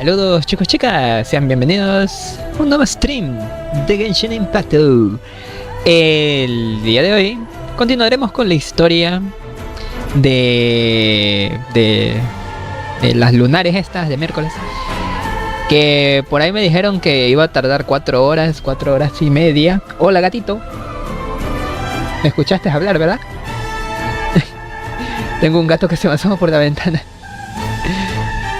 Saludos chicos, chicas, sean bienvenidos a un nuevo stream de Genshin Impact. El día de hoy continuaremos con la historia de las lunares estas de miércoles, que por ahí me dijeron que iba a tardar 4 horas y media. Hola gatito, ¿me escuchaste hablar, verdad? Tengo un gato que se me asoma por la ventana.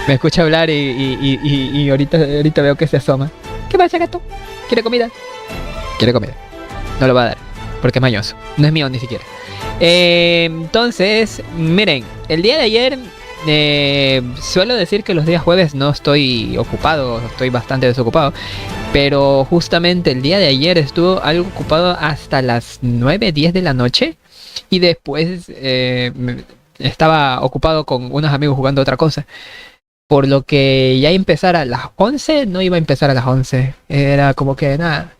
Me escucha hablar y ahorita veo que se asoma. ¿Qué pasa, gato? ¿Quiere comida? Quiere comida. No lo va a dar, porque es mañoso. No es mío ni siquiera. Entonces, miren, el día de ayer suelo decir que los días jueves no estoy ocupado, estoy bastante desocupado. Pero justamente el día de ayer estuve algo ocupado hasta las 9, 10 de la noche. Y después estaba ocupado con unos amigos jugando otra cosa. Por lo que ya empezar a las 11, no iba a empezar a las 11. Era como que nada.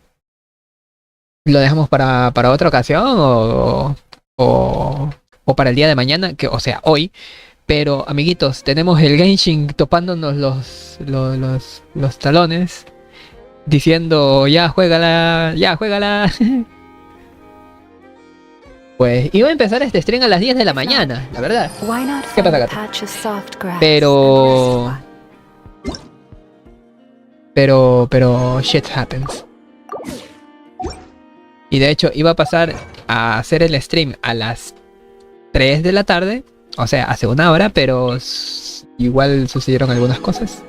Lo dejamos para otra ocasión o para el día de mañana, que, o sea, hoy. Pero amiguitos, tenemos el Genshin topándonos los talones. Diciendo, ya juégala, ya juégala. Pues iba a empezar este stream a las 10 de la mañana, la verdad. ¿Qué pasa, gato? Pero shit happens. Y de hecho iba a pasar a hacer el stream a las 3 de la tarde. O sea, hace una hora, pero igual sucedieron algunas cosas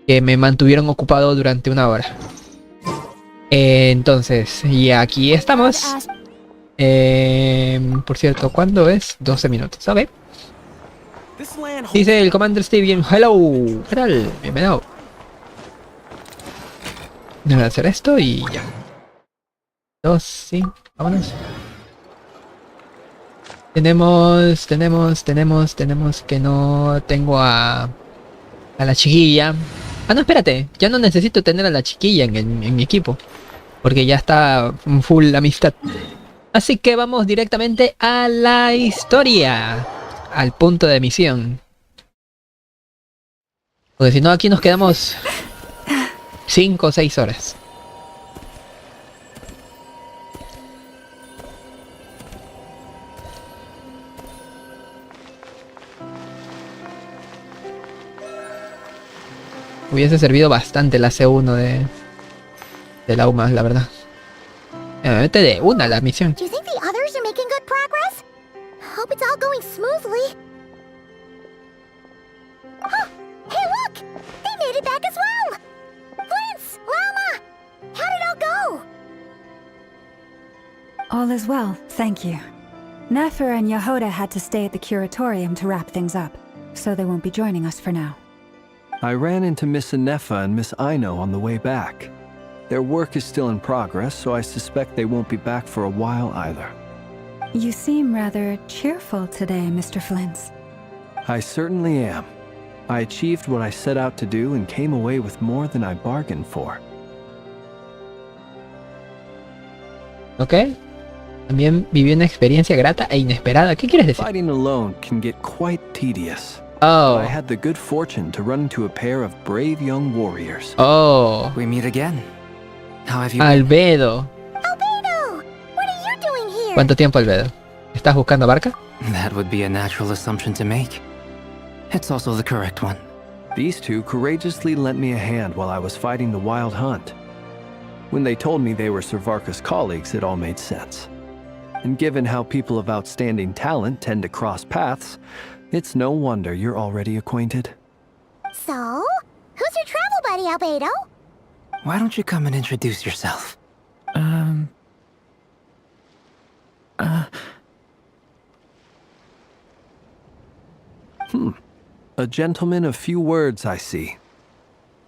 que me mantuvieron ocupado durante una hora. Entonces, y aquí estamos. Por cierto, ¿cuándo es? 12 minutos, ¿sabe? Dice el Commander Tambien, hello, ¿qué tal? Bienvenido. Voy a hacer esto y ya. 2, sí, vámonos. Tenemos que no tengo a la chiquilla. Ah, no, espérate, ya no necesito tener a la chiquilla en mi equipo, porque ya está full amistad. Así que vamos directamente a la historia, al punto de misión. Porque si no, aquí nos quedamos 5 o 6 horas. Hubiese servido bastante la C1 de la UMA, la verdad. Me mete de una la misión. Do you think the others are making good progress? Hope it's all going smoothly. Huh. Hey, look! They made it back as well! Flint's! Llama! How did it all go? All is well, thank you. Nefer and Yehoda had to stay at the curatorium to wrap things up, so they won't be joining us for now. I ran into Miss Nefa and Miss Aino on the way back. Their work is still in progress, so I suspect they won't be back for a while either. You seem rather cheerful today, Mr. Flint's. I certainly am. I achieved what I set out to do and came away with more than I bargained for. Ok. También viví una experiencia grata e inesperada. ¿Qué quieres decir? Fighting alone can get quite tedious. Oh. I had the good fortune to run into a pair of brave young warriors. Oh. We meet again. How have you Albedo. Albedo! What are you doing here? ¿Cuánto tiempo, Albedo? ¿Estás buscando barca? That would be a natural assumption to make. It's also the correct one. These two courageously lent me a hand while I was fighting the wild hunt. When they told me they were Servarka's colleagues, it all made sense. And given how people of outstanding talent tend to cross paths, it's no wonder you're already acquainted. So? Who's your travel buddy, Albedo? Why don't you come and introduce yourself? A gentleman of few words, I see.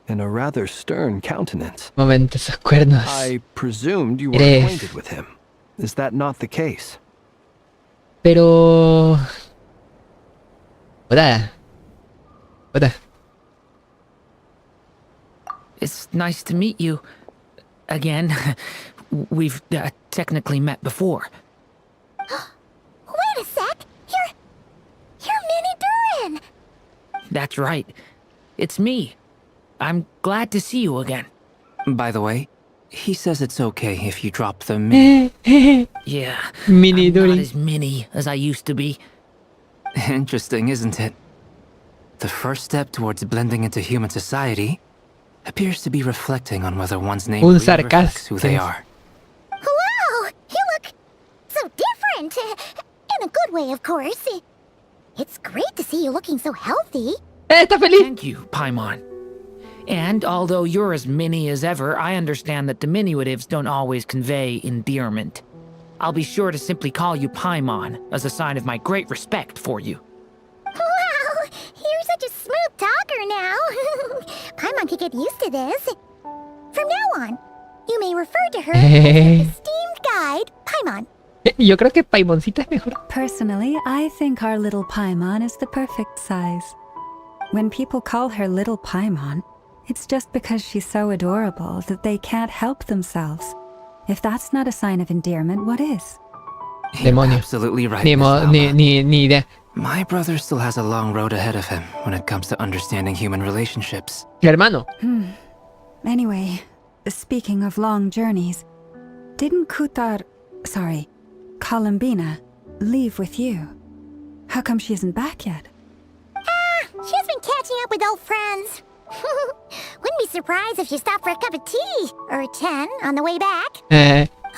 And a rather stern countenance. Momento, esos cuernos. I presumed you were Crees. acquainted with him. Is that not the case? Pero... Hola. Hola. It's nice to meet you. Again. We've technically met before. Wait a sec! You're Minnie Durin! That's right. It's me. I'm glad to see you again. By the way, he says it's okay if you drop the mini. Yeah, Mini I'm not Dory. as mini as I used to be. Interesting, isn't it? The first step towards blending into human society appears to be reflecting on whether one's name Un really reflects who they sarcasmo. are. Wow, you look so different. In a good way, of course. It's great to see you looking so healthy. ¡Está feliz! Thank you, Paimon. And although you're as mini as ever, I understand that diminutives don't always convey endearment. I'll be sure to simply call you Paimon as a sign of my great respect for you. Wow, you're such a smooth talker now. Paimon could get used to this. From now on, you may refer to her as your esteemed guide, Paimon. Yo creo que Paimoncita es mejor. Personally, I think our little Paimon is the perfect size. When people call her Little Paimon, it's just because she's so adorable that they can't help themselves. If that's not a sign of endearment, what is? You're Demonio. absolutely right, Ni, Miss mo- ni, Alma. ni idea. My brother still has a long road ahead of him when it comes to understanding human relationships. Hermano. Anyway, speaking of long journeys, didn't Columbina, leave with you? How come she isn't back yet? She's been catching up with old friends. Wouldn't be surprised if she stopped for a cup of tea or 10 on the way back.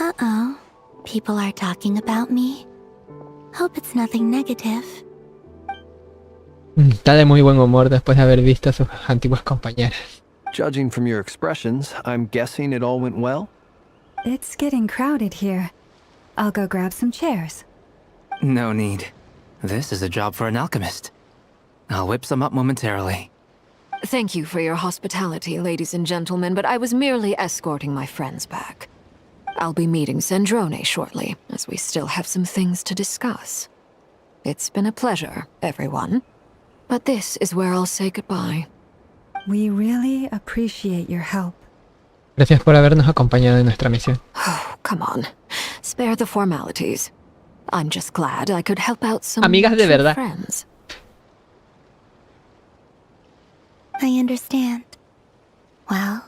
Uh-oh. People are talking about me. Hope it's nothing negative. Está de muy buen humor después de haber visto a sus antiguas compañeras. Judging from your expressions, I'm guessing it all went well? It's getting crowded here. I'll go grab some chairs. No need. This is a job for an alchemist. I'll whip some up momentarily. Thank you for your hospitality, ladies and gentlemen, but I was merely escorting my friends back. I'll be meeting Sandrone shortly, as we still have some things to discuss. It's been a pleasure, everyone. But this is where I'll say goodbye. We really appreciate your help. Gracias por habernos acompañado en nuestra misión. Oh, come on. Spare the formalities. I'm just glad I could help out some Amigas de true verdad. friends. I understand. Well,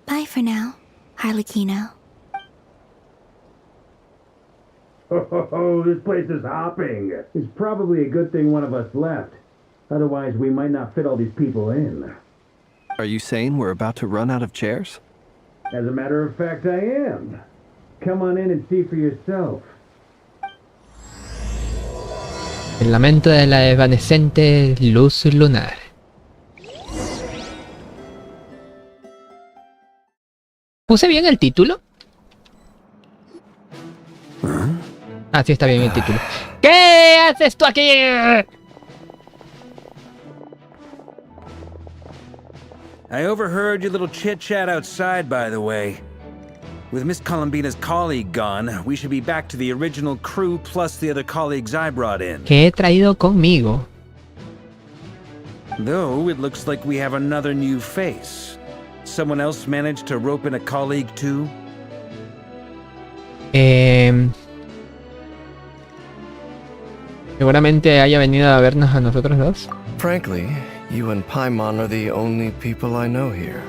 bye for now, Harlequino. Oh, this place is hopping. It's probably a good thing one of us left. Otherwise, we might not fit all these people in. Are you saying we're about to run out of chairs? As a matter of fact, I am. Come on in and see for yourself. El lamento de la evanescente luz lunar. ¿Puse bien el título? Ah, sí está bien el título. ¿Qué haces tú aquí? I overheard your little chit-chat outside, by the way. With Miss Columbina's colleague gone, we should be back to the original crew plus the other colleagues I brought in. Que he traído conmigo. Though, it looks like we have another new face. Someone else managed to rope in a colleague too? Seguramente haya venido a vernos a nosotros dos. Frankly, you and Paimon are the only people I know here.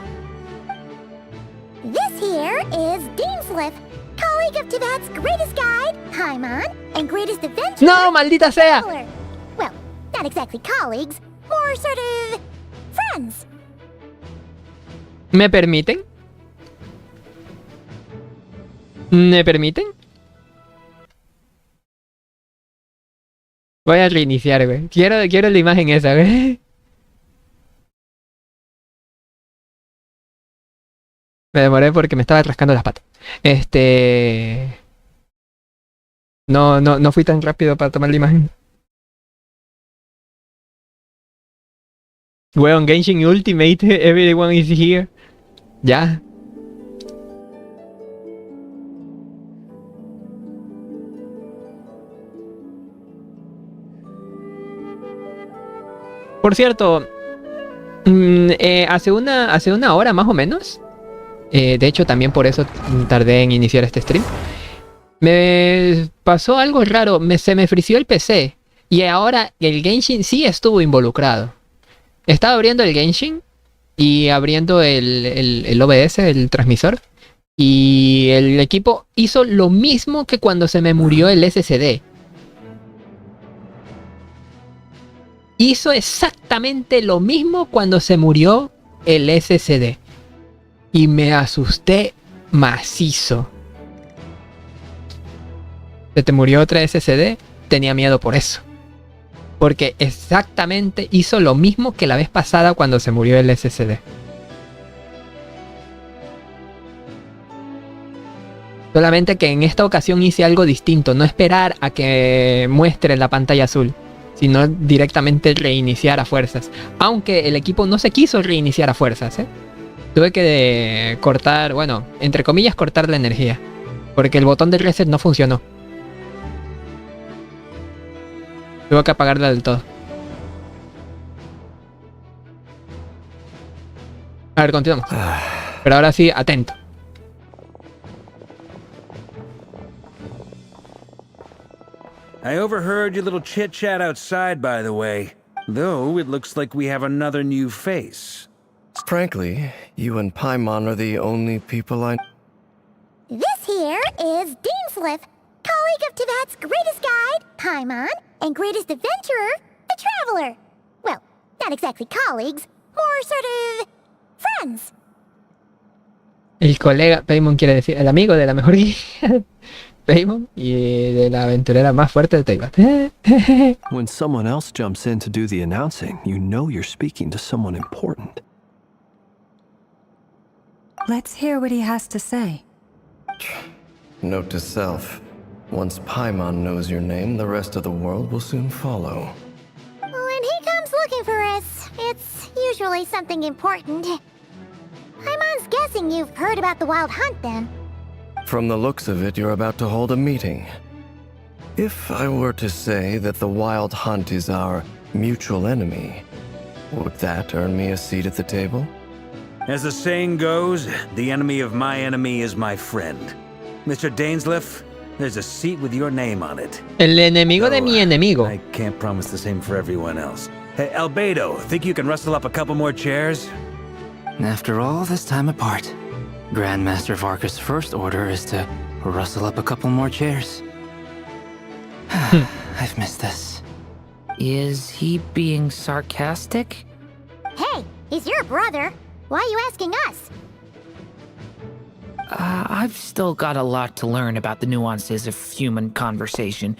This here is Deanslip, colleague of Tibet's greatest guide, Paimon, and greatest adventurer. ¡No, maldita sea! Well, not exactly colleagues, more sort of friends. ¿Me permiten? ¿Me permiten? Voy a reiniciar, güey. Quiero la imagen esa, güey. Me demoré porque me estaba rascando las patas. No fui tan rápido para tomar la imagen. Weón, Genshin Ultimate, everyone is here. Ya. Por cierto, hace una hora más o menos, de hecho también por eso tardé en iniciar este stream, me pasó algo raro, se me frició el PC y ahora el Genshin sí estuvo involucrado. Estaba abriendo el Genshin y abriendo el OBS, el transmisor. Y el equipo hizo lo mismo que cuando se me murió el SSD. Hizo exactamente lo mismo cuando se murió el SSD. Y me asusté macizo. ¿Se te murió otra SSD? Tenía miedo por eso. Porque exactamente hizo lo mismo que la vez pasada cuando se murió el SSD. Solamente que en esta ocasión hice algo distinto. No esperar a que muestre la pantalla azul, sino directamente reiniciar a fuerzas. Aunque el equipo no se quiso reiniciar a fuerzas, ¿eh? Tuve que cortar, bueno, entre comillas, cortar la energía. Porque el botón de reset no funcionó. Tuve que apagarla del todo. A ver, continuamos. Pero ahora sí, atento. I overheard your little chit-chat outside, by the way. Though, it looks like we have another new face. Frankly, you and Paimon are the only people I... This here is Deansliff, colleague of Tibet's greatest guide, Paimon, and greatest adventurer, the Traveler. Well, not exactly colleagues, more sort of friends. El colega, Paimon quiere decir, el amigo de la mejor guía, Paimon, y de la aventurera más fuerte de Taiwán. When someone else jumps in to do the announcing, you know you're speaking to someone important. Let's hear what he has to say. Note to self. Once Paimon knows your name, the rest of the world will soon follow. When he comes looking for us, it's usually something important. Paimon's guessing you've heard about the Wild Hunt, then. From the looks of it, you're about to hold a meeting. If I were to say that the Wild Hunt is our mutual enemy, would that earn me a seat at the table? As the saying goes, the enemy of my enemy is my friend. Mr. Dainsliff, there's a seat with your name on it. El enemigo de mi enemigo. I can't promise the same for everyone else. Hey, Albedo, think you can rustle up a couple more chairs? After all this time apart, Grandmaster Varka's first order is to rustle up a couple more chairs. I've missed this. Is he being sarcastic? Hey, he's your brother. Why are you asking us? I've still got a lot to learn about the nuances of human conversation.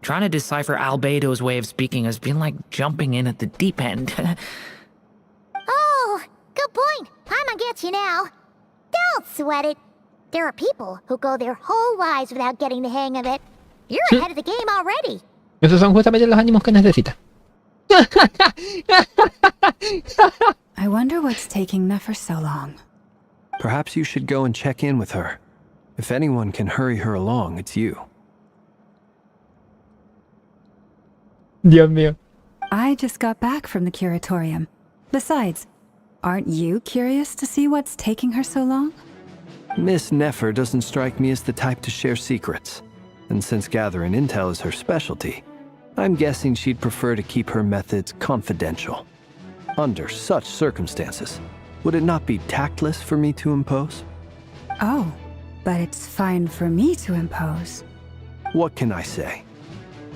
Trying to decipher Albedo's way of speaking has been like jumping in at the deep end. Oh, good point. Paimon gets you now. Don't sweat it. There are people who go their whole lives without getting the hang of it. You're ahead of the game already. Esos son justamente los ánimos que necesita. I wonder what's taking Nefer so long. Perhaps you should go and check in with her. If anyone can hurry her along, it's you. Dios mío. I just got back from the curatorium. Besides, aren't you curious to see what's taking her so long? Miss Nefer doesn't strike me as the type to share secrets. And since gathering intel is her specialty, I'm guessing she'd prefer to keep her methods confidential. Under such circumstances, would it not be tactless for me to impose? Oh, but it's fine for me to impose. What can I say?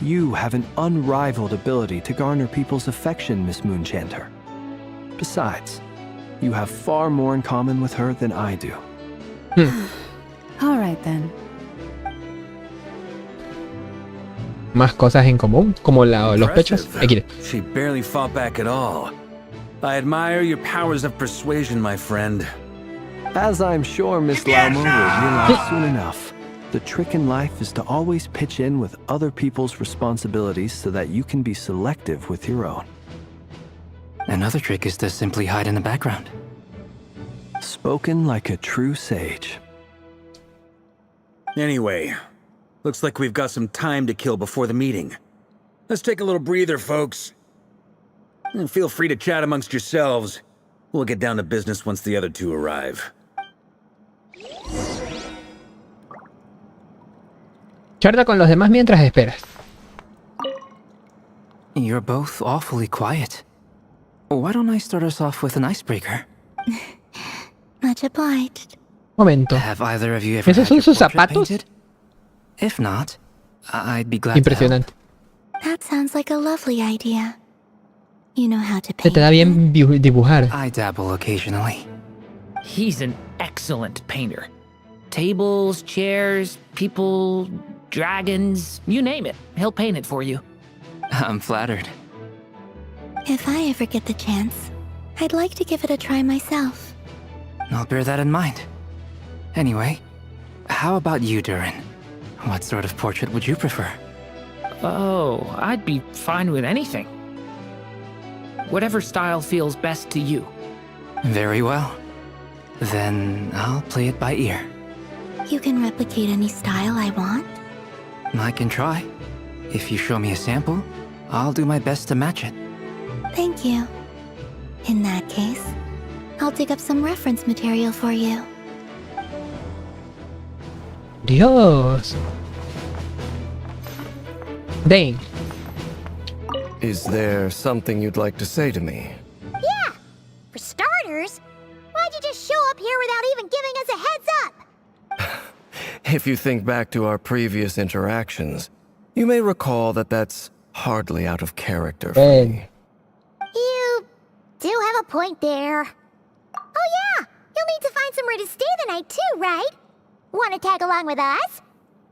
You have an unrivaled ability to garner people's affection, Miss Moonchanter. Besides, you have far more in common with her than I do. All right then. Más cosas en común, como los pechos. Aquí. She barely fought back at all. I admire your powers of persuasion, my friend. As I'm sure Miss Lamo will realize soon enough, the trick in life is to always pitch in with other people's responsibilities so that you can be selective with your own. Another trick is to simply hide in the background. Spoken like a true sage. Anyway, looks like we've got some time to kill before the meeting. Let's take a little breather, folks. And feel free to chat amongst yourselves. We'll get down to business once the other two arrive. Charla con los demás mientras esperas. You're both awfully quiet. Why don't I start us off with an icebreaker? Much obliged. Momento. Have either of you ever ¿Esos had your son sus portrait zapatos? painted? If not, I'd be glad to help. Impresionante. That sounds like a lovely idea. You know how to Se paint. te da bien dibujar. I dabble occasionally. He's an excellent painter. Tables, chairs, people, dragons, you name it. He'll paint it for you. I'm flattered. If I ever get the chance, I'd like to give it a try myself. I'll bear that in mind. Anyway, how about you, Durin? What sort of portrait would you prefer? Oh, I'd be fine with anything. Whatever style feels best to you. Very well. Then I'll play it by ear. You can replicate any style I want? I can try. If you show me a sample, I'll do my best to match it. Thank you. In that case, I'll dig up some reference material for you. Dios. Dang. Is there something you'd like to say to me? Yeah! For starters, why'd you just show up here without even giving us a heads up? If you think back to our previous interactions, you may recall that that's hardly out of character for me. You do have a point there. Oh yeah! You'll need to find somewhere to stay the night too, right? Wanna tag along with us?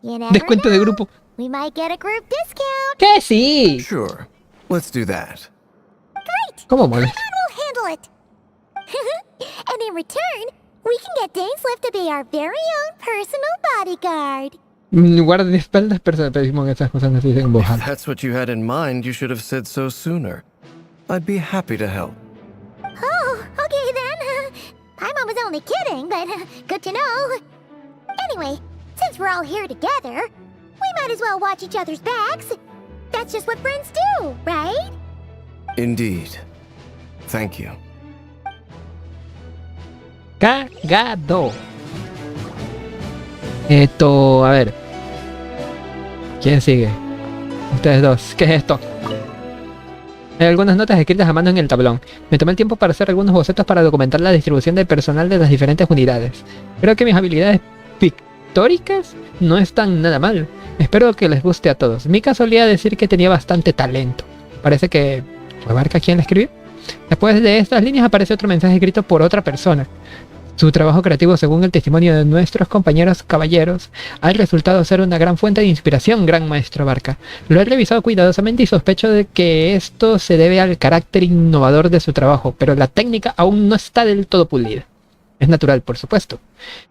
You never Descuento know. de grupo. We might get a group discount. Que sí. Sure, let's do that. Great! ¿Cómo moles? We'll handle it. And in return, we can get Dainslift to be our very own personal bodyguard. Guardaespaldas, pero decimos que esas cosas no se dicen en voz If alta. that's what you had in mind, you should have said so sooner. I'd be happy to help. Oh, okay then. Paimon was only kidding, but good to know. Anyway, since we're all here together, we might as well watch each other's backs. That's just what friends do, right? Indeed. Thank you. Cagado. A ver. ¿Quién sigue? Ustedes dos. ¿Qué es esto? Hay algunas notas escritas a mano en el tablón. Me tomé el tiempo para hacer algunos bocetos para documentar la distribución del personal de las diferentes unidades. Creo que mis habilidades pictóricas no están nada mal. Espero que les guste a todos. Mika solía decir que tenía bastante talento. Parece que... ¿fue Barca quien la escribió? Después de estas líneas aparece otro mensaje escrito por otra persona. Su trabajo creativo, según el testimonio de nuestros compañeros caballeros, ha resultado ser una gran fuente de inspiración, gran maestro Barca. Lo he revisado cuidadosamente y sospecho de que esto se debe al carácter innovador de su trabajo, pero la técnica aún no está del todo pulida. Es natural, por supuesto.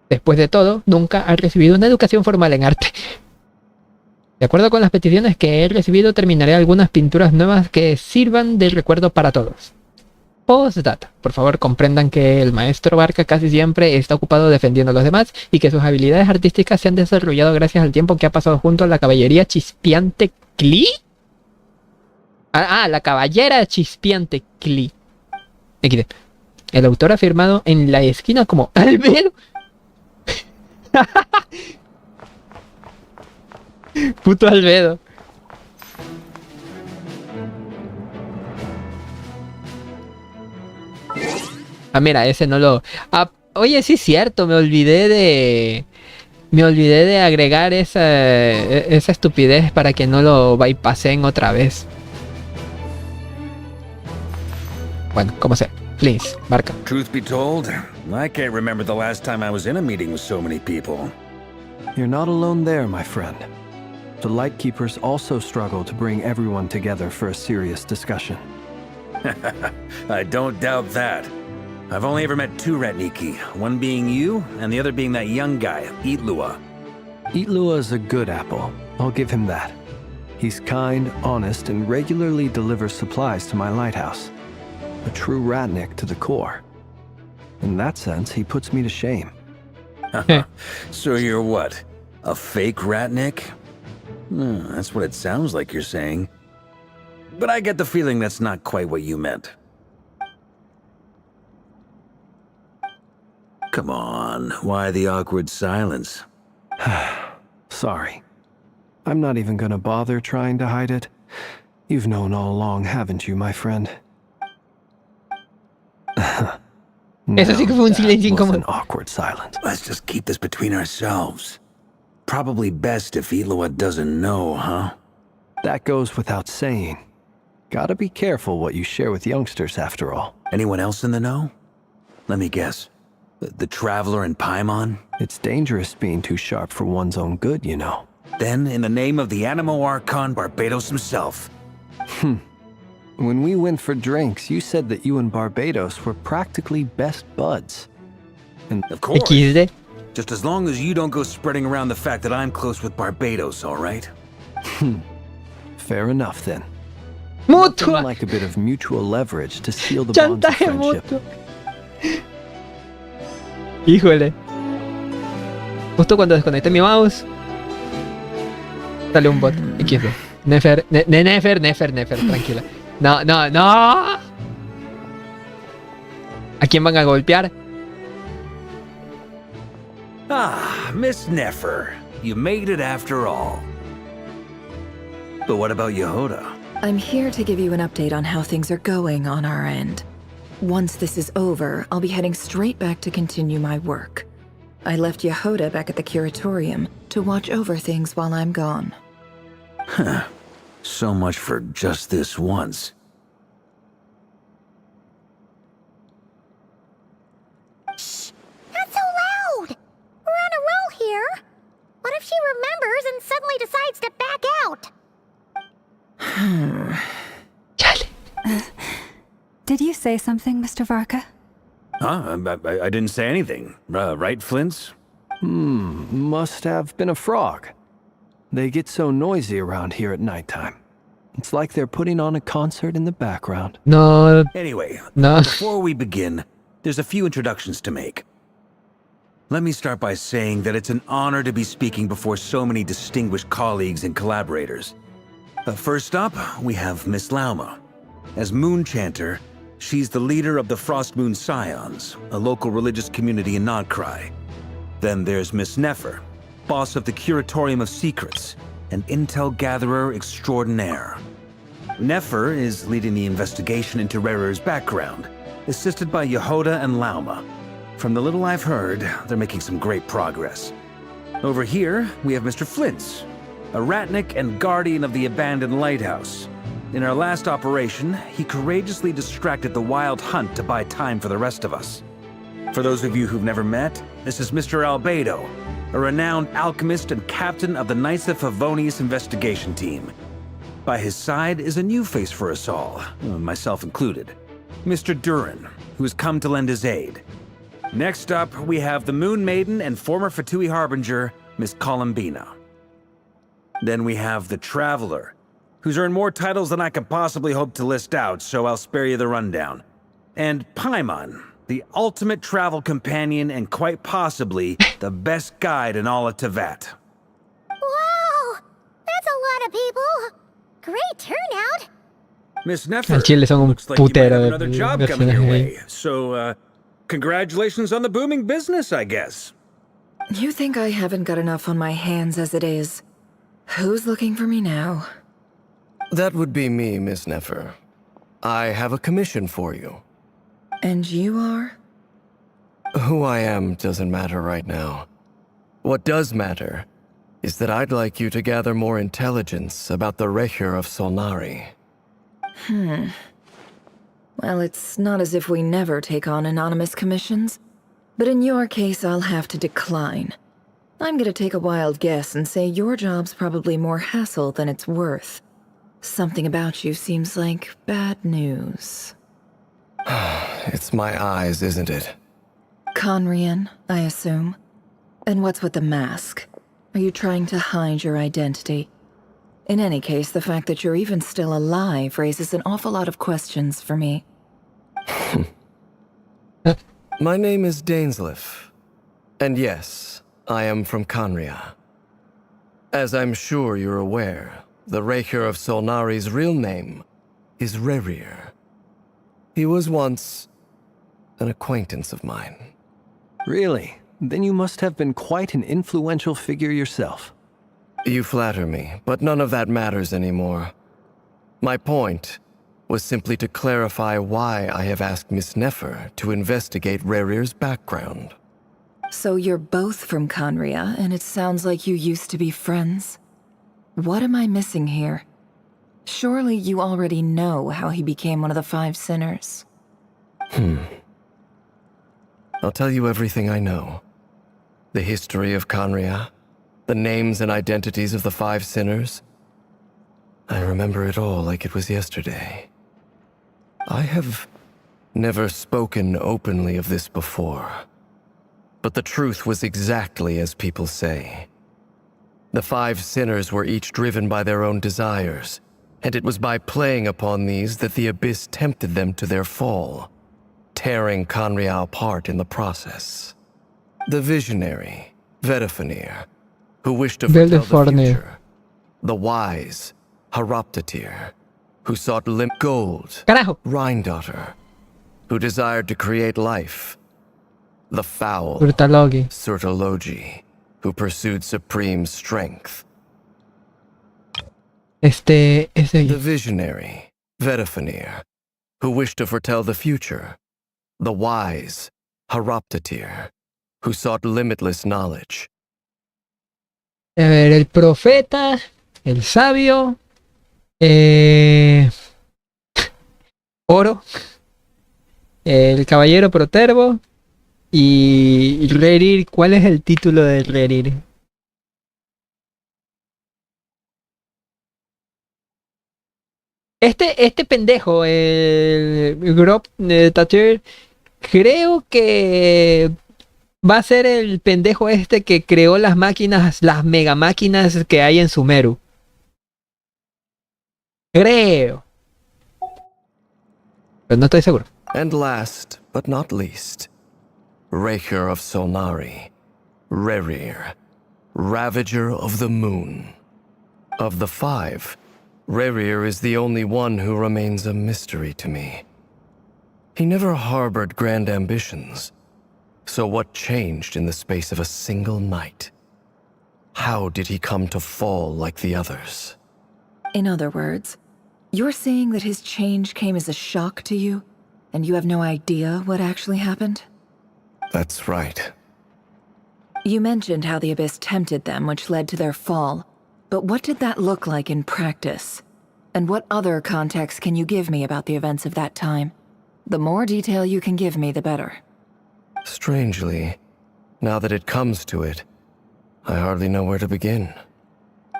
Después de todo, nunca ha recibido una educación formal en arte. De acuerdo con las peticiones que he recibido, terminaré algunas pinturas nuevas que sirvan de recuerdo para todos. Postdata. Por favor, comprendan que el maestro Barca casi siempre está ocupado defendiendo a los demás y que sus habilidades artísticas se han desarrollado gracias al tiempo que ha pasado junto a la caballería chispeante Cli. La caballera chispeante Cli. XD. El autor ha firmado en la esquina como Albedo. Puto Albedo. Mira, ese no lo... oye, sí es cierto, me olvidé de agregar esa estupidez para que no lo bypassen otra vez. Bueno, como sea. Please, Barca. Truth be told, I can't remember the last time I was in a meeting with so many people. You're not alone there, my friend. The Lightkeepers also struggle to bring everyone together for a serious discussion. I don't doubt that. I've only ever met two Ratniki, one being you, and the other being that young guy, Itlua. Itlua is a good apple, I'll give him that. He's kind, honest, and regularly delivers supplies to my lighthouse. A true Ratnik to the core. In that sense, he puts me to shame. So you're what? A fake Ratnik? That's what it sounds like you're saying. But I get the feeling that's not quite what you meant. Come on, why the awkward silence? Sorry. I'm not even gonna bother trying to hide it. You've known all along, haven't you, my friend? Eso sí que fue un silencio That was incómodo. an awkward silence. Let's just keep this between ourselves. Probably best if Eloa doesn't know, huh? That goes without saying. Gotta be careful what you share with youngsters, after all. Anyone else in the know? Let me guess. The Traveler and Paimon? It's dangerous being too sharp for one's own good, you know. Then, in the name of the Animo Archon Barbados himself. When we went for drinks, you said that you and Barbados were practically best buds. And Of course. XD. Just as long as you don't go spreading around the fact that I'm close with Barbados, all right? fair enough then. Nothing Mutua. like a bit of mutual leverage to seal the bonds of Chantaje friendship. mutuo. Híjole. Justo cuando desconecté mi mouse, sale un bot. XD. Nefer, Nefer, tranquila. No. ¿A quién van a golpear? Ah, Miss Nefer. You made it after all. But what about Yehoda? I'm here to give you an update on how things are going on our end. Once this is over, I'll be heading straight back to continue my work. I left Yehoda back at the curatorium to watch over things while I'm gone. Huh. So much for just this once. Shh! Not so loud! We're on a roll here. What if she remembers and suddenly decides to back out? Chale. Did you say something, Mr. Varka? Huh? I didn't say anything. Right, Flints? Must have been a frog. They get so noisy around here at nighttime. It's like they're putting on a concert in the background. No. Anyway, No. before we begin, there's a few introductions to make. Let me start by saying that it's an honor to be speaking before so many distinguished colleagues and collaborators. First up, we have Miss Lauma. As Moon Chanter, she's the leader of the Frost Moon Scions, a local religious community in Nodcry. Then there's Miss Nefer, boss of the Curatorium of Secrets, an intel gatherer extraordinaire. Nefer is leading the investigation into Rerer's background, assisted by Yehoda and Lauma. From the little I've heard, they're making some great progress. Over here, we have Mr. Flints, a Ratnik and guardian of the abandoned lighthouse. In our last operation, he courageously distracted the Wild Hunt to buy time for the rest of us. For those of you who've never met, this is Mr. Albedo, a renowned alchemist and captain of the Knights of Favonius investigation team. By his side is a new face for us all, myself included, Mr. Durin, who has come to lend his aid. Next up, we have the Moon Maiden and former Fatui Harbinger, Miss Columbina. Then we have the Traveler, who's earned more titles than I could possibly hope to list out, so I'll spare you the rundown. And Paimon, the ultimate travel companion and quite possibly the best guide in all of Tevat. Wow! That's a lot of people! Great turnout! Miss Nefer, Al chile son un looks like you might have putero another de job coming your personajes way. ahí. So, congratulations on the booming business, I guess. You think I haven't got enough on my hands as it is? Who's looking for me now? That would be me, Miss Nefer. I have a commission for you. And you are? Who I am doesn't matter right now. What does matter is that I'd like you to gather more intelligence about the Recher of Solnari. Well, it's not as if we never take on anonymous commissions. But in your case, I'll have to decline. I'm gonna take a wild guess and say your job's probably more hassle than it's worth. Something about you seems like bad news. It's my eyes, isn't it? Conrian, I assume. And what's with the mask? Are you trying to hide your identity? In any case, the fact that you're even still alive raises an awful lot of questions for me. My name is Dainsleif. And yes, I am from Conria. As I'm sure you're aware, the Recher of Solnari's real name is Rerir. He was once an acquaintance of mine. Really? Then you must have been quite an influential figure yourself. You flatter me, but none of that matters anymore. My point was simply to clarify why I have asked Miss Nefer to investigate Rerir's background. So you're both from Conria, and it sounds like you used to be friends? What am I missing here? Surely you already know how he became one of the 5 sinners. I'll tell you everything I know. The history of Conria, the names and identities of the 5 sinners. I remember it all like it was yesterday. I have never spoken openly of this before, but the truth was exactly as people say. The 5 sinners were each driven by their own desires, and it was by playing upon these that the Abyss tempted them to their fall, tearing Conria apart in the process. The visionary, Vedifenir, who wished to foretell the future. The wise, Haroptatir, who sought gold. Carajo. Rhindaughter, who desired to create life. The foul, Surtalogi, who pursued supreme strength. The visionary, Vedifenir, who wished to foretell the future. The wise, Haroptatir, who sought limitless knowledge. A ver, el profeta, el sabio, Oro, el caballero protervo y Rerir. ¿Cuál es el título de Rerir? Este pendejo, el Grop Tatir, creo que va a ser el pendejo este que creó las máquinas, las mega máquinas que hay en Sumeru. Creo. Pero no estoy seguro. And last, but not least, Raker of Solnari, Rerir, Ravager of the Moon. Of the 5, Rerir is the only one who remains a mystery to me. He never harbored grand ambitions. So what changed in the space of a single night? How did he come to fall like the others? In other words, you're saying that his change came as a shock to you, and you have no idea what actually happened? That's right. You mentioned how the Abyss tempted them, which led to their fall. But what did that look like in practice? And what other context can you give me about the events of that time? The more detail you can give me, the better. Strangely, now that it comes to it, I hardly know where to begin.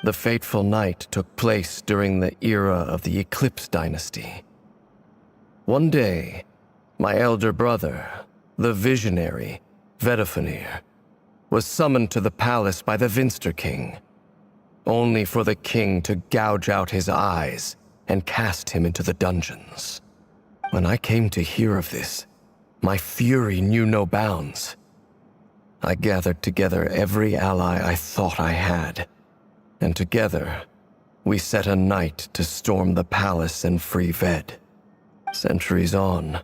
The fateful night took place during the era of the Eclipse Dynasty. One day, my elder brother, the visionary, Vedifenir, was summoned to the palace by the Vinster King, only for the king to gouge out his eyes and cast him into the dungeons. When I came to hear of this, my fury knew no bounds. I gathered together every ally I thought I had, and together, we set a night to storm the palace and free Ved. Centuries on,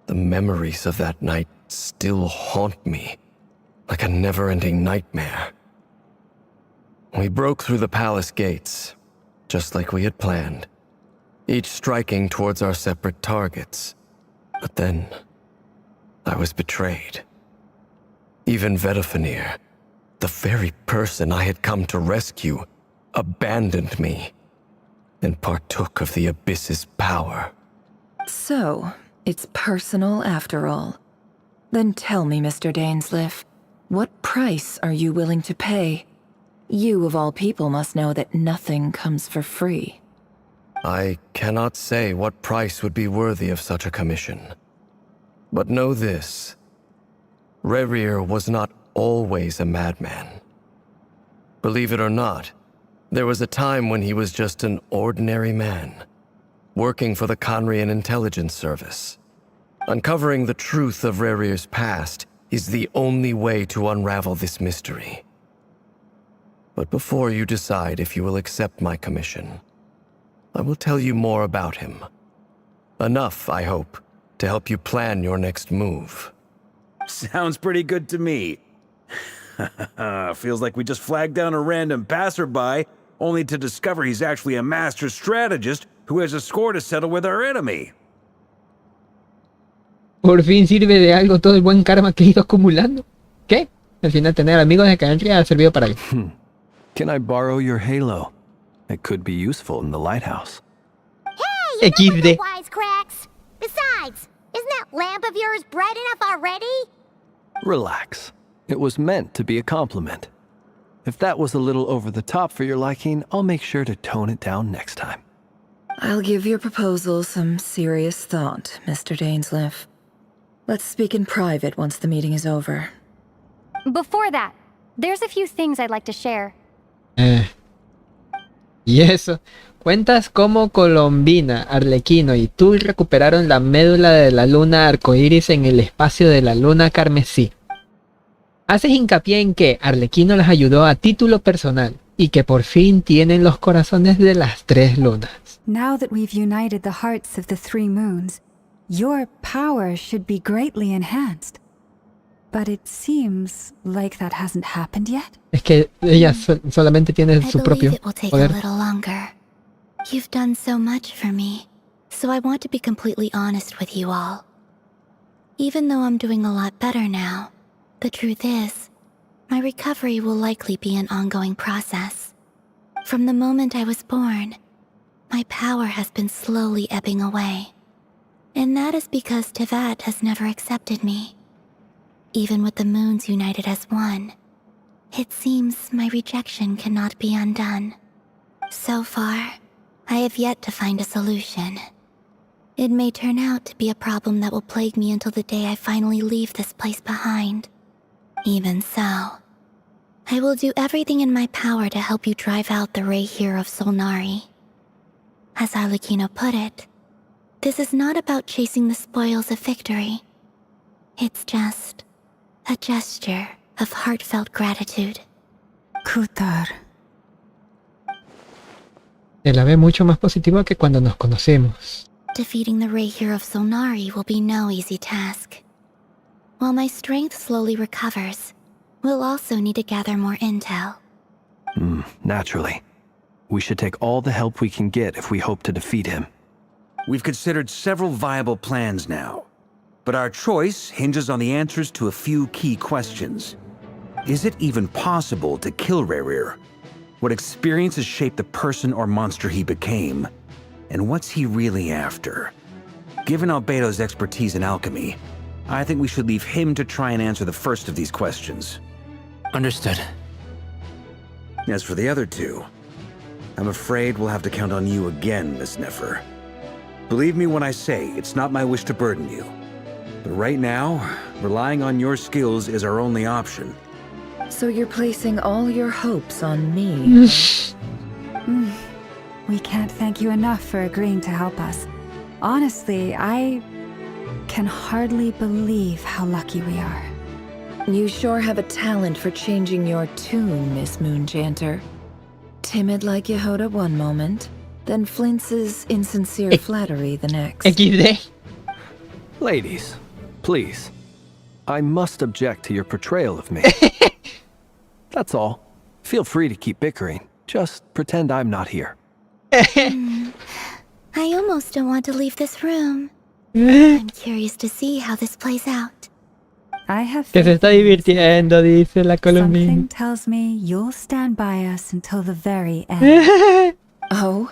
the memories of that night still haunt me, like a never-ending nightmare. We broke through the palace gates, just like we had planned, each striking towards our separate targets. But then, I was betrayed. Even Vedifenir, the very person I had come to rescue, abandoned me and partook of the Abyss's power. So, it's personal after all. Then tell me, Mr. Dainsleif, what price are you willing to pay? You, of all people, must know that nothing comes for free. I cannot say what price would be worthy of such a commission. But know this. Rerir was not always a madman. Believe it or not, there was a time when he was just an ordinary man, working for the Conrian Intelligence Service. Uncovering the truth of Rerir's past is the only way to unravel this mystery. But before you decide if you will accept my commission, I will tell you more about him. Enough, I hope, to help you plan your next move. Sounds pretty good to me. Feels like we just flagged down a random passerby, only to discover he's actually a master strategist who has a score to settle with our enemy. Por fin sirve de algo todo el buen karma que he ido acumulando. ¿Qué? Al final tener amigos de Canción ha servido para algo. Can I borrow your halo? It could be useful in the lighthouse. Hey, XD. enough with the wisecracks. Besides, isn't that lamp of yours bright enough already? Relax. It was meant to be a compliment. If that was a little over the top for your liking, I'll make sure to tone it down next time. I'll give your proposal some serious thought, Mr. Dainsleif. Let's speak in private once the meeting is over. Before that, there's a few things I'd like to share. Y eso. Cuentas como Colombina, Arlequino y tú recuperaron la médula de la luna arcoíris en el espacio de la luna carmesí. Haces hincapié en que Arlequino les ayudó a título personal y que por fin tienen los corazones de las 3 lunas. Now that we've united the hearts of the 3 moons, your power should be greatly enhanced. But it seems like that hasn't happened yet. Es que ella solamente tiene I su propio believe it will take poder. a little longer. You've done so much for me, so I want to be completely honest with you all. Even though I'm doing a lot better now, the truth is, my recovery will likely be an ongoing process. From the moment I was born, my power has been slowly ebbing away. And that is because Tevat has never accepted me. Even with the moons united as one, it seems my rejection cannot be undone. So far, I have yet to find a solution. It may turn out to be a problem that will plague me until the day I finally leave this place behind. Even so, I will do everything in my power to help you drive out the Ray here of Solnari. As Arlecchino put it, this is not about chasing the spoils of victory. It's just a gesture of heartfelt gratitude. Kutar. Se la ve mucho más positiva que cuando nos conocemos. Defeating the Ray here of Solnari will be no easy task. While my strength slowly recovers, we'll also need to gather more intel. Naturally. We should take all the help we can get if we hope to defeat him. We've considered several viable plans now, but our choice hinges on the answers to a few key questions. Is it even possible to kill Rerir? What experiences shaped the person or monster he became? And what's he really after? Given Albedo's expertise in alchemy, I think we should leave him to try and answer the first of these questions. Understood. As for the other 2, I'm afraid we'll have to count on you again, Miss Nefer. Believe me when I say it's not my wish to burden you. But right now, relying on your skills is our only option. So you're placing all your hopes on me? We can't thank you enough for agreeing to help us. Honestly, I can hardly believe how lucky we are. You sure have a talent for changing your tune, Miss Moonchanter. Timid like Yehoda one moment, then flinches insincere flattery the next. XD. Ladies, please. I must object to your portrayal of me. That's all. Feel free to keep bickering. Just pretend I'm not here. I almost don't want to leave this room. I'm curious to see how this plays out. I have Que se faith está in you. divirtiendo, dice la Colombina. Something tells me you'll stand by us until the very end. Oh?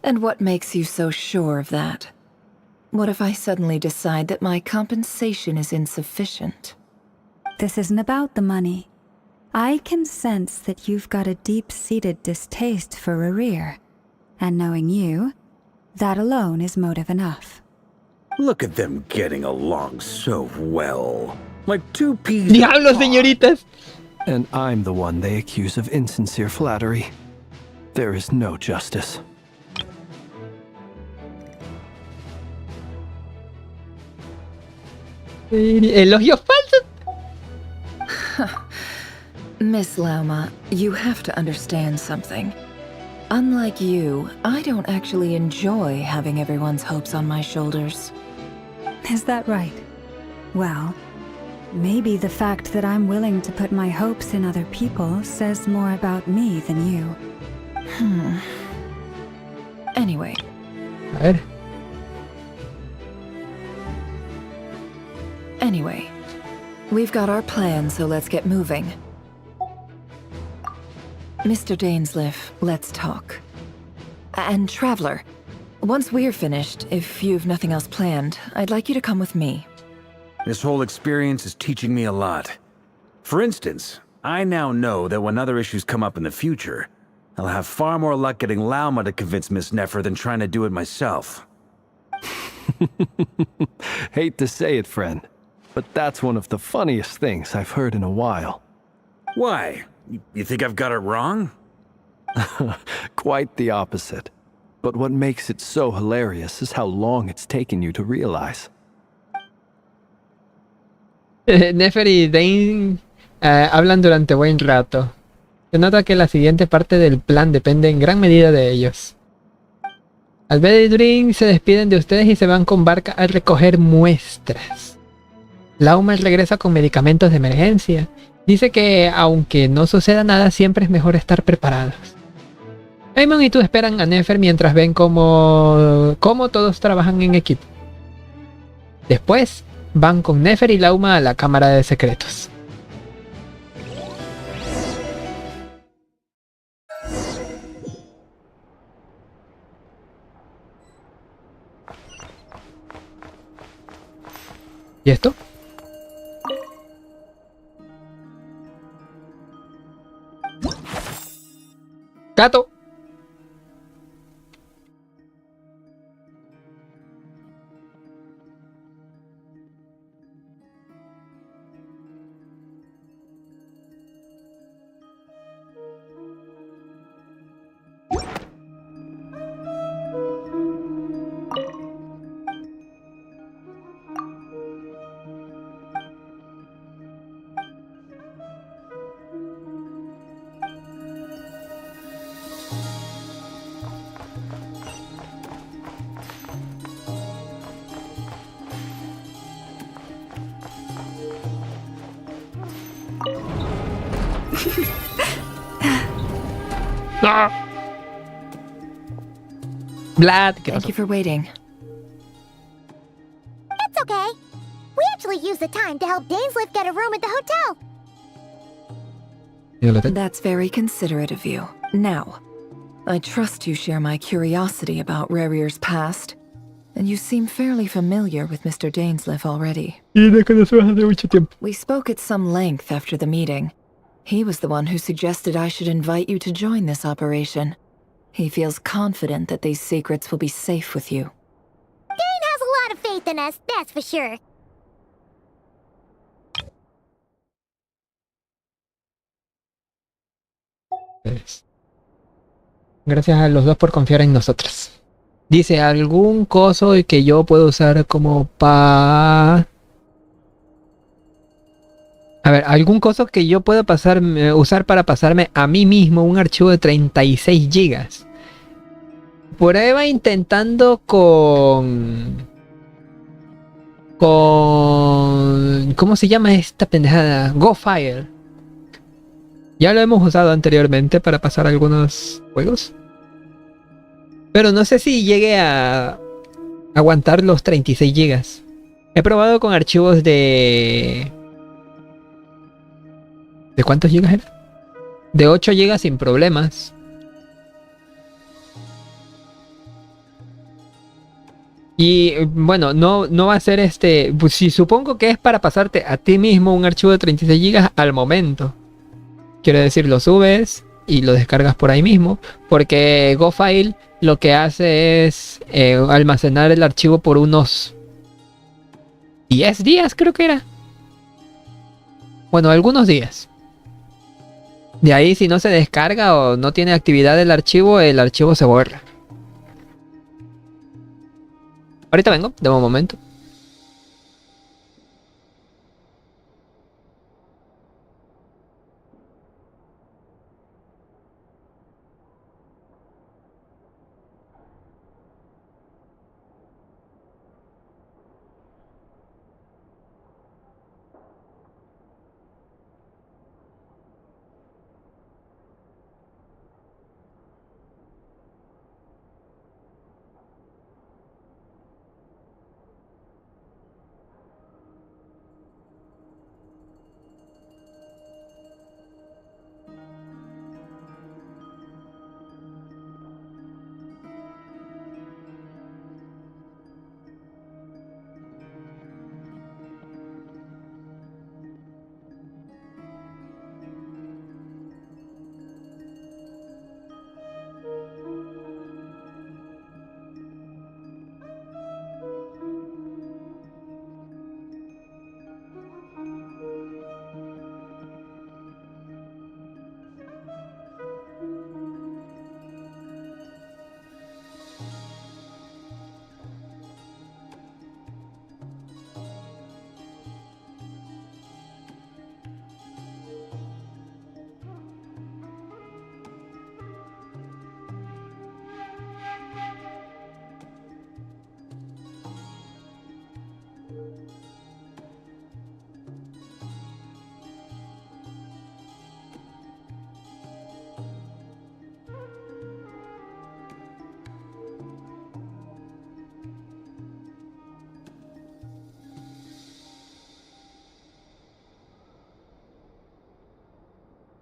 And what makes you so sure of that? What if I suddenly decide that my compensation is insufficient? This isn't about the money. I can sense that you've got a deep-seated distaste for Rerir. And knowing you, that alone is motive enough. Look at them getting along so well. Like 2 peas. ¡Diablo, señoritas! And I'm the one they accuse of insincere flattery. There is no justice. Elogios falsos. Miss Lauma, you have to understand something. Unlike you, I don't actually enjoy having everyone's hopes on my shoulders. Is that right? Well, maybe the fact that I'm willing to put my hopes in other people says more about me than you. Anyway, A ver. Anyway, we've got our plan, so let's get moving. Mr. Dainsleif, let's talk. And Traveler, once we're finished, if you've nothing else planned, I'd like you to come with me. This whole experience is teaching me a lot. For instance, I now know that when other issues come up in the future, I'll have far more luck getting Lauma to convince Miss Nefer than trying to do it myself. Hate to say it, friend, but that's one of the funniest things I've heard in a while. Why? You think I've got it wrong? Quite the opposite. But what makes it so hilarious is how long it's taken you to realize. Nefer y Dane hablan durante buen rato. Se nota que la siguiente parte del plan depende en gran medida de ellos. Albedo y Dring se despiden de ustedes y se van con Barca a recoger muestras. Lauma regresa con medicamentos de emergencia. Dice que aunque no suceda nada, siempre es mejor estar preparados. Eamon y tú esperan a Nefer mientras ven cómo todos trabajan en equipo. Después van con Nefer y Lauma a la cámara de secretos. ¿Y esto? ¡Gato! Vlad, ¿qué Thank pasó? you for waiting. It's okay. We actually used the time to help Dainsleif get a room at the hotel. That's very considerate of you. Now, I trust you share my curiosity about Rarier's past, and you seem fairly familiar with Mr. Dainsleif already. We spoke at some length after the meeting. He was the one who suggested I should invite you to join this operation. He feels confident that these secrets will be safe with you. Dane has a lot of faith in us, that's for sure. Gracias a los dos por confiar en nosotros. Dice, algún coso que yo puedo usar como A ver, algún coso que yo pueda usar para pasarme a mí mismo un archivo de 36 gigas. Prueba intentando con... ¿Cómo se llama esta pendejada? GoFile. Ya lo hemos usado anteriormente para pasar algunos juegos. Pero no sé si llegue a aguantar los 36 gigas. He probado con archivos de... ¿De cuántos gigas era? De 8 gigas sin problemas. Y bueno, no va a ser pues, si supongo que es para pasarte a ti mismo un archivo de 36 gigas al momento. Quiero decir, lo subes y lo descargas por ahí mismo. Porque GoFile lo que hace es almacenar el archivo por unos 10 días, creo que era. Bueno, algunos días. De ahí, si no se descarga o no tiene actividad el archivo se borra. Ahorita vengo, de un momento.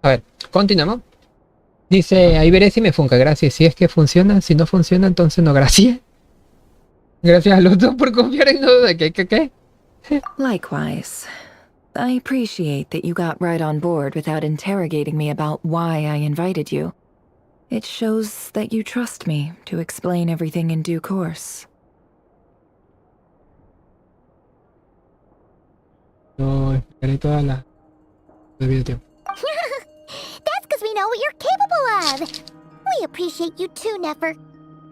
A ver, continuamos. Dice, ahí veré si me funca, gracias. Si es que funciona, si no funciona, entonces no, gracias. Gracias a los dos por confiar en nosotros. ¿Qué? Likewise. I appreciate that you got right on board without interrogating me about why I invited you. It shows that you trust me to explain everything in due course. No, esperaré toda la debido tiempo. That's because we know what you're capable of. We appreciate you too, Nefer.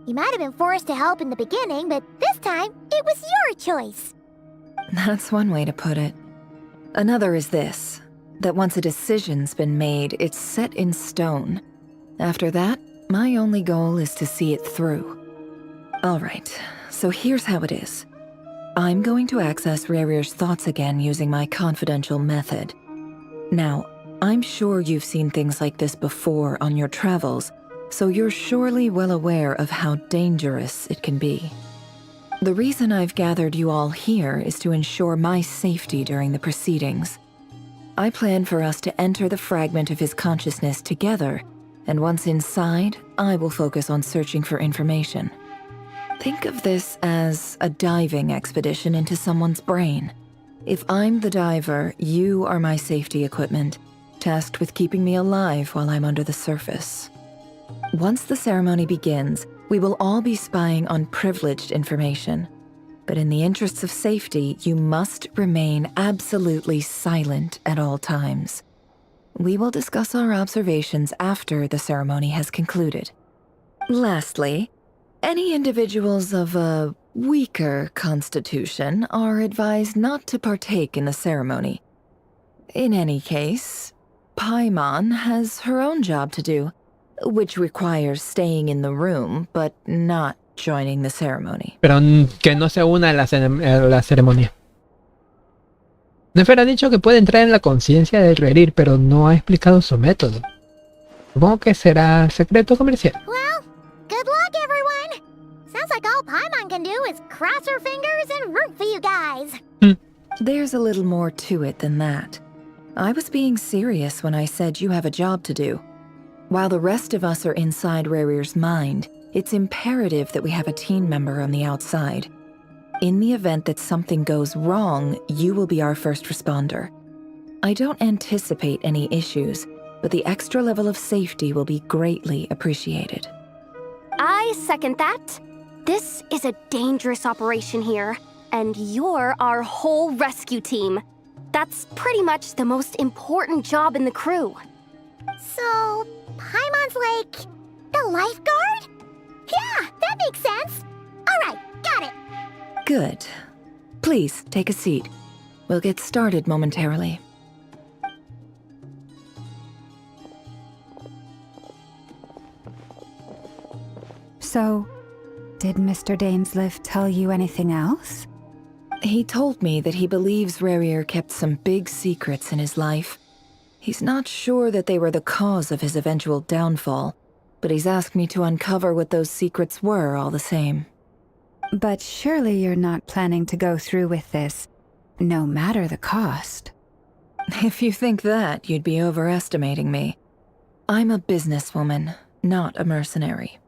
You might have been forced to help in the beginning, but this time, it was your choice. That's one way to put it. Another is this, that once a decision's been made, it's set in stone. After that, my only goal is to see it through. Alright, so here's how it is. I'm going to access Rarier's thoughts again using my confidential method. Now, I'm sure you've seen things like this before on your travels, so you're surely well aware of how dangerous it can be. The reason I've gathered you all here is to ensure my safety during the proceedings. I plan for us to enter the fragment of his consciousness together, and once inside, I will focus on searching for information. Think of this as a diving expedition into someone's brain. If I'm the diver, you are my safety equipment, tasked with keeping me alive while I'm under the surface. Once the ceremony begins, we will all be spying on privileged information. But in the interests of safety, you must remain absolutely silent at all times. We will discuss our observations after the ceremony has concluded. Lastly, any individuals of a weaker constitution are advised not to partake in the ceremony. In any case, Paimon has her own job to do, which requires staying in the room, but not joining the ceremony. Pero que no se una a la ceremonia. Nefer ha dicho que puede entrar en la conciencia del reír, pero no ha explicado su método. Supongo que será secreto comercial. Well, good luck, everyone. Sounds like all Paimon can do is cross her fingers and root for you guys. There's a little more to it than that. I was being serious when I said you have a job to do. While the rest of us are inside Rarier's mind, it's imperative that we have a team member on the outside. In the event that something goes wrong, you will be our first responder. I don't anticipate any issues, but the extra level of safety will be greatly appreciated. I second that. This is a dangerous operation here, and you're our whole rescue team. That's pretty much the most important job in the crew. So, Paimon's like the lifeguard? Yeah, that makes sense. Alright, got it. Good. Please, take a seat. We'll get started momentarily. So, did Mr. Dainsliff tell you anything else? He told me that he believes Rarier kept some big secrets in his life. He's not sure that they were the cause of his eventual downfall, but he's asked me to uncover what those secrets were all the same. But surely you're not planning to go through with this, no matter the cost. If you think that, you'd be overestimating me. I'm a businesswoman, not a mercenary.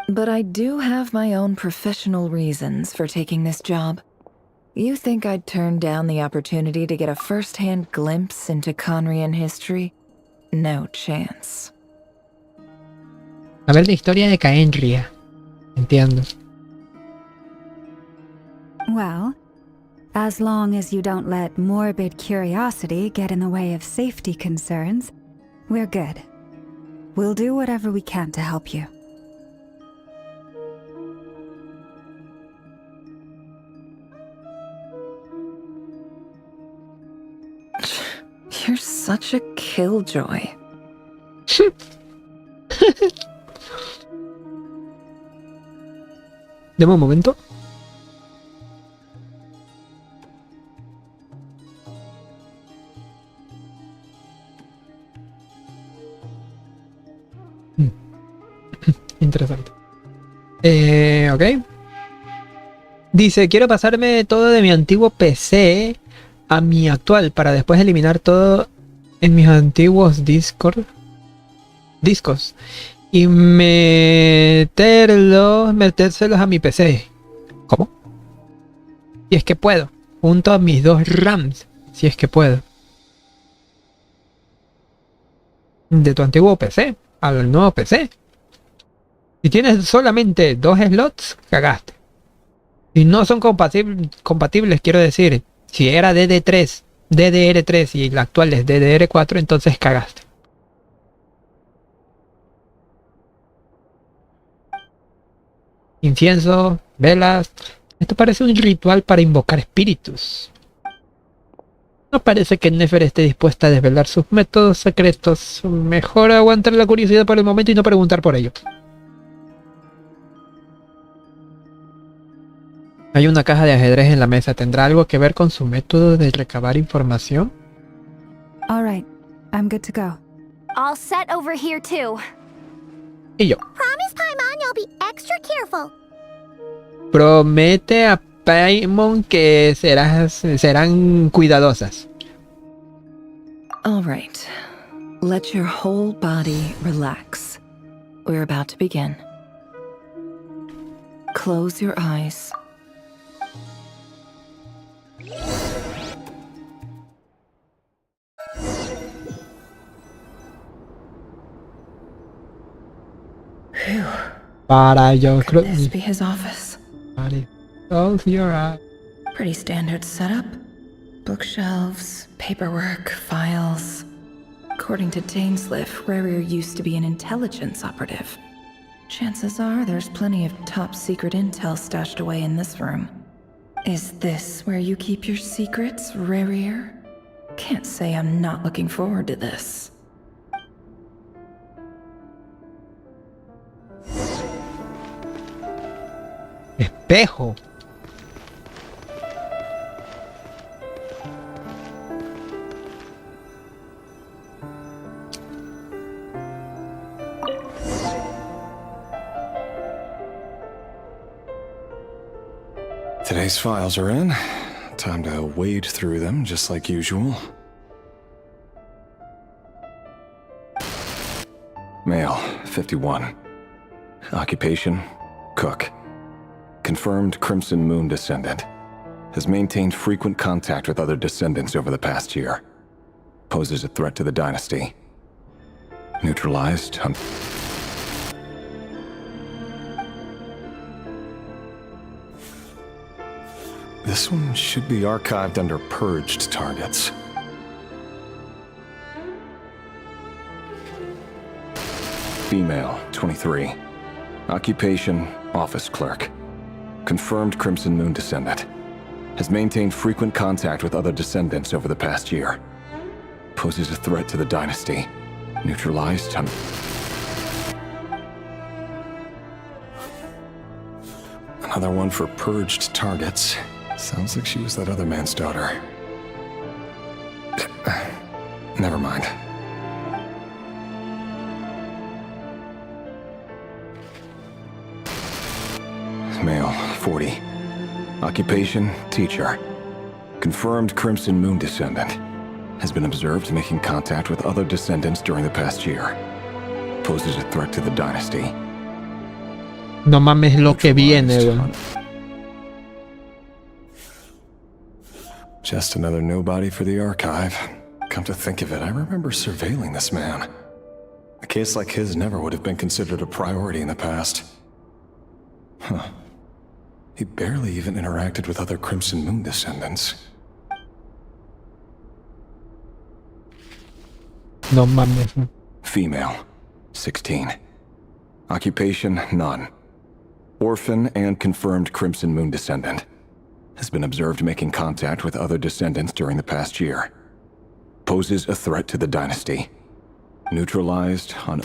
But I do have my own professional reasons for taking this job. You think I'd turn down the opportunity to get a first-hand glimpse into Conrian history? No chance. A ver la historia de Caenria. Entiendo. Well, as long as you don't let morbid curiosity get in the way of safety concerns, we're good. We'll do whatever we can to help you. You're such a killjoy. Deme un momento. Interesante. Ok. Dice, quiero pasarme todo de mi antiguo PC a mi actual para después eliminar todo en mis antiguos discos y metérselos a mi PC. ¿Cómo? Si es que puedo, junto a mis 2 RAMs, si es que puedo. De tu antiguo PC al nuevo PC. Si tienes solamente 2 slots, cagaste. Si no son compatibles, quiero decir, si era DDR3 y la actual es DDR4, entonces cagaste. Incienso, velas. Esto parece un ritual para invocar espíritus. No parece que Nefer esté dispuesta a desvelar sus métodos secretos. Mejor aguantar la curiosidad por el momento y no preguntar por ello. Hay una caja de ajedrez en la mesa. ¿Tendrá algo que ver con su método de recabar información? All right, I'm good to go. All set over here too. Y yo. Promise, Paimon, you'll be extra careful. Promete a Paimon que serán cuidadosas. All right. Let your whole body relax. We're about to begin. Close your eyes. Phew. Para yo Could this be his office? Close your eyes. Pretty standard setup. Bookshelves, paperwork, files. According to Dainsliff, Rarier used to be an intelligence operative. Chances are there's plenty of top secret intel stashed away in this room. Is this where you keep your secrets, Rarier? Can't say I'm not looking forward to this. Espejo. Today's files are in. Time to wade through them, just like usual. Male, 51. Occupation, cook. Confirmed Crimson Moon descendant. Has maintained frequent contact with other descendants over the past year. Poses a threat to the dynasty. Neutralized. This one should be archived under purged targets. Female, 23. Occupation, office clerk. Confirmed Crimson Moon descendant. Has maintained frequent contact with other descendants over the past year. Poses a threat to the dynasty. Neutralized. Another one for purged targets. Sounds like she was that other man's daughter. Never mind. Male, 40. Occupation, teacher. Confirmed Crimson Moon descendant. Has been observed making contact with other descendants during the past year. Poses a threat to the dynasty. No mames lo que viene, weón. Just another nobody for the archive. Come to think of it, I remember surveilling this man. A case like his never would have been considered a priority in the past. Huh. He barely even interacted with other Crimson Moon descendants. No mames. Female, 16. Occupation, none. Orphan and confirmed Crimson Moon descendant. Has been observed making contact with other descendants during the past year. Poses a threat to the dynasty. Neutralized on...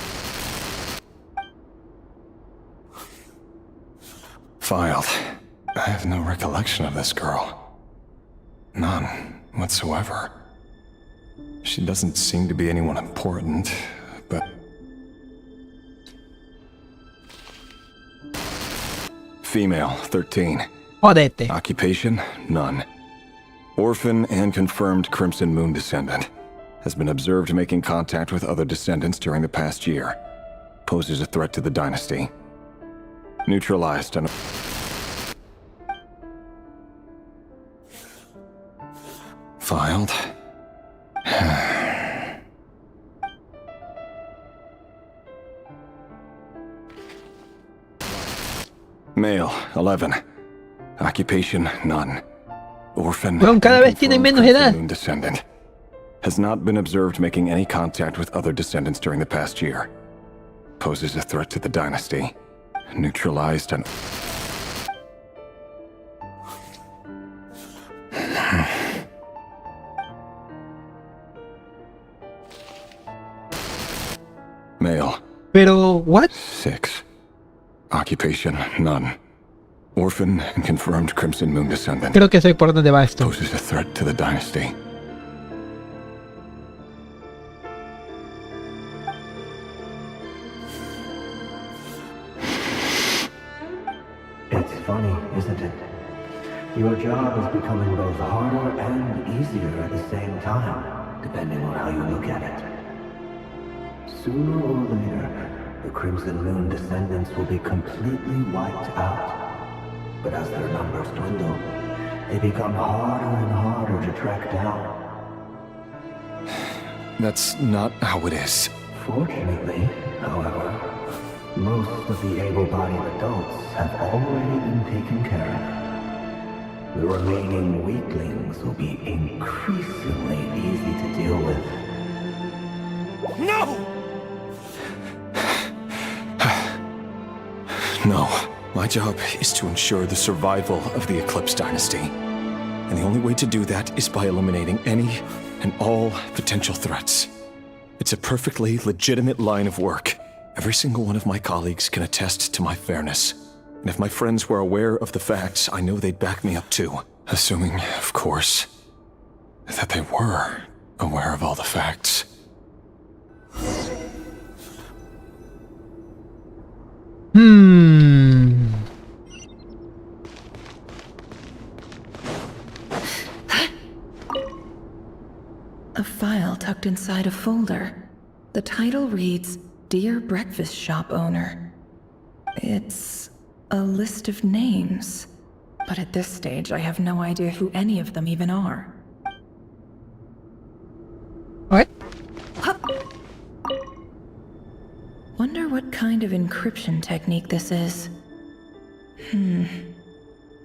Filed. I have no recollection of this girl. None whatsoever. She doesn't seem to be anyone important, but... Female, 13. Jodete. Occupation, none. Orphan and confirmed Crimson Moon descendant. has been observed making contact with other descendants during the past year. Poses a threat to the dynasty. Neutralized and... Filed. Male, 11. Occupation, none. Orphan. Bueno, cada vez tienen menos edad. Descendant. Has not been observed making any contact with other descendants during the past year. Poses a threat to the dynasty. Neutralized and... Male. Pero, what? 6. Occupation, none. Orphan and confirmed Crimson Moon descendant. Creo que sé por dónde va esto. Poses a threat to the dynasty. It's funny, isn't it? Your job is becoming both harder and easier at the same time, depending on how you look at it. Sooner or later, the Crimson Moon descendants will be completely wiped out. But as their numbers dwindle, they become harder and harder to track down. That's not how it is. Fortunately, however, most of the able-bodied adults have already been taken care of. The remaining weaklings will be increasingly easy to deal with. No! No. My job is to ensure the survival of the Eclipse Dynasty. And the only way to do that is by eliminating any and all potential threats. It's a perfectly legitimate line of work. Every single one of my colleagues can attest to my fairness. And if my friends were aware of the facts, I know they'd back me up too. Assuming, of course, that they were aware of all the facts. A file tucked inside a folder. The title reads, Dear Breakfast Shop Owner. It's a list of names, but at this stage I have no idea who any of them even are. What? Wonder what kind of encryption technique this is.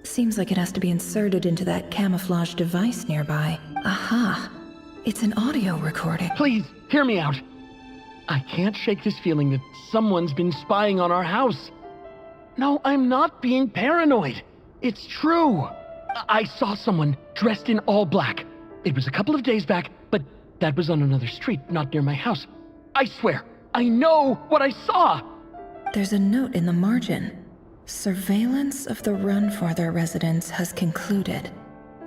Seems like it has to be inserted into that camouflage device nearby. Aha! It's an audio recording. Please, hear me out. I can't shake this feeling that someone's been spying on our house. No, I'm not being paranoid. It's true. I saw someone dressed in all black. It was a couple of days back, but that was on another street, not near my house. I swear, I know what I saw. There's a note in the margin. Surveillance of the Runfarther residence has concluded.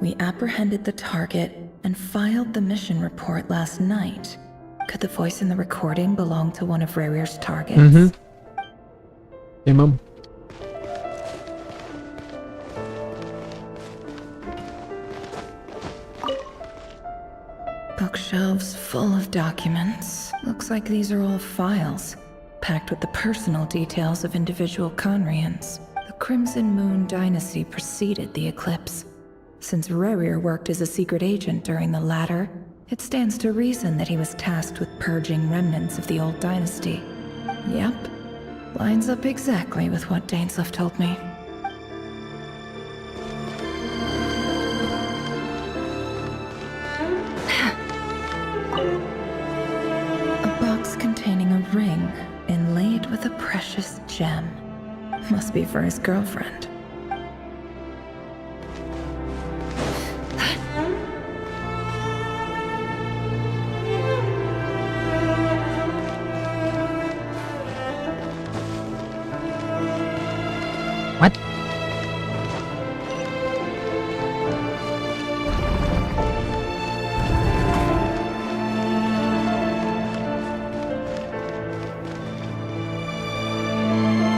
We apprehended the target and filed the mission report last night. Could the voice in the recording belong to one of Rerir's targets? Hey, Mom. Bookshelves full of documents. Looks like these are all files, packed with the personal details of individual Conrians. The Crimson Moon dynasty preceded the eclipse. Since Rerir worked as a secret agent during the latter, it stands to reason that he was tasked with purging remnants of the old dynasty. Yep, lines up exactly with what Dainsleif told me. A box containing a ring inlaid with a precious gem. Must be for his girlfriend. What?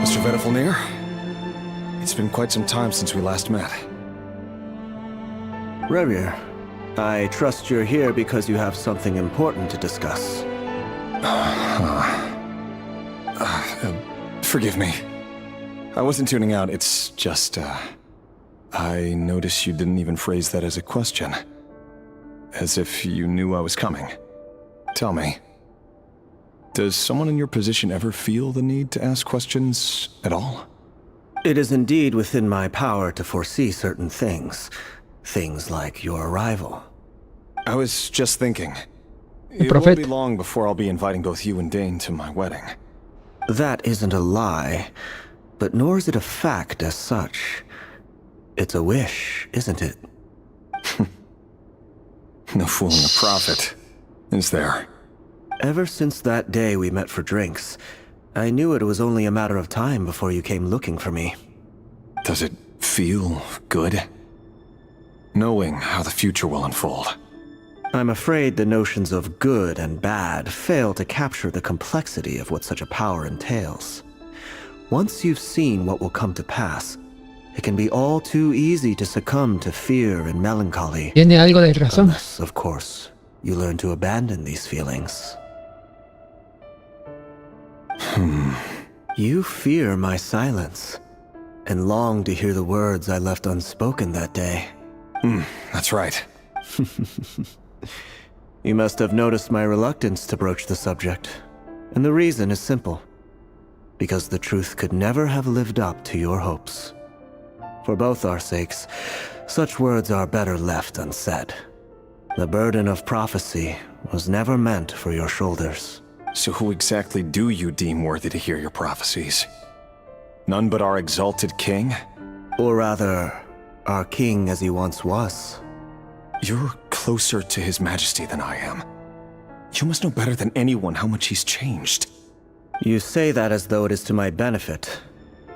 Mr. Vedifalnir? It's been quite some time since we last met. Rerir, I trust you're here because you have something important to discuss. Forgive me. I wasn't tuning out, it's just, I noticed you didn't even phrase that as a question. As if you knew I was coming. Tell me, does someone in your position ever feel the need to ask questions at all? It is indeed within my power to foresee certain things. Things like your arrival. I was just thinking. It won't be long before I'll be inviting both you and Dane to my wedding. That isn't a lie, but nor is it a fact as such. It's a wish, isn't it? No fooling a prophet, is there? Ever since that day we met for drinks, I knew it was only a matter of time before you came looking for me. Does it feel good? Knowing how the future will unfold. I'm afraid the notions of good and bad fail to capture the complexity of what such a power entails. Once you've seen what will come to pass, it can be all too easy to succumb to fear and melancholy. Tiene algo de razón. Unless, of course, you learn to abandon these feelings. You fear my silence, and long to hear the words I left unspoken that day. That's right. You must have noticed my reluctance to broach the subject, and the reason is simple. Because the truth could never have lived up to your hopes. For both our sakes, such words are better left unsaid. The burden of prophecy was never meant for your shoulders. So who exactly do you deem worthy to hear your prophecies? None but our exalted king? Or rather, our king as he once was. You're closer to his majesty than I am. You must know better than anyone how much he's changed. You say that as though it is to my benefit.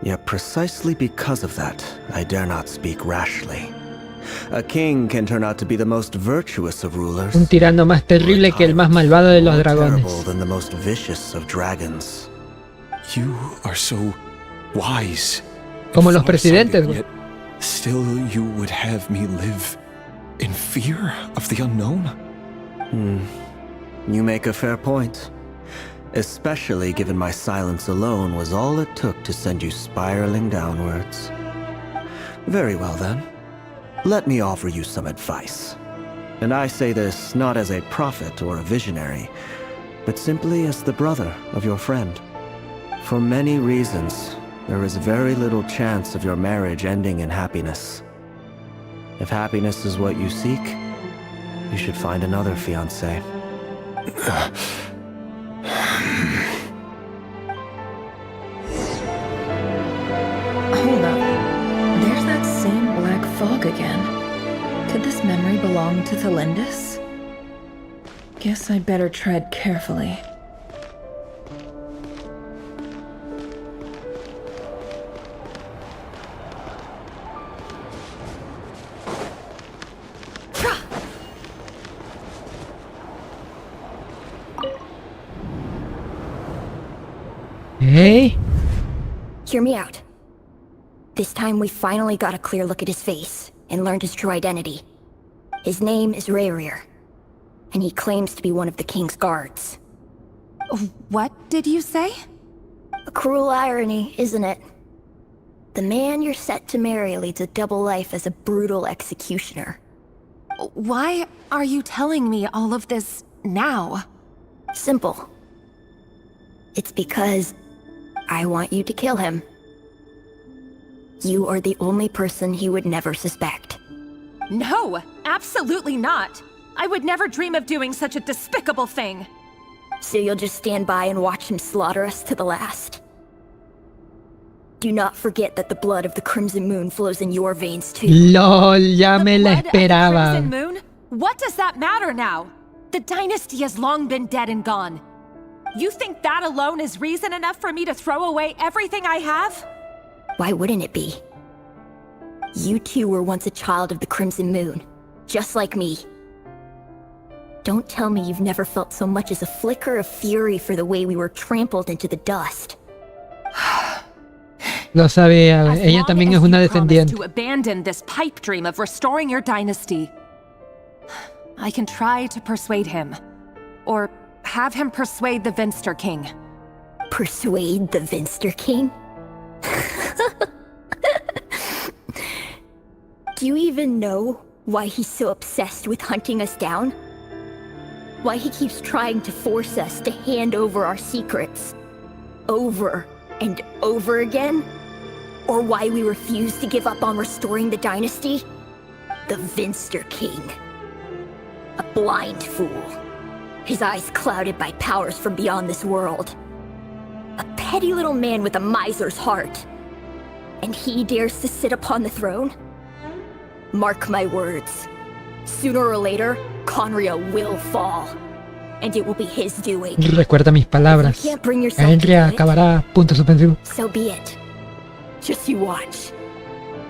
Yet precisely because of that, I dare not speak rashly. A king can turn out to be the most virtuous of rulers. Un tirano más terrible que el más malvado de los dragones. Terrible than the most vicious of dragons. You are so wise. Como los presidentes, güey. Yet still you would have me live in fear of the unknown? You make a fair point. Especially given my silence alone was all it took to send you spiraling downwards. Very well then. Let me offer you some advice. And I say this not as a prophet or a visionary, but simply as the brother of your friend. For many reasons, there is very little chance of your marriage ending in happiness. If happiness is what you seek, you should find another fiancé. Hold up. There's that same black fog again. Could this memory belong to Thelindis? Guess I'd better tread carefully. Hey? Hear me out. This time we finally got a clear look at his face and learned his true identity. His name is Rayrir, and he claims to be one of the king's guards. What did you say? A cruel irony, isn't it? The man you're set to marry leads a double life as a brutal executioner. Why are you telling me all of this now? Simple. It's because I want you to kill him. You are the only person he would never suspect. No, absolutely not. I would never dream of doing such a despicable thing. So you'll just stand by and watch him slaughter us to the last? Do not forget that the blood of the Crimson Moon flows in your veins too. LOL, ya me la esperaba. Crimson Moon? What does that matter now? The dynasty has long been dead and gone. You think that alone is reason enough for me to throw away everything I have? Why wouldn't it be? You two were once a child of the Crimson Moon, just like me. Don't tell me you've never felt so much as a flicker of fury for the way we were trampled into the dust. Lo sabía, ella también es una descendiente. descendiente. To abandon this pipe dream of restoring your dynasty. I can try to persuade him. Or have him persuade the Vinster King. Persuade the Vinster King? Do you even know why he's so obsessed with hunting us down? Why he keeps trying to force us to hand over our secrets? Over and over again? Or why we refuse to give up on restoring the dynasty? The Vinster King. A blind fool. His eyes clouded by powers from beyond this world. A petty little man with a miser's heart. And he dares to sit upon the throne? Mark my words. Sooner or later, Conria will fall. And it will be his doing. Recuerda mis palabras. If you can't bring yourself Henry to do it, acabará. Punto suspensivo. so be it. Just you watch.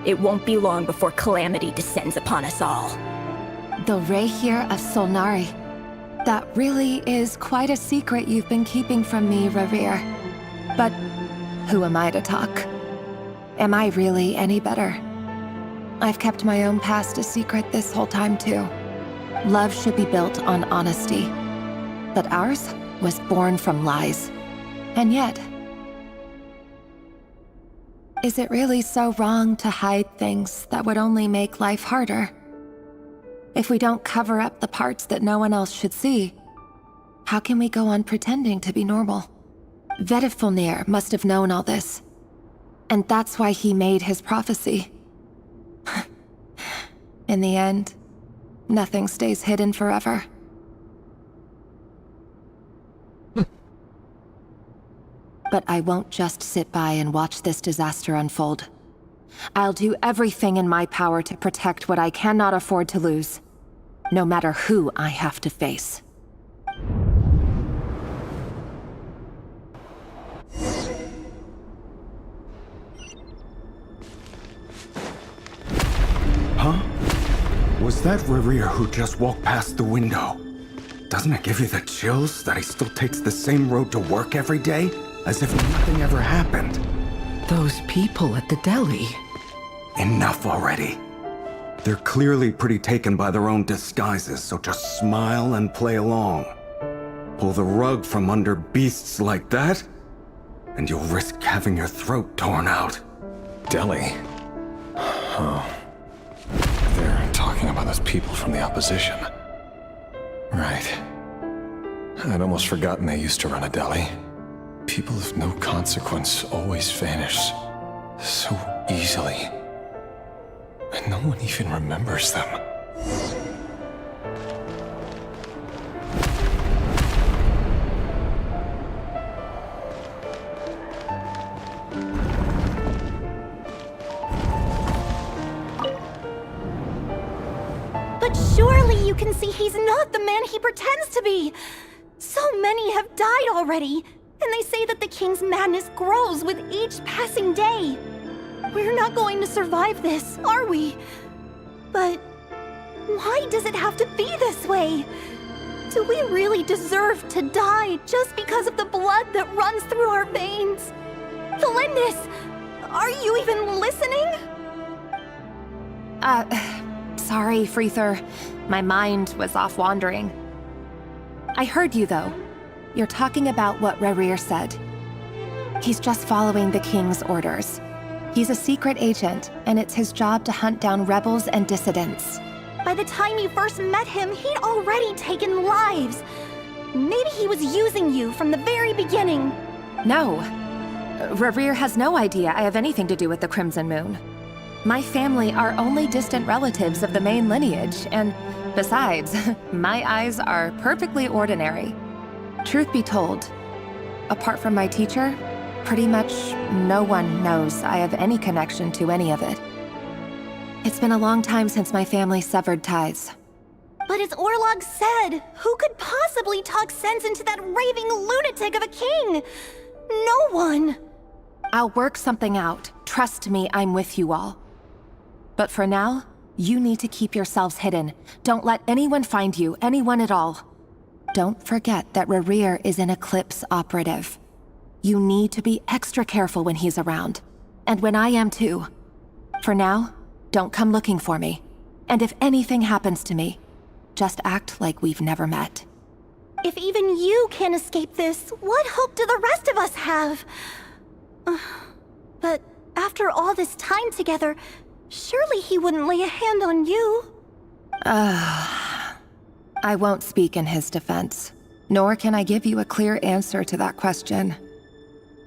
It won't be long before calamity descends upon us all. The Rehir of Solnari. That really is quite a secret you've been keeping from me, Rerir. But who am I to talk? Am I really any better? I've kept my own past a secret this whole time, too. Love should be built on honesty. But ours was born from lies. And yet, is it really so wrong to hide things that would only make life harder? If we don't cover up the parts that no one else should see, how can we go on pretending to be normal? Vedifulnir must have known all this. And that's why he made his prophecy. In the end, nothing stays hidden forever. But I won't just sit by and watch this disaster unfold. I'll do everything in my power to protect what I cannot afford to lose, no matter who I have to face. Huh? Was that Rerir who just walked past the window? Doesn't it give you the chills that he still takes the same road to work every day? As if nothing ever happened. Those people at the deli. Enough already. They're clearly pretty taken by their own disguises, so just smile and play along. Pull the rug from under beasts like that, and you'll risk having your throat torn out. Deli? Oh. They're talking about those people from the opposition. Right. I'd almost forgotten they used to run a deli. People of no consequence always vanish so easily. And no one even remembers them. But surely you can see he's not the man he pretends to be! So many have died already! And they say that the king's madness grows with each passing day. We're not going to survive this, are we? But why does it have to be this way? Do we really deserve to die just because of the blood that runs through our veins? Felindis, are you even listening? Sorry, Freether. My mind was off wandering. I heard you, though. You're talking about what Rerir said. He's just following the king's orders. He's a secret agent, and it's his job to hunt down rebels and dissidents. By the time you first met him, he'd already taken lives. Maybe he was using you from the very beginning. No. Rerir has no idea I have anything to do with the Crimson Moon. My family are only distant relatives of the main lineage, and besides, my eyes are perfectly ordinary. Truth be told, apart from my teacher, pretty much no one knows I have any connection to any of it. It's been a long time since my family severed ties. But as Orlog said, who could possibly talk sense into that raving lunatic of a king? No one. I'll work something out. Trust me, I'm with you all. But for now, you need to keep yourselves hidden. Don't let anyone find you, anyone at all. Don't forget that Rerir is an Eclipse operative. You need to be extra careful when he's around. And when I am too. For now, don't come looking for me. And if anything happens to me, Just act like we've never met. If even you can't escape this, what hope do the rest of us have? But after all this time together, surely he wouldn't lay a hand on you. I won't speak in his defense, nor can I give you a clear answer to that question.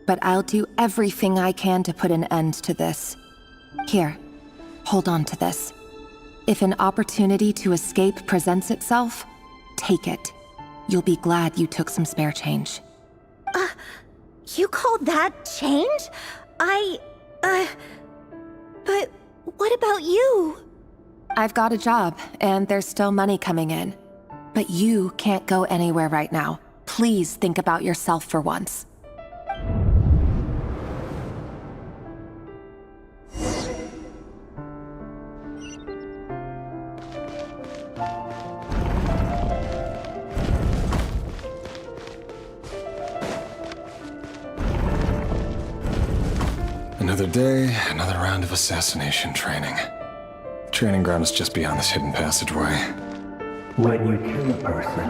But I'll do everything I can to put an end to this. Here, hold on to this. If an opportunity to escape presents itself, take it. You'll be glad you took some spare change. You call that change? But what about you? I've got a job, and there's still money coming in. But you can't go anywhere right now. Please think about yourself for once. Another day, another round of assassination training. Training ground is just beyond this hidden passageway. When you kill a person,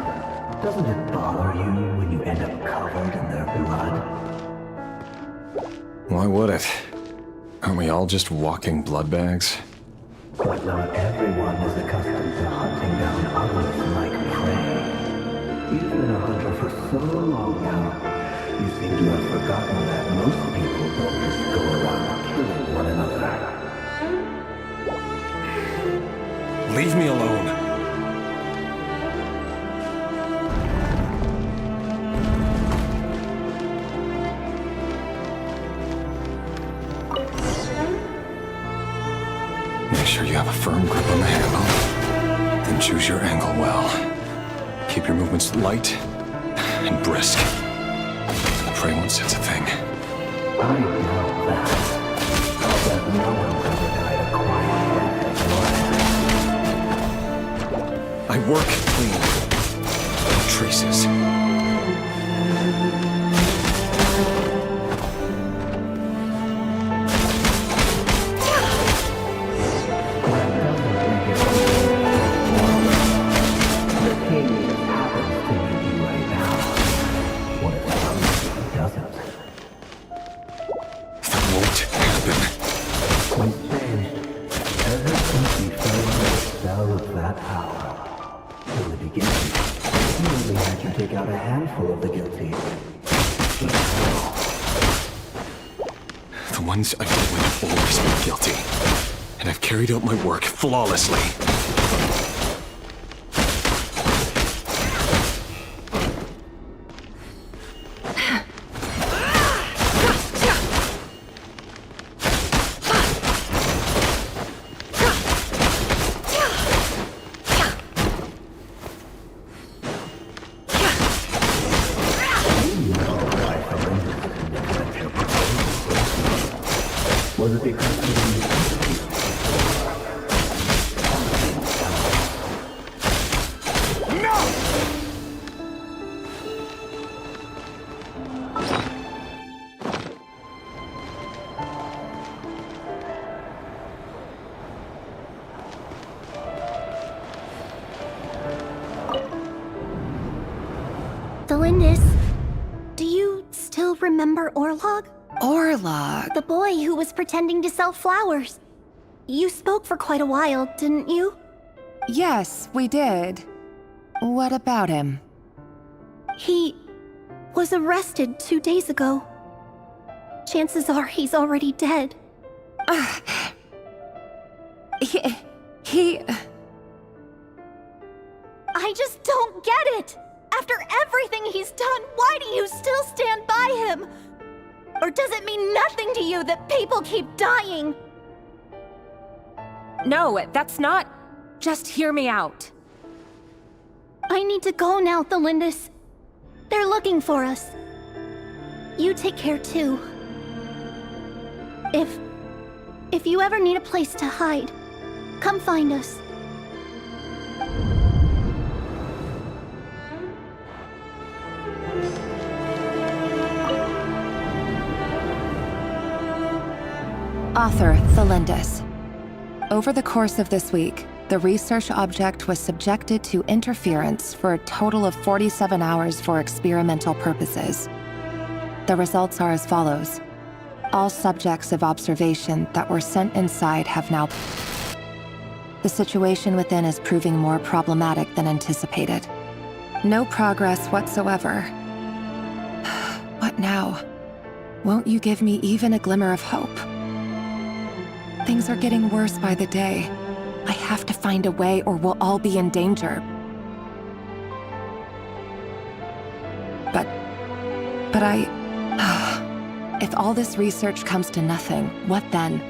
doesn't it bother you when you end up covered in their blood? Why would it? Aren't we all just walking blood bags? But not everyone is accustomed to hunting down others like prey. You've been a hunter for so long now, you seem to have forgotten that most people don't just go around killing one another. Leave me alone. Make sure you have a firm grip on the handle. Then choose your angle well. Keep your movements light and brisk. Prey won't sense a thing. I know that. That no one's ever died a quiet death. I work clean. No traces. I've dealt with have always been guilty, and I've carried out my work flawlessly. Was it because Delindis, do you still remember Orlog? Orlog? The boy who was pretending to sell flowers. You spoke for quite a while, didn't you? Yes, we did. What about him? He was arrested 2 days ago. Chances are he's already dead. He... I just don't get it! After everything he's done, why do you still stand by him? Or does it mean nothing to you that people keep dying? No, that's not... Just hear me out. I need to go now, Delindis. They're looking for us. You take care too. If you ever need a place to hide, come find us. Author Delindis. Over the course of this week, the research object was subjected to interference for a total of 47 hours for experimental purposes. The results are as follows. All subjects of observation that were sent inside have now... The situation within is proving more problematic than anticipated. No progress whatsoever. What now? Won't you give me even a glimmer of hope? Things are getting worse by the day. I have to find a way or we'll all be in danger. But if all this research comes to nothing, what then?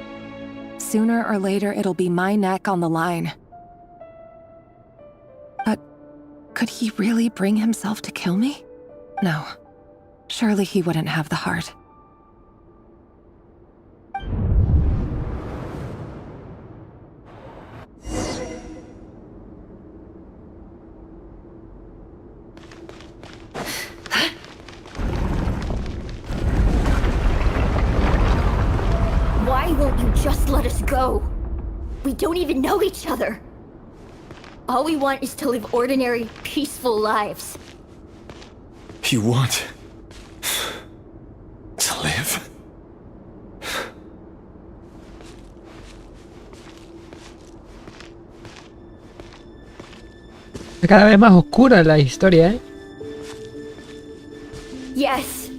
Sooner or later, it'll be my neck on the line. But could he really bring himself to kill me? No. Surely he wouldn't have the heart. Why won't you just let us go? We don't even know each other. All we want is to live ordinary, peaceful lives. You want to live? Cada vez más oscura la historia, ¿eh? Yes.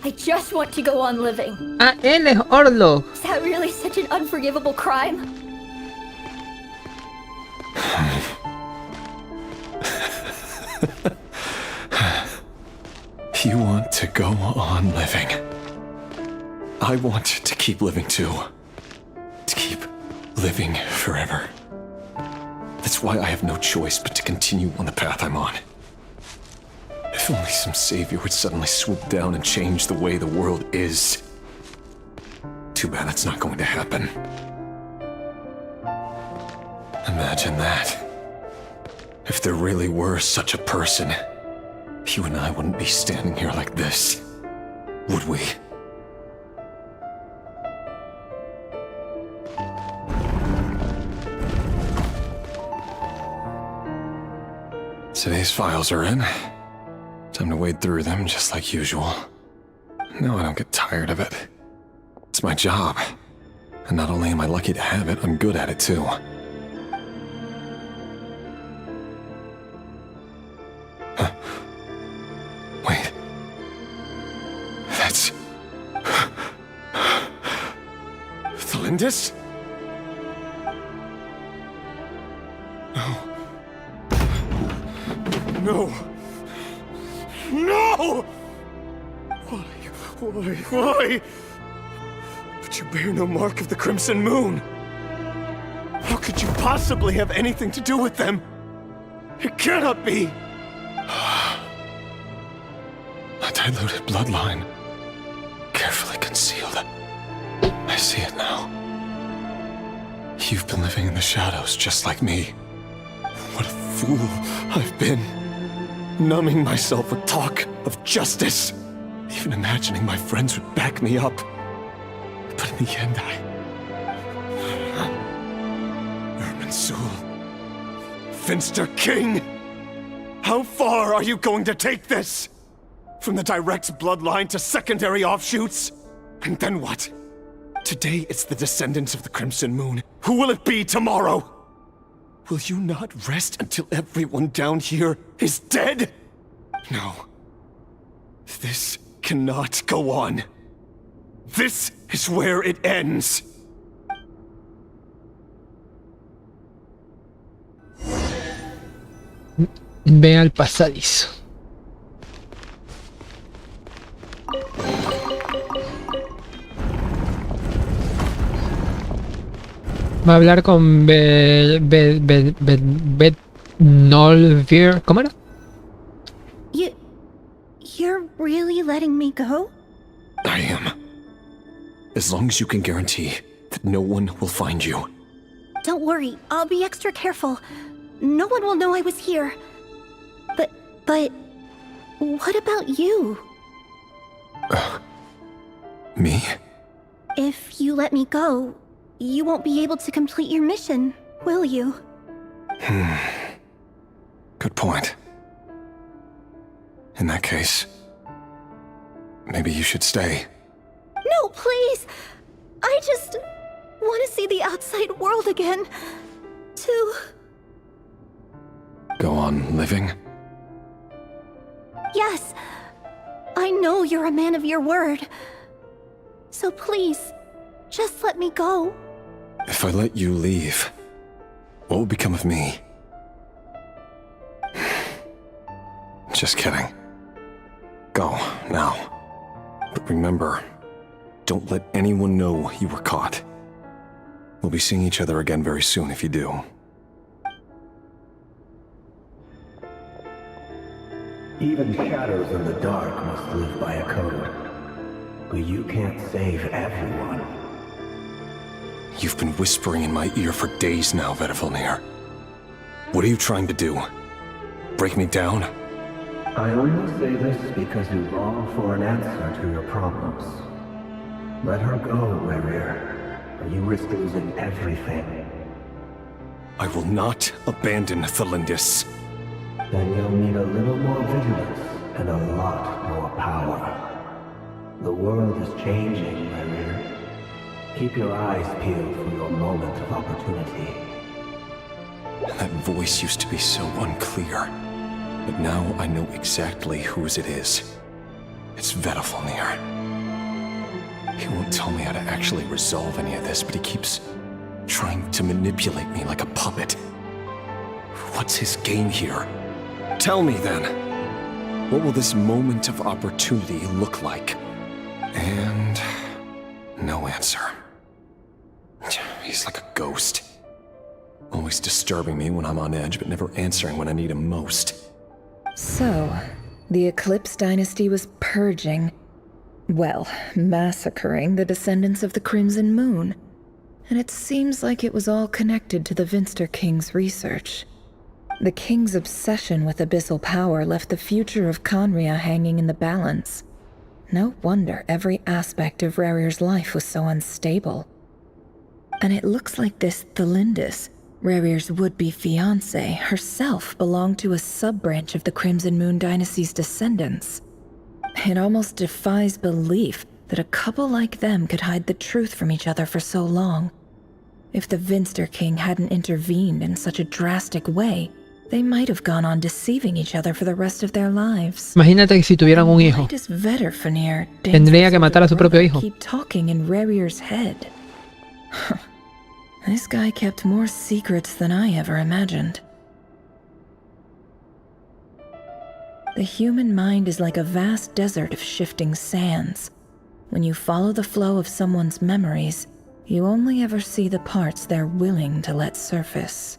I just want to go on living. Ah, él es Orlo. Is that really such an unforgivable crime? You want to go on living. I want to keep living too. To keep living forever. That's why I have no choice but to continue on the path I'm on. If only some savior would suddenly swoop down and change the way the world is. Too bad that's not going to happen. Imagine that. If there really were such a person, you and I wouldn't be standing here like this, would we? Today's files are in. Time to wade through them just like usual. No, I don't get tired of it. It's my job. And not only am I lucky to have it, I'm good at it too. Huh. Wait. That's... Thelindis? No. No! Why? But you bear no mark of the Crimson Moon. How could you possibly have anything to do with them? It cannot be! A diluted bloodline. Carefully concealed. I see it now. You've been living in the shadows just like me. What a fool I've been. Numbing myself with talk of justice. Even imagining my friends would back me up. But in the end, Erminsul. Finster King! How far are you going to take this? From the direct bloodline to secondary offshoots? And then what? Today it's the descendants of the Crimson Moon. Who will it be tomorrow? Will you not rest until everyone down here is dead? No. This cannot go on. This is where it ends. Ve al pasadizo. Va a hablar con Nolvir. ¿Cómo era? You're really letting me go? I am. As long as you can guarantee that no one will find you. Don't worry, I'll be extra careful. No one will know I was here. But what about you? Me? If you let me go, you won't be able to complete your mission. will you? Good point. In that case, maybe you should stay. No, please! I just want to see the outside world again. To... Go on living? Yes. I know you're a man of your word. So please, just let me go. If I let you leave, what will become of me? Just kidding. Go, now. But remember, don't let anyone know you were caught. We'll be seeing each other again very soon if you do. Even shadows in the dark must live by a code. But you can't save everyone. You've been whispering in my ear for days now, Vedifilnir. What are you trying to do? Break me down? I only say this because you long for an answer to your problems. Let her go, Rerir, or you risk losing everything. I will not abandon Thelindis. Then you'll need a little more vigilance and a lot more power. The world is changing, Rerir. Keep your eyes peeled for your moment of opportunity. That voice used to be so unclear, but now I know exactly whose it is. It's Vedifilnir. He won't tell me how to actually resolve any of this, but he keeps trying to manipulate me like a puppet. What's his game here? Tell me then. What will this moment of opportunity look like? And no answer. He's like a ghost. Always disturbing me when I'm on edge, but never answering when I need him most. So, the Eclipse Dynasty was purging, well, massacring the descendants of the Crimson Moon. And it seems like it was all connected to the Vinster King's research. The King's obsession with abyssal power left the future of Conria hanging in the balance. No wonder every aspect of Rerir's life was so unstable. And it looks like this Thelindis, Rerir's would-be fiancé, herself belonged to a sub-branch of the Crimson Moon Dynasty's descendants. It almost defies belief that a couple like them could hide the truth from each other for so long. If the Vinster King hadn't intervened in such a drastic way, they might have gone on deceiving each other for the rest of their lives. Imagínate que si tuvieran un hijo, tendría que matar a su propio hijo. Keep talking in Rerir's head. This guy kept more secrets than I ever imagined. The human mind is like a vast desert of shifting sands. When you follow the flow of someone's memories, you only ever see the parts they're willing to let surface.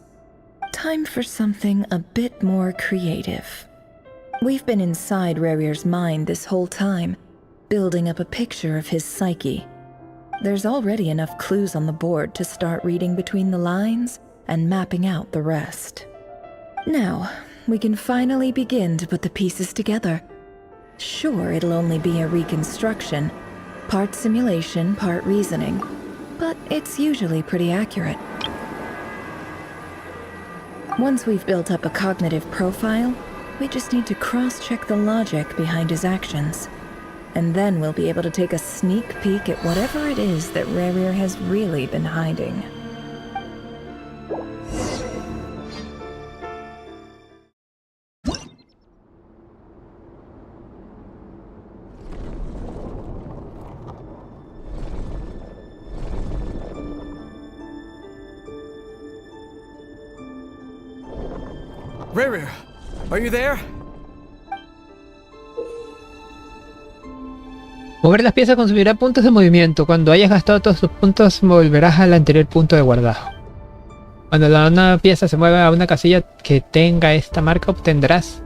Time for something a bit more creative. We've been inside Rerir's mind this whole time, building up a picture of his psyche. There's already enough clues on the board to start reading between the lines and mapping out the rest. Now, we can finally begin to put the pieces together. Sure, it'll only be a reconstruction, part simulation, part reasoning, but it's usually pretty accurate. Once we've built up a cognitive profile, we just need to cross-check the logic behind his actions. And then we'll be able to take a sneak peek at whatever it is that Rerir has really been hiding. Rerir, are you there? Mover las piezas consumirá puntos de movimiento. Cuando hayas gastado todos tus puntos, volverás al anterior punto de guardado. Cuando una pieza se mueva a una casilla que tenga esta marca, obtendrás...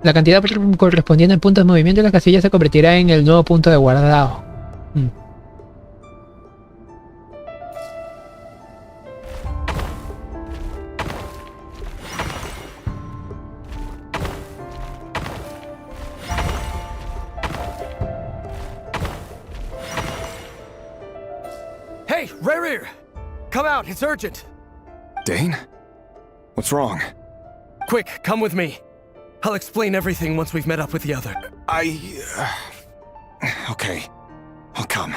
La cantidad correspondiente al punto de movimiento de la casilla se convertirá en el nuevo punto de guardado. Hey, Rerir! Rerir! Come out, it's urgent! Dane? What's wrong? Quick, come with me. I'll explain everything once we've met up with the other. Okay. I'll come.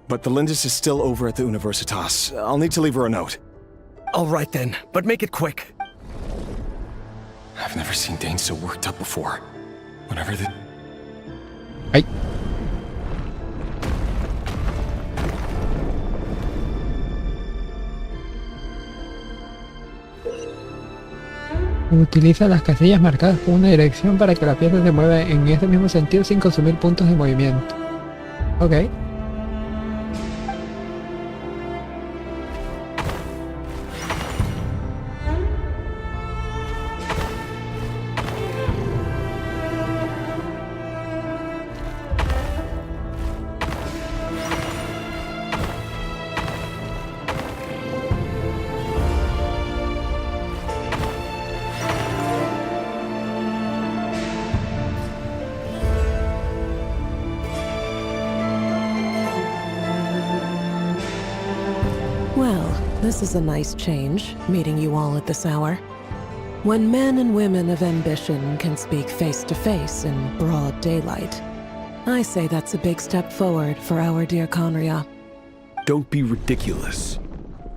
But the Lindis is still over at the Universitas. I'll need to leave her a note. All right then, but make it quick. I've never seen Dane so worked up before. Whatever the... Ay. Utiliza las casillas marcadas con una dirección para que la pieza se mueva en ese mismo sentido sin consumir puntos de movimiento. Ok. This is a nice change, meeting you all at this hour. When men and women of ambition can speak face to face in broad daylight, I say that's a big step forward for our dear Conria. Don't be ridiculous.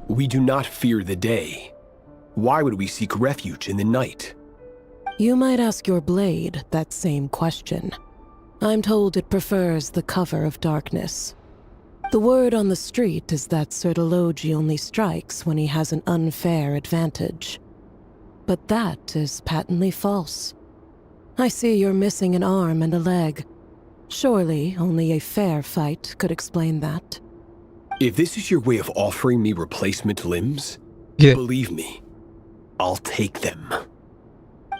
We do not fear the day. Why would we seek refuge in the night? You might ask your blade that same question. I'm told it prefers the cover of darkness. The word on the street is that Sertologi only strikes when he has an unfair advantage. But that is patently false. I see you're missing an arm and a leg. Surely only a fair fight could explain that. If this is your way of offering me replacement limbs, believe me, I'll take them.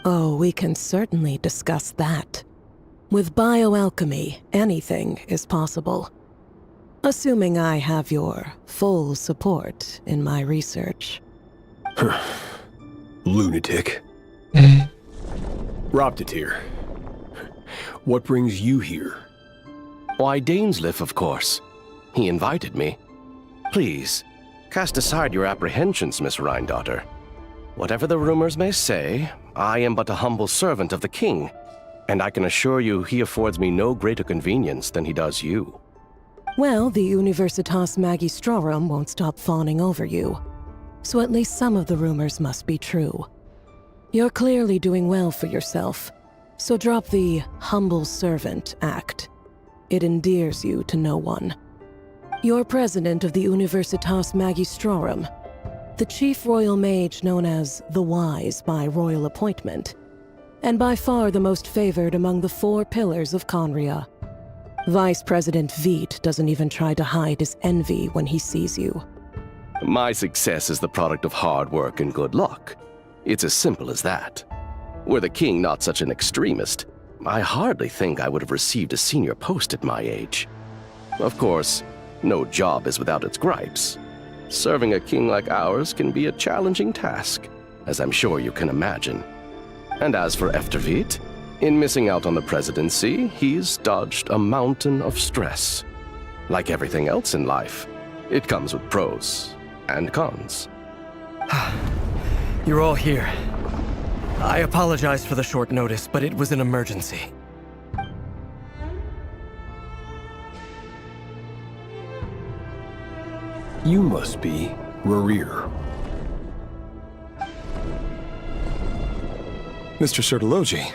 Oh, we can certainly discuss that. With bioalchemy, anything is possible. Assuming I have your full support in my research. Lunatic. Roptatir. What brings you here? Why, Dainsleif, of course. He invited me. Please, cast aside your apprehensions, Miss Rhindaughter. Whatever the rumors may say, I am but a humble servant of the king, and I can assure you he affords me no greater convenience than he does you. Well, the Universitas Magistrorum won't stop fawning over you, so at least some of the rumors must be true. You're clearly doing well for yourself, so drop the humble servant act. It endears you to no one. You're president of the Universitas Magistrorum, the chief royal mage known as the Wise by royal appointment, and by far the most favored among the 4 pillars of Conria. Vice President Veit doesn't even try to hide his envy when he sees you. My success is the product of hard work and good luck. It's as simple as that. Were the king not such an extremist, I hardly think I would have received a senior post at my age. Of course, no job is without its gripes. Serving a king like ours can be a challenging task, as I'm sure you can imagine. And as for Efterveit, in missing out on the presidency, he's dodged a mountain of stress. Like everything else in life, it comes with pros and cons. You're all here. I apologize for the short notice, but it was an emergency. You must be Rerir. Mr. Sertologi.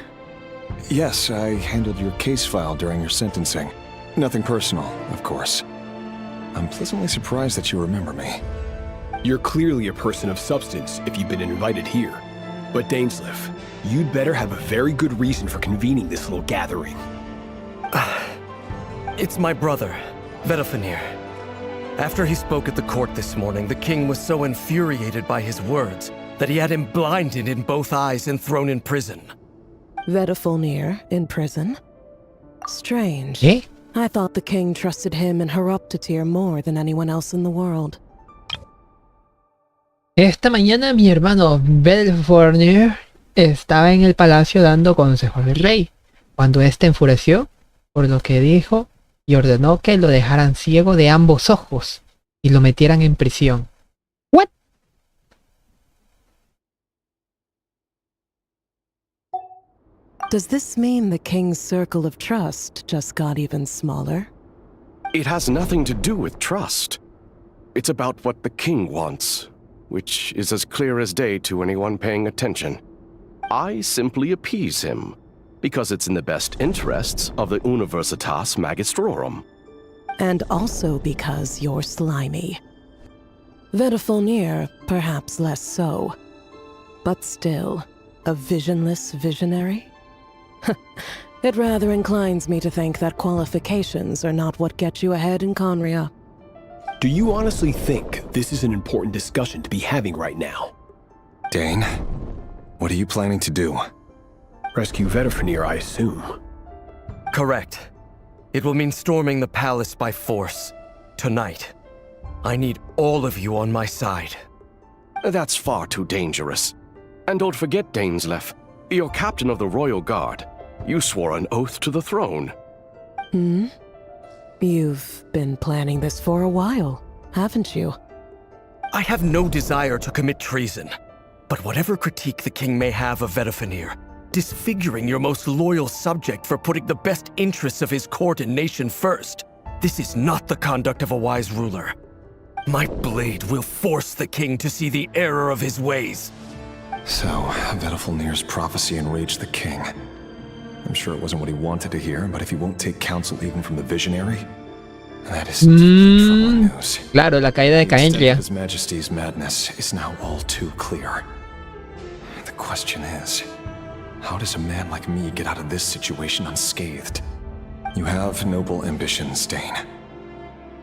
Yes, I handled your case file during your sentencing. Nothing personal, of course. I'm pleasantly surprised that you remember me. You're clearly a person of substance if you've been invited here. But Dainsleif, you'd better have a very good reason for convening this little gathering. It's my brother, Vedalfenir. After he spoke at the court this morning, the king was so infuriated by his words that he had him blinded in both eyes and thrown in prison. Vedalfenir in prison? Strange. ¿Eh? I thought the king trusted him and Roptatir more than anyone else in the world. Esta mañana mi hermano Vedalfenir estaba en el palacio dando consejos al rey, cuando éste enfureció por lo que dijo y ordenó que lo dejaran ciego de ambos ojos. y lo metieran en prisión. ¿What? Does this mean the king's circle of trust just got even smaller? It has nothing to do with trust. It's about what the king wants, which is as clear as day to anyone paying attention. I simply appease him, because it's in the best interests of the Universitas Magistrorum. And also because you're slimy. Verme, perhaps less so. But still, a visionless visionary? It rather inclines me to think that qualifications are not what get you ahead in Conria. Do you honestly think this is an important discussion to be having right now? Dane, what are you planning to do? Rescue Verme, I assume. Correct. It will mean storming the palace by force. Tonight. I need all of you on my side. That's far too dangerous. And don't forget, Dainsleif, you're captain of the Royal Guard. You swore an oath to the throne. Hmm? You've been planning this for a while, haven't you? I have no desire to commit treason. But whatever critique the king may have of Verme, disfiguring your most loyal subject for putting the best interests of his court and nation first, this is not the conduct of a wise ruler. My blade will force the king to see the error of his ways. So, Verme's prophecy enraged the king. I'm sure it wasn't what he wanted to hear, but if he won't take counsel even from the visionary, that is troubling news. Claro, la caída de Canción. His Majesty's madness is now all too clear. The question is, how does a man like me get out of this situation unscathed? You have noble ambitions, Dane,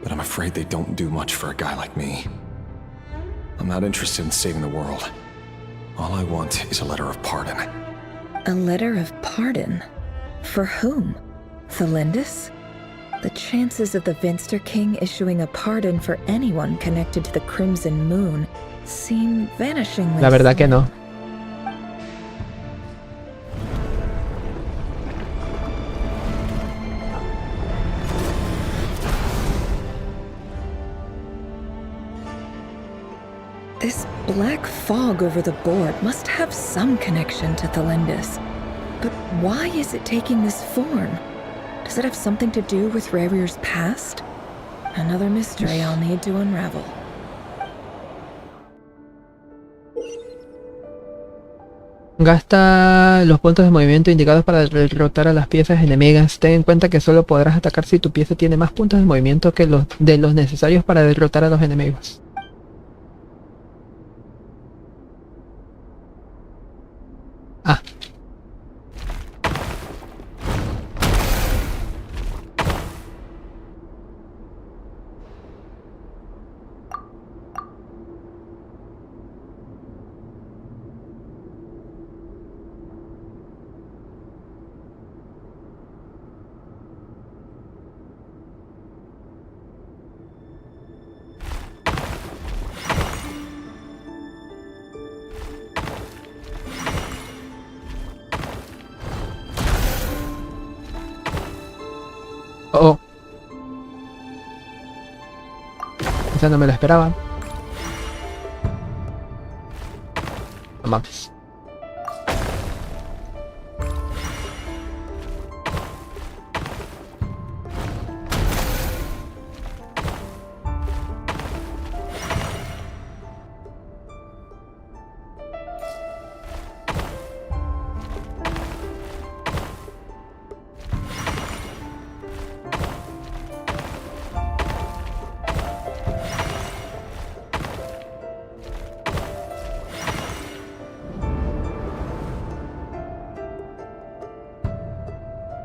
but I'm afraid they don't do much for a guy like me. I'm not interested in saving the world. All I want is a letter of pardon. A letter of pardon? For whom? Thelindis? The chances of the Vinster King issuing a pardon for anyone connected to the Crimson Moon seem vanishingly La verdad que no. This black fog over the board must have some connection to Thelindis. But why is it taking this form? Does it have something to do with Revir's past? Another mystery I'll need to unravel. Gasta los puntos de movimiento indicados para derrotar a las piezas enemigas. Ten en cuenta que solo podrás atacar si tu pieza tiene más puntos de movimiento que los necesarios para derrotar a los enemigos. Ah. Oh. Esa no me la esperaba. No mames.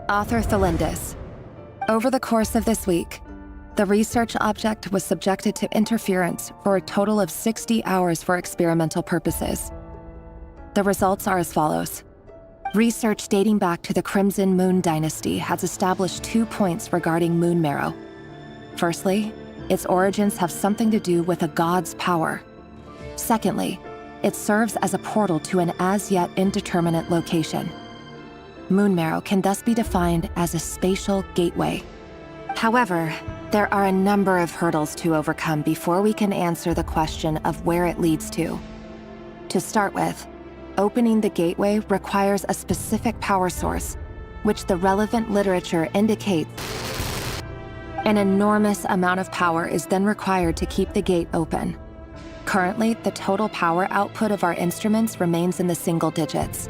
Author Thelindis. Over the course of this week, the research object was subjected to interference for a total of 60 hours for experimental purposes. The results are as follows. Research dating back to the Crimson Moon Dynasty has established 2 points regarding moon marrow. Firstly, its origins have something to do with a god's power. Secondly, it serves as a portal to an as-yet indeterminate location. Moon marrow can thus be defined as a spatial gateway. However, There are a number of hurdles to overcome before we can answer the question of where it leads to. To start with, opening the gateway requires a specific power source, which the relevant literature indicates. An enormous amount of power is then required to keep the gate open. Currently, the total power output of our instruments remains in the single digits.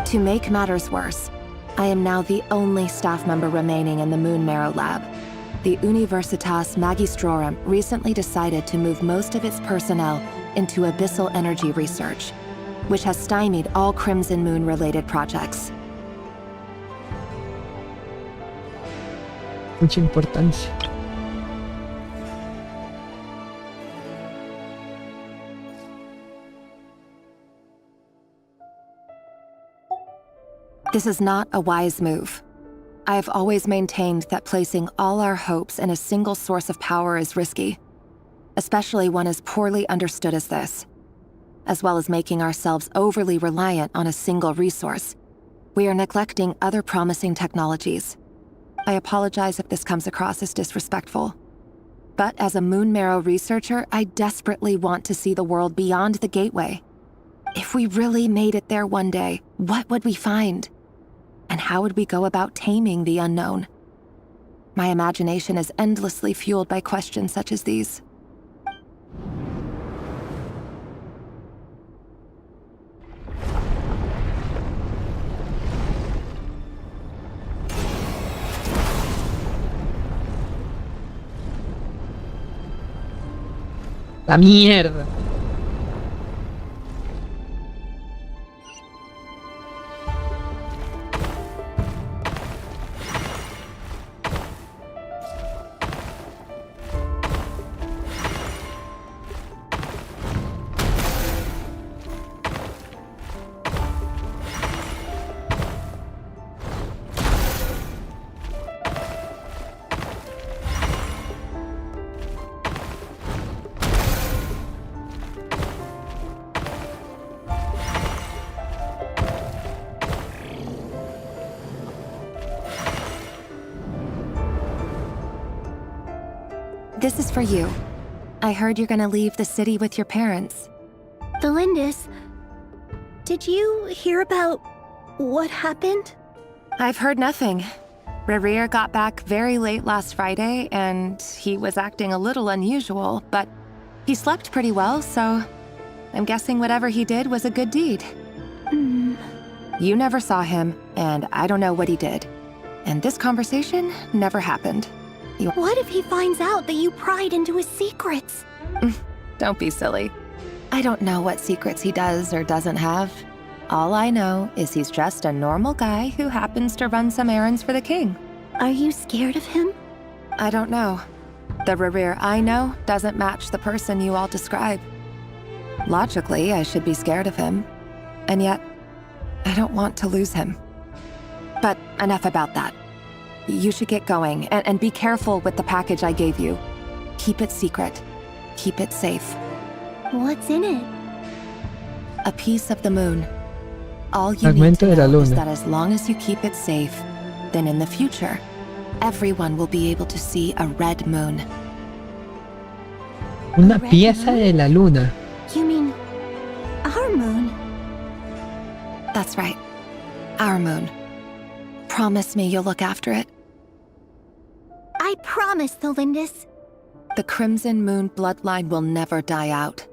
To make matters worse, I am now the only staff member remaining in the Moon Marrow lab. The Universitas Magistrorum recently decided to move most of its personnel into abyssal energy research, which has stymied all Crimson Moon-related projects. Mucha importancia. This is not a wise move. I have always maintained that placing all our hopes in a single source of power is risky, especially one as poorly understood as this. As well as making ourselves overly reliant on a single resource, we are neglecting other promising technologies. I apologize if this comes across as disrespectful. But as a Moon Marrow researcher, I desperately want to see the world beyond the gateway. If we really made it there one day, what would we find? And how would we go about taming the unknown? My imagination is endlessly fueled by questions such as these. La mierda. This is for you. I heard you're gonna leave the city with your parents. Delindis, did you hear about what happened? I've heard nothing. Rerir got back very late last Friday, and he was acting a little unusual, but he slept pretty well, so I'm guessing whatever he did was a good deed. You never saw him, and I don't know what he did. And this conversation never happened. What if he finds out that you pried into his secrets? Don't be silly. I don't know what secrets he does or doesn't have. All I know is he's just a normal guy who happens to run some errands for the king. Are you scared of him? I don't know. The Rerir I know doesn't match the person you all describe. Logically, I should be scared of him. And yet, I don't want to lose him. But enough about that. You should get going, and be careful with the package I gave you. Keep it secret. Keep it safe. What's in it? A piece of the moon. All you need to know is that as long as you keep it safe, then in the future, everyone will be able to see a red moon. Una pieza de la luna. You mean our moon? That's right. Our moon. Promise me you'll look after it. I promise, Delindis. The Crimson Moon bloodline will never die out.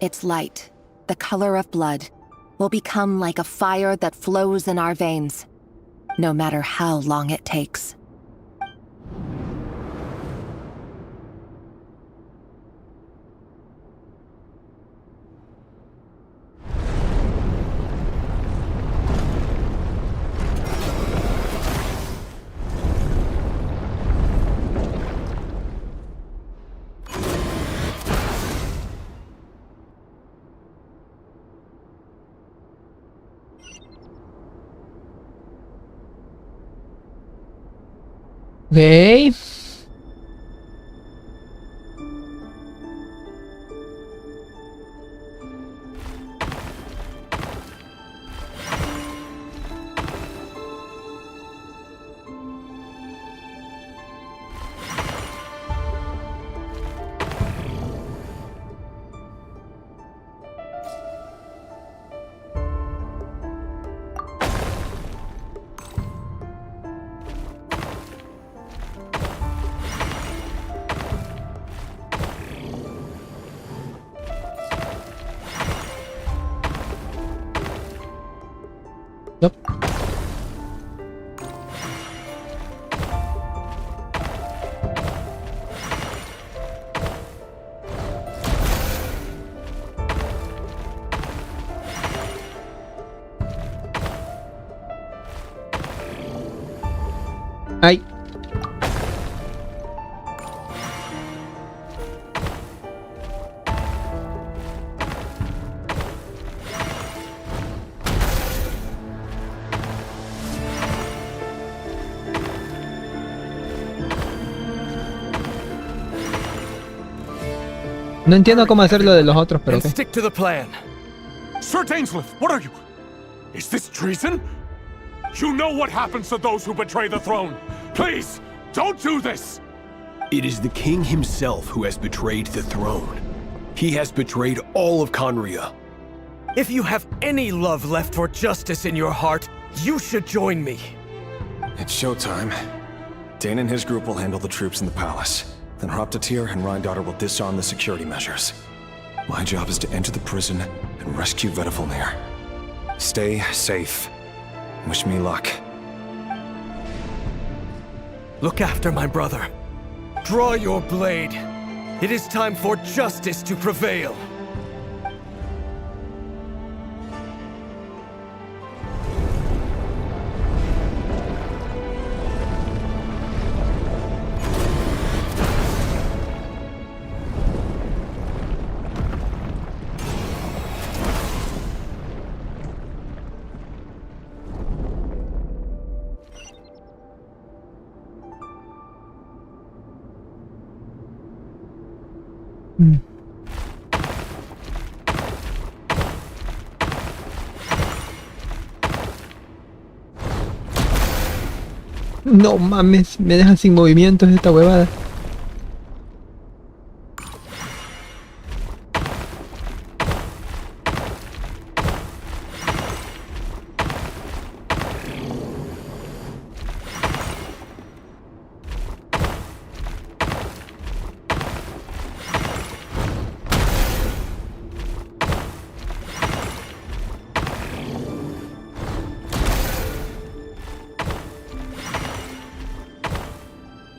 Its light, the color of blood, will become like a fire that flows in our veins, no matter how long it takes. Okay. Ay. No entiendo cómo hacer lo de los otros, pero And ¿qué? stick to the plan. Sir Dainsleif, what are you? Is this treason? You know what happens to those who betray the throne. Please, don't do this! It is the king himself who has betrayed the throne. He has betrayed all of Conria. If you have any love left for justice in your heart, you should join me. It's showtime. Dane and his group will handle the troops in the palace. Then Hraptatir and Rhindaughter will disarm the security measures. My job is to enter the prison and rescue Vedifalnir. Stay safe. Wish me luck. Look after my brother. Draw your blade. It is time for justice to prevail. No mames, me dejan sin movimientos esta huevada.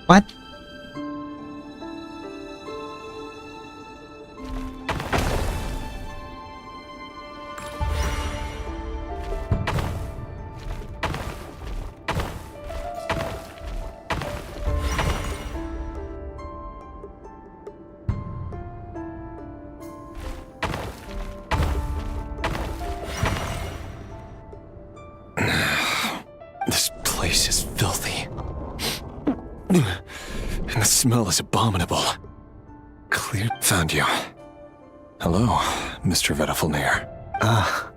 What? This place is filthy. And the smell is abominable. Clear. Found you. Hello, Mr. Vedifalnir. Ah,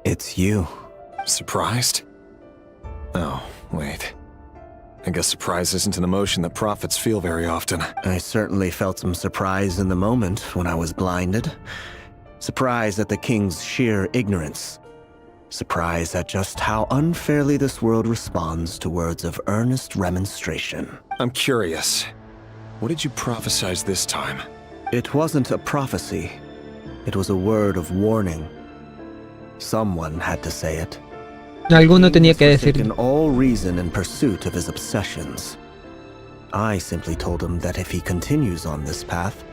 it's you. Surprised? Oh, wait. I guess surprise isn't an emotion that prophets feel very often. I certainly felt some surprise in the moment when I was blinded. Surprise at the king's sheer ignorance. Surprise at just how unfairly this world responds to words of earnest remonstration. I'm curious. What did you prophesize this time? It wasn't a prophecy. It was a word of warning. Someone had to say it. Alguno tenía que decir. In all reason in pursuit of his obsessions. I simply told him that if he continues on this path,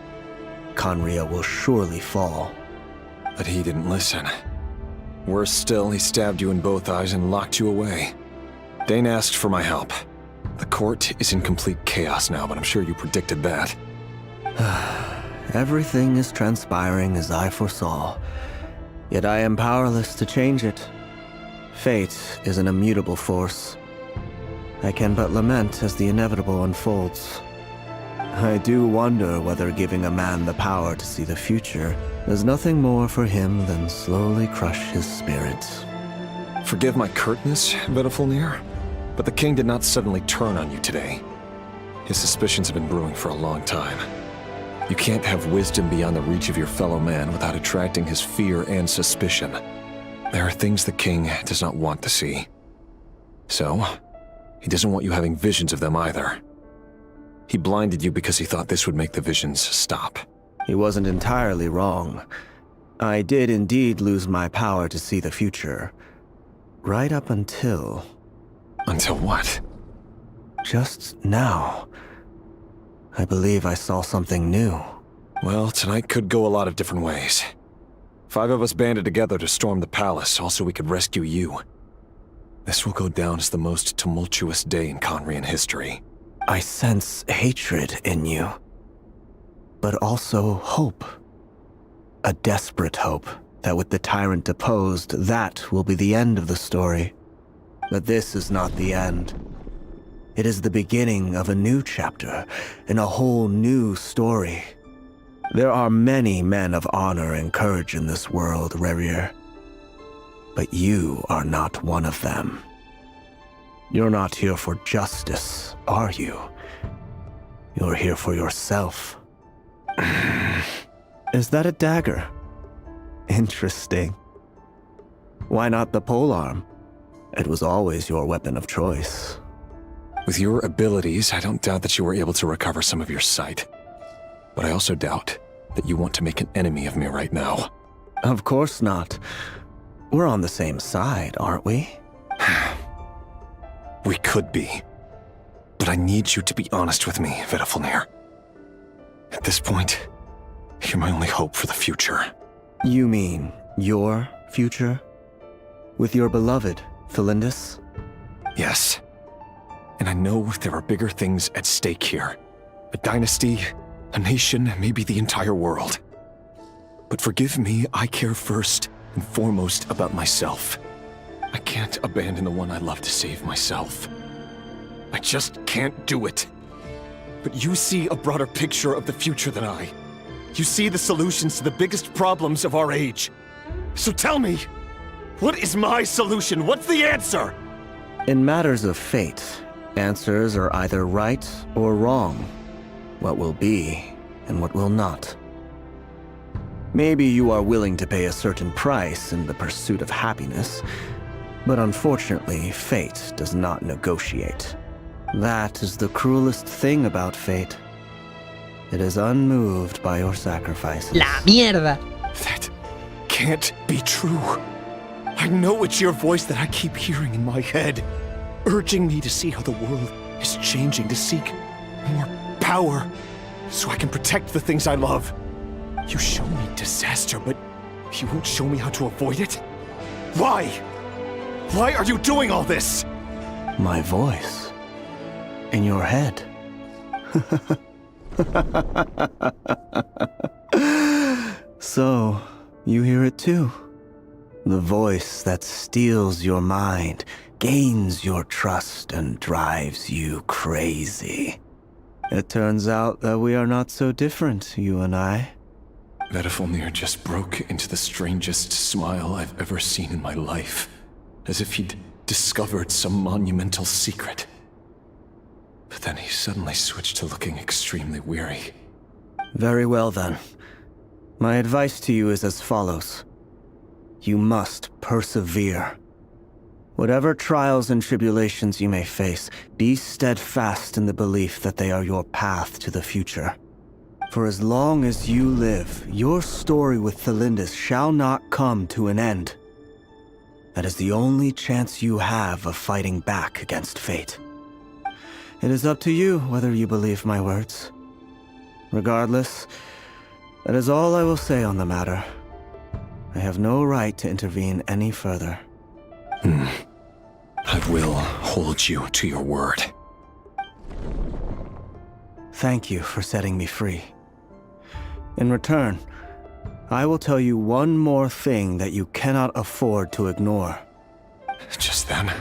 Conria will surely fall. But he didn't listen. Worse still, he stabbed you in both eyes and locked you away. Dane asked for my help. The court is in complete chaos now, but I'm sure you predicted that. Everything is transpiring as I foresaw. Yet I am powerless to change it. Fate is an immutable force. I can but lament as the inevitable unfolds. I do wonder whether giving a man the power to see the future does nothing more for him than slowly crush his spirit. Forgive my curtness, Vedifalnir, but the king did not suddenly turn on you today. His suspicions have been brewing for a long time. You can't have wisdom beyond the reach of your fellow man without attracting his fear and suspicion. There are things the king does not want to see. So, he doesn't want you having visions of them either. He blinded you because he thought this would make the visions stop. He wasn't entirely wrong. I did indeed lose my power to see the future. Right up until... Until what? Just now. I believe I saw something new. Well, tonight could go a lot of different ways. 5 of us banded together to storm the palace, also we could rescue you. This will go down as the most tumultuous day in Conrian history. I sense hatred in you, but also hope. A desperate hope that with the tyrant deposed, that will be the end of the story. But this is not the end. It is the beginning of a new chapter in a whole new story. There are many men of honor and courage in this world, Rerir. But you are not one of them. You're not here for justice, are you? You're here for yourself. Is that a dagger? Interesting. Why not the polearm? It was always your weapon of choice. With your abilities, I don't doubt that you were able to recover some of your sight. But I also doubt that you want to make an enemy of me right now. Of course not. We're on the same side, aren't we? We could be. But I need you to be honest with me, Vedafilnir. At this point, you're my only hope for the future. You mean your future? With your beloved, Felindis? Yes. And I know there are bigger things at stake here. A dynasty, a nation, maybe the entire world. But forgive me, I care first and foremost about myself. I can't abandon the one I love to save myself. I just can't do it. But you see a broader picture of the future than I. You see the solutions to the biggest problems of our age. So tell me, what is my solution? What's the answer? In matters of fate, answers are either right or wrong. What will be and what will not. Maybe you are willing to pay a certain price in the pursuit of happiness, but unfortunately, fate does not negotiate. That is the cruelest thing about fate. It is unmoved by your sacrifices. La mierda! That can't be true. I know it's your voice that I keep hearing in my head, urging me to see how the world is changing, to seek more power, so I can protect the things I love. You show me disaster, but you won't show me how to avoid it? Why? Why are you doing all this? My voice. In your head. So, you hear it too? The voice that steals your mind, gains your trust, and drives you crazy. It turns out that we are not so different, you and I. Vedafilnir just broke into the strangest smile I've ever seen in my life, as if he'd discovered some monumental secret. But then he suddenly switched to looking extremely weary. Very well then. My advice to you is as follows. You must persevere. Whatever trials and tribulations you may face, be steadfast in the belief that they are your path to the future. For as long as you live, your story with Felindis shall not come to an end. That is the only chance you have of fighting back against fate. It is up to you whether you believe my words. Regardless, that is all I will say on the matter. I have no right to intervene any further. I will hold you to your word. Thank you for setting me free. In return, I will tell you one more thing that you cannot afford to ignore. Just then,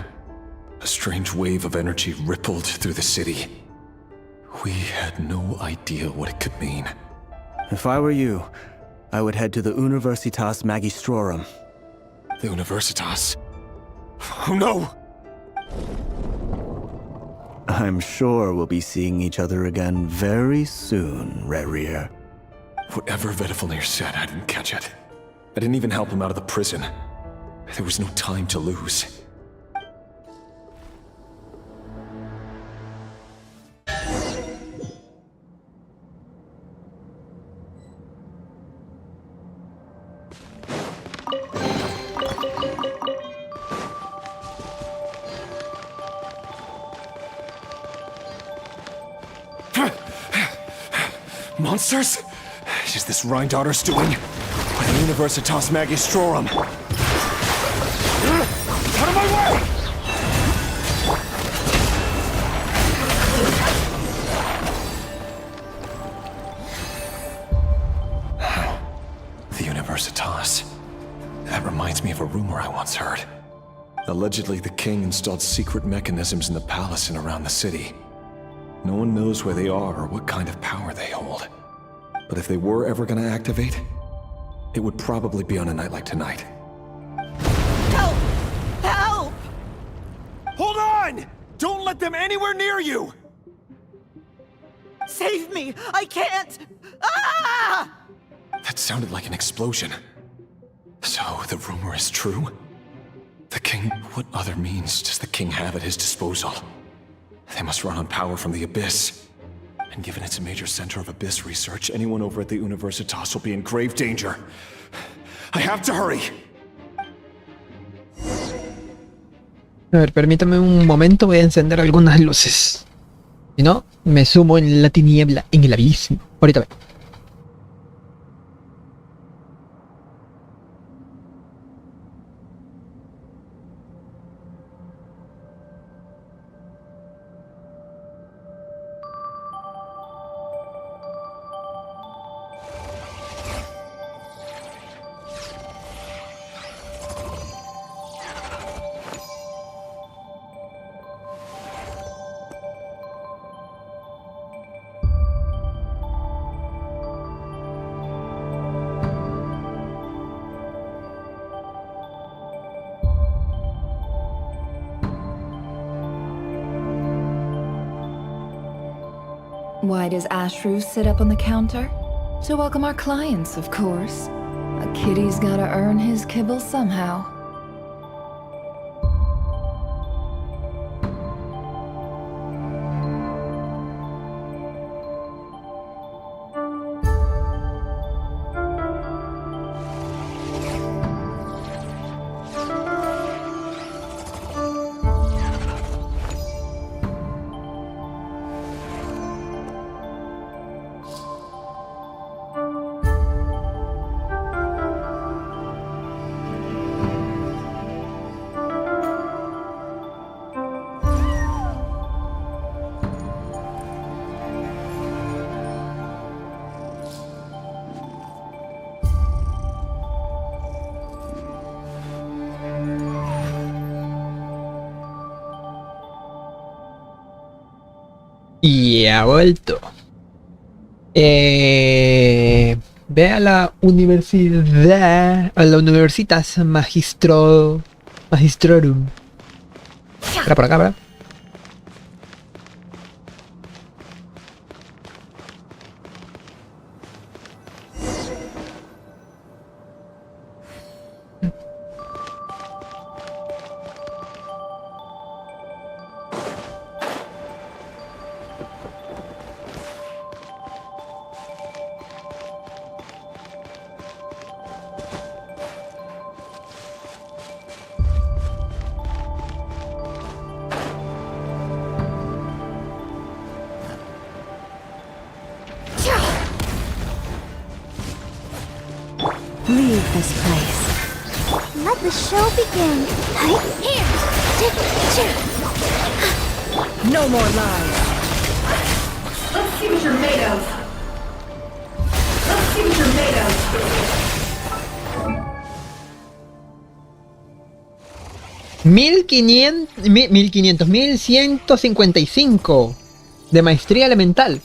a strange wave of energy rippled through the city. We had no idea what it could mean. If I were you, I would head to the Universitas Magistrorum. The Universitas? Oh no! I'm sure we'll be seeing each other again very soon, Rerir. Whatever Vedafilnir said, I didn't catch it. I didn't even help him out of the prison. There was no time to lose. Monsters? Is this Rheindarter's doing? Or the Universitas Magistrorum? Out of my way! rumor I once heard. Allegedly, the king installed secret mechanisms in the palace and around the city. No one knows where they are or what kind of power they hold. But if they were ever gonna activate, it would probably be on a night like tonight. Help! Help! Hold on! Don't let them anywhere near you! Save me! I can't! Ah! That sounded like an explosion. So, the rumor is true? The king... What other means does the king have at his disposal? They must run on power from the Abyss. And given it's a major center of Abyss research, anyone over at the Universitas will be in grave danger. I have to hurry! A ver, permítame un momento, voy a encender algunas luces. Si no, me sumo en la tiniebla, en el abismo. Ahorita vengo. Why does Ashru sit up on the counter? To welcome our clients, of course. A kitty's gotta earn his kibble somehow. Y ha vuelto. Ve a la universidad, a la Universitas Magistrorum. Espera por acá, ¿verdad? Leave this place. Let the show begin. Here! No more lies. Let's see what you're made of. Let's see what you're made of. 1155 de maestría elemental.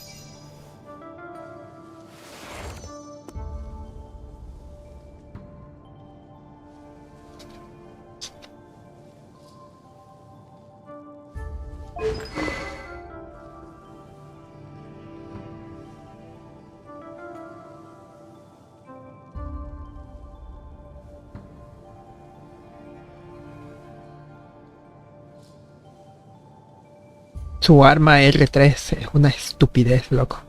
Su arma R3 es una estupidez, loco.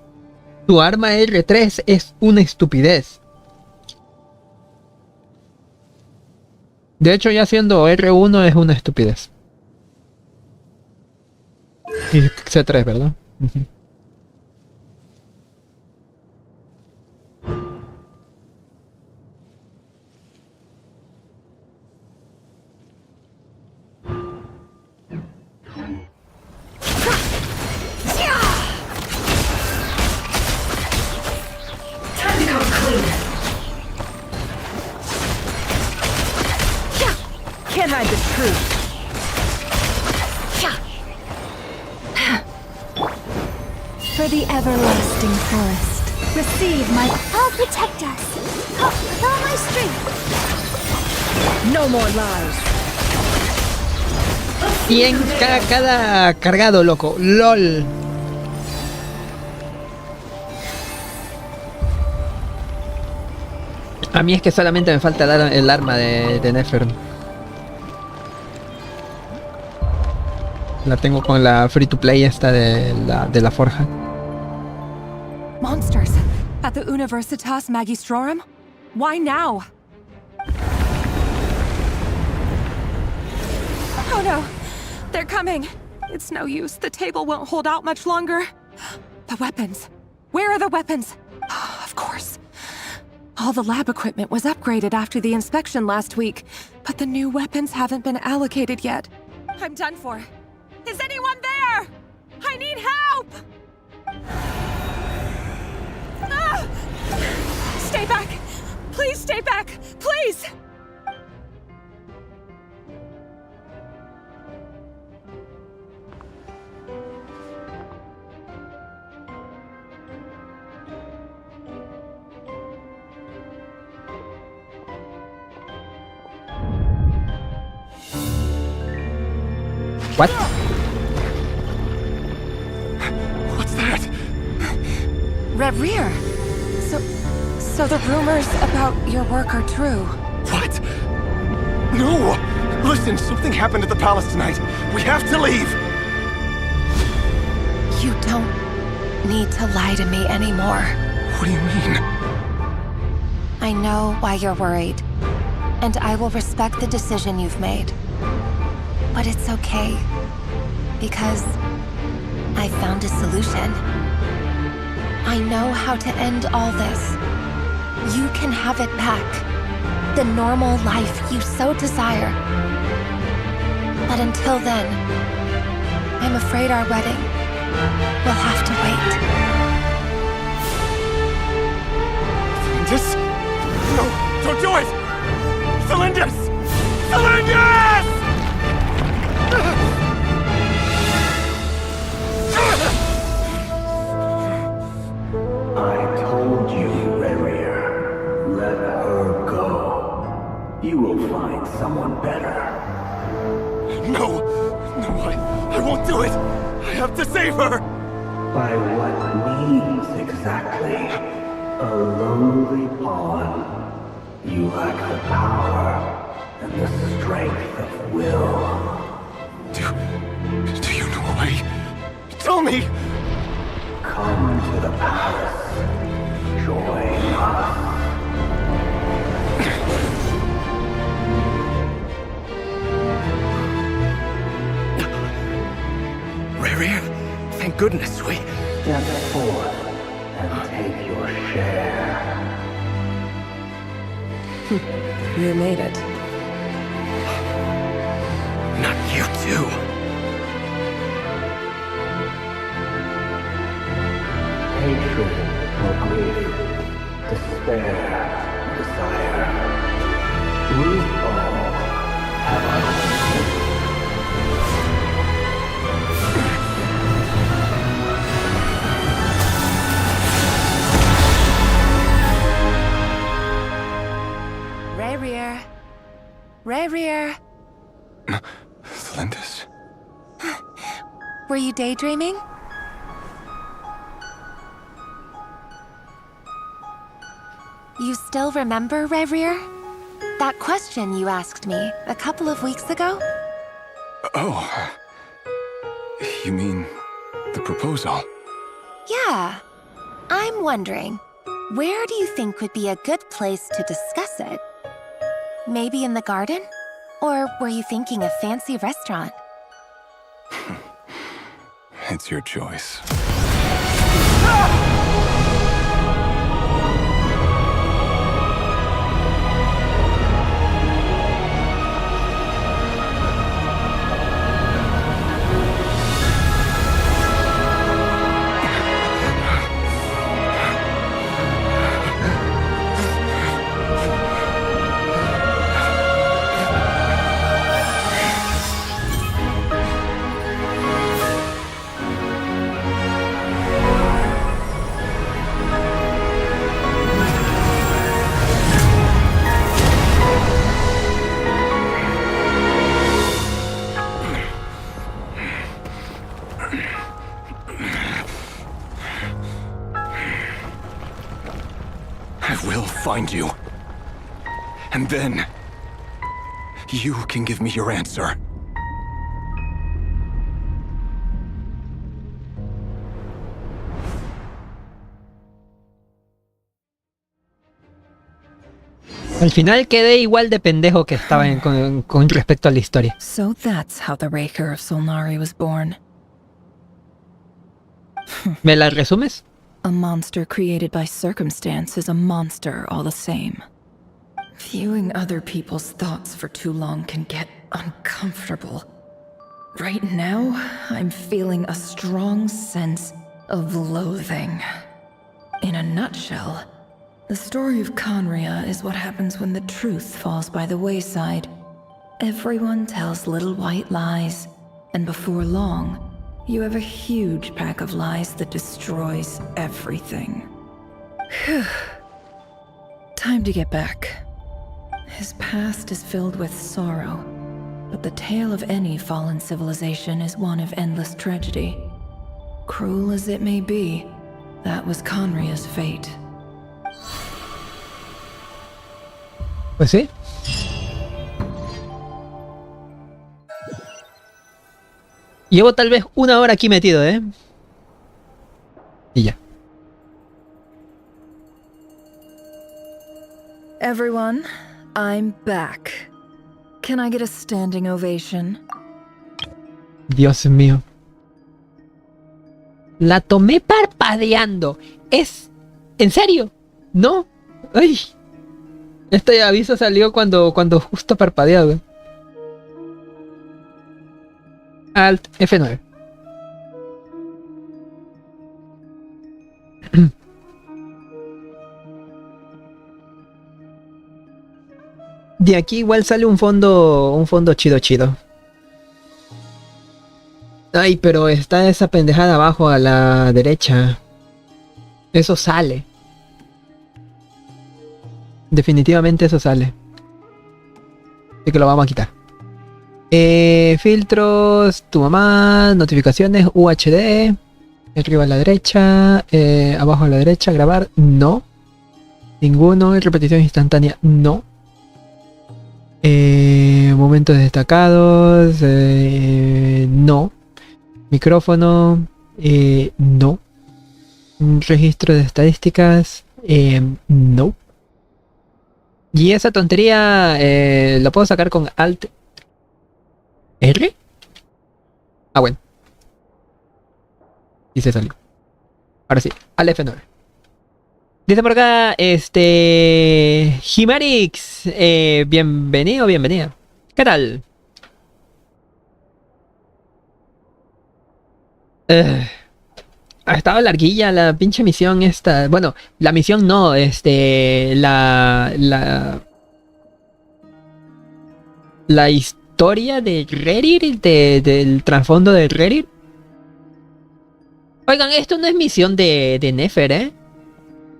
Su arma R3 es una estupidez. De hecho, ya siendo R1 es una estupidez. Y C3, ¿verdad? for the everlasting forest. Receive my... I'll protect us. With all my strength. No more lies. Bien, cada cargado, loco. LOL. A mí es que solamente me falta el arma de Nefer. La tengo con la free to play esta de la forja. Monsters at the Universitas Magistrorum? Why now? Oh no, they're coming. It's no use. The table won't hold out much longer. The weapons. Where are the weapons? Of course. All the lab equipment was upgraded after the inspection last week, but the new weapons haven't been allocated yet. I'm done for. Is anyone there? I need help! Ah! Stay back! Please stay back! Please! What? What's that? Reverie! So the rumors about your work are true. What? No! Listen, something happened at the palace tonight. We have to leave! You don't need to lie to me anymore. What do you mean? I know why you're worried, and I will respect the decision you've made. But it's okay, because I found a solution. I know how to end all this. You can have it back. The normal life you so desire. But until then, I'm afraid our wedding will have to wait. Cylindus? No, don't do it! Cylindus! Cylindus! I told you, Reverie. Let her go. You will find someone better. No! I won't do it! I have to save her! By what means exactly? A lowly pawn. You lack the power and the strength of will. Do you know a way? Tell me! Come to the palace. Join us. Reverie, thank goodness we... Step forth and take your share. You made it. Not you too. Hatred or grief, despair, desire. We all have our own. Reverie. Cylindus? Were you daydreaming? You still remember, Reverie? That question you asked me a couple of weeks ago? Oh. You mean the proposal? Yeah. I'm wondering, where do you think would be a good place to discuss it? Maybe in the garden? Or were you thinking a fancy restaurant? It's your choice. find you. And then, you can give me your answer. Al final quedé igual de pendejo que estaba con respecto a la historia. So that's how the Raker of Solnari was born. ¿Me la resumes? A monster created by circumstance is a monster all the same. Viewing other people's thoughts for too long can get uncomfortable. Right now, I'm feeling a strong sense of loathing. In a nutshell, the story of Conria is what happens when the truth falls by the wayside. Everyone tells little white lies, and before long, you have a huge pack of lies that destroys everything. Time to get back. His past is filled with sorrow, but the tale of any fallen civilization is one of endless tragedy. Cruel as it may be, that was Conria's fate. Pues sí. Llevo tal vez 1 hora aquí metido, ¿eh? Y ya. Everyone, I'm back. Can I get a standing ovation? Dios mío. La tomé parpadeando. ¿Es en serio? ¿No? Ay. Este aviso salió cuando justo parpadeaba. Alt F9. De aquí igual sale un fondo chido. Ay, pero está esa pendejada abajo a la derecha. Eso sale. Definitivamente eso sale. Así que lo vamos a quitar. Filtros, tu mamá, notificaciones, UHD. Arriba a la derecha, abajo a la derecha, grabar, no. Ninguno, repetición instantánea, no. Momentos destacados, no. Micrófono, no. Registro de estadísticas, no. Y esa tontería la puedo sacar con Alt R. Ah, bueno. Y se salió. Ahora sí, al F9. Dice por acá, Himarix, bienvenido, bienvenida. ¿Qué tal? Ha estado larguilla la pinche misión esta. Bueno, la misión no, la historia de Reddit, del trasfondo de Reddit. Oigan, esto no es misión de Nefer, ¿eh?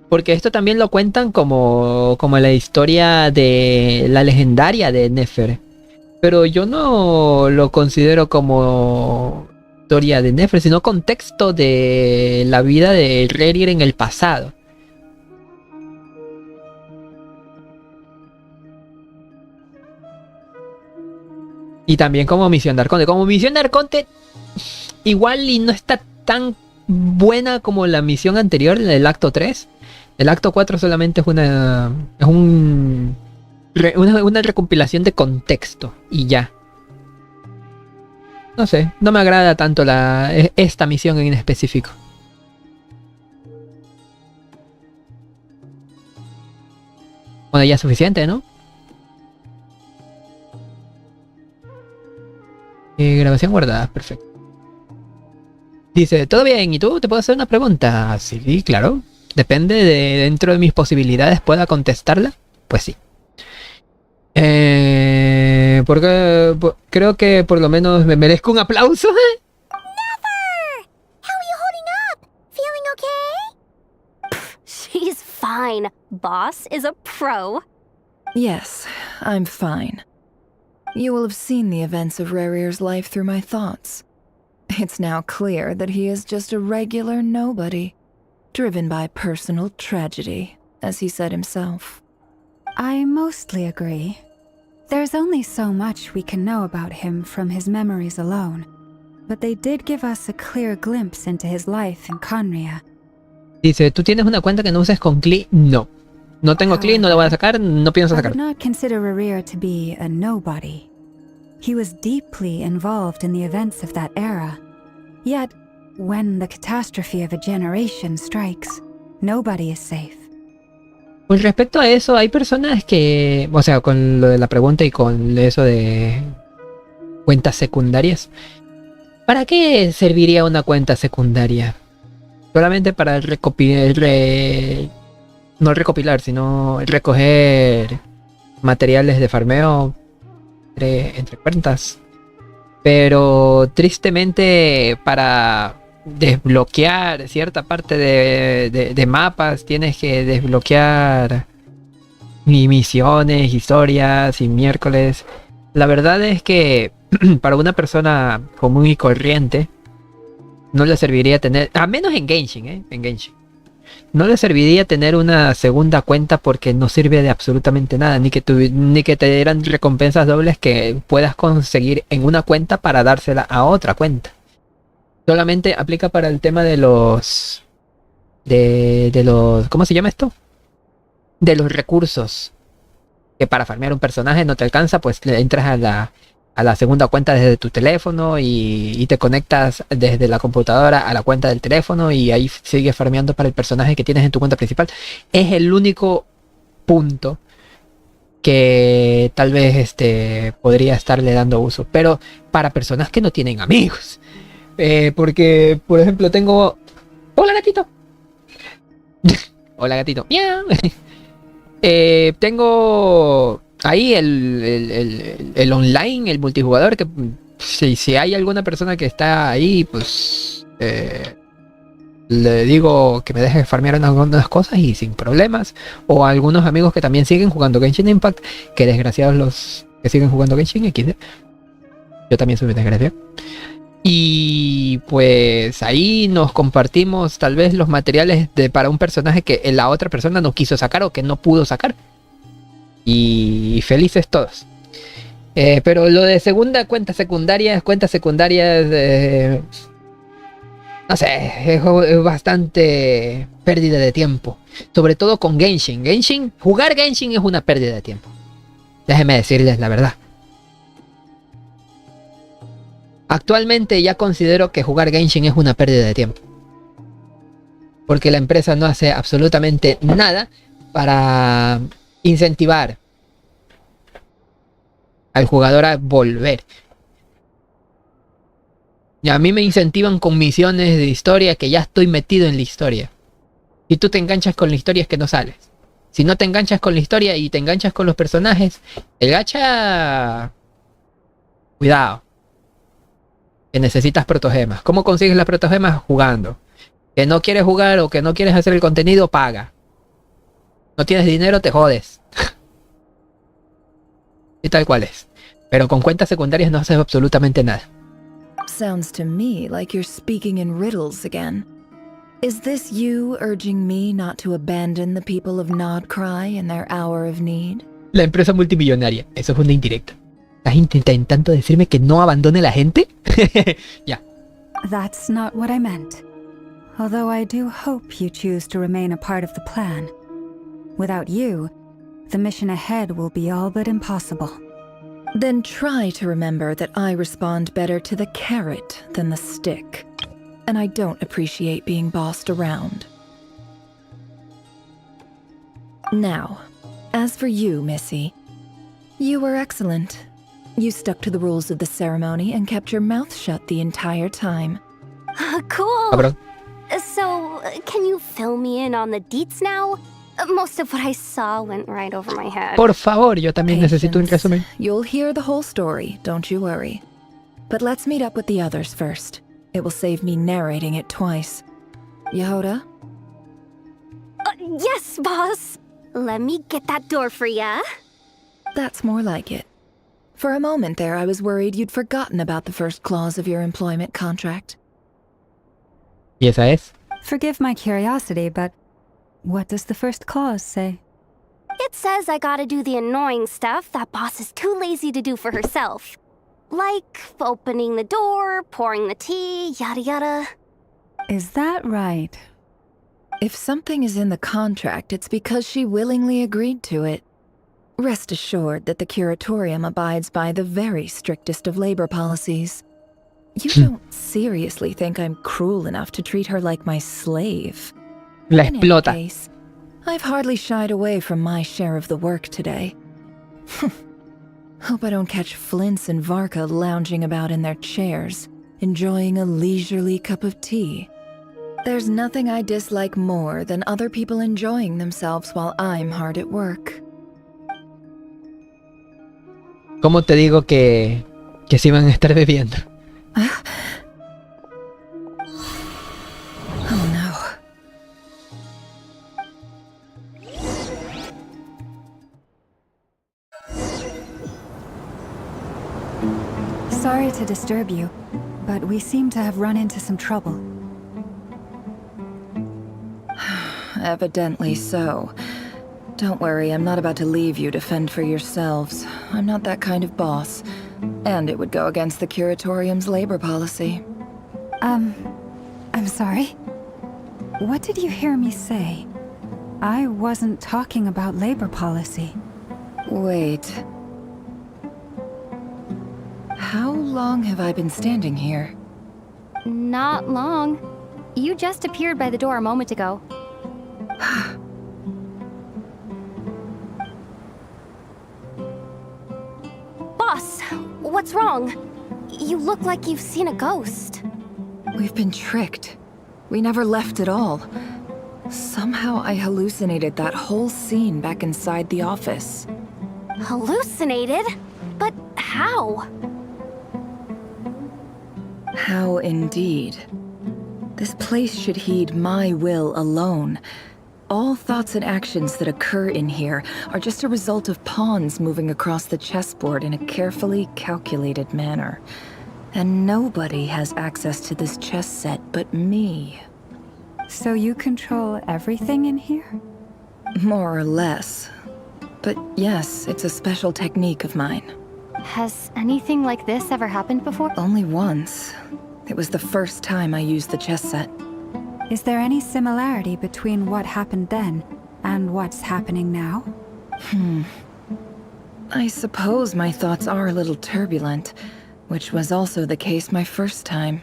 Porque esto también lo cuentan como la historia de la legendaria de Nefer. Pero yo no lo considero como historia de Nefer, sino contexto de la vida de Reddit en el pasado. Y también como misión de Arconte. Como misión de Arconte, igual y no está tan buena como la misión anterior, el acto 3. El acto 4 solamente es una recompilación de contexto y ya. No sé, no me agrada tanto esta misión en específico. Bueno, ya es suficiente, ¿no? Grabación guardada, perfecto. Dice, ¿todo bien? ¿Y tú? ¿Te puedo hacer una pregunta? Sí, claro. Depende de dentro de mis posibilidades pueda contestarla. Pues sí. Porque creo que por lo menos me merezco un aplauso. Never! How are you holding up? Feeling okay? She's fine. Boss is a pro. Yes, I'm fine. You will have seen the events of Rerir's life through my thoughts. It's now clear that he is just a regular nobody, driven by personal tragedy as he said himself. I mostly agree. There's only so much we can know about him from his memories alone, but they did give us a clear glimpse into his life in Conria. Dice, ¿tú tienes una cuenta que no uses con Klee? No. No tengo Klee, no la voy a sacar, no pienso I sacar. would not consider Rerir to be a nobody. He was deeply involved in the events of that era. Yet, when the catastrophe of a generation strikes, nobody is safe. Con respecto a eso, hay personas que, o sea, con lo de la pregunta y con eso de cuentas secundarias, ¿para qué serviría una cuenta secundaria? Solamente para no recopilar, sino recoger materiales de farmeo entre cuentas. Pero tristemente para desbloquear cierta parte de mapas tienes que desbloquear misiones, historias y miércoles. La verdad es que para una persona común y corriente no le serviría tener, a menos en Genshin, en Genshin, no le serviría tener una segunda cuenta porque no sirve de absolutamente nada, ni que te dieran recompensas dobles que puedas conseguir en una cuenta para dársela a otra cuenta. Solamente aplica para el tema de los ¿cómo se llama esto? De los recursos. Que para farmear un personaje no te alcanza, pues le entras a la segunda cuenta desde tu teléfono y te conectas desde la computadora a la cuenta del teléfono y ahí sigues farmeando para el personaje que tienes en tu cuenta principal. Es el único punto que tal vez podría estarle dando uso. Pero para personas que no tienen amigos. Porque, por ejemplo, tengo... ¡Hola, gatito! ¡Hola, gatito! ¡Miau! Tengo ahí el online, el multijugador, que si hay alguna persona que está ahí, pues le digo que me deje farmear unas cosas y sin problemas. O a algunos amigos que también siguen jugando Genshin Impact, que desgraciados los que siguen jugando Genshin XD. Yo también soy un desgraciado. Y pues ahí nos compartimos tal vez los materiales para un personaje que la otra persona no quiso sacar o que no pudo sacar. Y felices todos. Pero lo de cuentas secundarias, no sé, es bastante pérdida de tiempo. Sobre todo con Genshin. Jugar Genshin es una pérdida de tiempo. Déjenme decirles la verdad. Actualmente ya considero que jugar Genshin es una pérdida de tiempo. Porque la empresa no hace absolutamente nada para incentivar al jugador a volver. Y a mí me incentivan con misiones de historia que ya estoy metido en la historia. Si tú te enganchas con la historia es que no sales. Si no te enganchas con la historia y te enganchas con los personajes, el gacha... Cuidado. Que necesitas protogemas. ¿Cómo consigues las protogemas? Jugando. Que no quieres jugar o que no quieres hacer el contenido, paga. No tienes dinero, te jodes. Y tal cual es. Pero con cuentas secundarias no haces absolutamente nada. Sounds to me like you're speaking in riddles again. Is this you urging me not to abandon the people of Nodcry in their hour of need? La empresa multimillonaria. Eso es una indirecta. ¿Estás intentando decirme que no abandone la gente? Ya. That's not what I meant. Although I do hope you choose to remain a part of the plan. Without you, the mission ahead will be all but impossible. Then try to remember that I respond better to the carrot than the stick. And I don't appreciate being bossed around. Now, as for you, Missy, you were excellent. You stuck to the rules of the ceremony and kept your mouth shut the entire time. Cool. Cabrón. So, can you fill me in on the deets now? Most of what I saw went right over my head. Por favor, yo también necesito un resumen. You'll hear the whole story, don't you worry. But let's meet up with the others first. It will save me narrating it twice. Yehoda? Yes, boss. Let me get that door for ya. That's more like it. For a moment there, I was worried you'd forgotten about the first clause of your employment contract. ¿Y esa es? Forgive my curiosity, but What does the first clause say? It says I gotta do the annoying stuff that boss is too lazy to do for herself. Like opening the door, pouring the tea, yada yada. Is that right? If something is in the contract, it's because she willingly agreed to it. Rest assured that the curatorium abides by the very strictest of labor policies. You don't seriously think I'm cruel enough to treat her like my slave? La In any explota. case, I've hardly shied away from my share of the work today. Hope I don't catch Flintz and Varka lounging about in their chairs, enjoying a leisurely cup of tea. There's nothing I dislike more than other people enjoying themselves while I'm hard at work. ¿Cómo te digo que sí van a estar bebiendo? Oh no. Sorry to disturb you, but we seem to have run into some trouble. Evidently so. Don't worry, I'm not about to leave you to fend for yourselves. I'm not that kind of boss. And it would go against the curatorium's labor policy. I'm sorry? What did you hear me say? I wasn't talking about labor policy. Wait. How long have I been standing here? Not long. You just appeared by the door a moment ago. Boss, what's wrong? You look like you've seen a ghost. We've been tricked. We never left at all. Somehow I hallucinated that whole scene back inside the office. Hallucinated? But how? How indeed. This place should heed my will alone. All thoughts and actions that occur in here are just a result of pawns moving across the chessboard in a carefully calculated manner. And nobody has access to this chess set but me. So you control everything in here? More or less. But yes, it's a special technique of mine. Has anything like this ever happened before? Only once. It was the first time I used the chess set. Is there any similarity between what happened then and what's happening now? I suppose my thoughts are a little turbulent, which was also the case my first time.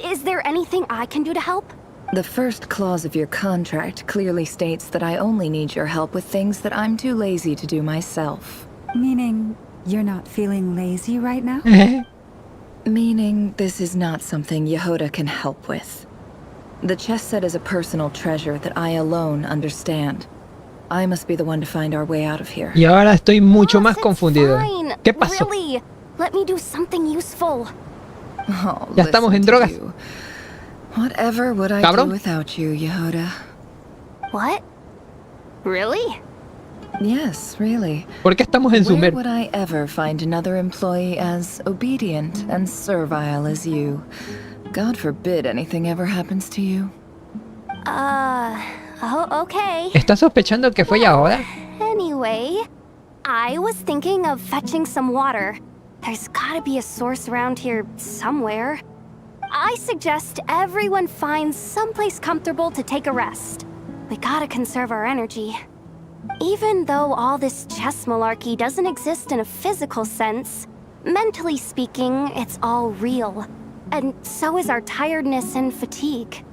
Is there anything I can do to help? The first clause of your contract clearly states that I only need your help with things that I'm too lazy to do myself. Meaning, you're not feeling lazy right now? Meaning, this is not something Yehoda can help with. The chess set is a personal treasure that I alone understand. I must be the one to find our way out of here. Y ahora estoy mucho más confundido. Fine. ¿Qué pasó? Really? Let me do something useful. Oh, Ya estamos en drogas. you. Whatever would I Cabrón. do without you, Yehoda? What? Really? Yes, really. ¿Por qué estamos en Where Sumer? would I ever find another employee as obedient and servile as you? God forbid anything ever happens to you. Oh, okay. ¿Estás sospechando que fue ahora? Anyway, I was thinking of fetching some water. There's gotta be a source around here somewhere. I suggest everyone finds someplace comfortable to take a rest. We gotta conserve our energy. Even though all this chess malarkey doesn't exist in a physical sense, mentally speaking, it's all real. And so is our tiredness and fatigue.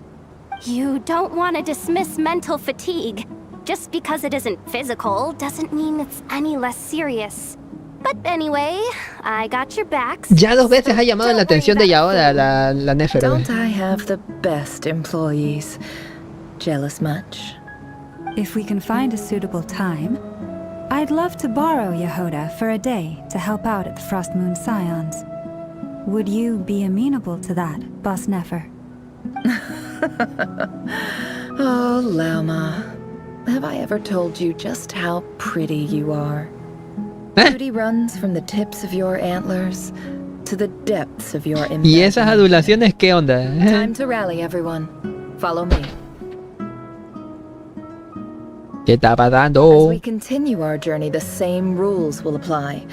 You don't want to dismiss mental fatigue. Just because it isn't physical doesn't mean it's any less serious. But anyway, I got your backs. Ya 2 veces ha llamado la atención de Yaoda la Néfero. Don't I have the best employees? Jealous much? If we can find a suitable time, I'd love to borrow Yehoda for a day to help out at the Frost Moon Scions. Would you be amenable to that, Boss Nefer? Oh, Lauma. Have I ever told you just how pretty you are? Beauty runs from the tips of your antlers to the depths of your ¿Y esas adulaciones qué onda? Time to rally, everyone. Follow me. ¿Qué está As pasando? we continue our journey, the same rules will apply.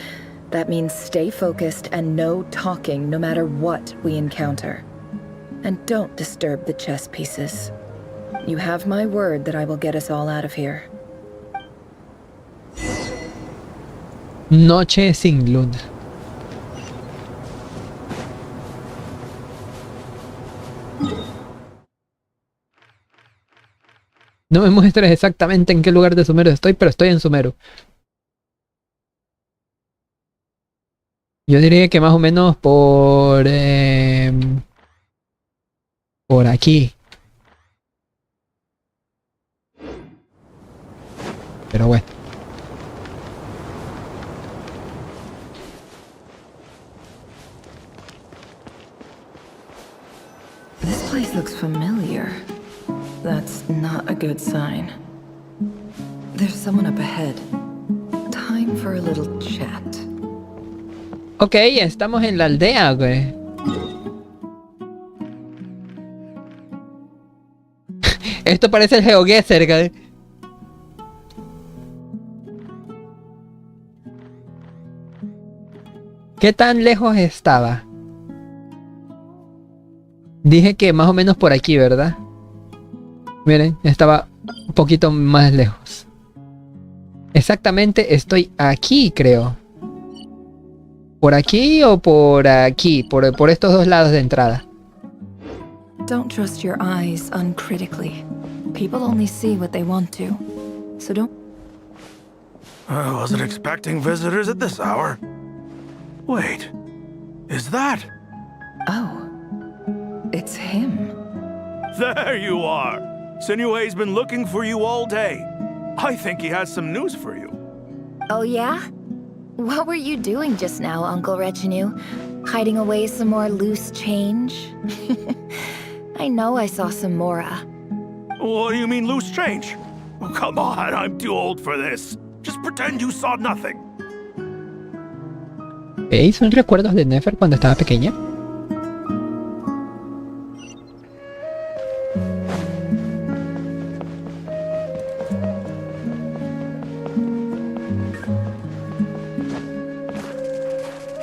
That means stay focused and no talking no matter what we encounter. And don't disturb the chess pieces. You have my word that I will get us all out of here. Noche sin luna. No me muestres exactamente en qué lugar de Sumeru estoy, pero estoy en Sumeru. Yo diría que más o menos por aquí. Pero bueno. This place looks familiar. That's not a good sign. There's someone up ahead. Time for a little chat. Ok, estamos en la aldea, güey. Esto parece el GeoGuessr, güey. ¿Qué tan lejos estaba? Dije que más o menos por aquí, ¿verdad? Miren, estaba un poquito más lejos. Exactamente, estoy aquí, creo. ¿Por aquí o por aquí? Por estos dos lados de entrada. Don't trust your eyes uncritically. People only see what they want to. So don't... I wasn't expecting visitors at this hour. Wait, is that? Oh, it's him. There you are! Sinue's been looking for you all day. I think he has some news for you. Oh yeah? What were you doing just now, Uncle Retinue? Hiding away some more loose change? I know I saw some Mora. What do you mean loose change? Oh, come on, I'm too old for this. Just pretend you saw nothing. ¿Son recuerdos de Nefer cuando estaba pequeña?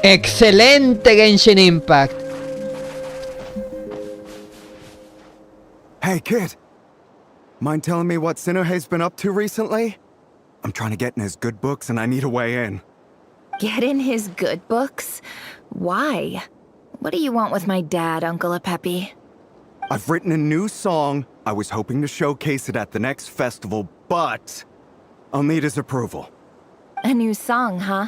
¡Excelente Genshin Impact! Hey, kid. Mind telling me what Sinuhe's been up to recently? I'm trying to get in his good books and I need a way in. Get in his good books? Why? What do you want with my dad, Uncle Apepi? I've written a new song. I was hoping to showcase it at the next festival, but I'll need his approval. A new song, huh?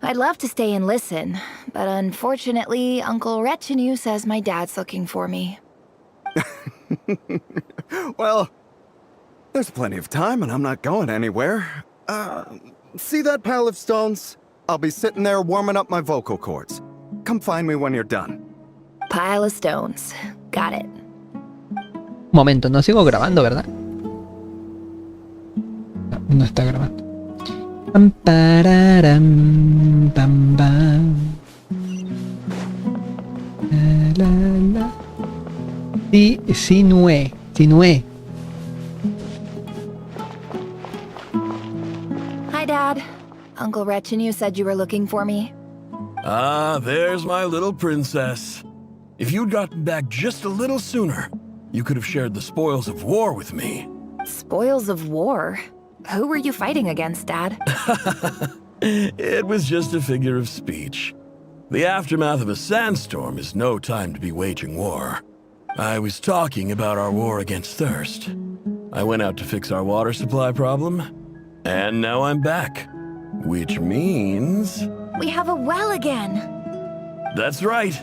I'd love to stay and listen, but unfortunately, Uncle Retinue says my dad's looking for me. Well, there's plenty of time and I'm not going anywhere. See that pile of stones? I'll be sitting there warming up my vocal cords. Come find me when you're done. Pile of stones. Got it. Momento, no sigo grabando, ¿verdad? No, no está grabando. Pam, pararam, pam, pam. La, la, la. Sí, Sinue. Hi, Dad. Uncle Retinue said you were looking for me. Ah, there's my little princess. If you'd gotten back just a little sooner, you could have shared the spoils of war with me. Spoils of war? Who were you fighting against, Dad? It was just a figure of speech. The aftermath of a sandstorm is no time to be waging war. I was talking about our war against thirst. I went out to fix our water supply problem, and now I'm back. Which means... We have a well again! That's right.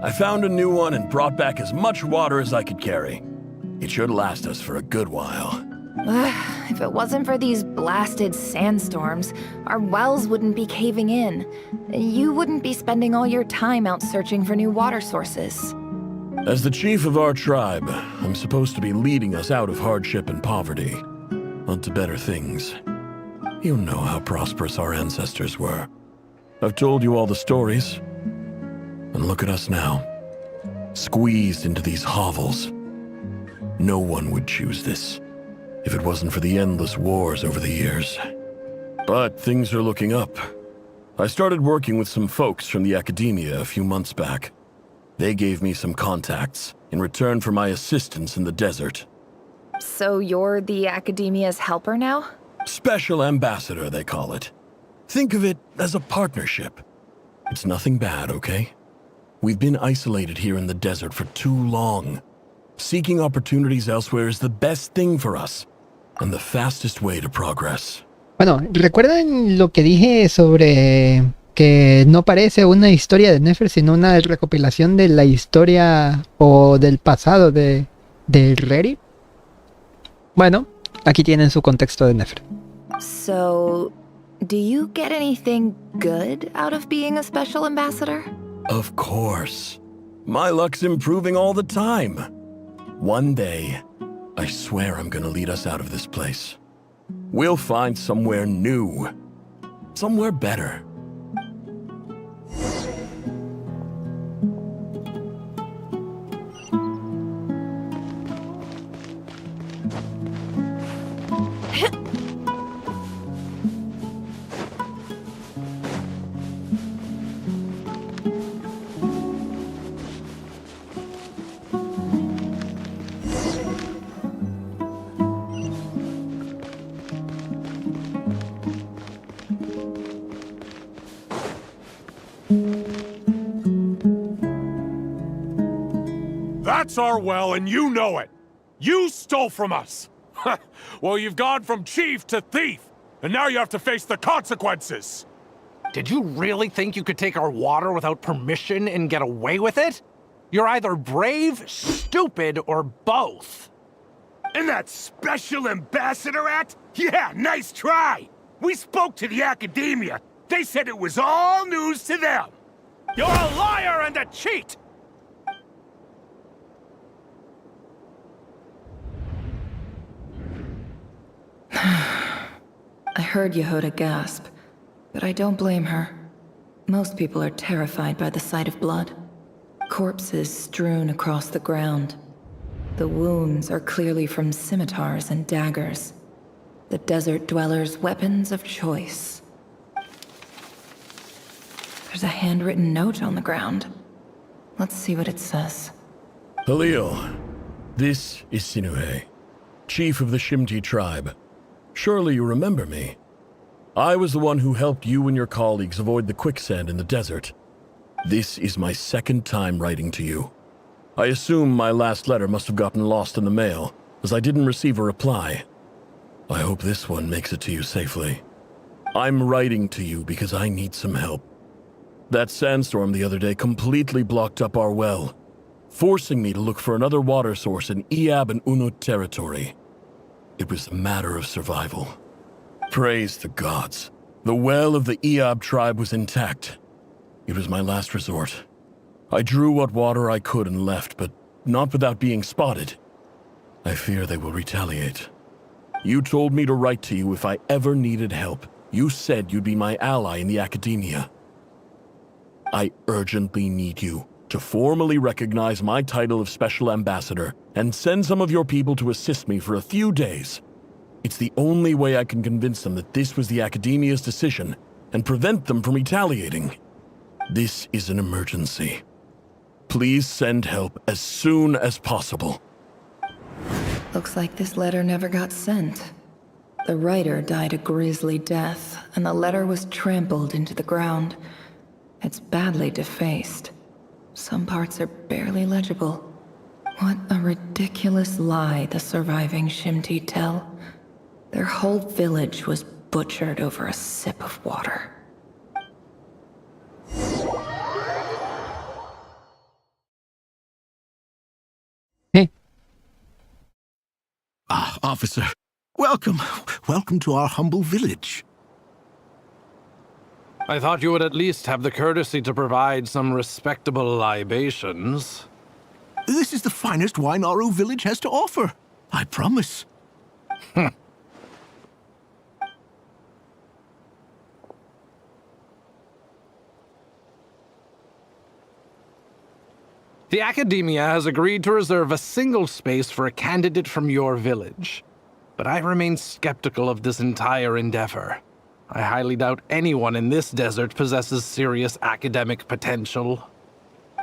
I found a new one and brought back as much water as I could carry. It should last us for a good while. If it wasn't for these blasted sandstorms, our wells wouldn't be caving in. You wouldn't be spending all your time out searching for new water sources. As the chief of our tribe, I'm supposed to be leading us out of hardship and poverty, onto better things. You know how prosperous our ancestors were. I've told you all the stories. And look at us now, squeezed into these hovels. No one would choose this. if it wasn't for the endless wars over the years. But things are looking up. I started working with some folks from the academia a few months back. They gave me some contacts in return for my assistance in the desert. So you're the academia's helper now? Special ambassador, they call it. Think of it as a partnership. It's nothing bad, okay? We've been isolated here in the desert for too long. Seeking opportunities elsewhere is the best thing for us, and the fastest way to progress. Bueno, ¿recuerdan lo que dije sobre que no parece una historia de Nefer, sino una recopilación de la historia o del pasado de Reri? Bueno, aquí tienen su contexto de Nefer. So, do you get anything good out of being a special ambassador? Of course. My luck's improving all the time. One day, I swear I'm gonna lead us out of this place. We'll find somewhere new. Somewhere better. That's our well, and you know it. You stole from us. Well, you've gone from chief to thief, and now you have to face the consequences. Did you really think you could take our water without permission and get away with it? You're either brave, stupid, or both. And that special ambassador act? Yeah, nice try. We spoke to the academia. They said it was all news to them. You're a liar and a cheat! I heard Yehuda gasp, but I don't blame her. Most people are terrified by the sight of blood. Corpses strewn across the ground. The wounds are clearly from scimitars and daggers. The desert dwellers' weapons of choice. There's a handwritten note on the ground. Let's see what it says. Halil, this is Sinuhe, chief of the Shimti tribe. Surely you remember me. I was the one who helped you and your colleagues avoid the quicksand in the desert. This is my second time writing to you. I assume my last letter must have gotten lost in the mail, as I didn't receive a reply. I hope this one makes it to you safely. I'm writing to you because I need some help. That sandstorm the other day completely blocked up our well, forcing me to look for another water source in Iab and Unut territory. It was a matter of survival. Praise the gods. The well of the Iab tribe was intact. It was my last resort. I drew what water I could and left, but not without being spotted. I fear they will retaliate. You told me to write to you if I ever needed help. You said you'd be my ally in the academia. I urgently need you to formally recognize my title of Special Ambassador and send some of your people to assist me for a few days. It's the only way I can convince them that this was the academia's decision and prevent them from retaliating. This is an emergency. Please send help as soon as possible. Looks like this letter never got sent. The writer died a grisly death, and the letter was trampled into the ground. It's badly defaced. Some parts are barely legible. What a ridiculous lie the surviving Shimti tell. Their whole village was butchered over a sip of water. Hey. Ah, officer. Welcome. Welcome to our humble village. I thought you would at least have the courtesy to provide some respectable libations. This is the finest wine our village has to offer. I promise. The Academia has agreed to reserve a single space for a candidate from your village. but I remain skeptical of this entire endeavor. I highly doubt anyone in this desert possesses serious academic potential.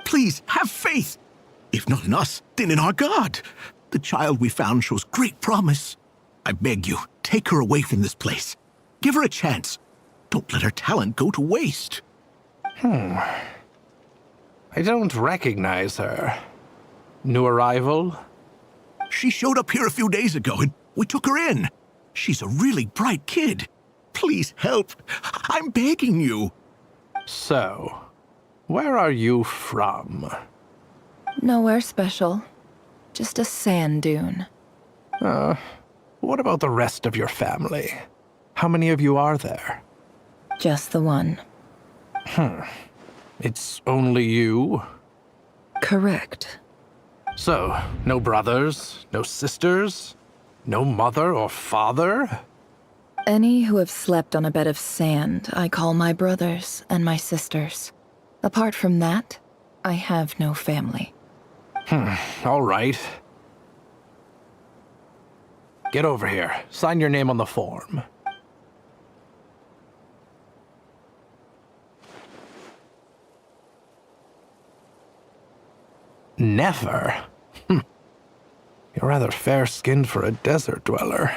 Please, have faith. If not in us, then in our God. The child we found shows great promise. I beg you, take her away from this place. Give her a chance. Don't let her talent go to waste. I don't recognize her. New arrival? She showed up here a few days ago and we took her in. She's a really bright kid. Please help. I'm begging you. So, where are you from? Nowhere special. Just a sand dune. What about the rest of your family? How many of you are there? Just the one. It's only you? Correct. So, no brothers, no sisters, no mother or father? Any who have slept on a bed of sand, I call my brothers and my sisters. Apart from that, I have no family. All right. Get over here. Sign your name on the form. Never? You're rather fair-skinned for a desert dweller.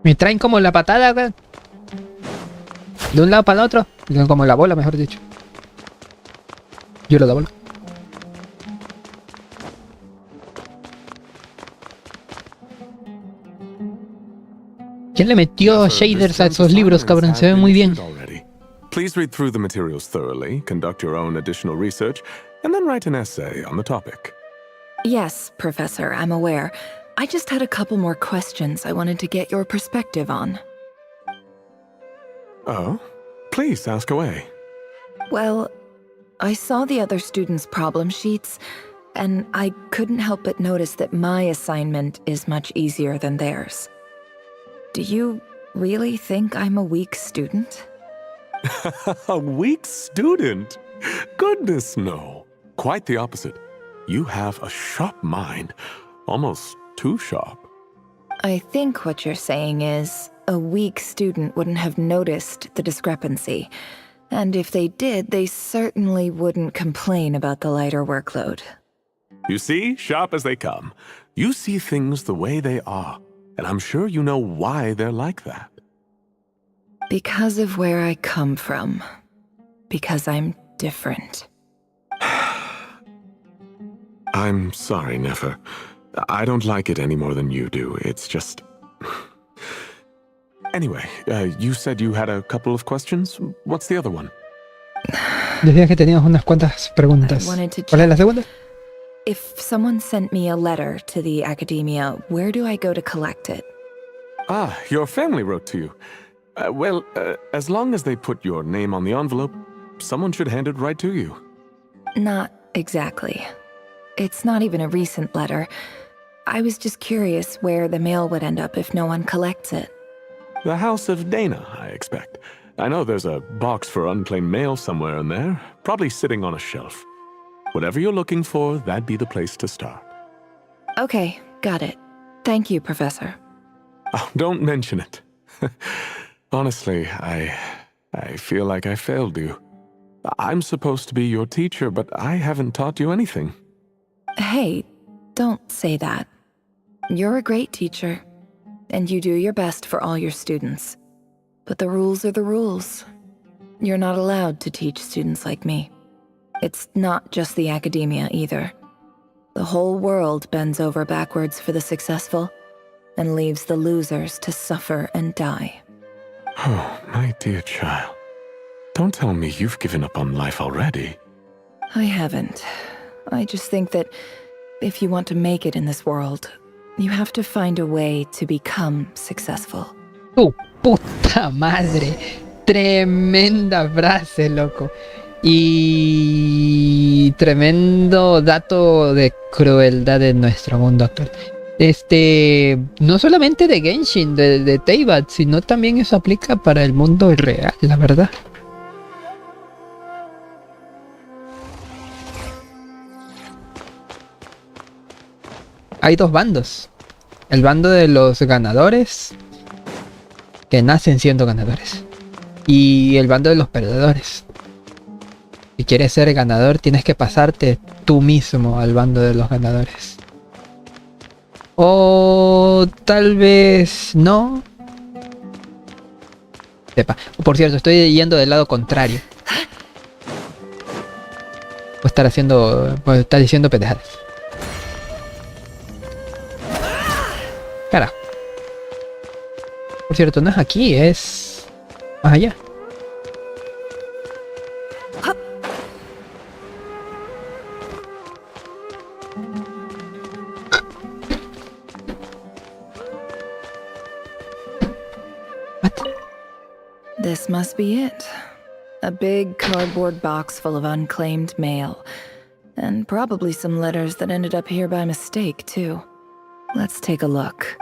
Me traen como la patada, güey. De un lado para el otro. Como la bola, mejor dicho. Yo lo da bola. ¿Quién le metió shaders a esos libros, cabrón? Se ve muy bien. Please read through the materials thoroughly, conduct your own additional research, and then write an essay on the topic. Yes, Professor, I'm aware. I just had a couple more questions I wanted to get your perspective on. Oh? Please, ask away. Well, I saw the other students' problem sheets, and I couldn't help but notice that my assignment is much easier than theirs. Do you really think I'm a weak student? A weak student? Goodness, no. Quite the opposite. You have a sharp mind. Almost too sharp. I think what you're saying is, a weak student wouldn't have noticed the discrepancy. And if they did, they certainly wouldn't complain about the lighter workload. You see, sharp as they come. You see things the way they are. And I'm sure you know why they're like that. Because of where I come from. Because I'm different. I'm sorry, Nefer. I don't like it any more than you do. It's just... Anyway, you said you had a couple of questions. What's the other one? Decía que teníamos unas cuantas preguntas. ¿Cuál es la segunda? If someone sent me a letter to the academia, where do I go to collect it? Ah, your family wrote to you. Well, as long as they put your name on the envelope, someone should hand it right to you. Not exactly. It's not even a recent letter. I was just curious where the mail would end up if no one collects it. The House of Dana, I expect. I know there's a box for unclaimed mail somewhere in there, probably sitting on a shelf. Whatever you're looking for, that'd be the place to start. Okay, got it. Thank you, Professor. Oh, don't mention it. Honestly, I feel like I failed you. I'm supposed to be your teacher, but I haven't taught you anything. Hey, don't say that. You're a great teacher, and you do your best for all your students. But the rules are the rules. You're not allowed to teach students like me. It's not just the academia either. The whole world bends over backwards for the successful, and leaves the losers to suffer and die. Oh, my dear child. Don't tell me you've given up on life already. I haven't. I just think that if you want to make it in this world, you have to find a way to become successful. ¡Tu puta madre! Tremenda frase, loco. Y tremendo dato de crueldad en nuestro mundo actual. No solamente de Genshin, de Teyvat, sino también eso aplica para el mundo real, la verdad. hay dos bandos. El bando de los ganadores, que nacen siendo ganadores, y el bando de los perdedores. Si quieres ser ganador, tienes que pasarte tú mismo al bando de los ganadores. O tal vez no. Sepa. Por cierto, estoy yendo del lado contrario. Puedo estar diciendo pendejadas. Carajo. Por cierto, no es aquí, es más allá. This must be it. A big cardboard box full of unclaimed mail. And probably some letters that ended up here by mistake, too. Let's take a look.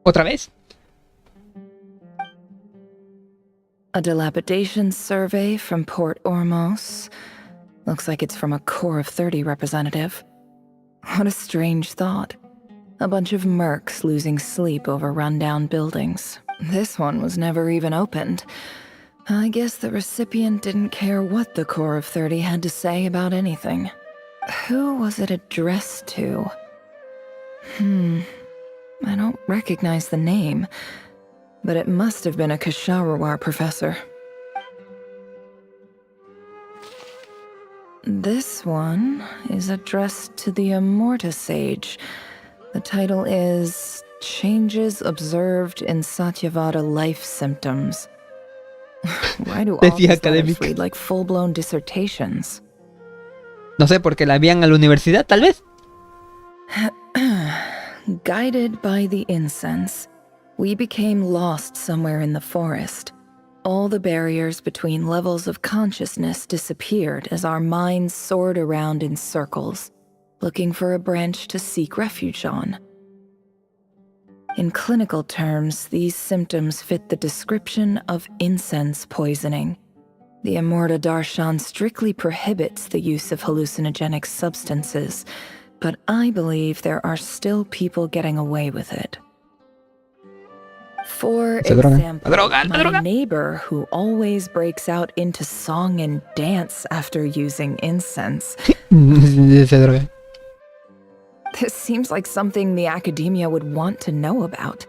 ¿Otra vez? A dilapidation survey from Port Ormos. Looks like it's from a Corps of 30 representative. What a strange thought. A bunch of mercs losing sleep over rundown buildings. This one was never even opened. I guess the recipient didn't care what the Corps of 30 had to say about anything. Who was it addressed to? I don't recognize the name, but it must have been a Kasharawar professor. This one is addressed to the Amorta Sage. The title is Changes Observed in Satyavada Life Symptoms. Why do all these letters read like full-blown dissertations? No sé, porque la envían a la universidad, tal vez. Guided by the incense, we became lost somewhere in the forest. All the barriers between levels of consciousness disappeared as our minds soared around in circles, looking for a branch to seek refuge on. In clinical terms, these symptoms fit the description of incense poisoning. The Amorta Darshan strictly prohibits the use of hallucinogenic substances, but I believe there are still people getting away with it. For example, my neighbor who always breaks out into song and dance after using incense. This seems like something the academia would want to know about.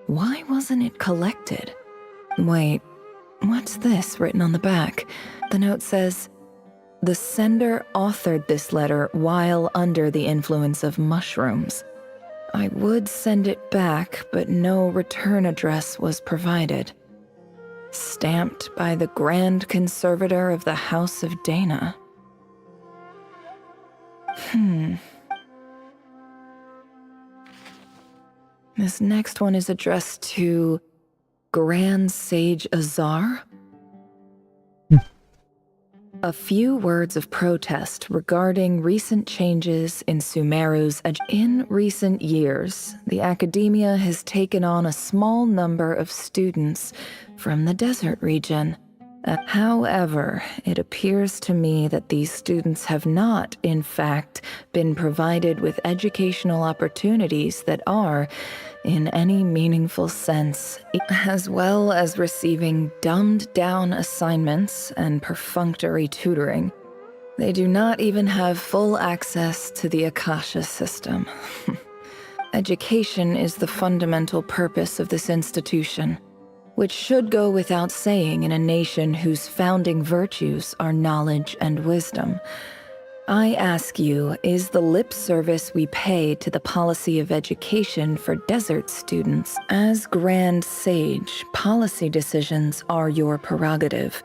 Why wasn't it collected? Wait, what's this written on the back? The note says, the sender authored this letter while under the influence of mushrooms. I would send it back, but no return address was provided. Stamped by the Grand Conservator of the House of Dana. This next one is addressed to Grand Sage Azar. A few words of protest regarding recent changes in Sumeru's In recent years, the academia has taken on a small number of students from the desert region. However, it appears to me that these students have not, in fact, been provided with educational opportunities that are, in any meaningful sense, as well as receiving dumbed-down assignments and perfunctory tutoring. They do not even have full access to the Akasha system. Education is the fundamental purpose of this institution, which should go without saying in a nation whose founding virtues are knowledge and wisdom. I ask you, is the lip service we pay to the policy of education for desert students? As Grand Sage, policy decisions are your prerogative.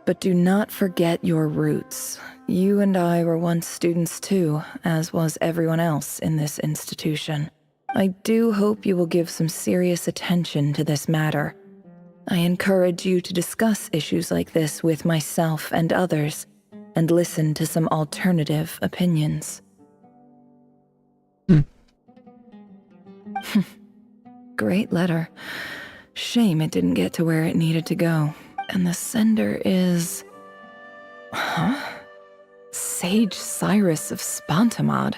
But do not forget your roots. You and I were once students too, as was everyone else in this institution. I do hope you will give some serious attention to this matter. I encourage you to discuss issues like this with myself and others, and listen to some alternative opinions. Great letter. Shame it didn't get to where it needed to go. And the sender is... Huh? Sage Cyrus of Spontamod.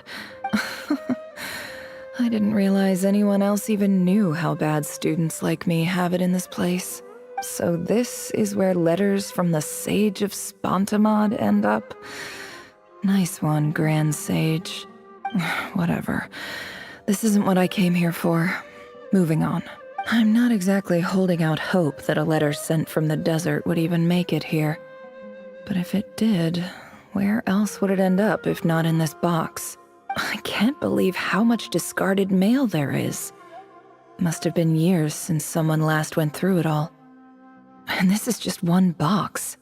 I didn't realize anyone else even knew how bad students like me have it in this place. So this is where letters from the Sage of Spontamod end up? Nice one, Grand Sage. Whatever. This isn't what I came here for. Moving on. I'm not exactly holding out hope that a letter sent from the desert would even make it here. But if it did, where else would it end up if not in this box? I can't believe how much discarded mail there is. Must have been years since someone last went through it all. And this is just one box.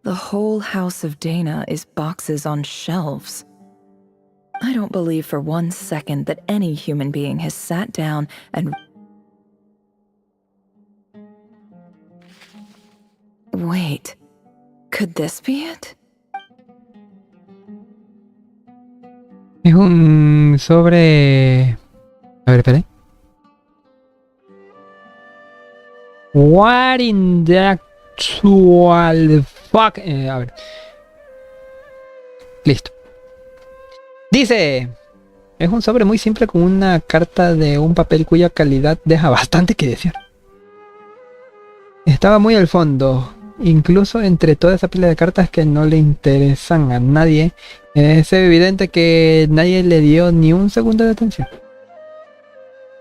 The whole house of Dana is boxes on shelves. I don't believe for 1 second that any human being has sat down and... Wait, could this be it? Es un sobre... A ver, espera. What in the actual fuck... a ver. Listo. Dice... Es un sobre muy simple con una carta de un papel cuya calidad deja bastante que desear. Estaba muy al fondo. Incluso entre toda esa pila de cartas que no le interesan a nadie, es evidente que nadie le dio ni un segundo de atención.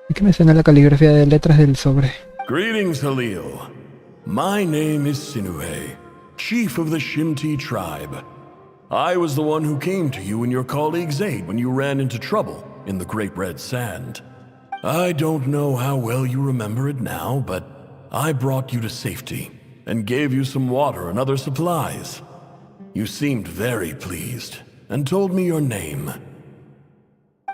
¿Y qué me suena la caligrafía de letras del sobre? Greetings, Halil. My name is Sinuhe, chief of the Shimti tribe. I was the one who came to you and your colleague's aid when you ran into trouble in the Great Red Sand. I don't know how well you remember it now, but I brought you to safety and gave you some water and other supplies. You seemed very pleased and told me your name.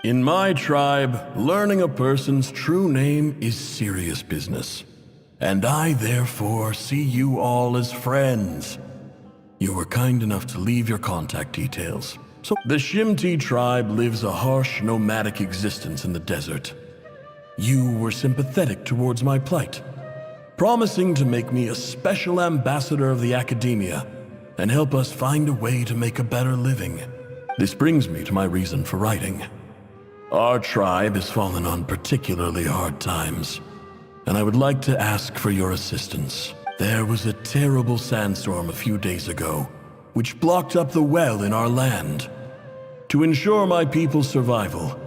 In my tribe, learning a person's true name is serious business, and I therefore see you all as friends. You were kind enough to leave your contact details. So the Shimti tribe lives a harsh, nomadic existence in the desert. You were sympathetic towards my plight, promising to make me a special ambassador of the academia and help us find a way to make a better living. This brings me to my reason for writing. Our tribe has fallen on particularly hard times, and I would like to ask for your assistance. There was a terrible sandstorm a few days ago, which blocked up the well in our land. To ensure my people's survival,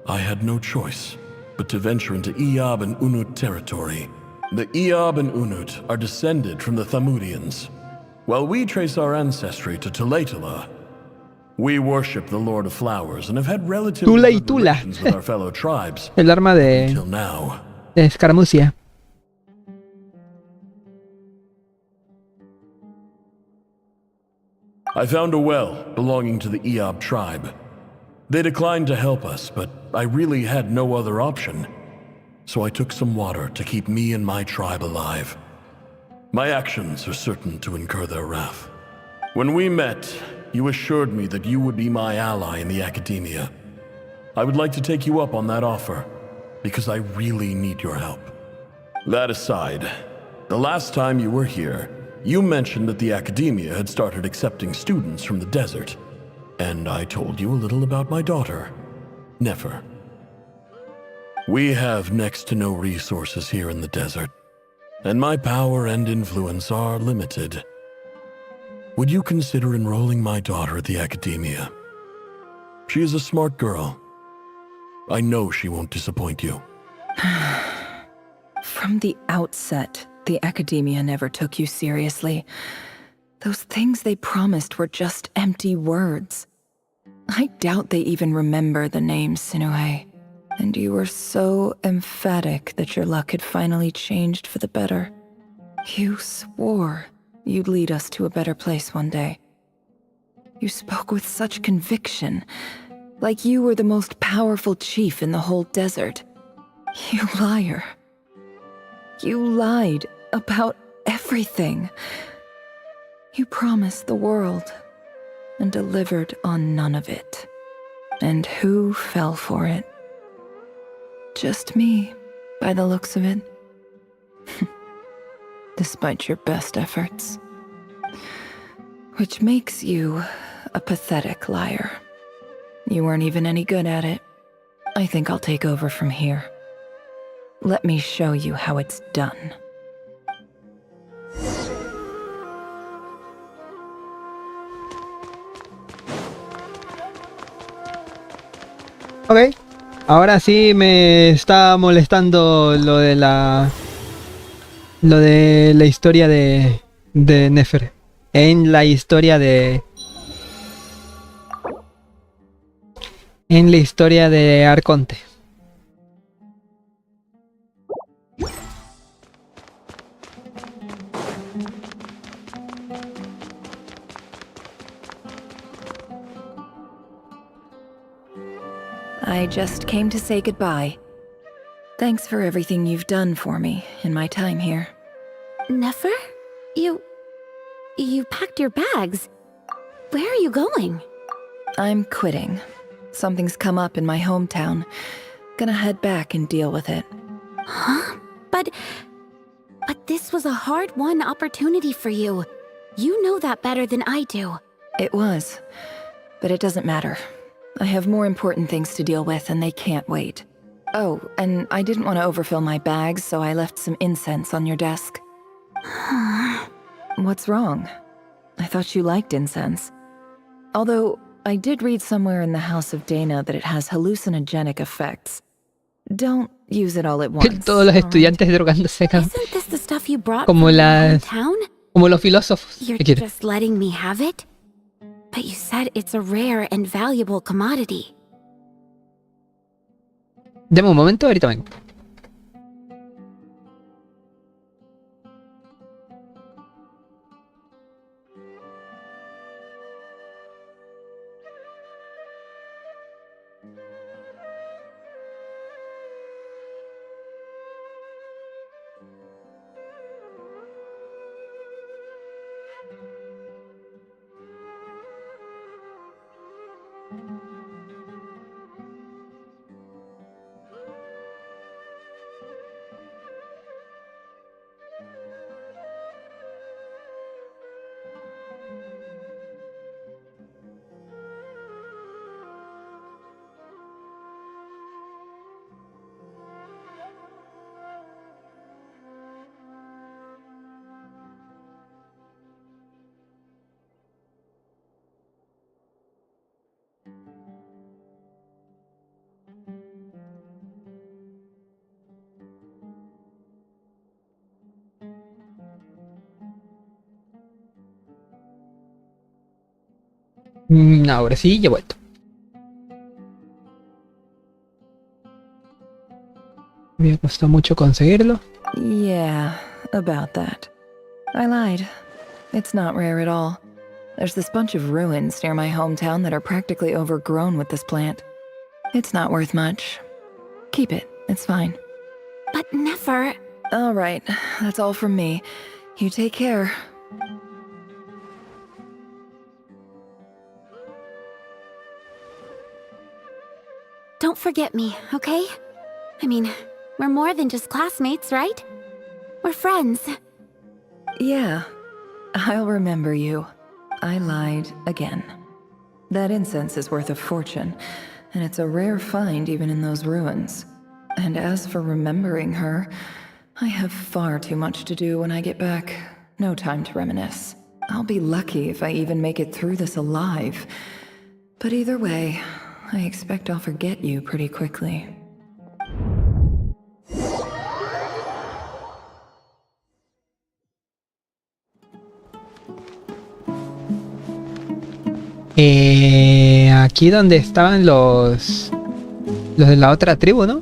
I had no choice but to venture into Eob and Unut territory. The Eob and Unut are descended from the Thamudians, while we trace our ancestry to Tulatula. We worship the Lord of Flowers and have had relatively good relations with our fellow tribes El arma de... until now. De escaramucia. I found a well belonging to the Eob tribe. They declined to help us, but I really had no other option. So I took some water to keep me and my tribe alive. My actions are certain to incur their wrath. When we met, you assured me that you would be my ally in the academia. I would like to take you up on that offer, because I really need your help. That aside, the last time you were here, you mentioned that the academia had started accepting students from the desert, and I told you a little about my daughter, Nefer. We have next to no resources here in the desert, and my power and influence are limited. Would you consider enrolling my daughter at the academia? She is a smart girl. I know she won't disappoint you. From the outset, the academia never took you seriously. Those things they promised were just empty words. I doubt they even remember the name Sinuhe. And you were so emphatic that your luck had finally changed for the better. You swore you'd lead us to a better place one day. You spoke with such conviction, like you were the most powerful chief in the whole desert. You liar. You lied about everything. You promised the world and delivered on none of it. And who fell for it? Just me, by the looks of it. Despite your best efforts. Which makes you a pathetic liar. You weren't even any good at it. I think I'll take over from here. Let me show you how it's done. Ok, ahora sí me está molestando lo de la historia de Nefer. En la historia de Arconte. I just came to say goodbye. Thanks for everything you've done for me in my time here. Nefer? You packed your bags. Where are you going? I'm quitting. Something's come up in my hometown. Gonna head back and deal with it. Huh? But this was a hard-won opportunity for you. You know that better than I do. It was. But it doesn't matter. I have more important things to deal with and they can't wait. Oh, and I didn't want to overfill my bags, so I left some incense on your desk. What's wrong? I thought you liked incense. Although, I did read somewhere in the House of Dana that it has hallucinogenic effects. Don't use it all at once. Todos los estudiantes drogándose acá. Isn't this the stuff you brought Como from your las hometown? como los filósofos. You're ¿Qué quiere? just letting me have it? But you said it's a rare and valuable commodity. Deme un momento, ahorita vengo. Ahora sí, ya he vuelto. Me costó mucho conseguirlo. Yeah, about that. I lied. It's not rare at all. There's this bunch of ruins near my hometown that are practically overgrown with this plant. It's not worth much. Keep it, it's fine. But Nefer... All right, that's all from me. You take care. Don't forget me, okay? I mean, we're more than just classmates, right? We're friends. Yeah, I'll remember you. I lied again. That incense is worth a fortune, and it's a rare find even in those ruins. And as for remembering her, I have far too much to do when I get back. No time to reminisce. I'll be lucky if I even make it through this alive. But either way, I expect I'll forget you pretty quickly. Aquí donde estaban los de la otra tribu, ¿no?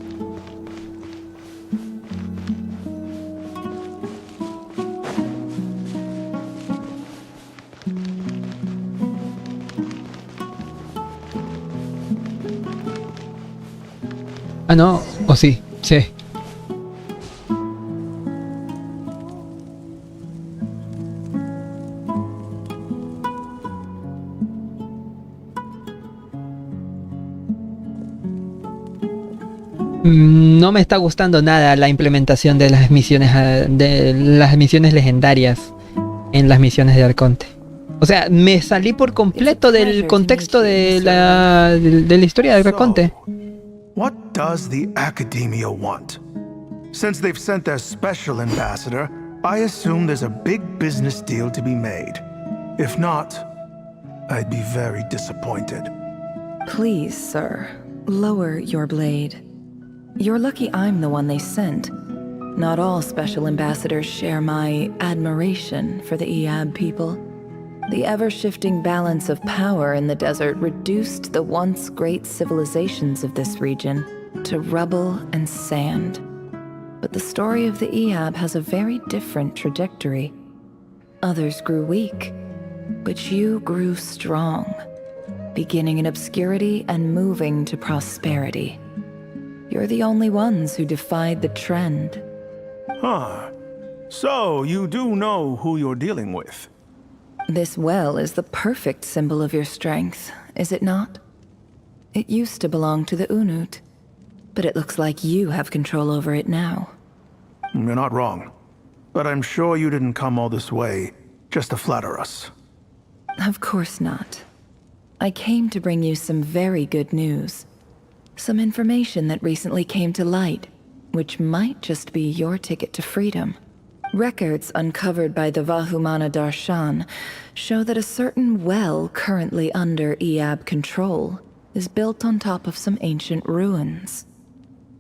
Ah, no, o sí, sí. No me está gustando nada la implementación de las misiones legendarias en las misiones de Arconte. O sea, me salí por completo del contexto de la historia de Arconte. What does the Academia want? Since they've sent their special ambassador, I assume there's a big business deal to be made. If not, I'd be very disappointed. Please, sir, lower your blade. You're lucky I'm the one they sent. Not all special ambassadors share my admiration for the Eab people. The ever-shifting balance of power in the desert reduced the once great civilizations of this region to rubble and sand. But the story of the Eab has a very different trajectory. Others grew weak, but you grew strong, beginning in obscurity and moving to prosperity. You're the only ones who defied the trend. Huh. So, you do know who you're dealing with? This well is the perfect symbol of your strength, is it not? It used to belong to the Unut, but it looks like you have control over it now. You're not wrong. But I'm sure you didn't come all this way just to flatter us. Of course not. I came to bring you some very good news. Some information that recently came to light, which might just be your ticket to freedom. Records uncovered by the Vahumana Darshan show that a certain well currently under Eab control is built on top of some ancient ruins.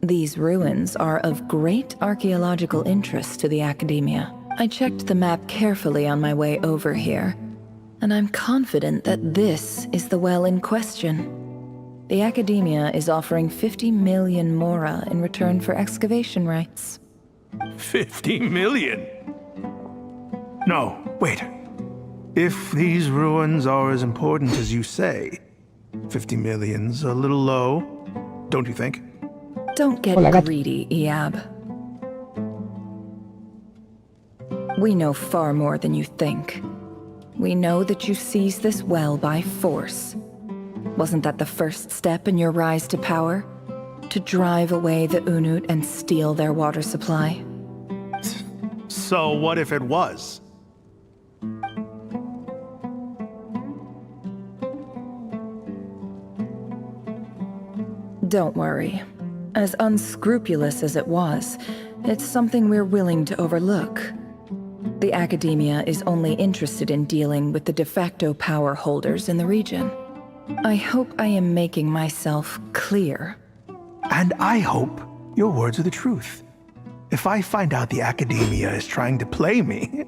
These ruins are of great archaeological interest to the Academia. I checked the map carefully on my way over here, and I'm confident that this is the well in question. The Academia is offering 50 million mora in return for excavation rights. 50 million? No, wait. If these ruins are as important as you say, 50 million's a little low, don't you think? Don't get greedy, Eab. We know far more than you think. We know that you seized this well by force. Wasn't that the first step in your rise to power? To drive away the Unut and steal their water supply? So what if it was? Don't worry. As unscrupulous as it was, it's something we're willing to overlook. The Academia is only interested in dealing with the de facto power holders in the region. I hope I am making myself clear. And I hope your words are the truth. If I find out the Academia is trying to play me,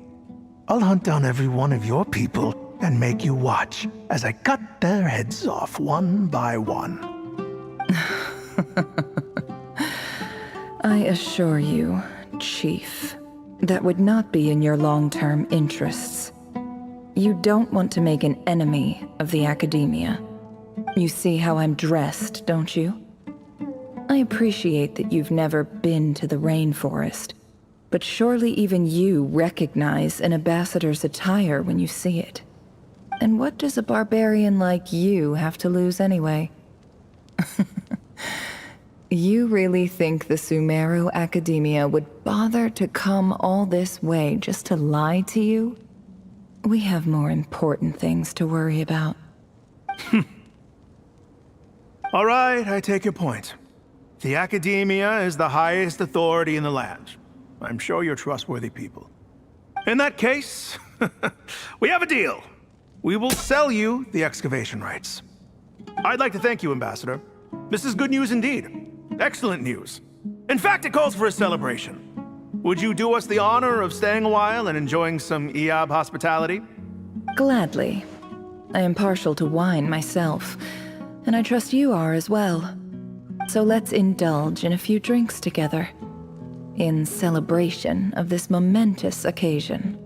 I'll hunt down every one of your people and make you watch as I cut their heads off one by one. I assure you, Chief, that would not be in your long-term interests. You don't want to make an enemy of the Academia. You see how I'm dressed, don't you? I appreciate that you've never been to the rainforest, but surely even you recognize an ambassador's attire when you see it. And what does a barbarian like you have to lose anyway? You really think the Sumeru Academia would bother to come all this way just to lie to you? We have more important things to worry about. All right, I take your point. The Academia is the highest authority in the land. I'm sure you're trustworthy people. In that case, we have a deal. We will sell you the excavation rights. I'd like to thank you, Ambassador. This is good news indeed. Excellent news. In fact, it calls for a celebration. Would you do us the honor of staying a while and enjoying some Eab hospitality? Gladly. I am partial to wine myself, and I trust you are as well. So let's indulge in a few drinks together, in celebration of this momentous occasion.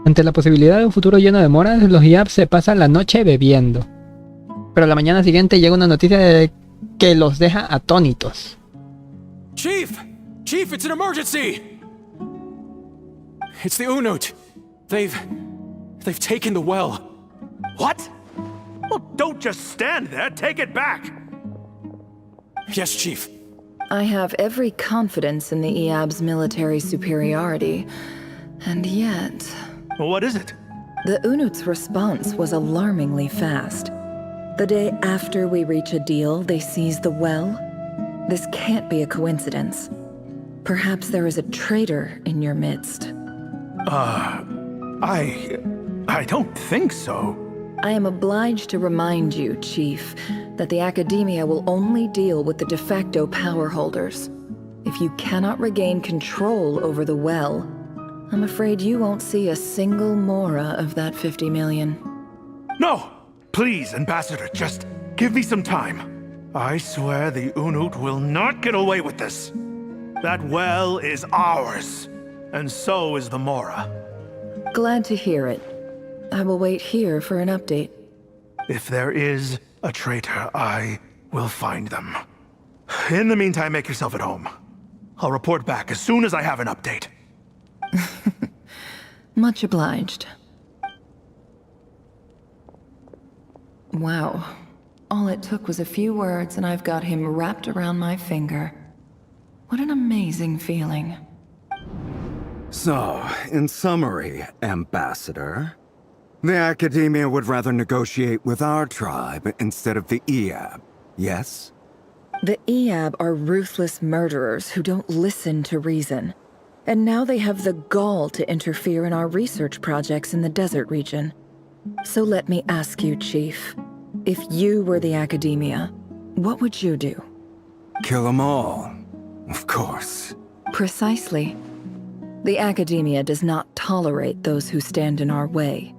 Ante la posibilidad de un futuro lleno de moras, los Eab se pasan la noche bebiendo. Pero la mañana siguiente llega una noticia de que los deja atónitos. Chief! Chief, it's an emergency! It's the Unut. They've taken the well. What? Well, don't just stand there. Take it back. Yes, Chief. I have every confidence in the EAB's military superiority, and yet... What is it? The Unut's response was alarmingly fast. The day after we reach a deal, they seize the well. This can't be a coincidence. Perhaps there is a traitor in your midst. I don't think so. I am obliged to remind you, Chief, that the Academia will only deal with the de facto power holders. If you cannot regain control over the well, I'm afraid you won't see a single mora of that 50 million. No! Please, Ambassador, just give me some time. I swear the Unut will not get away with this. That well is ours, and so is the mora. Glad to hear it. I will wait here for an update. If there is a traitor, I will find them. In the meantime, make yourself at home. I'll report back as soon as I have an update. Much obliged. Wow. All it took was a few words and I've got him wrapped around my finger. What an amazing feeling. So, in summary, Ambassador, the Academia would rather negotiate with our tribe instead of the EAB, yes? The EAB are ruthless murderers who don't listen to reason. And now they have the gall to interfere in our research projects in the desert region. So let me ask you, Chief, if you were the Academia, what would you do? Kill them all, of course. Precisely. The Academia does not tolerate those who stand in our way.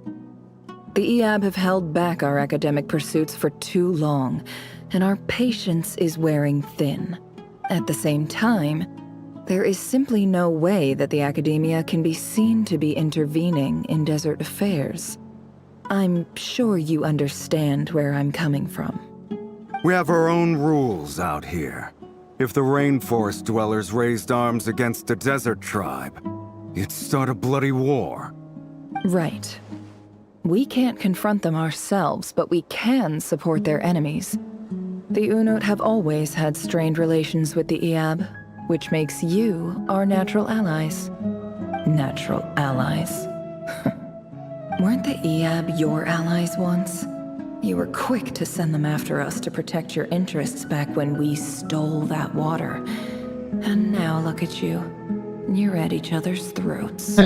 The EAB have held back our academic pursuits for too long, and our patience is wearing thin. At the same time, there is simply no way that the Academia can be seen to be intervening in desert affairs. I'm sure you understand where I'm coming from. We have our own rules out here. If the rainforest dwellers raised arms against a desert tribe, it'd start a bloody war. Right. We can't confront them ourselves, but we can support their enemies. The Unut have always had strained relations with the EAB, which makes you our natural allies. Natural allies? Weren't the EAB your allies once? You were quick to send them after us to protect your interests back when we stole that water. And now look at you. You're at each other's throats.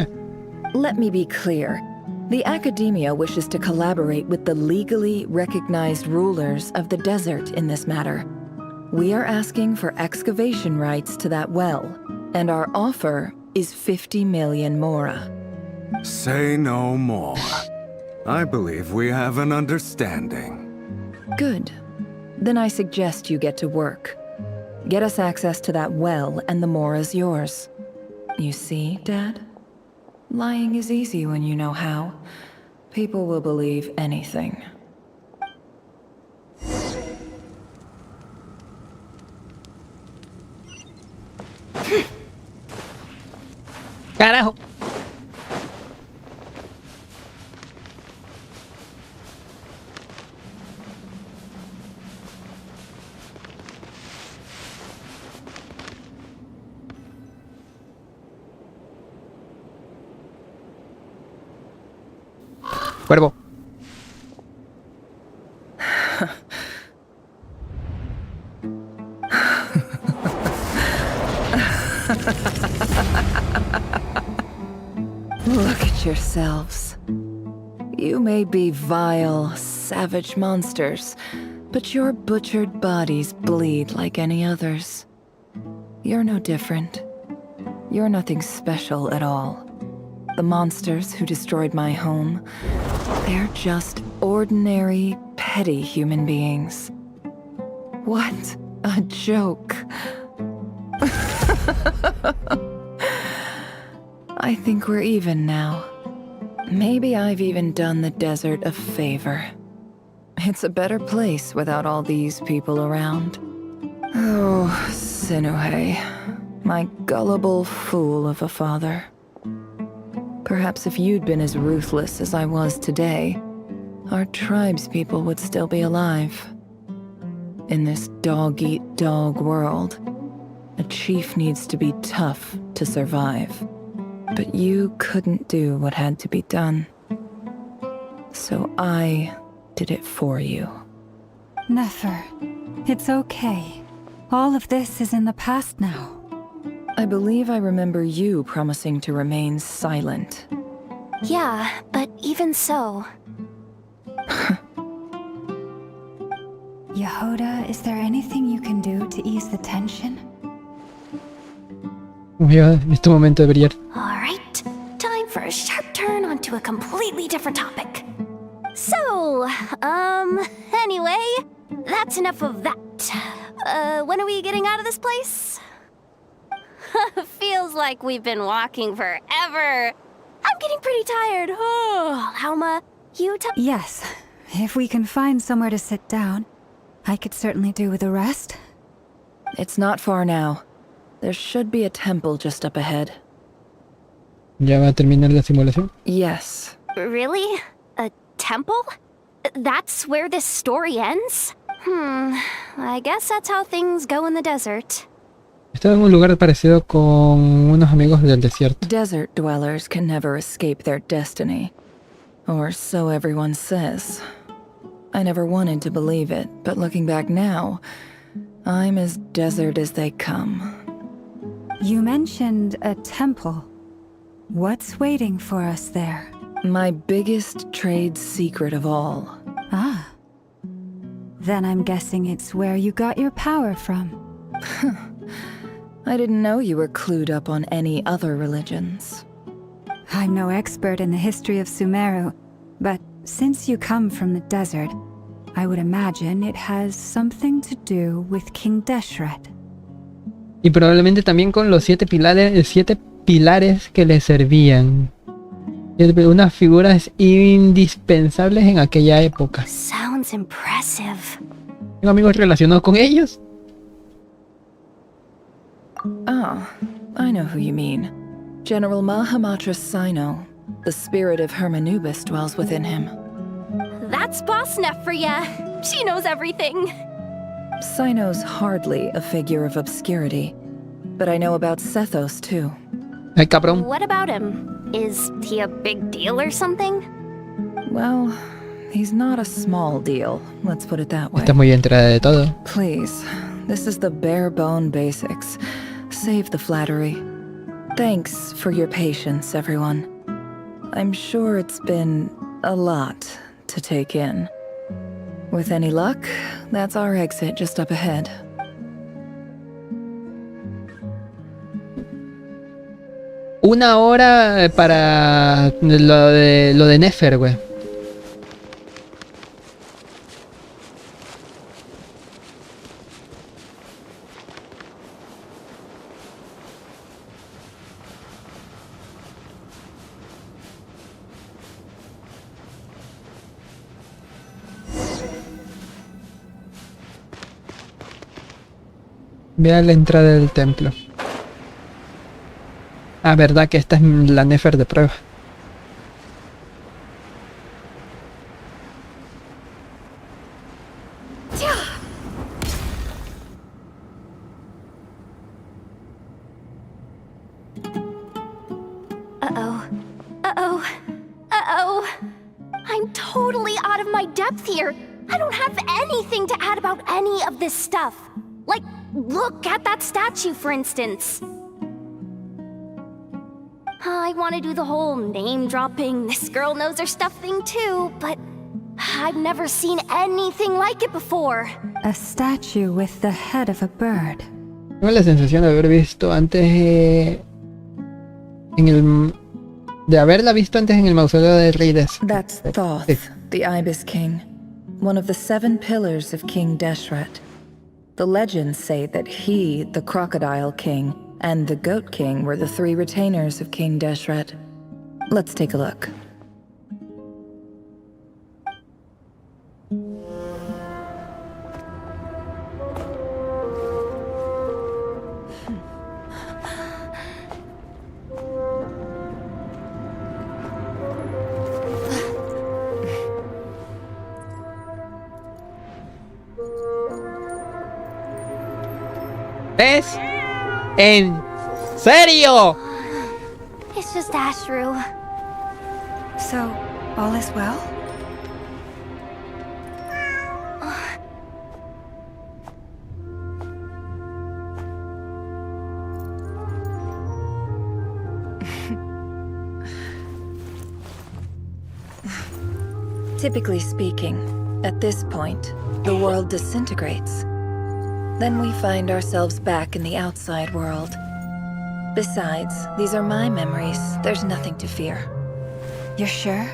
Let me be clear. The Academia wishes to collaborate with the legally recognized rulers of the desert in this matter. We are asking for excavation rights to that well, and our offer is 50 million mora. Say no more. I believe we have an understanding. Good. Then I suggest you get to work. Get us access to that well, and the mora's yours. You see, Dad? Lying is easy when you know how. People will believe anything. Carajo. Cuervo. Look at yourselves. You may be vile, savage monsters, but your butchered bodies bleed like any others. You're no different. You're nothing special at all. The monsters who destroyed my home, they're just ordinary, petty human beings. What a joke. I think we're even now. Maybe I've even done the desert a favor. It's a better place without all these people around. Oh, Sinuhe, my gullible fool of a father. Perhaps if you'd been as ruthless as I was today, our tribespeople would still be alive. In this dog-eat-dog world, a chief needs to be tough to survive. But you couldn't do what had to be done. So I did it for you. Nefer, it's okay. All of this is in the past now. I believe I remember you promising to remain silent. Yeah, but even so... Yehuda, is there anything you can do to ease the tension? En este momento de brillar. Alright, time for a sharp turn onto a completely different topic. So, anyway, that's enough of that. When are we getting out of this place? Feels like we've been walking forever. I'm getting pretty tired. Oh, Alma, you Yes, if we can find somewhere to sit down, I could certainly do with a rest. It's not far now. There should be a temple just up ahead. ¿Ya va a terminar la simulación? Yes. Really? A temple? That's where this story ends? I guess that's how things go in the desert. Estaba en un lugar parecido con unos amigos del desierto. Desert dwellers can never escape their destiny. Or so everyone says. I never wanted to believe it, but looking back now, I'm as desert as they come. You mentioned a temple. What's waiting for us there? My biggest trade secret of all. Ah. Then I'm guessing it's where you got your power from. I didn't know you were clued up on any other religions. I'm no expert in the history of Sumeru, but since you come from the desert, I would imagine it has something to do with King Deshret. Y probablemente también con los 7 pilares que le servían. Unas figuras indispensables en aquella época. Sounds impressive. ¿Tengo amigos relacionados con ellos? Oh, I know who you mean. General Mahamatra Sino. The spirit of Hermanubis dwells within him. That's Boss Neff for ya. She knows everything. Sino's hardly a figure of obscurity, but I know about Sethos too. Ay, cabrón. What about him? Is he a big deal or something? Well, he's not a small deal, let's put it that way. Está muy enterada de todo. Please, this is the bare bone basics. Save the flattery. Thanks for your patience, everyone. I'm sure it's been a lot to take in. With any luck, that's our exit just up ahead. Una hora para lo de Nefer, güey. Ve a la entrada del templo. Ah, verdad que esta es la Nefer de prueba. Uh-oh. Uh-oh. Uh-oh. I'm totally out of my depth here. I don't have anything to add about any of this stuff. Like, look at that statue, for instance. I want to do the whole name-dropping, this girl knows her stuff thing too, but I've never seen anything like it before. A statue with the head of a bird. Tengo la sensación de haber visto antes de haberla visto antes en el mausoleo de Reyes. That's Thoth, the Ibis King, one of the 7 pillars of King Deshret. The legends say that he, the Crocodile King, and the Goat King were the 3 retainers of King Deshret. Let's take a look. ¿Es en serio? It's just Ashru. So, all is well? Typically speaking, at this point, the world disintegrates. Then we find ourselves back in the outside world. Besides, these are my memories. There's nothing to fear. You're sure?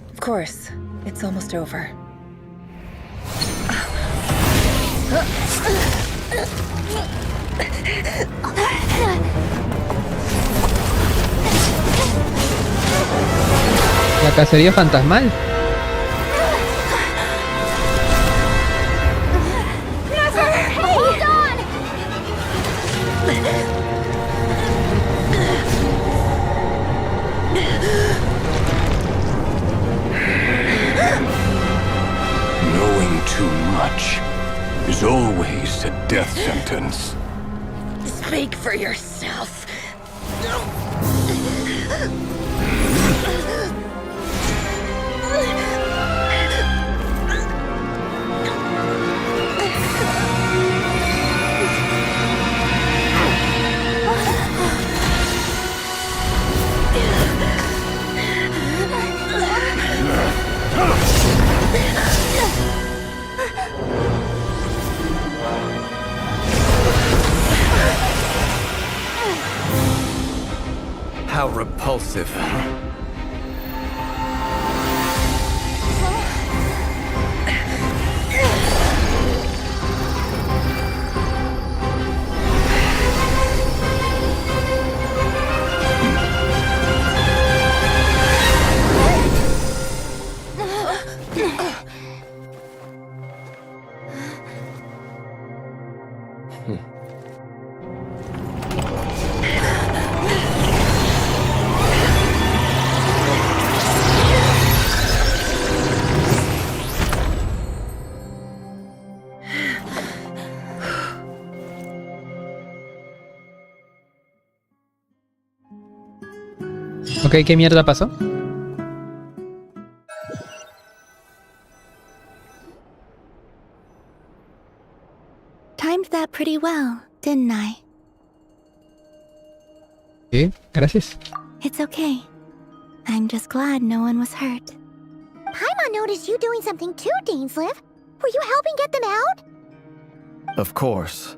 Of course. It's almost over. La cacería fantasmal. Hold on! Knowing too much is always a death sentence. Speak for yourself. How repulsive. Ok, ¿qué mierda pasó? Timed that pretty well, didn't I? Sí, gracias. It's okay. I'm just glad no one was hurt. Paimon noticed you doing something too, Dainsleif. Were you helping get them out? Of course.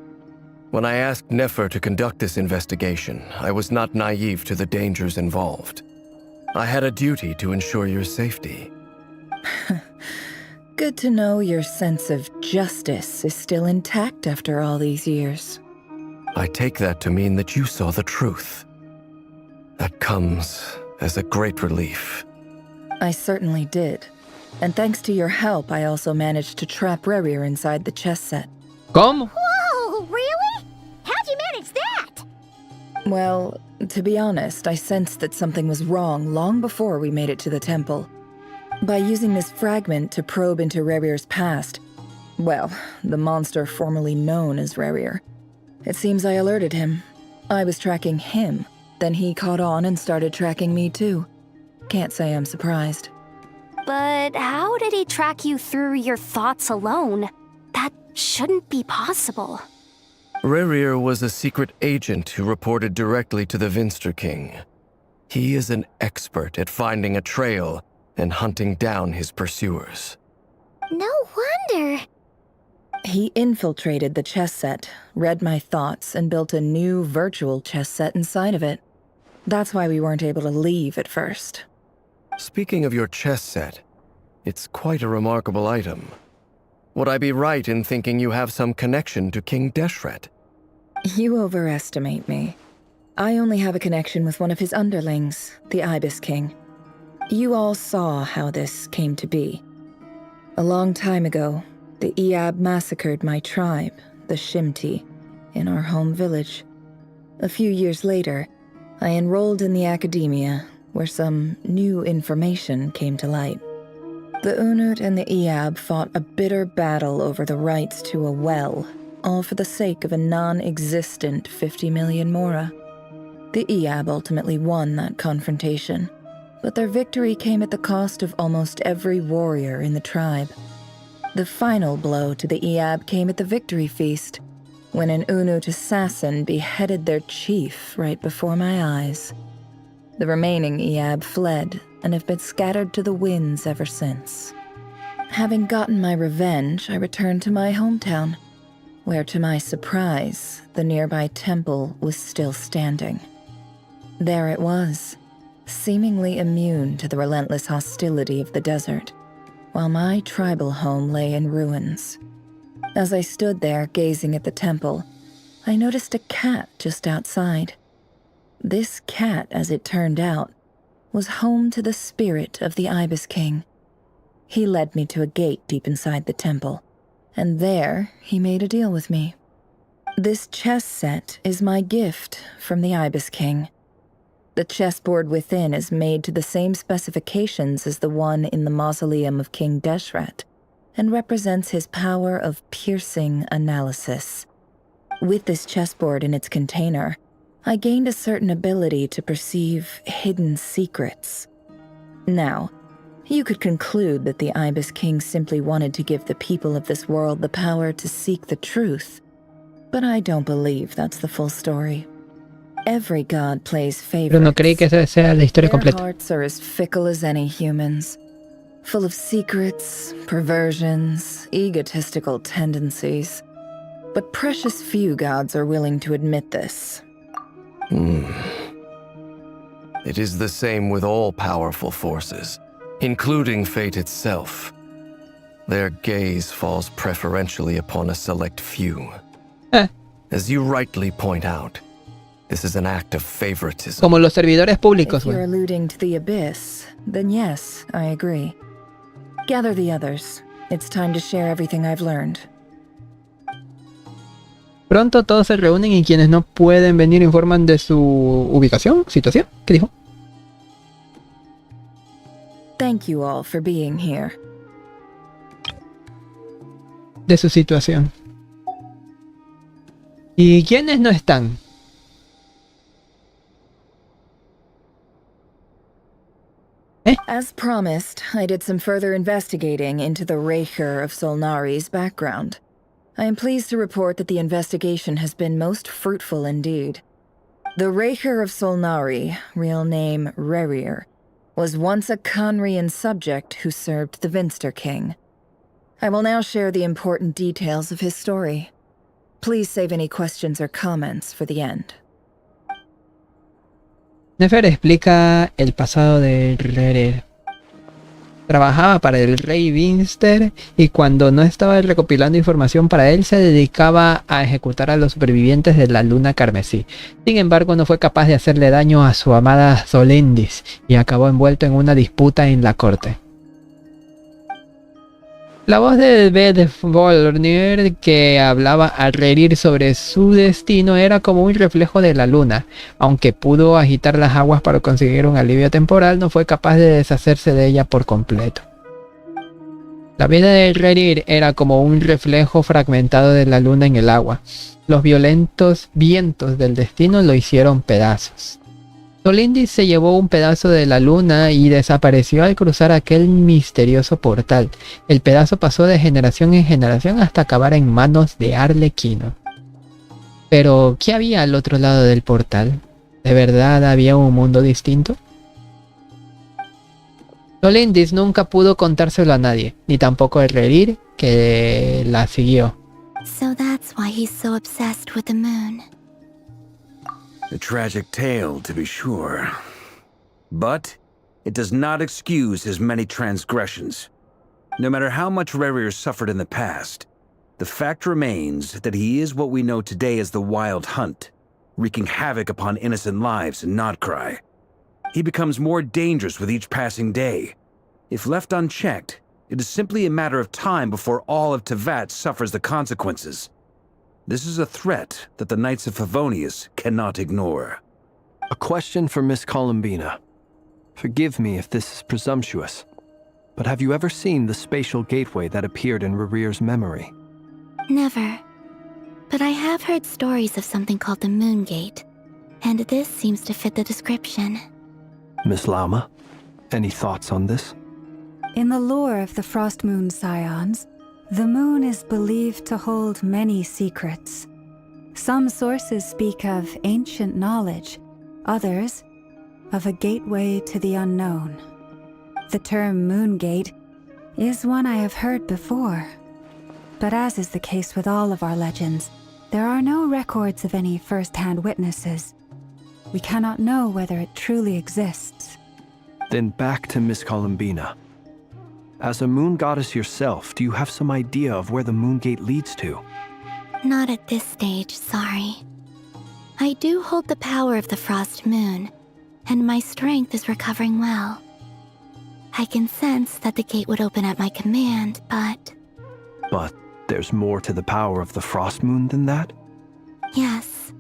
When I asked Nefer to conduct this investigation, I was not naive to the dangers involved. I had a duty to ensure your safety. Good to know your sense of justice is still intact after all these years. I take that to mean that you saw the truth. That comes as a great relief. I certainly did. And thanks to your help, I also managed to trap Rerir inside the chess set. ¿Cómo? Whoa, really? How'd you manage that? Well, to be honest, I sensed that something was wrong long before we made it to the temple. By using this fragment to probe into Rerir's past, well, the monster formerly known as Rerir, it seems I alerted him. I was tracking him, then he caught on and started tracking me too. Can't say I'm surprised. But how did he track you through your thoughts alone? That shouldn't be possible. Rerir was a secret agent who reported directly to the Vinster King. He is an expert at finding a trail and hunting down his pursuers. No wonder. He infiltrated the chess set, read my thoughts, and built a new virtual chess set inside of it. That's why we weren't able to leave at first. Speaking of your chess set, it's quite a remarkable item. Would I be right in thinking you have some connection to King Deshret? You overestimate me. I only have a connection with one of his underlings, the Ibis King. You all saw how this came to be. A long time ago, the Eab massacred my tribe, the Shimti, in our home village. A few years later, I enrolled in the academia, where some new information came to light. The Unut and the Eab fought a bitter battle over the rights to a well, all for the sake of a non-existent 50 million mora. The Eab ultimately won that confrontation, but their victory came at the cost of almost every warrior in the tribe. The final blow to the Eab came at the victory feast, when an Unut assassin beheaded their chief right before my eyes. The remaining Eab fled and have been scattered to the winds ever since. Having gotten my revenge, I returned to my hometown, where to my surprise, the nearby temple was still standing. There it was, seemingly immune to the relentless hostility of the desert, while my tribal home lay in ruins. As I stood there gazing at the temple, I noticed a cat just outside. This cat, as it turned out, was home to the spirit of the Ibis King. He led me to a gate deep inside the temple, and there he made a deal with me. This chess set is my gift from the Ibis King. The chessboard within is made to the same specifications as the one in the mausoleum of King Deshret, and represents his power of piercing analysis. With this chessboard in its container, I gained a certain ability to perceive hidden secrets. Now, you could conclude that the Ibis King simply wanted to give the people of this world the power to seek the truth, but I don't believe that's the full story. Every god plays favorites. Pero no creí que esa sea la historia Their completa. hearts are as fickle as any humans, full of secrets, perversions, egotistical tendencies. But precious few gods are willing to admit this. It is the same with all powerful forces, including fate itself. Their gaze falls preferentially upon a select few. As you rightly point out, this is an act of favoritism. Como los servidores públicos, If you're güey. alluding to the abyss, then yes, I agree. Gather the others. It's time to share everything I've learned. Pronto todos se reúnen y quienes no pueden venir informan de su ubicación, situación. ¿Qué dijo? Thank you all for being here. De su situación. ¿Y quiénes no están? As promised, I did some further investigating into the Reicher of Solnari's background. I am pleased to report that the investigation has been most fruitful indeed. The Reicher of Solnari, real name Rerir, was once a Conrian subject who served the Vinster King. I will now share the important details of his story. Please save any questions or comments for the end. Nefer explica el pasado de Rerir. Trabajaba para el rey Vinster y cuando no estaba recopilando información para él se dedicaba a ejecutar a los supervivientes de la luna carmesí. Sin embargo, no fue capaz de hacerle daño a su amada Solendis y acabó envuelto en una disputa en la corte. La voz de Volnir que hablaba a Rerir sobre su destino era como un reflejo de la luna. Aunque pudo agitar las aguas para conseguir un alivio temporal, no fue capaz de deshacerse de ella por completo. La vida de Rerir era como un reflejo fragmentado de la luna en el agua. Los violentos vientos del destino lo hicieron pedazos. Solindis se llevó un pedazo de la luna y desapareció al cruzar aquel misterioso portal. El pedazo pasó de generación en generación hasta acabar en manos de Arlequino. Pero, ¿qué había al otro lado del portal? ¿De verdad había un mundo distinto? Solindis nunca pudo contárselo a nadie, ni tampoco el Rerir que la siguió. So that's why he's so obsessed with the moon. A tragic tale, to be sure. But it does not excuse his many transgressions. No matter how much Rerir suffered in the past, the fact remains that he is what we know today as the Wild Hunt, wreaking havoc upon innocent lives in Notcry. He becomes more dangerous with each passing day. If left unchecked, it is simply a matter of time before all of Tevat suffers the consequences. This is a threat that the Knights of Favonius cannot ignore. A question for Miss Columbina. Forgive me if this is presumptuous, but have you ever seen the spatial gateway that appeared in Rerir's memory? Never. but I have heard stories of something called the Moon Gate, and this seems to fit the description. Miss Lama, any thoughts on this? In the lore of the Frost Moon Scions, the moon is believed to hold many secrets. Some sources speak of ancient knowledge, others of a gateway to the unknown. The term Moon Gate is one I have heard before, but as is the case with all of our legends, there are no records of any first-hand witnesses. We cannot know whether it truly exists. Then back to Miss Columbina. As a moon goddess yourself, do you have some idea of where the Moon Gate leads to? Not at this stage, sorry. I do hold the power of the Frost Moon, and my strength is recovering well. I can sense that the gate would open at my command, but... But there's more to the power of the Frost Moon than that? Yes.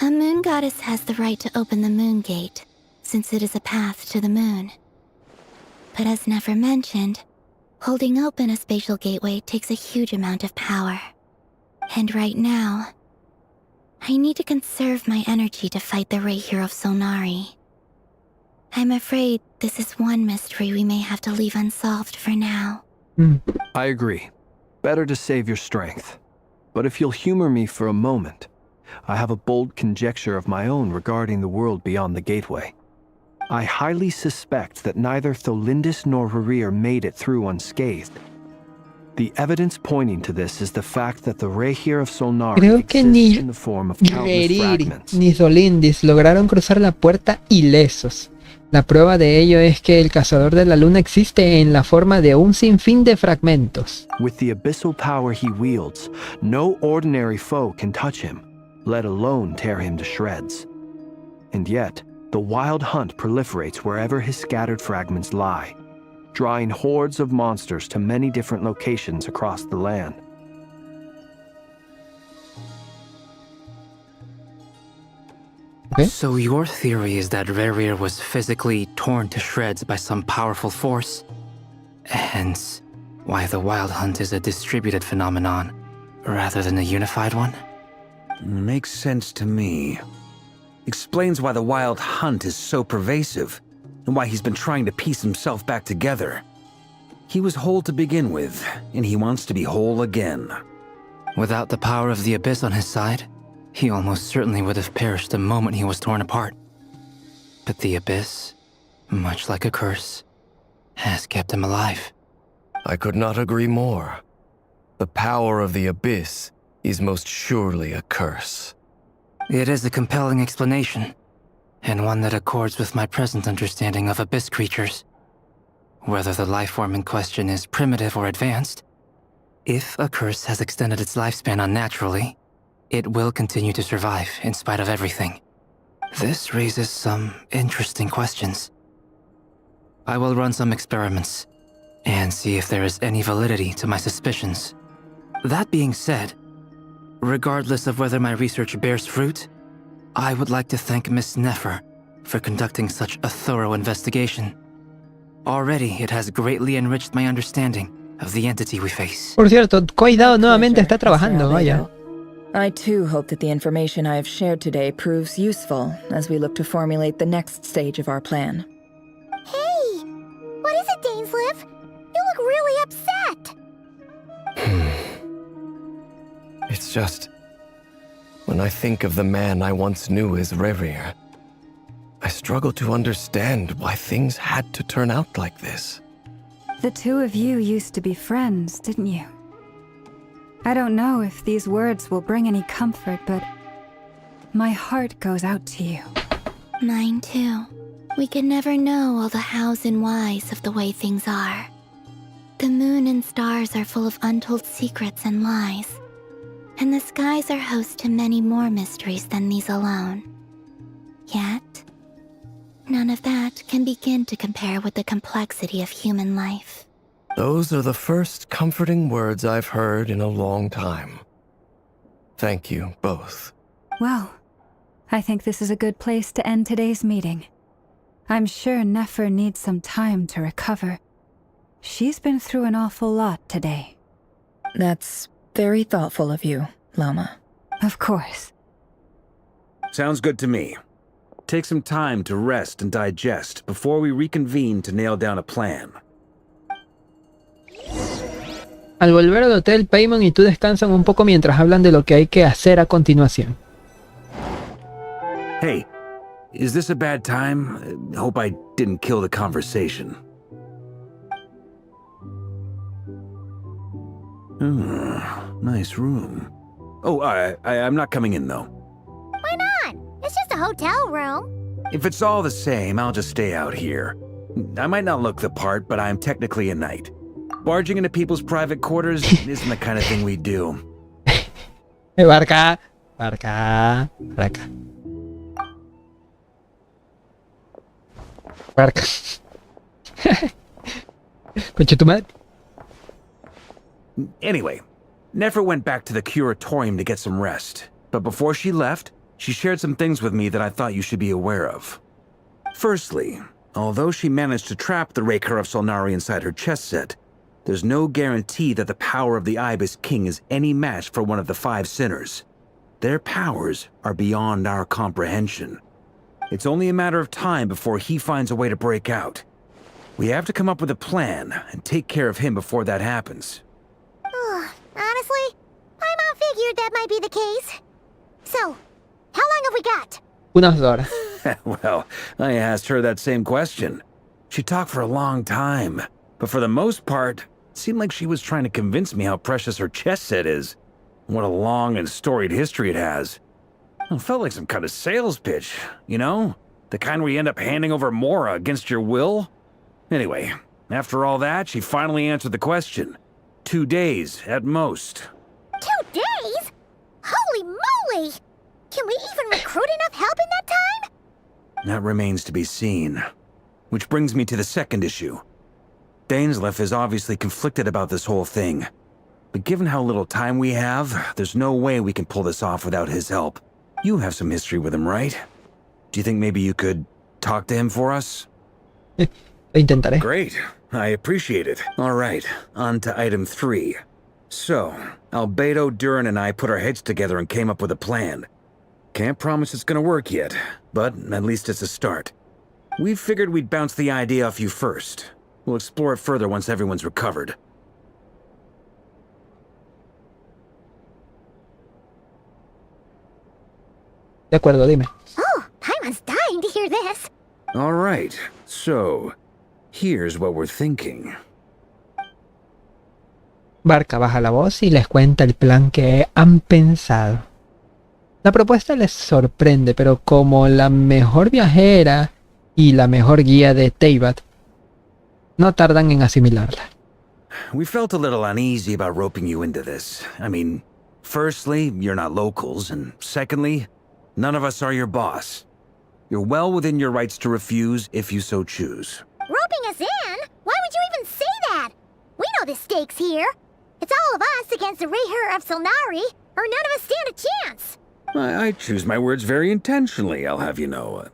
A moon goddess has the right to open the Moon Gate, since it is a path to the moon. But as Nefer mentioned, holding open a spatial gateway takes a huge amount of power. And right now, I need to conserve my energy to fight the Rayhir of Solnari. I'm afraid this is one mystery we may have to leave unsolved for now. I agree. Better to save your strength. But if you'll humor me for a moment, I have a bold conjecture of my own regarding the world beyond the gateway. I highly suspect that neither Tholindis nor Rerir made it through unscathed. The evidence pointing to this is the fact that the Rayhir of Solnari Creo que exists ni in the form of countless Rerir fragments. ni Tholindis lograron cruzar la puerta ilesos. La prueba de ello es que el cazador de la luna existe en la forma de un sinfín de fragmentos. With the abyssal power he wields, no ordinary foe can touch him, let alone tear him to shreds. And yet, the wild hunt proliferates wherever his scattered fragments lie, drawing hordes of monsters to many different locations across the land. Okay. So your theory is that Rerir was physically torn to shreds by some powerful force? Hence, why the wild hunt is a distributed phenomenon, rather than a unified one? Makes sense to me. Explains why the wild hunt is so pervasive, and why he's been trying to piece himself back together. He was whole to begin with, and he wants to be whole again. Without the power of the Abyss on his side, he almost certainly would have perished the moment he was torn apart. But the Abyss, much like a curse, has kept him alive. I could not agree more. The power of the Abyss is most surely a curse. It is a compelling explanation, and one that accords with my present understanding of Abyss creatures. Whether the life form in question is primitive or advanced, if a curse has extended its lifespan unnaturally, it will continue to survive in spite of everything. This raises some interesting questions. I will run some experiments and see if there is any validity to my suspicions. That being said, regardless of whether my research bears fruit, I would like to thank Miss Nefer for conducting such a thorough investigation. Already, it has greatly enriched my understanding of the entity we face. Por cierto, Cuidado nuevamente está trabajando, vaya. I too hope that the information I have shared today proves useful as we look to formulate the next stage of our plan. Hey! What is it, Dainsleif? You look really upset! It's just... when I think of the man I once knew as Rerir, I struggle to understand why things had to turn out like this. The two of you used to be friends, didn't you? I don't know if these words will bring any comfort, but my heart goes out to you. Mine too. We can never know all the hows and whys of the way things are. The moon and stars are full of untold secrets and lies, and the skies are host to many more mysteries than these alone. Yet, none of that can begin to compare with the complexity of human life. Those are the first comforting words I've heard in a long time. Thank you, both. Well, I think this is a good place to end today's meeting. I'm sure Nefer needs some time to recover. She's been through an awful lot today. That's very thoughtful of you. Llama. Of course. Sounds good to me. Take some time to rest and digest before we reconvene to nail down a plan. Al volver al hotel, Paimon y tú descansan un poco mientras hablan de lo que hay que hacer a continuación. Hey, is this a bad time? Hope I didn't kill the conversation. Nice room. Oh, I'm not coming in, though. Why not? It's just a hotel room. If it's all the same, I'll just stay out here. I might not look the part, but I'm technically a knight. Barging into people's private quarters isn't the kind of thing we do. Barca. Barca. Barca. Barca. Concha tu madre. Anyway, Nefer went back to the curatorium to get some rest. But before she left, she shared some things with me that I thought you should be aware of. Firstly, although she managed to trap the Raker of Solnari inside her chess set, there's no guarantee that the power of the Ibis King is any match for one of the 5 sinners. Their powers are beyond our comprehension. It's only a matter of time before he finds a way to break out. We have to come up with a plan and take care of him before that happens. Honestly, Paimon figured that might be the case. So, how long have we got? Unas horas. Well, I asked her that same question. She talked for a long time, but for the most part, it seemed like she was trying to convince me how precious her chess set is. What a long and storied history it has. It felt like some kind of sales pitch, you know? The kind where you end up handing over Mora against your will? Anyway, after all that, she finally answered the question. 2 days, at most. 2 days? Holy moly! Can we even recruit enough help in that time? That remains to be seen. Which brings me to the second issue. Dainsleif is obviously conflicted about this whole thing. But given how little time we have, there's no way we can pull this off without his help. You have some history with him, right? Do you think maybe you could talk to him for us? Intentaré. Great. I appreciate it. All right, on to item 3. So, Albedo, Durin, and I put our heads together and came up with a plan. Can't promise it's gonna work yet, but at least it's a start. We figured we'd bounce the idea off you first. We'll explore it further once everyone's recovered. De acuerdo, dime. Oh, Paimon's dying to hear this. All right, so here's what we're thinking. Barca baja la voz y les cuenta el plan que han pensado. La propuesta les sorprende, pero como la mejor viajera y la mejor guía de Teyvat, no tardan en asimilarla. We felt a little uneasy about roping you into this. I mean, firstly, you're not locals, and secondly, none of us are your boss. You're well within your rights to refuse if you so choose. Roping us in? Why would you even say that? We know the stakes here. It's all of us against the Rayher of Solnari, or none of us stand a chance. I choose my words very intentionally, I'll have you know.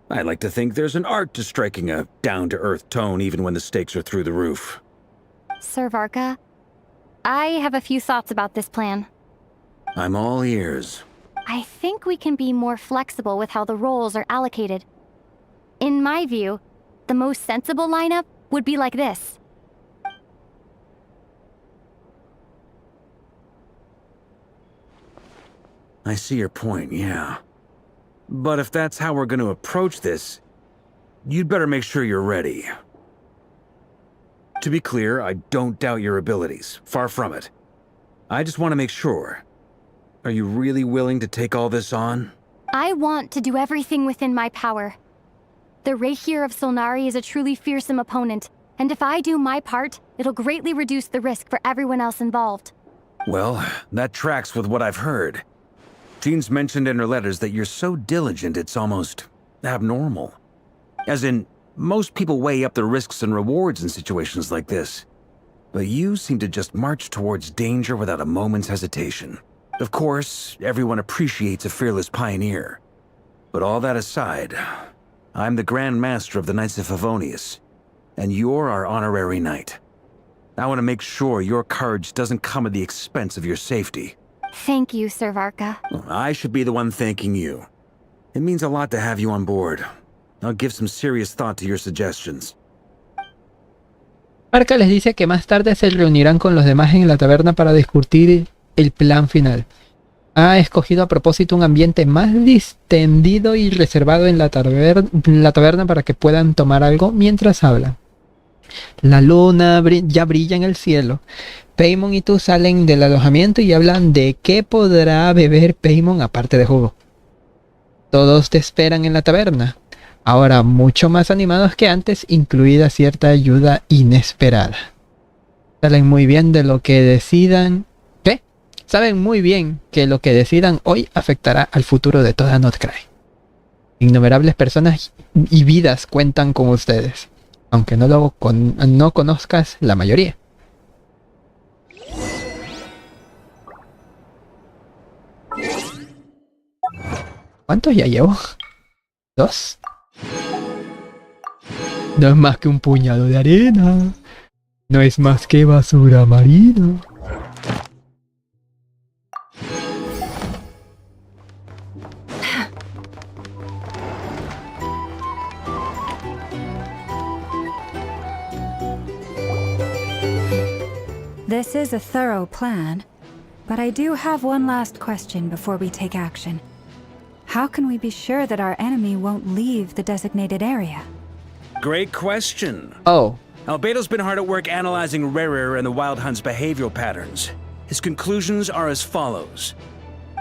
I like to think there's an art to striking a down-to-earth tone even when the stakes are through the roof. Sir Varka, I have a few thoughts about this plan. I'm all ears. I think we can be more flexible with how the roles are allocated. In my view, the most sensible lineup would be like this. I see your point, yeah. But if that's how we're going to approach this, you'd better make sure you're ready. To be clear, I don't doubt your abilities. Far from it. I just want to make sure. Are you really willing to take all this on? I want to do everything within my power. The Rayher of Solnari is a truly fearsome opponent, and if I do my part, it'll greatly reduce the risk for everyone else involved. Well, that tracks with what I've heard. Jean's mentioned in her letters that you're so diligent it's almost abnormal. As in, most people weigh up the risks and rewards in situations like this. But you seem to just march towards danger without a moment's hesitation. Of course, everyone appreciates a fearless pioneer. But all that aside, I'm the Grand Master of the Knights of Favonius, and you're our honorary knight. I want to make sure your courage doesn't come at the expense of your safety. Thank you, Sir Varka. I should be the one thanking you. It means a lot to have you on board. I'll give some serious thought to your suggestions. Varka les dice que más tarde se reunirán con los demás en la taberna para discutir el plan final. Ha escogido a propósito un ambiente más distendido y reservado en la taberna para que puedan tomar algo mientras hablan. La luna ya brilla en el cielo. Paimon y tú salen del alojamiento y hablan de qué podrá beber Paimon aparte de jugo. Todos te esperan en la taberna, ahora mucho más animados que antes, incluida cierta ayuda inesperada. Saben muy bien que lo que decidan hoy afectará al futuro de toda Notcry. Innumerables personas y vidas cuentan con ustedes, aunque no conozcas la mayoría. ¿Cuántos ya llevo? ¿2? No es más que un puñado de arena. No es más que basura marina. This is a thorough plan, but I do have one last question before we take action. How can we be sure that our enemy won't leave the designated area? Great question. Oh. Albedo's been hard at work analyzing Rerir and the Wild Hunt's behavioral patterns. His conclusions are as follows.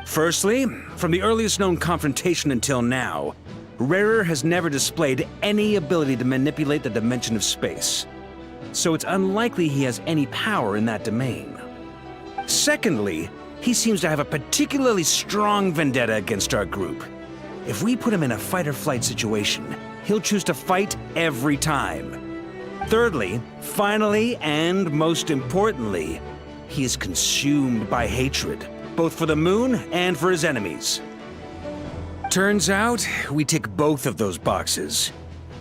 Firstly, from the earliest known confrontation until now, Rerir has never displayed any ability to manipulate the dimension of space. So it's unlikely he has any power in that domain. Secondly, he seems to have a particularly strong vendetta against our group. If we put him in a fight-or-flight situation, he'll choose to fight every time. Thirdly, finally, and most importantly, he is consumed by hatred, both for the moon and for his enemies. Turns out, we tick both of those boxes.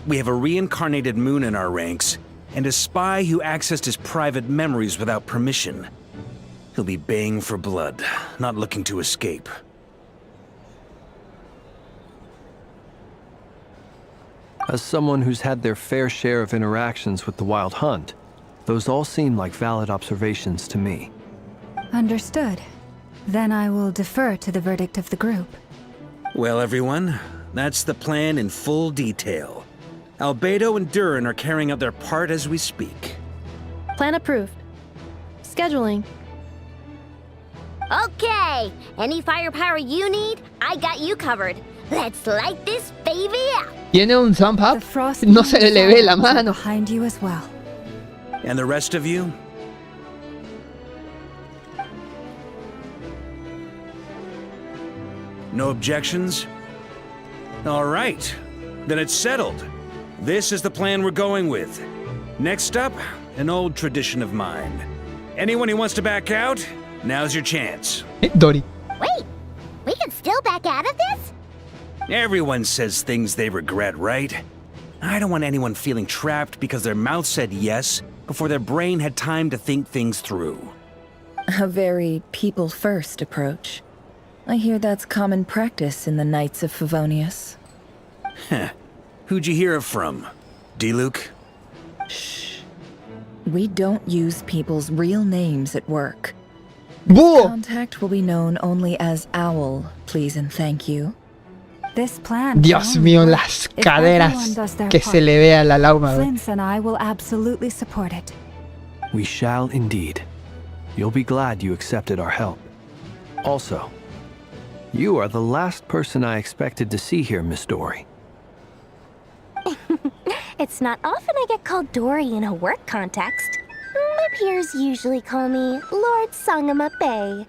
We have a reincarnated moon in our ranks, and a spy who accessed his private memories without permission. He'll be baying for blood, not looking to escape. As someone who's had their fair share of interactions with the Wild Hunt, those all seem like valid observations to me. Understood. Then I will defer to the verdict of the group. Well, everyone, that's the plan in full detail. Albedo and Durin are carrying out their part as we speak. Plan approved. Scheduling. Okay, any firepower you need, I got you covered. Let's light this baby up. Tiene un thumb up. No se le ve la mano. Behind you as well. And the rest of you? No objections? All right, then it's settled. This is the plan we're going with. Next up, an old tradition of mine. Anyone who wants to back out, now's your chance. Dory. Wait, we can still back out of this? Everyone says things they regret, right? I don't want anyone feeling trapped because their mouth said yes before their brain had time to think things through. A very people-first approach. I hear that's common practice in the Knights of Favonius. Heh. Who'd you hear it from? D-Luke? Shh. We don't use people's real names at work. Búho. Contact will be known only as Owl, please and thank you. This plan. Dios mío, las caderas que se le ve a la lauma. Flint's and I will absolutely support it. We shall indeed. You'll be glad you accepted our help. Also, you are the last person I expected to see here, Miss Dory. It's not often I get called Dory in a work context. My peers usually call me Lord Sangamabe.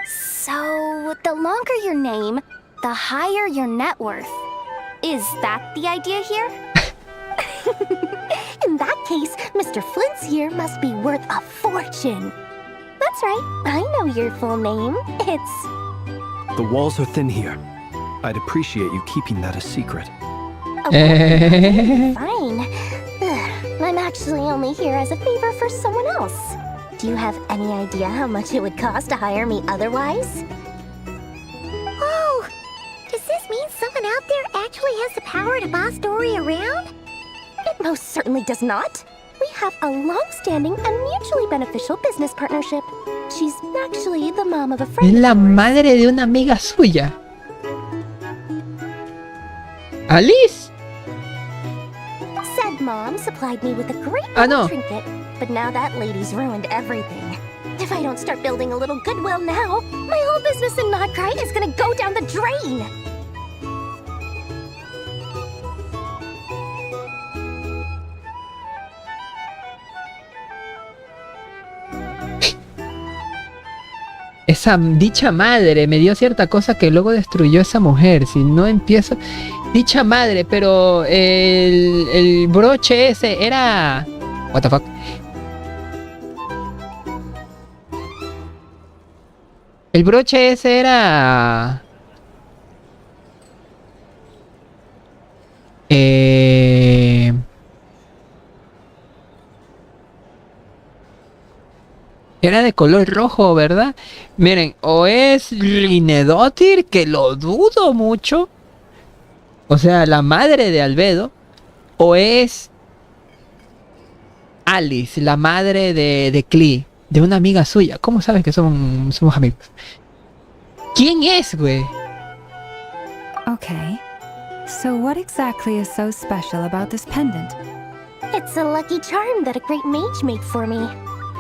So, the longer your name, the higher your net worth. Is that the idea here? In that case, Mr. Flint's here must be worth a fortune. That's right, I know your full name. It's... The walls are thin here. I'd appreciate you keeping that a secret. Fine. I'm actually only here as a favor for someone else. Do you have any idea how much it would cost to hire me otherwise? Oh, does this mean someone out there actually has the power to boss Dory around? It most certainly does not. We have a long-standing and mutually beneficial business partnership. She's actually the mom of a Es friend. la madre de una amiga suya. ¿Alice? Said mom supplied me with a great no. trinket, but now that lady's ruined everything. If I don't start building a little goodwill now, my whole business in Notcry is gonna go down the drain. Esa dicha madre me dio cierta cosa que luego destruyó esa mujer. Si no empiezo... Dicha madre, pero el broche ese era... What the fuck? El broche ese era... Era de color rojo, ¿verdad? Miren, o es Rinedótir, que lo dudo mucho. O sea, la madre de Albedo. O es Alice, la madre de Klee, de una amiga suya. ¿Cómo sabes que somos amigos? ¿Quién es, güey? Okay. So what exactly is so special about this pendant? It's a lucky charm that a great mage made for me.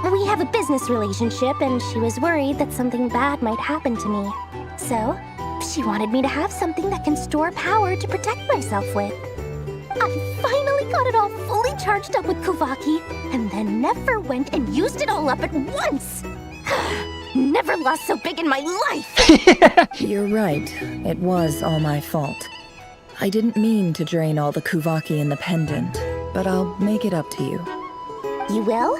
We have a business relationship, and she was worried that something bad might happen to me. So, she wanted me to have something that can store power to protect myself with. I finally got it all fully charged up with Kuvaki, and then never went and used it all up at once! Never lost so big in my life! You're right. It was all my fault. I didn't mean to drain all the Kuvaki in the pendant, but I'll make it up to you. You will?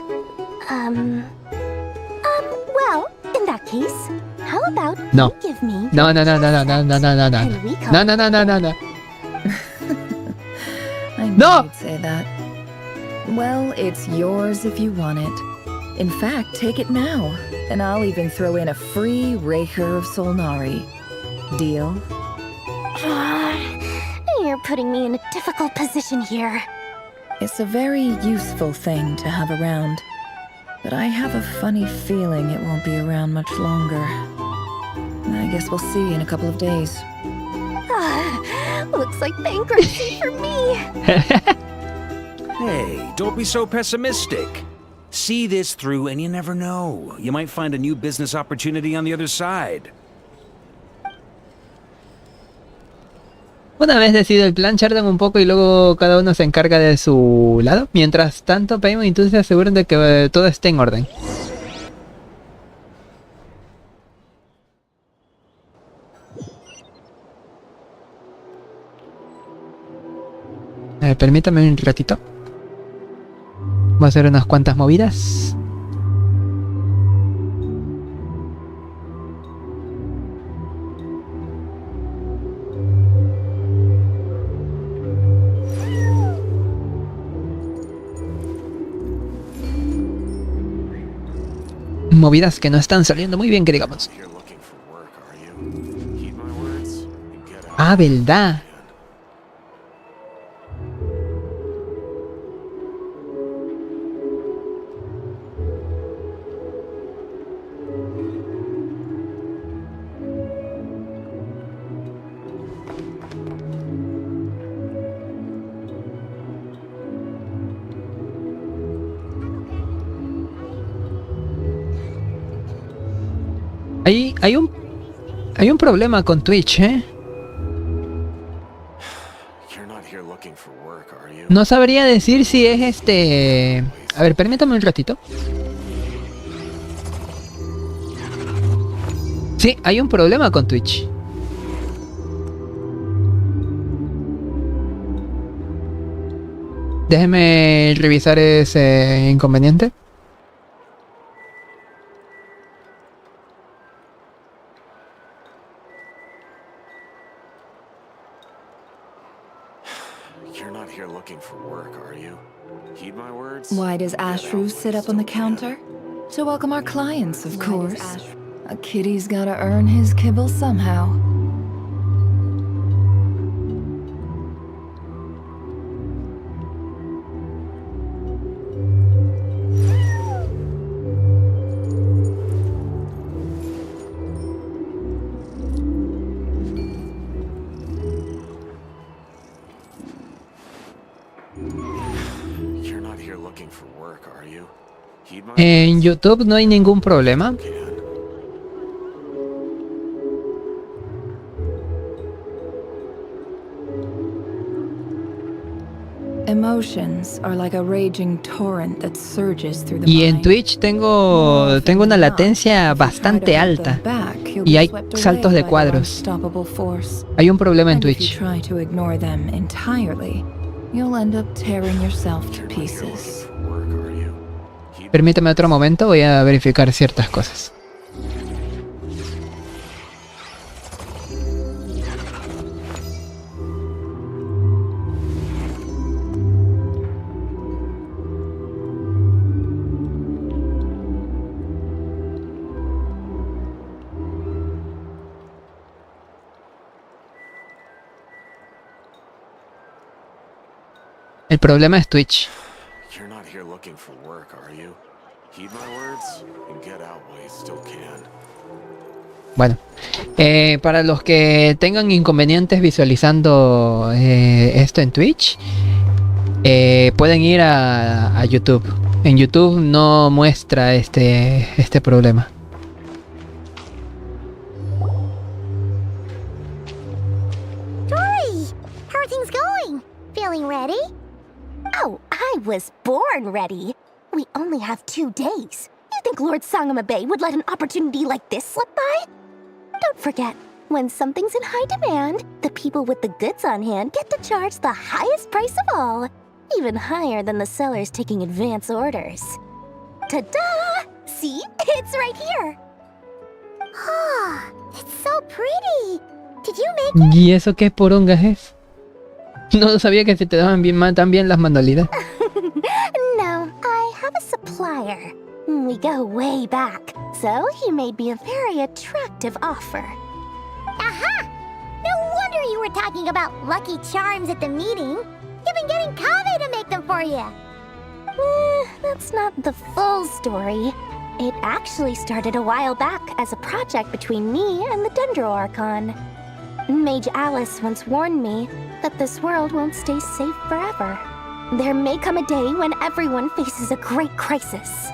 Well, in that case, how about No. you give me... No. No. I knew No! you'd say that. Well, it's yours if you want it. In fact, take it now, and I'll even throw in a free Raker of Solnari. Deal? You're putting me in a difficult position here. It's a very useful thing to have around, but I have a funny feeling it won't be around much longer. I guess we'll see in a couple of days. Looks like bankruptcy for me. Hey, don't be so pessimistic. See this through and you never know. You might find a new business opportunity on the other side. Una vez decidido el plan, charlan un poco y luego cada uno se encarga de su lado. Mientras tanto, Paimon y tú se aseguran de que todo esté en orden. Permítame un ratito. Voy a hacer unas cuantas movidas. Movidas que no están saliendo muy bien, que digamos. Ah, verdad. Hay un problema con Twitch, ¿eh? No sabría decir si es este... A ver, permítame un ratito. Sí, hay un problema con Twitch. Déjeme revisar ese inconveniente. Why does Ashru sit up on the counter? To welcome our clients, of course. A kitty's gotta earn his kibble somehow. En YouTube no hay ningún problema. Emotions are like a raging torrent that surges through the Y en mind. Twitch tengo una latencia bastante alta y hay saltos de cuadros. Hay un problema en And if you Twitch. try to ignore them entirely, you'll end up tearing yourself to pieces. Permíteme otro momento, voy a verificar ciertas cosas. El problema es Twitch. You're not here looking for work, are you? Heed my words and get out while you still can. Bueno, para los que tengan inconvenientes visualizando esto en Twitch, pueden ir a YouTube. En YouTube no muestra este problema. Dory, how are things going? Feeling ready? Oh, I was born ready. We only have 2 days. You think Lord Sangamabe would let an opportunity like this slip by? Don't forget, when something's in high demand, the people with the goods on hand get to charge the highest price of all, even higher than the sellers taking advance orders. Ta-da! See? It's right here. Ah, it's so pretty. Did you make it? ¿Y eso qué porongas es? No sabía que se te daban tan bien las manualidades. No, I have a supplier. We go way back, so he made me a very attractive offer. Aha! No wonder you were talking about lucky charms at the meeting. You've been getting Kave to make them for you. That's not the full story. It actually started a while back as a project between me and the Dendro Archon. Mage Alice once warned me that this world won't stay safe forever. There may come a day when everyone faces a great crisis.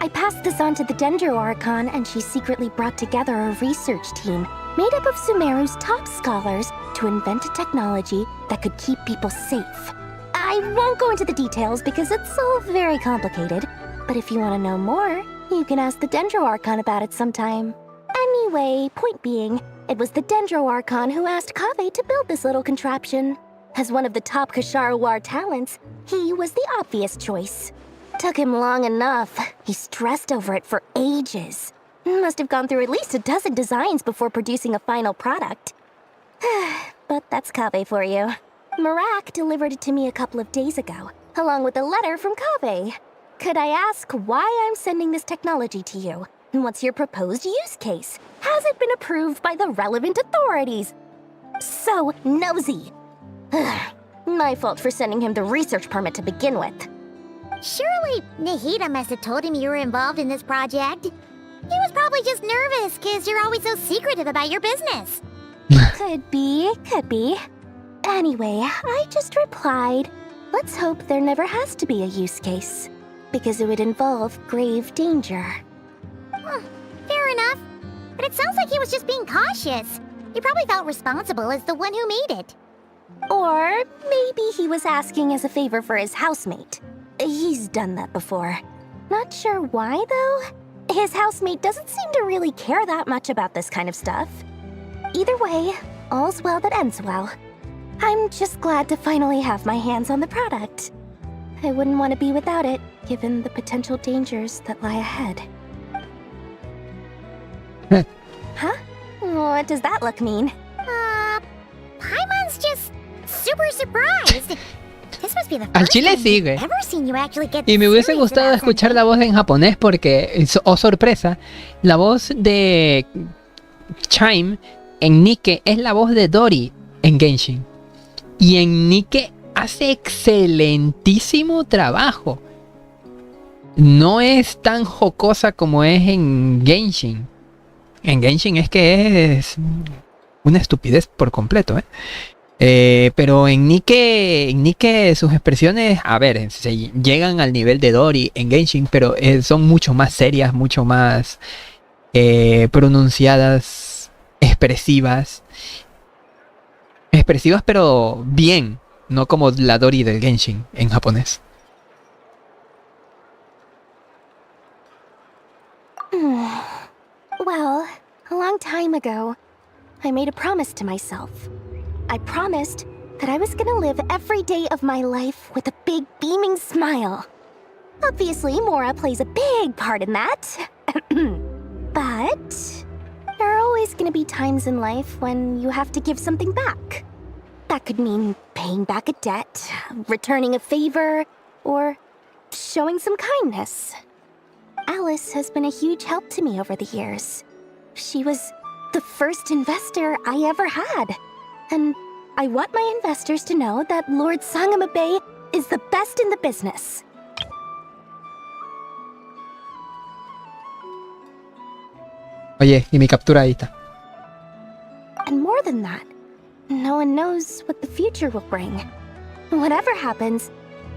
I passed this on to the Dendro Archon, and she secretly brought together a research team made up of Sumeru's top scholars to invent a technology that could keep people safe. I won't go into the details because it's all very complicated, but if you want to know more, you can ask the Dendro Archon about it sometime. Anyway, point being, it was the Dendro Archon who asked Kave to build this little contraption. As one of the top Kasharawar talents, he was the obvious choice. Took him long enough. He stressed over it for ages. Must have gone through at least a dozen designs before producing a final product. But that's Kave for you. Marak delivered it to me a couple of days ago, along with a letter from Kave. Could I ask why I'm sending this technology to you? What's your proposed use case? Has it been approved by the relevant authorities? So nosy. My fault for sending him the research permit to begin with. Surely Nahida must have told him you were involved in this project. He was probably just nervous because you're always so secretive about your business. Could be. Anyway, I just replied, let's hope there never has to be a use case, because it would involve grave danger. Fair enough. But it sounds like he was just being cautious. He probably felt responsible as the one who made it. Or maybe he was asking as a favor for his housemate. He's done that before. Not sure why, though. His housemate doesn't seem to really care that much about this kind of stuff. Either way, all's well that ends well. I'm just glad to finally have my hands on the product. I wouldn't want to be without it, given the potential dangers that lie ahead. Huh? What does that look mean? Paimon's just super surprised. His This must be the Al first chile time sí, we've güey. ever seen you actually get Y me hubiese serious gustado about escuchar la voz en japonés porque, oh sorpresa, la voz de Chime en Nike es la voz de Dori en Genshin. Y en Nike hace excelentísimo trabajo. No es tan jocosa como es en Genshin. En Genshin es que es una estupidez por completo, ¿eh? Pero en Nike sus expresiones, a ver, se llegan al nivel de Dori en Genshin, pero son mucho más serias, mucho más pronunciadas, expresivas. Expresivas pero bien, no como la Dori del Genshin en japonés. Well, a long time ago, I made a promise to myself. I promised that I was gonna live every day of my life with a big beaming smile. Obviously, Mora plays a big part in that. But there are always gonna be times in life when you have to give something back. That could mean paying back a debt, returning a favor, or showing some kindness. Alice has been a huge help to me over the years. She was the first investor I ever had. And I want my investors to know that Lord Sangamabe is the best in the business. Oye, y mi captura ahí está. And more than that, no one knows what the future will bring. Whatever happens,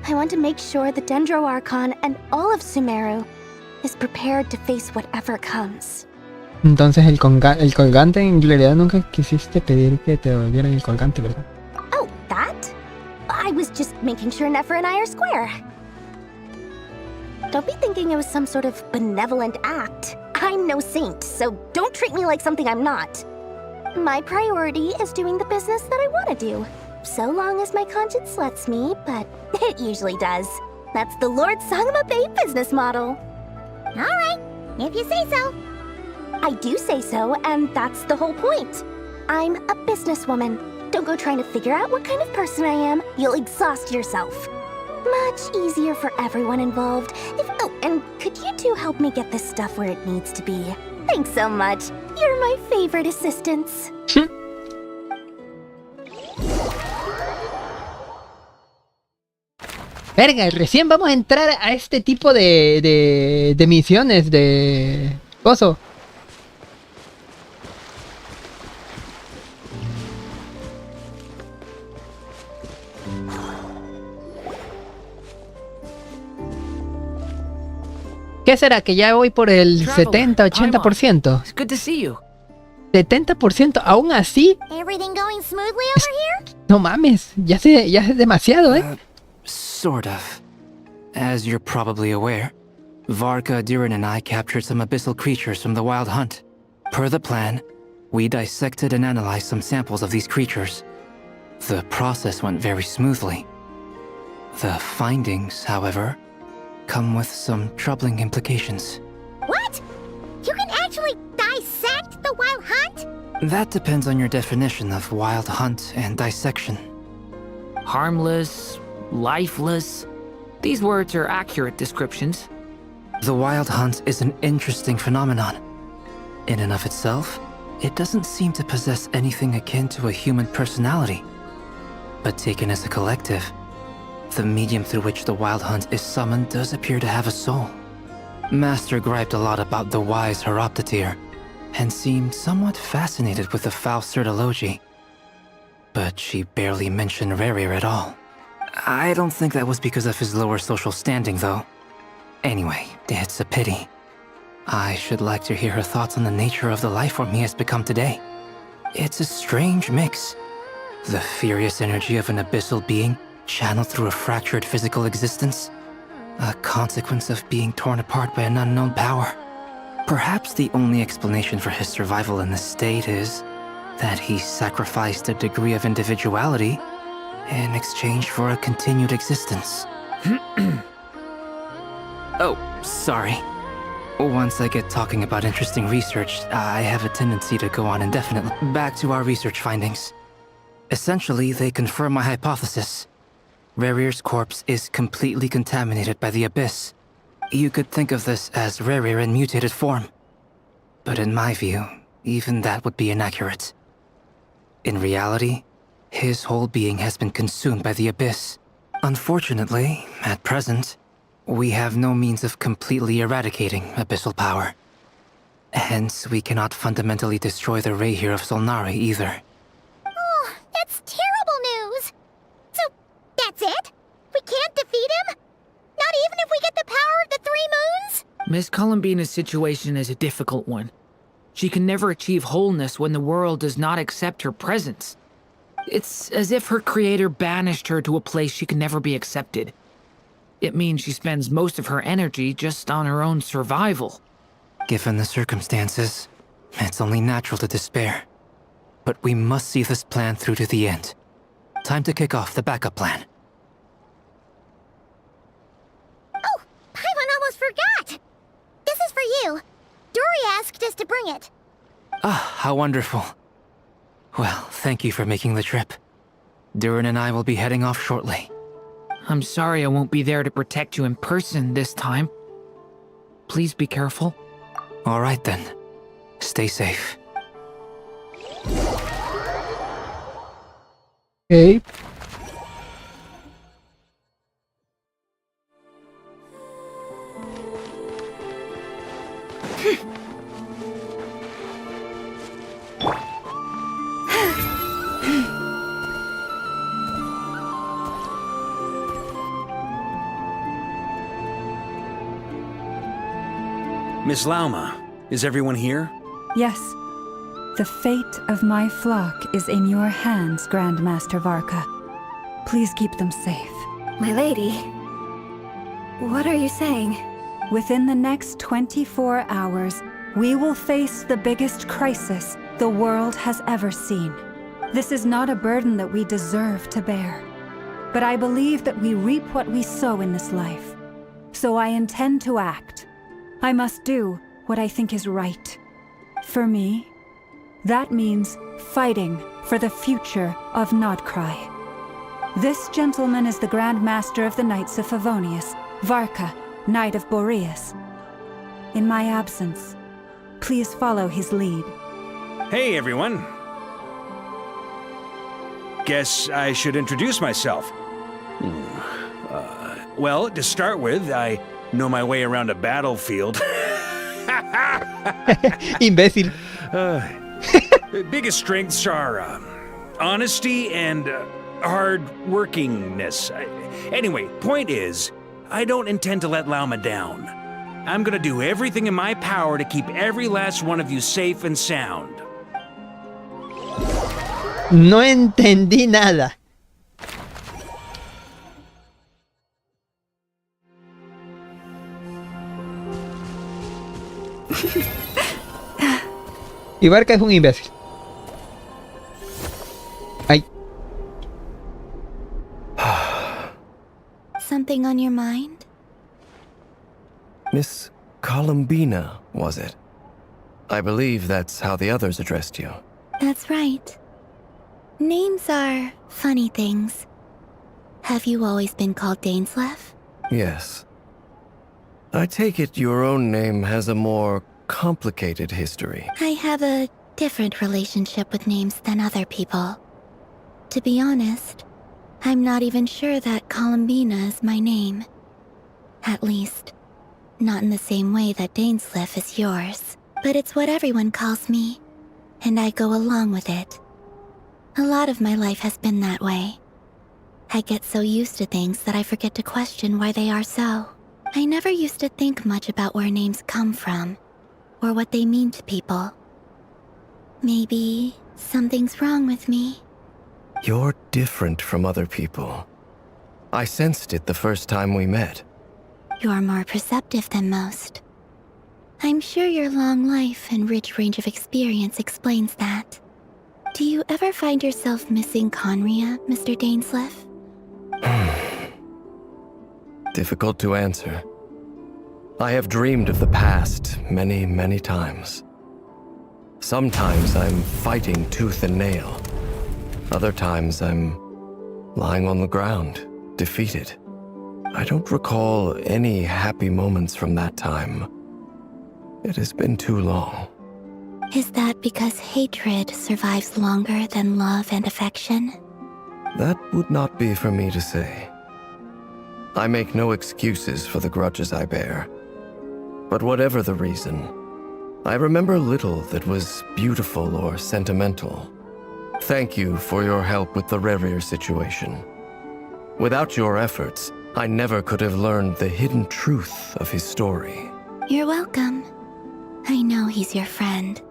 I want to make sure the Dendro Archon and all of Sumeru is prepared to face whatever comes. Entonces el colgante, en realidad nunca quisiste pedir que te volvieran el colgante, ¿verdad? Oh, that? I was just making sure Nefer and I are square. Don't be thinking it was some sort of benevolent act. I'm no saint, so don't treat me like something I'm not. My priority is doing the business that I want to do, so long as my conscience lets me, but it usually does. That's the Lord Sangamabe business model. Alright, if you say so. I do say so, and that's the whole point. I'm a businesswoman. Don't go trying to figure out what kind of person I am. You'll exhaust yourself. Much easier for everyone involved. Oh, and could you two help me get this stuff where it needs to be? Thanks so much. You're my favorite assistants. Verga, recién vamos a entrar a este tipo de misiones de... Coso. ¿Qué será? Que ya voy por el 70-80%. It's good to see you. 70%, aún así. Everything going smoothly over here? No mames, ya es demasiado, ¿eh? Sort of. As you're probably aware, Varka, Durin, and I captured some abyssal creatures from the Wild Hunt. Per the plan, we dissected and analyzed some samples of these creatures. The process went very smoothly. The findings, however, come with some troubling implications. What? You can actually dissect the Wild Hunt? That depends on your definition of Wild Hunt and dissection. Harmless, lifeless. These words are accurate descriptions. The Wild Hunt is an interesting phenomenon. In and of itself, it doesn't seem to possess anything akin to a human personality. But taken as a collective, the medium through which the Wild Hunt is summoned does appear to have a soul. Master griped a lot about the wise Horoptetyr, and seemed somewhat fascinated with the Faust Certology. But she barely mentioned Rerir at all. I don't think that was because of his lower social standing, though. Anyway, it's a pity. I should like to hear her thoughts on the nature of the lifeform he has become today. It's a strange mix. The furious energy of an abyssal being channeled through a fractured physical existence. A consequence of being torn apart by an unknown power. Perhaps the only explanation for his survival in this state is that he sacrificed a degree of individuality in exchange for a continued existence. Oh, sorry. Once I get talking about interesting research, I have a tendency to go on indefinitely. Back to our research findings. Essentially, they confirm my hypothesis. Rerir's corpse is completely contaminated by the Abyss. You could think of this as Rerir in mutated form. But in my view, even that would be inaccurate. In reality, his whole being has been consumed by the Abyss. Unfortunately, at present, we have no means of completely eradicating abyssal power. Hence, we cannot fundamentally destroy the Reir of Solnari either. Oh, that's terrible news! So, that's it? We can't defeat him? Not even if we get the power of the Three Moons? Miss Columbina's situation is a difficult one. She can never achieve wholeness when the world does not accept her presence. It's as if her creator banished her to a place she can never be accepted. It means she spends most of her energy just on her own survival. Given the circumstances, it's only natural to despair. But we must see this plan through to the end. Time to kick off the backup plan. Oh, Paimon almost forgot! This is for you. Dory asked us to bring it. Ah, how wonderful. Well, thank you for making the trip. Durin and I will be heading off shortly. I'm sorry I won't be there to protect you in person this time. Please be careful. All right then. Stay safe. Okay. Miss Lauma, is everyone here? Yes. The fate of my flock is in your hands, Grandmaster Varka. Please keep them safe. My lady, what are you saying? Within the next 24 hours, we will face the biggest crisis the world has ever seen. This is not a burden that we deserve to bear. But I believe that we reap what we sow in this life. So I intend to act. I must do what I think is right. For me, that means fighting for the future of Nodcry. This gentleman is the Grand Master of the Knights of Favonius, Varka, Knight of Boreas. In my absence, please follow his lead. Hey, everyone. Guess I should introduce myself. Well, to start with, I know my way around a battlefield. Imbécil. Biggest strengths are honesty and hard-workingness. Anyway, point is, I don't intend to let Lauma down. I'm gonna do everything in my power to keep every last one of you safe and sound. No entendí nada. Y Barca es un imbécil. Ay. Something on your mind? Miss Columbina, was it? I believe that's how the others addressed you. That's right. Names are funny things. Have you always been called Dainsleif? Yes. I take it your own name has a more complicated history. I have a different relationship with names than other people. To be honest, I'm not even sure that Columbina is my name. At least, not in the same way that Dainsleif is yours. But it's what everyone calls me, and I go along with it. A lot of my life has been that way. I get so used to things that I forget to question why they are so. I never used to think much about where names come from, or what they mean to people. Maybe something's wrong with me. You're different from other people. I sensed it the first time we met. You're more perceptive than most. I'm sure your long life and rich range of experience explains that. Do you ever find yourself missing Conria, Mr. Dainsleif? Difficult to answer. I have dreamed of the past many, many times. Sometimes I'm fighting tooth and nail. Other times I'm lying on the ground, defeated. I don't recall any happy moments from that time. It has been too long. Is that because hatred survives longer than love and affection? That would not be for me to say. I make no excuses for the grudges I bear. But whatever the reason, I remember little that was beautiful or sentimental. Thank you for your help with the Rerir situation. Without your efforts, I never could have learned the hidden truth of his story. You're welcome. I know he's your friend.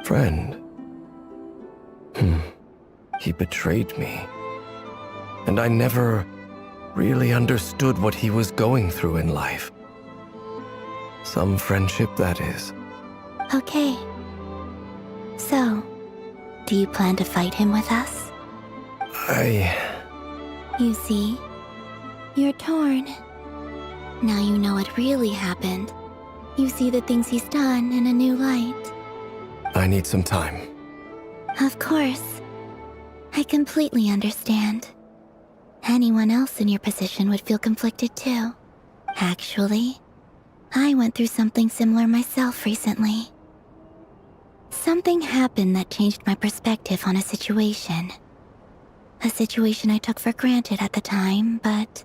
Friend? He betrayed me. And I never really understood what he was going through in life. Some friendship, that is. Okay. So, do you plan to fight him with us? You see, you're torn. Now you know what really happened. You see the things he's done in a new light. I need some time. Of course. I completely understand. Anyone else in your position would feel conflicted too. Actually, I went through something similar myself recently. Something happened that changed my perspective on a situation. A situation I took for granted at the time, but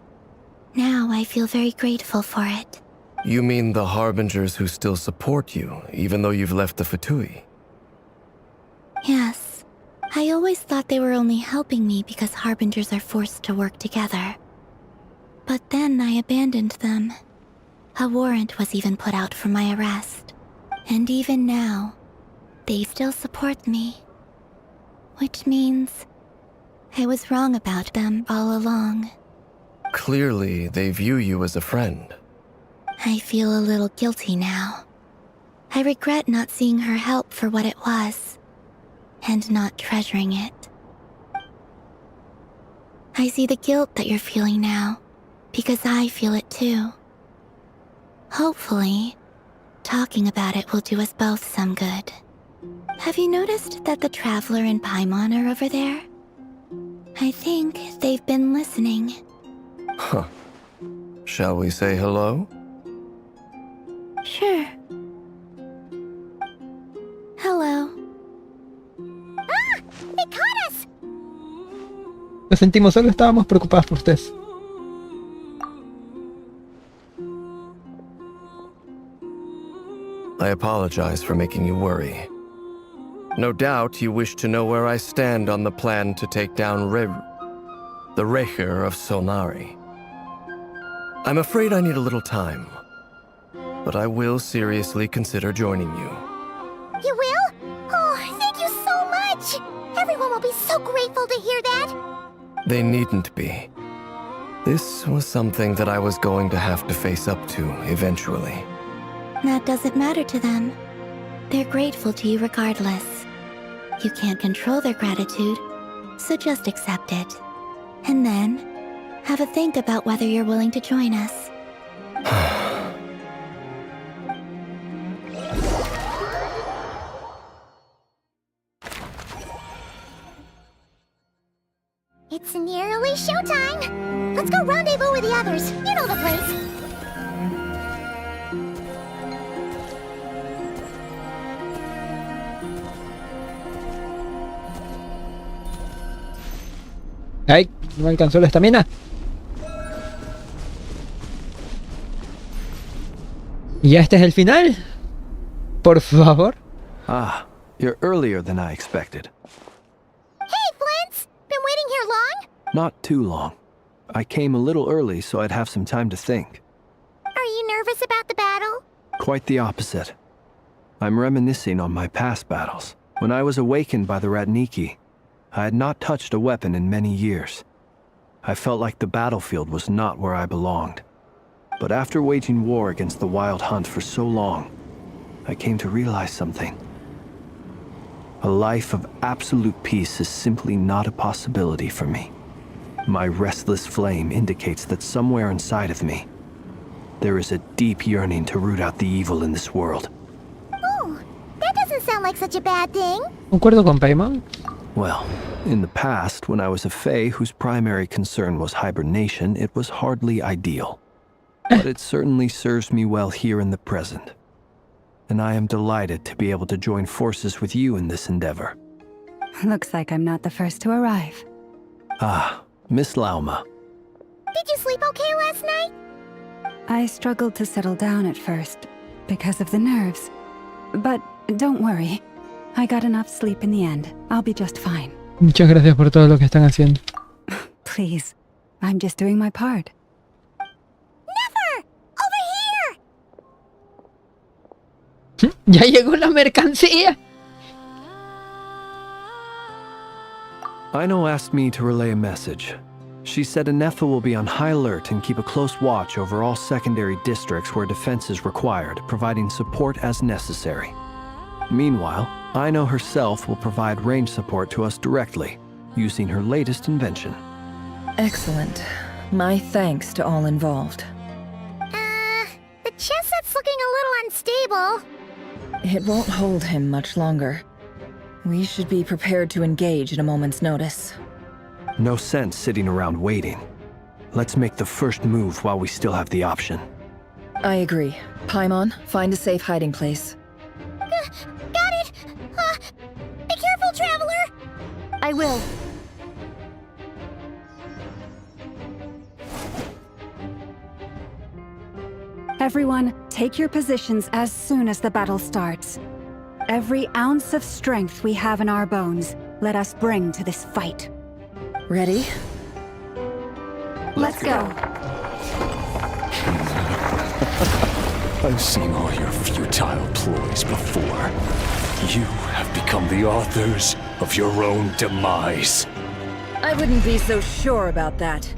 now I feel very grateful for it. You mean the Harbingers who still support you, even though you've left the Fatui? Yes. I always thought they were only helping me because Harbingers are forced to work together. But then I abandoned them. A warrant was even put out for my arrest. And even now, they still support me. Which means I was wrong about them all along. Clearly, they view you as a friend. I feel a little guilty now. I regret not seeing her help for what it was, and not treasuring it. I see the guilt that you're feeling now, because I feel it too. Hopefully, talking about it will do us both some good. Have you noticed that the Traveler and Paimon are over there? I think they've been listening. Huh. Shall we say hello? Sure. Hello. Ah, they caught us. Nos sentimos solos, estábamos preocupados por ustedes. I apologize for making you worry. No doubt you wish to know where I stand on the plan to take down the Rerir of Solnari. I'm afraid I need a little time, but I will seriously consider joining you. You will? Oh, thank you so much! Everyone will be so grateful to hear that! They needn't be. This was something that I was going to have to face up to eventually. That doesn't matter to them. They're grateful to you regardless. You can't control their gratitude, so just accept it. And then, have a think about whether you're willing to join us. It's nearly showtime! Let's go rendezvous with the others. You know the place. Ay, no me alcanzó la estamina. ¿Y este es el final? Por favor. Ah, you're earlier than I expected. Hey, Flint's! Been waiting here long? Not too long. I came a little early so I'd have some time to think. Are you nervous about the battle? Quite the opposite. I'm reminiscing on my past battles. When I was awakened by the Ratniki, I had not touched a weapon in many years. I felt like the battlefield was not where I belonged. But after waging war against the Wild Hunt for so long, I came to realize something. A life of absolute peace is simply not a possibility for me. My restless flame indicates that somewhere inside of me, there is a deep yearning to root out the evil in this world. Oh, that doesn't sound like such a bad thing. Concuerdo con Paimon. Well, in the past, when I was a Fae whose primary concern was hibernation, it was hardly ideal. But it certainly serves me well here in the present. And I am delighted to be able to join forces with you in this endeavor. Looks like I'm not the first to arrive. Ah, Miss Lauma. Did you sleep okay last night? I struggled to settle down at first, because of the nerves. But don't worry. I got enough sleep in the end. I'll be just fine. Muchas gracias por todo lo que están haciendo. Please, I'm just doing my part. Never! Over here! Ya llegó la mercancía. Aino asked me to relay a message. She said Anefa will be on high alert and keep a close watch over all secondary districts where defense is required, providing support as necessary. Meanwhile, Aino herself will provide range support to us directly, using her latest invention. Excellent. My thanks to all involved. The chess set's looking a little unstable. It won't hold him much longer. We should be prepared to engage at a moment's notice. No sense sitting around waiting. Let's make the first move while we still have the option. I agree. Paimon, find a safe hiding place. Got it! Be careful, traveler! I will. Everyone, take your positions as soon as the battle starts. Every ounce of strength we have in our bones, let us bring to this fight. Ready? Let's go. I've seen all your futile ploys before. You have become the authors of your own demise. I wouldn't be so sure about that.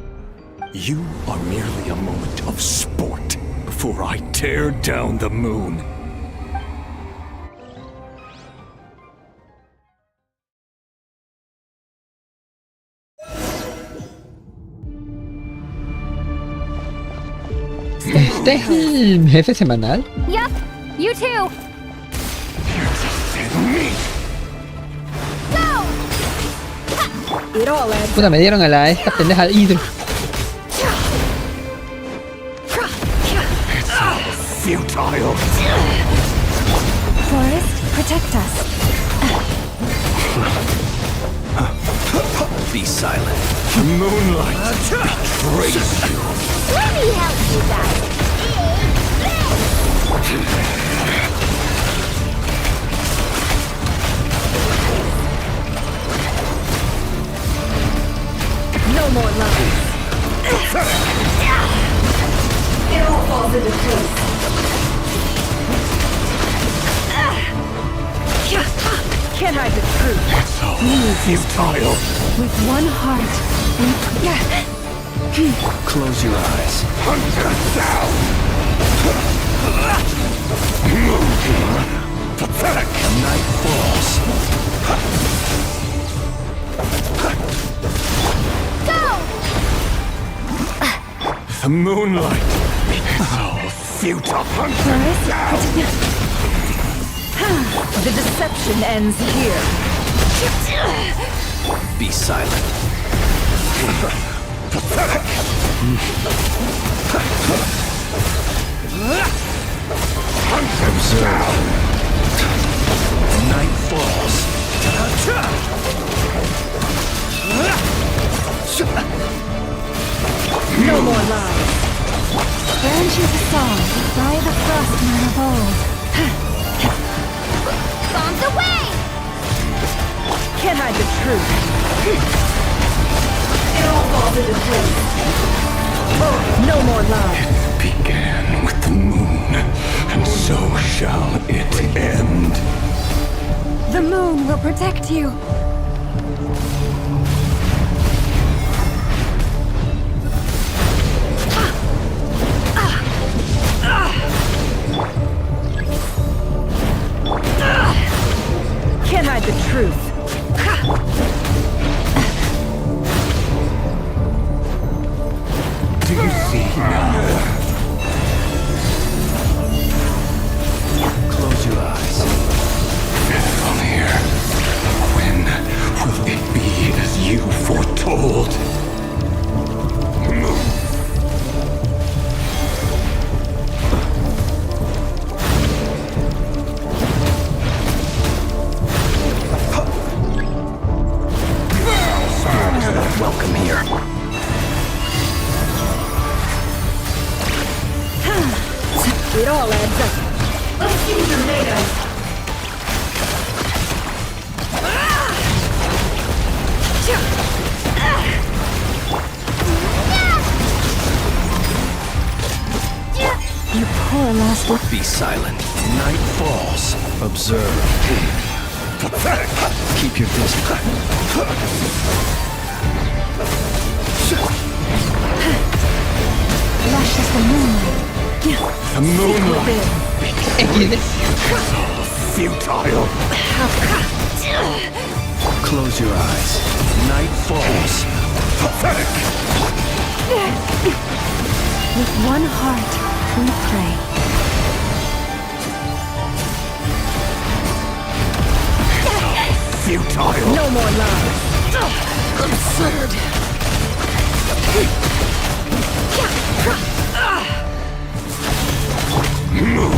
You are merely a moment of sport before I tear down the moon. ¿Este es el jefe semanal? Yep, you too. It all adds Puta, me dieron a la esta pendeja hidro. It's all futile. Forest, protect us. Be silent. The moonlight betrays you. Let me help you guys. no more lies. It all falls into place. Can't hide the truth. It's all futile. With one heart, Close your eyes. Hunt her down. Pathetic. Night falls. The moonlight. It's all futile. Hunt her down. The deception ends here. Be silent. Pathetic. Hunt them down. The night falls. No more lies. branches a song by the frostman of old. Bombs away! Can't hide the truth. It all falls into place. No more lies. It began with the moon, and so shall it end. The moon will protect you. Can't hide the truth. Do you see now? Close your eyes. From here, when Be silent. Night falls. Observe. Keep your distance. Lush as the moonlight. The moonlight. Futile. Close your eyes. Night falls. Pathetic. With one heart, we pray. Futile. No more love. Absurd.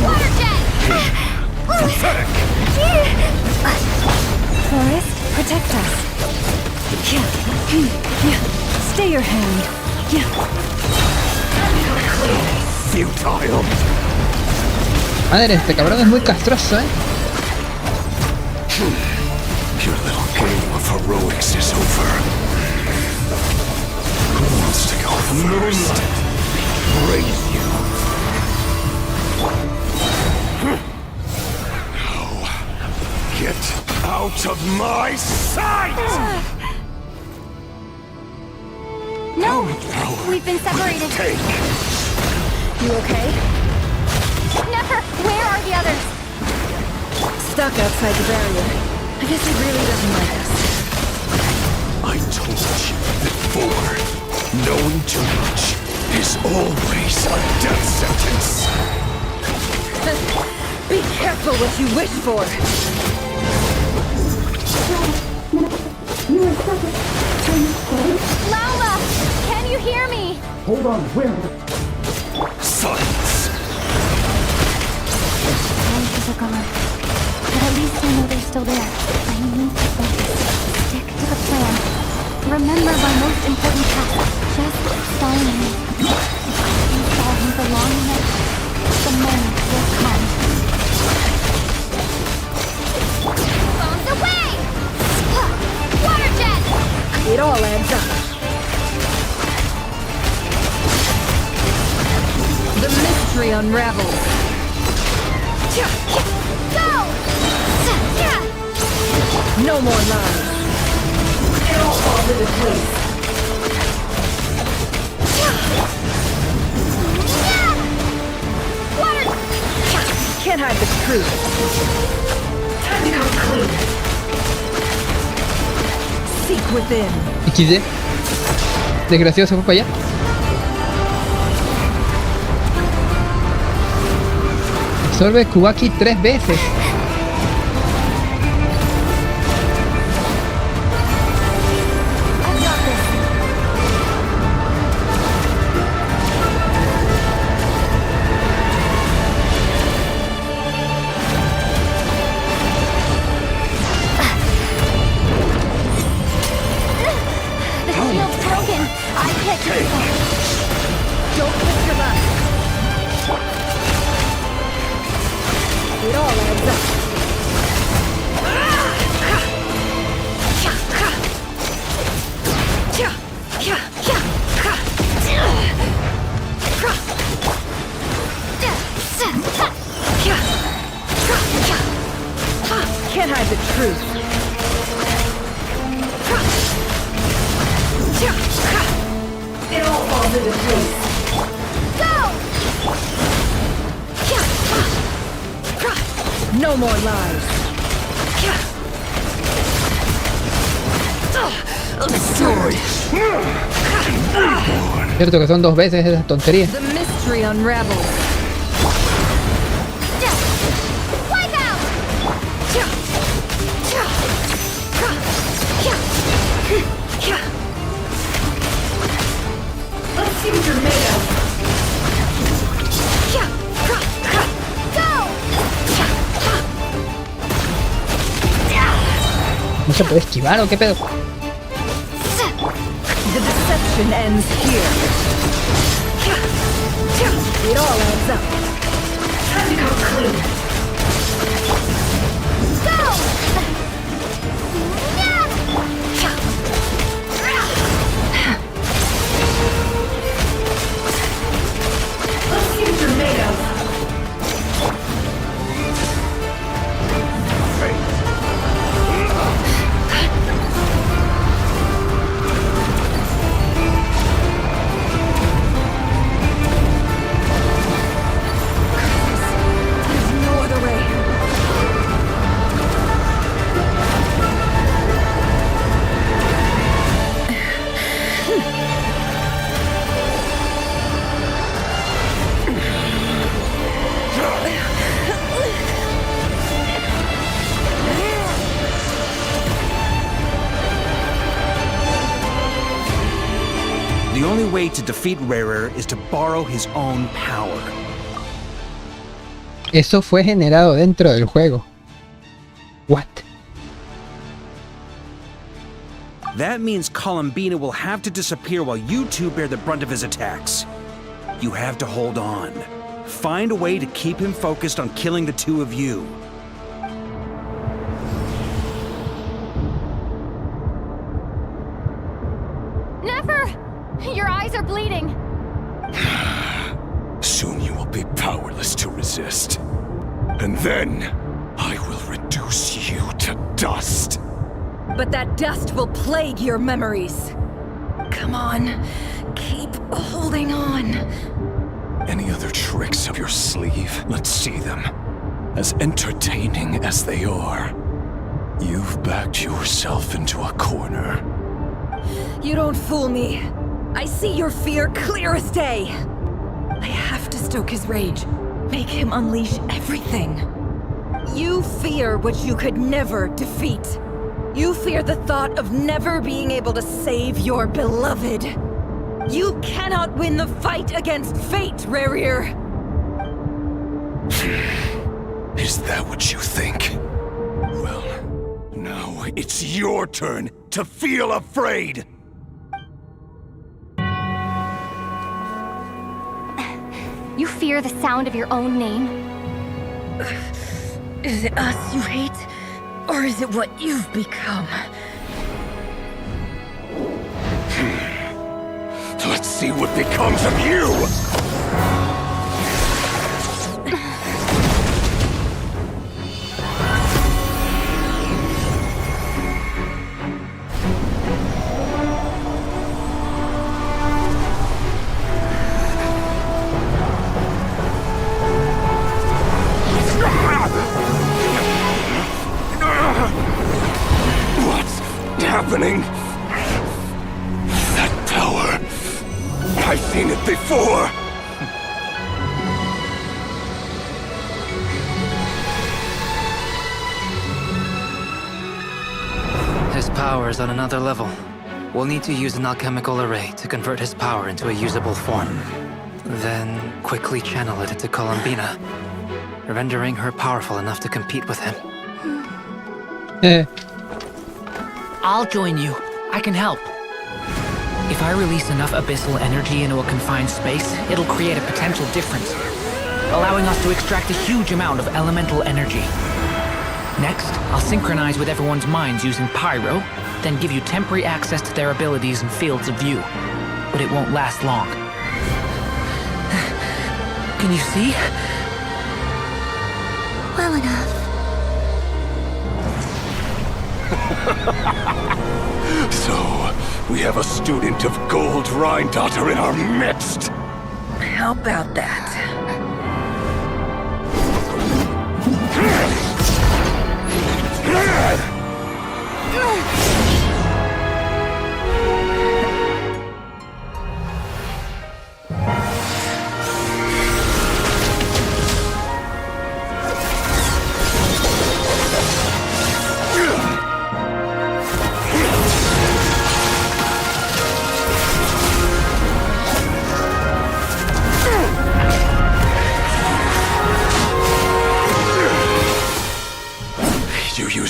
Water jet! Pathetic. Forest, protect us. Stay your hand. Futile. Madre, este cabrón es muy castroso, Your little game of heroics is over. Who wants to go first? Praise you. Now, get out of my sight! No! We've been separated. You okay? Never! Where are the others? Stuck outside the barrier. I guess he really doesn't like us. I told you before, knowing too much is always a death sentence. Be careful what you wish for. Lauma! Can you hear me? Hold on, where? Silence. Voices are gone. But at least I know they're still there. I need to focus. Stick to the plan. Remember my most important task. Just follow me. If I can follow him for long enough, the moment will come. Phones away! Water jet! It all adds up. The mystery unravels. Go! No more lies. It all falls into place. Water! Can't hide the truth. Time to come clean. Seek within. XD. Desgraciado se fue para allá. Absorbe Kubaki 3 veces. The shield's broken. I can't do it. Don't push your luck. It all adds up. Can't hide the truth. It all falls into place. Go! No more lies. Cierto que son 2 veces esas tonterías. The mystery unravels. Wipe out! Let's see what you're made of. ¿No se puede esquivar o qué pedo? The deception ends here. It all adds up. Time to come clean. Go! Let's see what you're made of. The only way to defeat Rarer is to borrow his own power. Eso fue generado dentro del juego. What? That means Columbina will have to disappear while you two bear the brunt of his attacks. You have to hold on. Find a way to keep him focused on killing the two of you. Never! Your eyes are bleeding. Soon you will be powerless to resist. And then, I will reduce you to dust. But that dust will plague your memories. Come on, keep holding on. Any other tricks up your sleeve? Let's see them. As entertaining as they are. You've backed yourself into a corner. You don't fool me. I see your fear clear as day. I have to stoke his rage. Make him unleash everything. You fear what you could never defeat. You fear the thought of never being able to save your beloved. You cannot win the fight against fate, Rarer. Is that what you think? Well, now it's your turn to feel afraid! You fear the sound of your own name? Is it us you hate? Or is it what you've become? Let's see what becomes of you! Happening? That power. I've seen it before. His power is on another level. We'll need to use an alchemical array to convert his power into a usable form. Then quickly channel it into Columbina, rendering her powerful enough to compete with him. I'll join you. I can help. If I release enough abyssal energy into a confined space, it'll create a potential difference, allowing us to extract a huge amount of elemental energy. Next, I'll synchronize with everyone's minds using pyro, then give you temporary access to their abilities and fields of view. But it won't last long. Can you see? Well enough. So, we have a student of Gold Rhine-Daughter in our midst. How about that?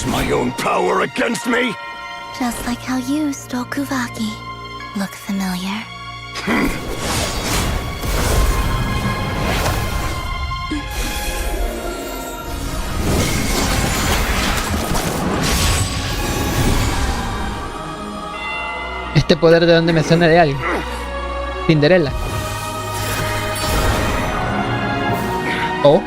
My own power against me? Just like how you stole Kuvaki. Look familiar? Este poder de dónde me suena de algo. Cinderella. Oh.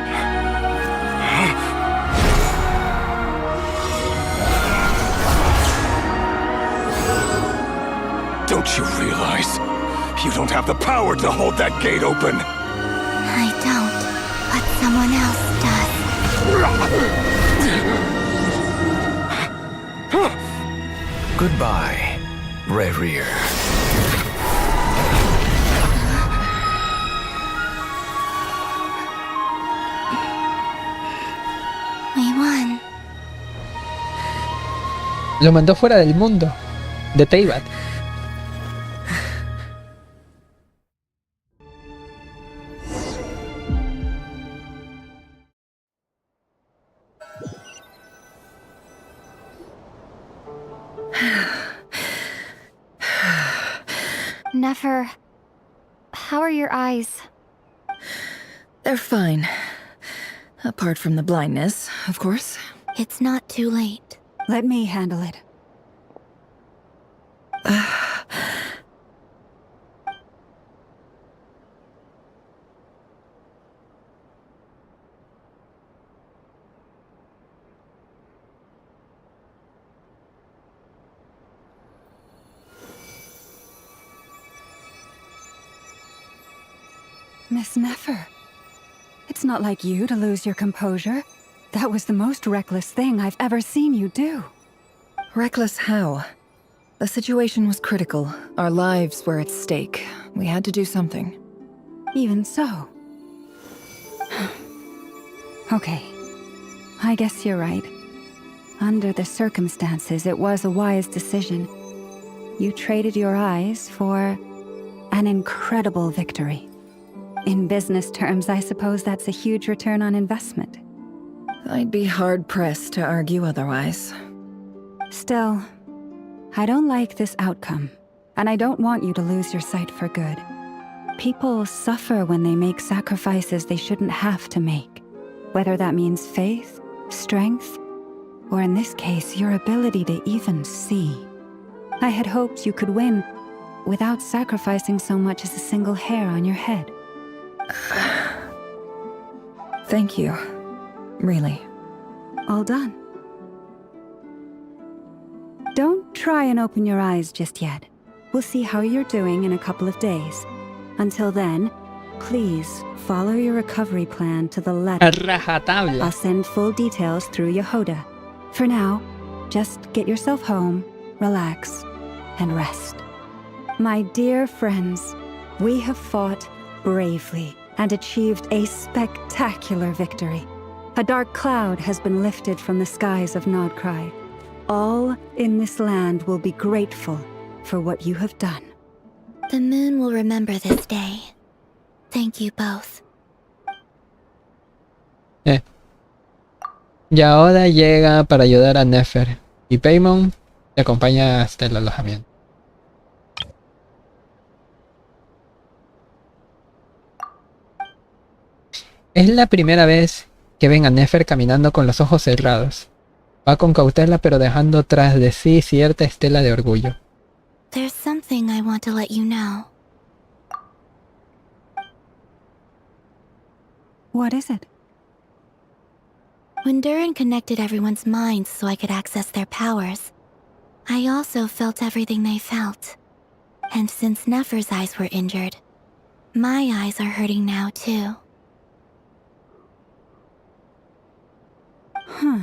Don't you realize? You don't have the power to hold that gate open. I don't, but someone else does. Goodbye, Rarer. We won. Lo mandó fuera del mundo de Teyvat. Nefer, how are your eyes? They're fine. Apart from the blindness, of course. It's not too late. Let me handle it. Miss Nefer, it's not like you to lose your composure. That was the most reckless thing I've ever seen you do. Reckless how? The situation was critical. Our lives were at stake. We had to do something. Even so. Okay. I guess you're right. Under the circumstances, it was a wise decision. You traded your eyes for an incredible victory. In business terms, I suppose that's a huge return on investment. I'd be hard-pressed to argue otherwise. Still, I don't like this outcome, and I don't want you to lose your sight for good. People suffer when they make sacrifices they shouldn't have to make, whether that means faith, strength, or in this case, your ability to even see. I had hoped you could win without sacrificing so much as a single hair on your head. Thank you. Really. All done. Don't try and open your eyes just yet. We'll see how you're doing in a couple of days. Until then, please follow your recovery plan to the letter. Rajatabla. I'll send full details through Yehuda. For now, just get yourself home, relax, and rest. My dear friends, we have fought bravely and achieved a spectacular victory. A dark cloud has been lifted from the skies of Nodcry. All in this land will be grateful for what you have done. The moon will remember this day. Thank you both. Y ahora llega para ayudar a Nefer. Y Paimon le acompaña hasta el alojamiento. Es la primera vez que ven a Nefer caminando con los ojos cerrados. Va con cautela pero dejando tras de sí cierta estela de orgullo. There's something I want to let you know. What is it? When Durin connected everyone's minds so I could access their powers, I also felt everything they felt. And since Nefer's eyes were injured, my eyes are hurting now too. Huh.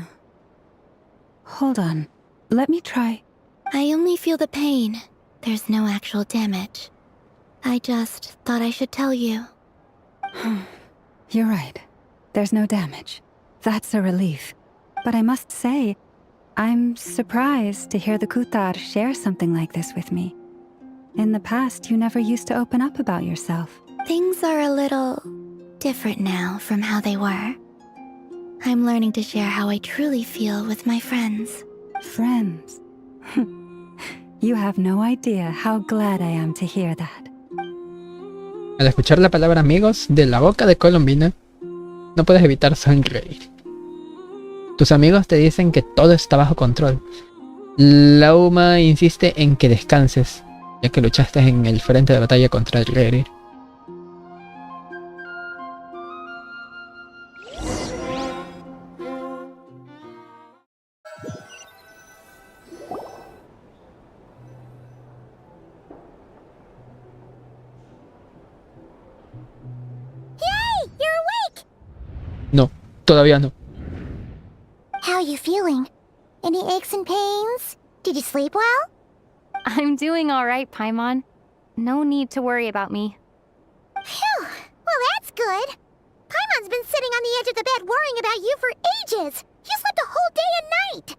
Hold on. Let me try. I only feel the pain. There's no actual damage. I just thought I should tell you. You're right. There's no damage. That's a relief. But I must say, I'm surprised to hear the Kutar share something like this with me. In the past, you never used to open up about yourself. Things are a little different now from how they were. I'm learning to share how I truly feel with my friends. Friends? You have no idea how glad I am to hear that. Al escuchar la palabra amigos de la boca de Colombina, no puedes evitar sonreír. Tus amigos te dicen que todo está bajo control. Lauma insiste en que descanses, ya que luchaste en el frente de batalla contra el Rerir. No, todavía no. How are you feeling? Any aches and pains? Did you sleep well? I'm doing all right, Paimon. No need to worry about me. Phew! Well, that's good. Paimon's been sitting on the edge of the bed worrying about you for ages. You slept a whole day and night.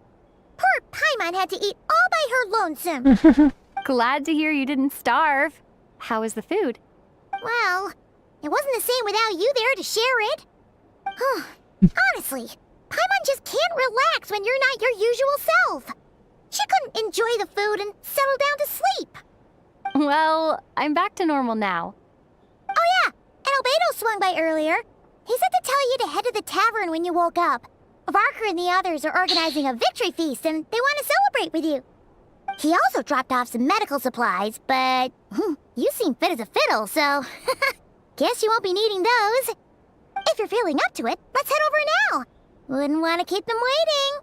Poor Paimon had to eat all by her lonesome. Glad to hear you didn't starve. How was the food? Well, it wasn't the same without you there to share it. Honestly, Paimon just can't relax when you're not your usual self. She couldn't enjoy the food and settle down to sleep. Well, I'm back to normal now. Oh yeah, and Albedo swung by earlier. He said to tell you to head to the tavern when you woke up. Varker and the others are organizing a victory feast and they want to celebrate with you. He also dropped off some medical supplies, but you seem fit as a fiddle, so guess you won't be needing those. If you're feeling up to it, let's head over now. Wouldn't want to keep them waiting.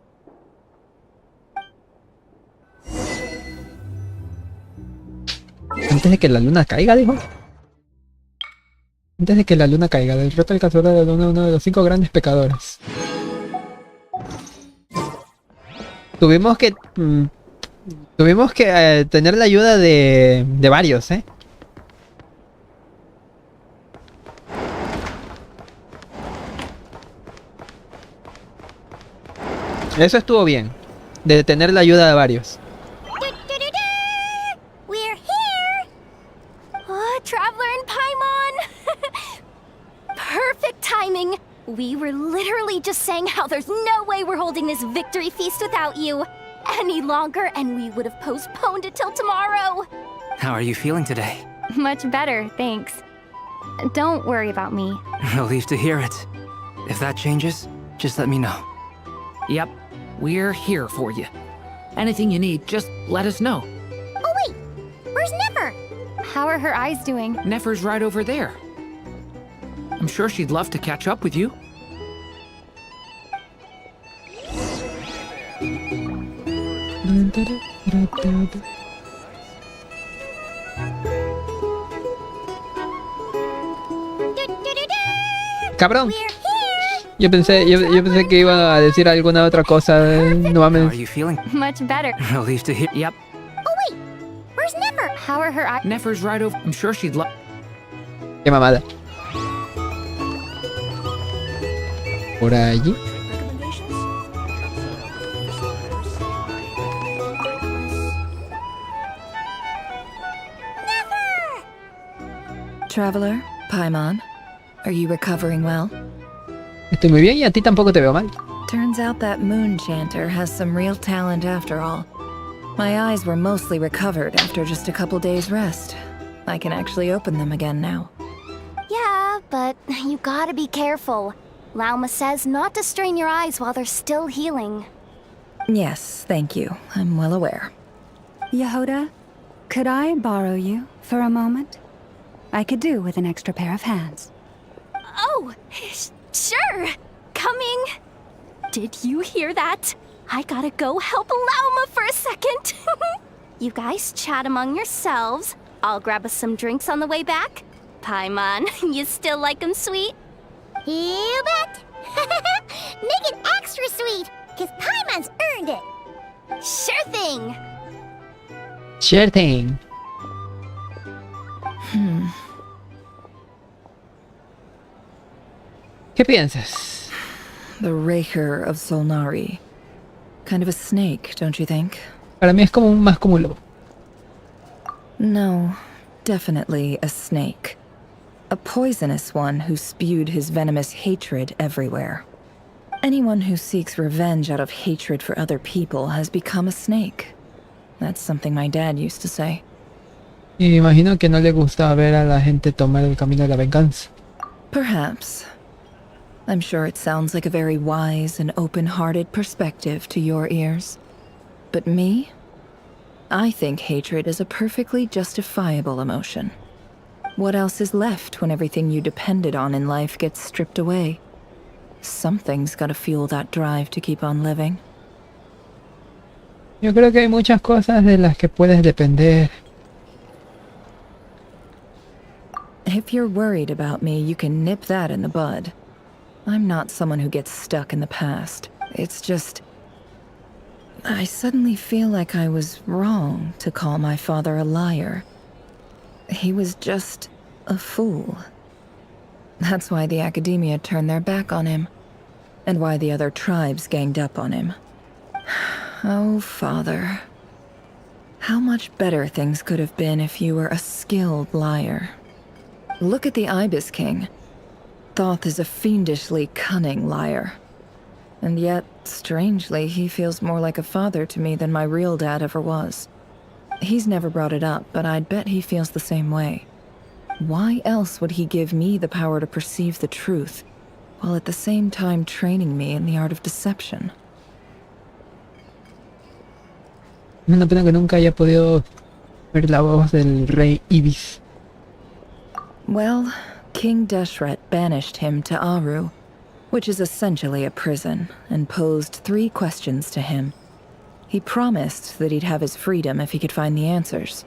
Antes de que la luna caiga, dijo. Antes de que la luna caiga, derrota al cazador de la luna, uno de los 5 grandes pecadores. Tuvimos que tener la ayuda de varios, ¿eh? Eso estuvo bien, de tener la ayuda de varios. We're here! Oh, Traveler and Paimon! Perfect timing! We were literally just saying how there's no way we're holding this victory feast without you any longer, and we would have postponed it till tomorrow. How are you feeling today? Much better, thanks. Don't worry about me. Relieved to hear it. If that changes, just let me know. Yep, we're here for you. Anything you need, just let us know. Oh wait, where's Nefer? How are her eyes doing? Nefer's right over there. I'm sure she'd love to catch up with you. Cabrón. Yo pensé que iba a decir alguna otra cosa. No How are mames. you feeling? Much better. Relieved to hear. Yep, Oh wait, where's Nefer? How are her eyes? Nefer's right over. I'm sure she'd love. Qué mamada. Por allí. Traveler, Paimon, are you recovering well? Estoy muy bien y a ti tampoco te veo mal. Turns out that moon chanter has some real talent after all. My eyes were mostly recovered after just a couple days rest. I can actually open them again now. Yeah, but you gotta be careful. Lauma says not to strain your eyes while they're still healing. Yes, thank you. I'm well aware. Yehoda, could I borrow you for a moment? I could do with an extra pair of hands. Oh, sure. Coming. Did you hear that? I gotta go help Lauma for a second. You guys chat among yourselves. I'll grab us some drinks on the way back. Paimon, you still like 'em sweet? You bet! Make it extra sweet, cause Paimon's earned it! Sure thing! Sure thing. ¿Qué piensas? The Raker of Solnari. Kind of a snake, don't you think? Para mí es como más como un lobo. No, definitely a snake. A poisonous one who spewed his venomous hatred everywhere. Anyone who seeks revenge out of hatred for other people has become a snake. That's something my dad used to say. Y imagino que no le gusta ver a la gente tomar el camino de la venganza. Perhaps. I'm sure it sounds like a very wise and open-hearted perspective to your ears. But me? I think hatred is a perfectly justifiable emotion. What else is left when everything you depended on in life gets stripped away? Something's gotta fuel that drive to keep on living. Yo creo que hay muchas cosas de las que puedes depender. If you're worried about me, you can nip that in the bud. I'm not someone who gets stuck in the past. It's just... I suddenly feel like I was wrong to call my father a liar. He was just a fool. That's why the academia turned their back on him, and why the other tribes ganged up on him. Oh, father. How much better things could have been if you were a skilled liar. Look at the Ibis King. Thoth is a fiendishly cunning liar. And yet, strangely, he feels more like a father to me than my real dad ever was. He's never brought it up, but I'd bet he feels the same way. Why else would he give me the power to perceive the truth, while at the same time training me in the art of deception? Una pena que nunca haya podido ver la voz del rey Ibis. Well, King Deshret banished him to Aru, which is essentially a prison, and posed 3 questions to him. He promised that he'd have his freedom if he could find the answers.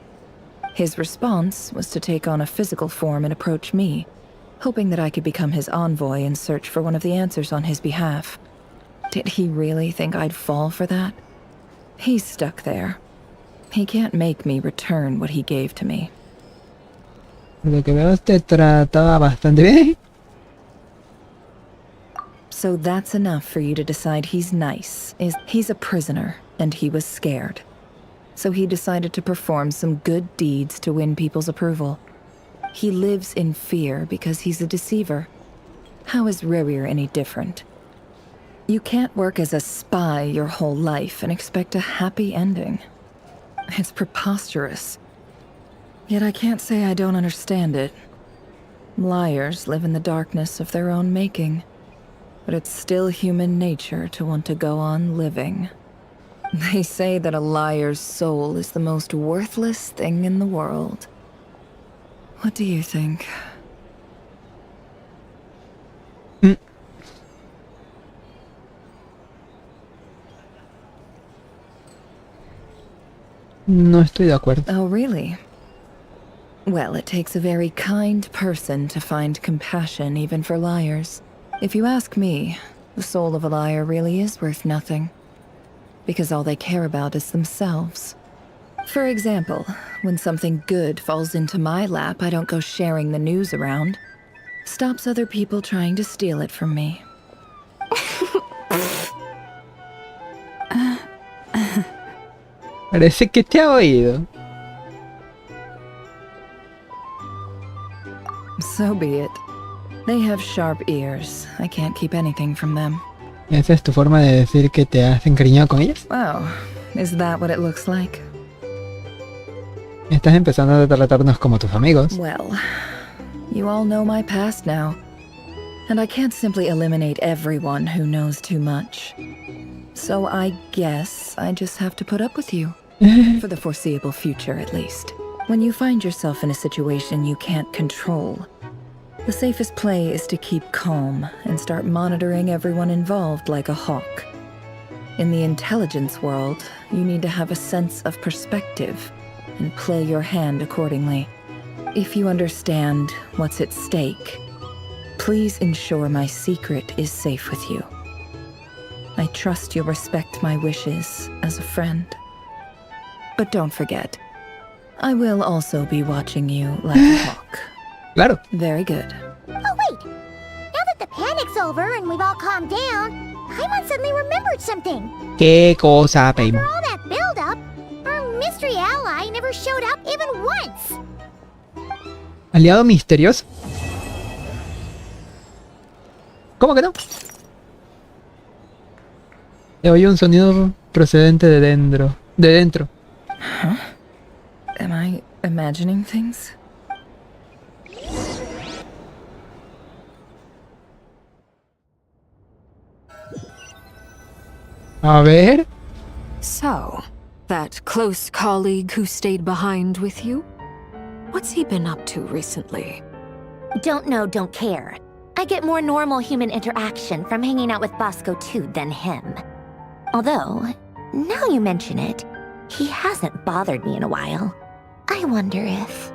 His response was to take on a physical form and approach me, hoping that I could become his envoy and search for one of the answers on his behalf. Did he really think I'd fall for that? He's stuck there. He can't make me return what he gave to me. Por lo que veo te trataba bastante bien. So that's enough for you to decide he's nice. He's a prisoner, and he was scared. So he decided to perform some good deeds to win people's approval. He lives in fear because he's a deceiver. How is Rerir any different? You can't work as a spy your whole life and expect a happy ending. It's preposterous. Yet I can't say I don't understand it. Liars live in the darkness of their own making. But it's still human nature to want to go on living. They say that a liar's soul is the most worthless thing in the world. What do you think? No estoy de acuerdo. Oh, really? Well, it takes a very kind person to find compassion even for liars. If you ask me, the soul of a liar really is worth nothing. Because all they care about is themselves. For example, when something good falls into my lap, I don't go sharing the news around. Stops other people trying to steal it from me. Parece que te ha oído. So be it. They have sharp ears. I can't keep anything from them. ¿Esa es tu forma de decir que te has encariñado con ellas? Oh, is that what it looks like? Estás empezando a tratarnos como tus amigos. Well, you all know my past now. And I can't simply eliminate everyone who knows too much. So I guess I just have to put up with you. For the foreseeable future, at least. When you find yourself in a situation you can't control, the safest play is to keep calm and start monitoring everyone involved like a hawk. In the intelligence world, you need to have a sense of perspective and play your hand accordingly. If you understand what's at stake, please ensure my secret is safe with you. I trust you'll respect my wishes as a friend. But don't forget, I will also be watching you like a hawk. Claro. Very good. Oh, wait! Now that the panic's over and we've all calmed down, Paimon suddenly remembered something. ¿Qué cosa, Paimon? After all that build-up, our mystery ally never showed up even once. ¿Aliado misterioso? ¿Cómo que no? He oído un sonido procedente de dentro. Huh? Am I imagining things? A ver. So, that close colleague who stayed behind with you? What's he been up to recently? Don't know, don't care. I get more normal human interaction from hanging out with Bosco too than him. Although, now you mention it, he hasn't bothered me in a while. I wonder if...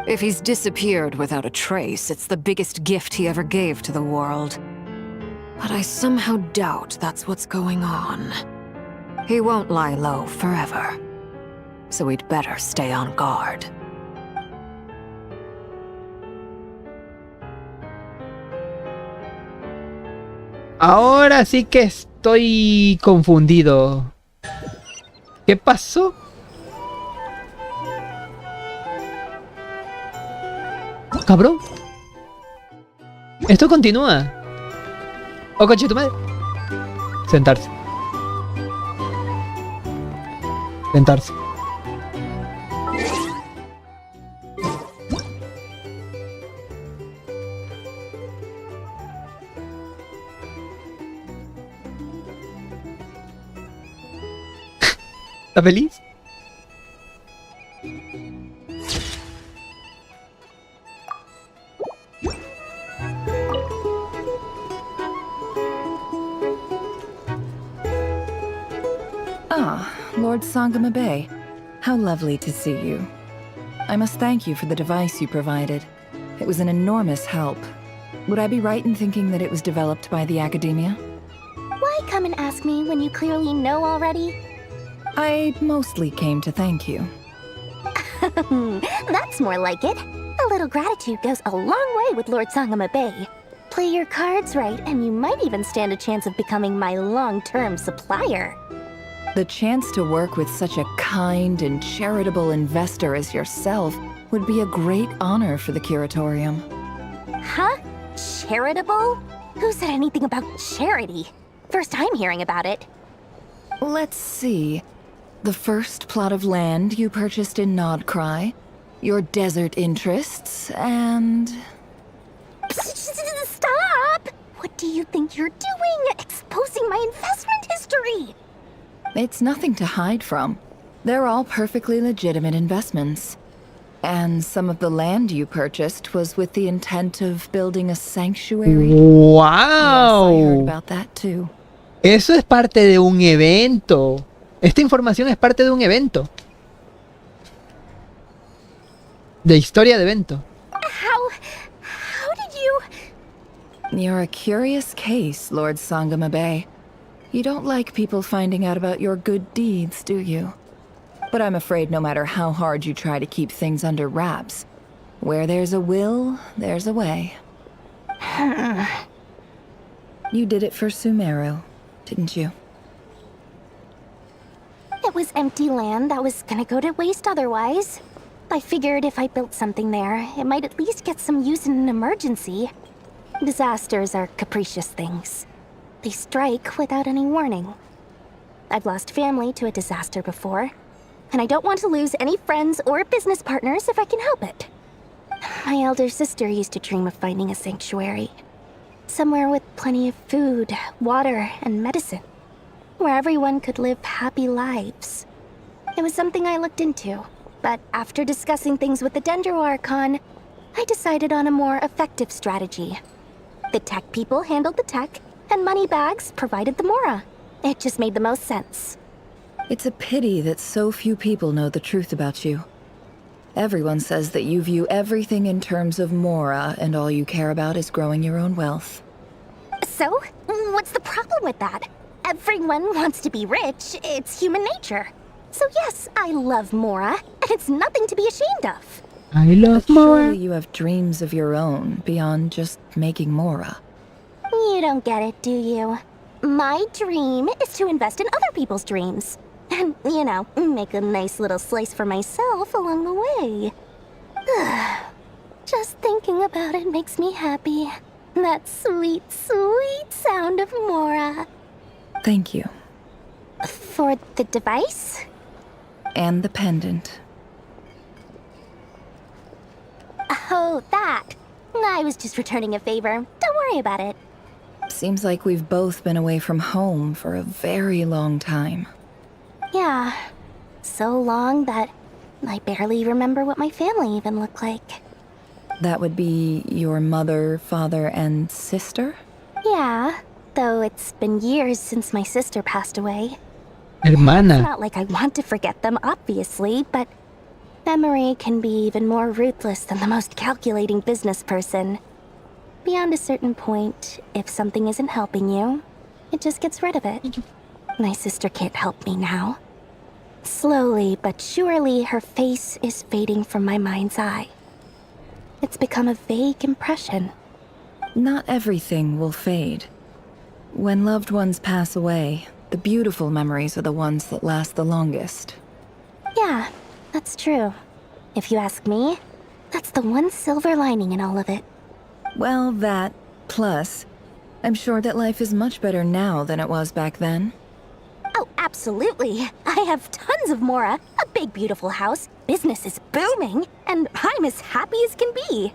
If he's disappeared without a trace, it's the biggest gift he ever gave to the world. But I somehow doubt that's what's going on. He won't lie low forever. So we'd better stay on guard. Ahora sí que estoy confundido. ¿Qué pasó? Cabrón. Esto continúa. Oh, coche tu madre. Sentarse. Sentarse. ¿Está feliz? Ah, Lord Sangama Bay. How lovely to see you. I must thank you for the device you provided. It was an enormous help. Would I be right in thinking that it was developed by the Academia? Why come and ask me when you clearly know already? I mostly came to thank you. That's more like it. A little gratitude goes a long way with Lord Sangama Bay. Play your cards right, and you might even stand a chance of becoming my long-term supplier. The chance to work with such a kind and charitable investor as yourself would be a great honor for the Curatorium. Huh? Charitable? Who said anything about charity? First time hearing about it. Let's see. The first plot of land you purchased in Nodcry, your desert interests, and... Stop! What do you think you're doing? Exposing my investment history! It's nothing to hide from. They're all perfectly legitimate investments. And some of the land you purchased was with the intent of building a sanctuary. ¡Wow! Yes, I heard about that too. Eso es parte de un evento. Esta información es parte de un evento. De historia de evento. How did you... You're a curious case, Lord Sangama Bay. You don't like people finding out about your good deeds, do you? But I'm afraid no matter how hard you try to keep things under wraps, where there's a will, there's a way. You did it for Sumeru, didn't you? It was empty land that was gonna go to waste otherwise. I figured if I built something there, it might at least get some use in an emergency. Disasters are capricious things. They strike without any warning. I've lost family to a disaster before, and I don't want to lose any friends or business partners if I can help it. My elder sister used to dream of finding a sanctuary. Somewhere with plenty of food, water, and medicine. Where everyone could live happy lives. It was something I looked into, but after discussing things with the Dendro Archon, I decided on a more effective strategy. The tech people handled the tech, and Moneybags provided the Mora. It just made the most sense. It's a pity that so few people know the truth about you. Everyone says that you view everything in terms of Mora, and all you care about is growing your own wealth. So, what's the problem with that? Everyone wants to be rich. It's human nature. So yes, I love Mora, and it's nothing to be ashamed of. I love Mora. Surely you have dreams of your own beyond just making Mora. You don't get it, do you? My dream is to invest in other people's dreams. And, you know, make a nice little slice for myself along the way. Just thinking about it makes me happy. That sweet, sweet sound of Mora. Thank you. For the device? And the pendant. Oh, that. I was just returning a favor. Don't worry about it. Seems like we've both been away from home for a very long time. Yeah. So long that I barely remember what my family even looked like. That would be your mother, father, and sister? Yeah, though it's been years since my sister passed away. Hermana. It's not like I want to forget them, obviously, but memory can be even more ruthless than the most calculating business person. Beyond a certain point, if something isn't helping you, it just gets rid of it. My sister can't help me now. Slowly but surely, her face is fading from my mind's eye. It's become a vague impression. Not everything will fade. When loved ones pass away, the beautiful memories are the ones that last the longest. Yeah, that's true. If you ask me, that's the one silver lining in all of it. Well, that, plus, I'm sure that life is much better now than it was back then. Oh, absolutely. I have tons of Mora, a big beautiful house, business is booming, and I'm as happy as can be.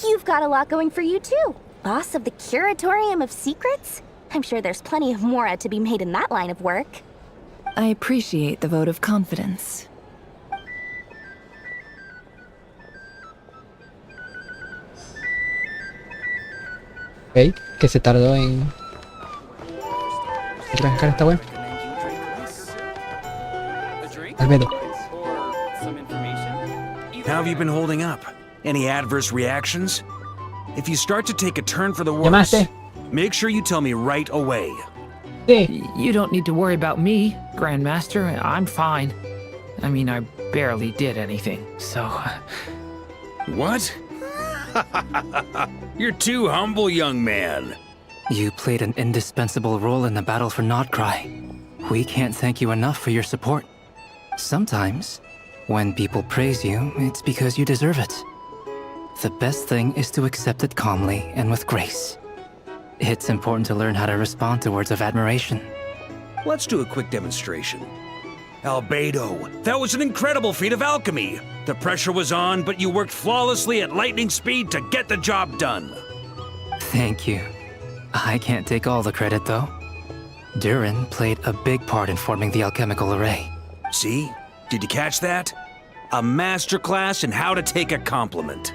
You've got a lot going for you too. Boss of the Curatorium of Secrets? I'm sure there's plenty of Mora to be made in that line of work. I appreciate the vote of confidence. Ok, que se tardó en arrancar esta web. Albedo. How have you been holding up? Any adverse reactions? If you start to take a turn for the worse, ¿Llamaste? make sure you tell me right away. You don't need to worry about me, Grandmaster. I'm fine. I mean, I barely did anything, so... What? You're too humble, young man. You played an indispensable role in the battle for Nodcry. We can't thank you enough for your support. Sometimes, when people praise you, it's because you deserve it. The best thing is to accept it calmly and with grace. It's important to learn how to respond to words of admiration. Let's do a quick demonstration. Albedo, that was an incredible feat of alchemy. The pressure was on, but you worked flawlessly at lightning speed to get the job done. Thank you. I can't take all the credit, though. Durin played a big part in forming the alchemical array. See? Did you catch that? A masterclass in how to take a compliment.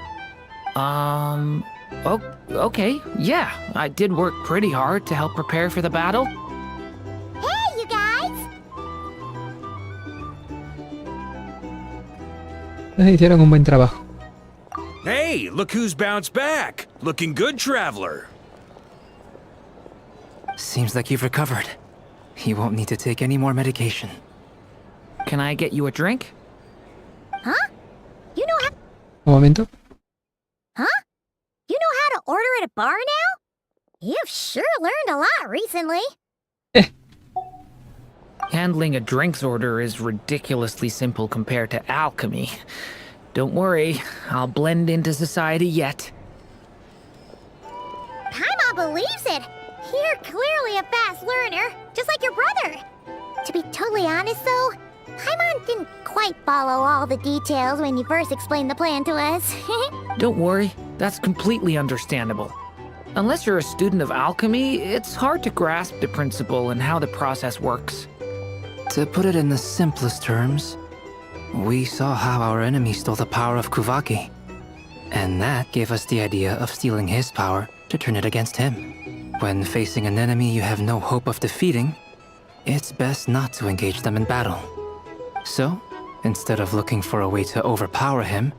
Okay, yeah. I did work pretty hard to help prepare for the battle. Hey, you guys! Hicieron un buen trabajo. Hey, look who's bounced back. Looking good, traveler. Seems like you've recovered. You won't need to take any more medication. Can I get you a drink? Huh? You know how... Un momento. Huh? You know how to order at a bar now? You've sure learned a lot recently. Handling a drinks order is ridiculously simple compared to alchemy. Don't worry, I'll blend into society yet. Paimon believes it. You're clearly a fast learner, just like your brother. To be totally honest, though, Paimon didn't quite follow all the details when you first explained the plan to us. Don't worry, that's completely understandable. Unless you're a student of alchemy, it's hard to grasp the principle and how the process works. To put it in the simplest terms, we saw how our enemy stole the power of Kuvaki. And that gave us the idea of stealing his power to turn it against him. When facing an enemy you have no hope of defeating, it's best not to engage them in battle. So, instead of looking for a way to overpower him,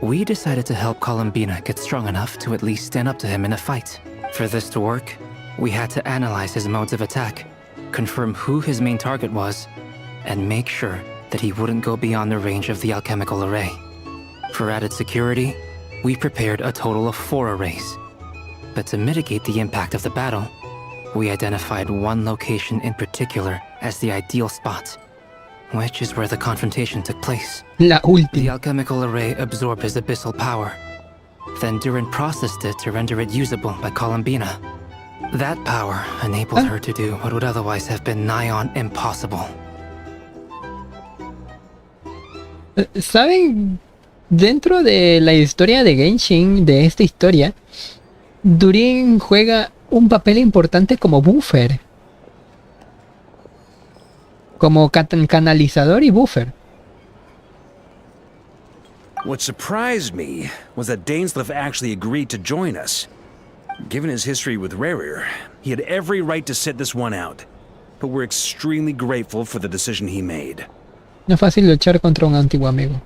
we decided to help Columbina get strong enough to at least stand up to him in a fight. For this to work, we had to analyze his modes of attack, confirm who his main target was, and make sure that he wouldn't go beyond the range of the alchemical array. For added security, we prepared a total of 4 arrays. But to mitigate the impact of the battle, we identified one location in particular as the ideal spot, which is where the confrontation took place. La última. The alchemical array absorbed his abyssal power. Then Durin processed it to render it usable by Columbina. That power enabled her to do what would otherwise have been nigh on impossible. ¿Saben? Dentro de la historia de Genshin, de esta historia, Durin juega un papel importante como buffer. Como canalizador y buffer. What surprised me was that Dainsleif actually agreed to join us. Given his history with Rerir, he had every right to sit this one out. But we're extremely grateful for the decision he made. No es fácil luchar contra un antiguo amigo.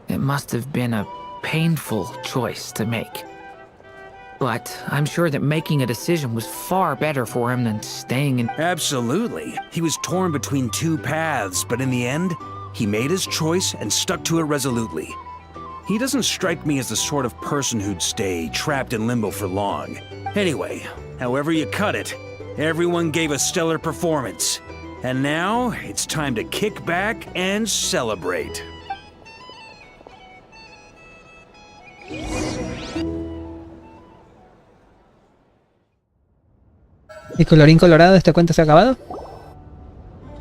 It must have been a painful choice to make. But I'm sure that making a decision was far better for him than staying in... Absolutely. He was torn between 2 paths, but in the end, he made his choice and stuck to it resolutely. He doesn't strike me as the sort of person who'd stay trapped in limbo for long. Anyway, however you cut it, everyone gave a stellar performance. And now, it's time to kick back and celebrate. ¿Y colorín colorado, este cuento se ha acabado?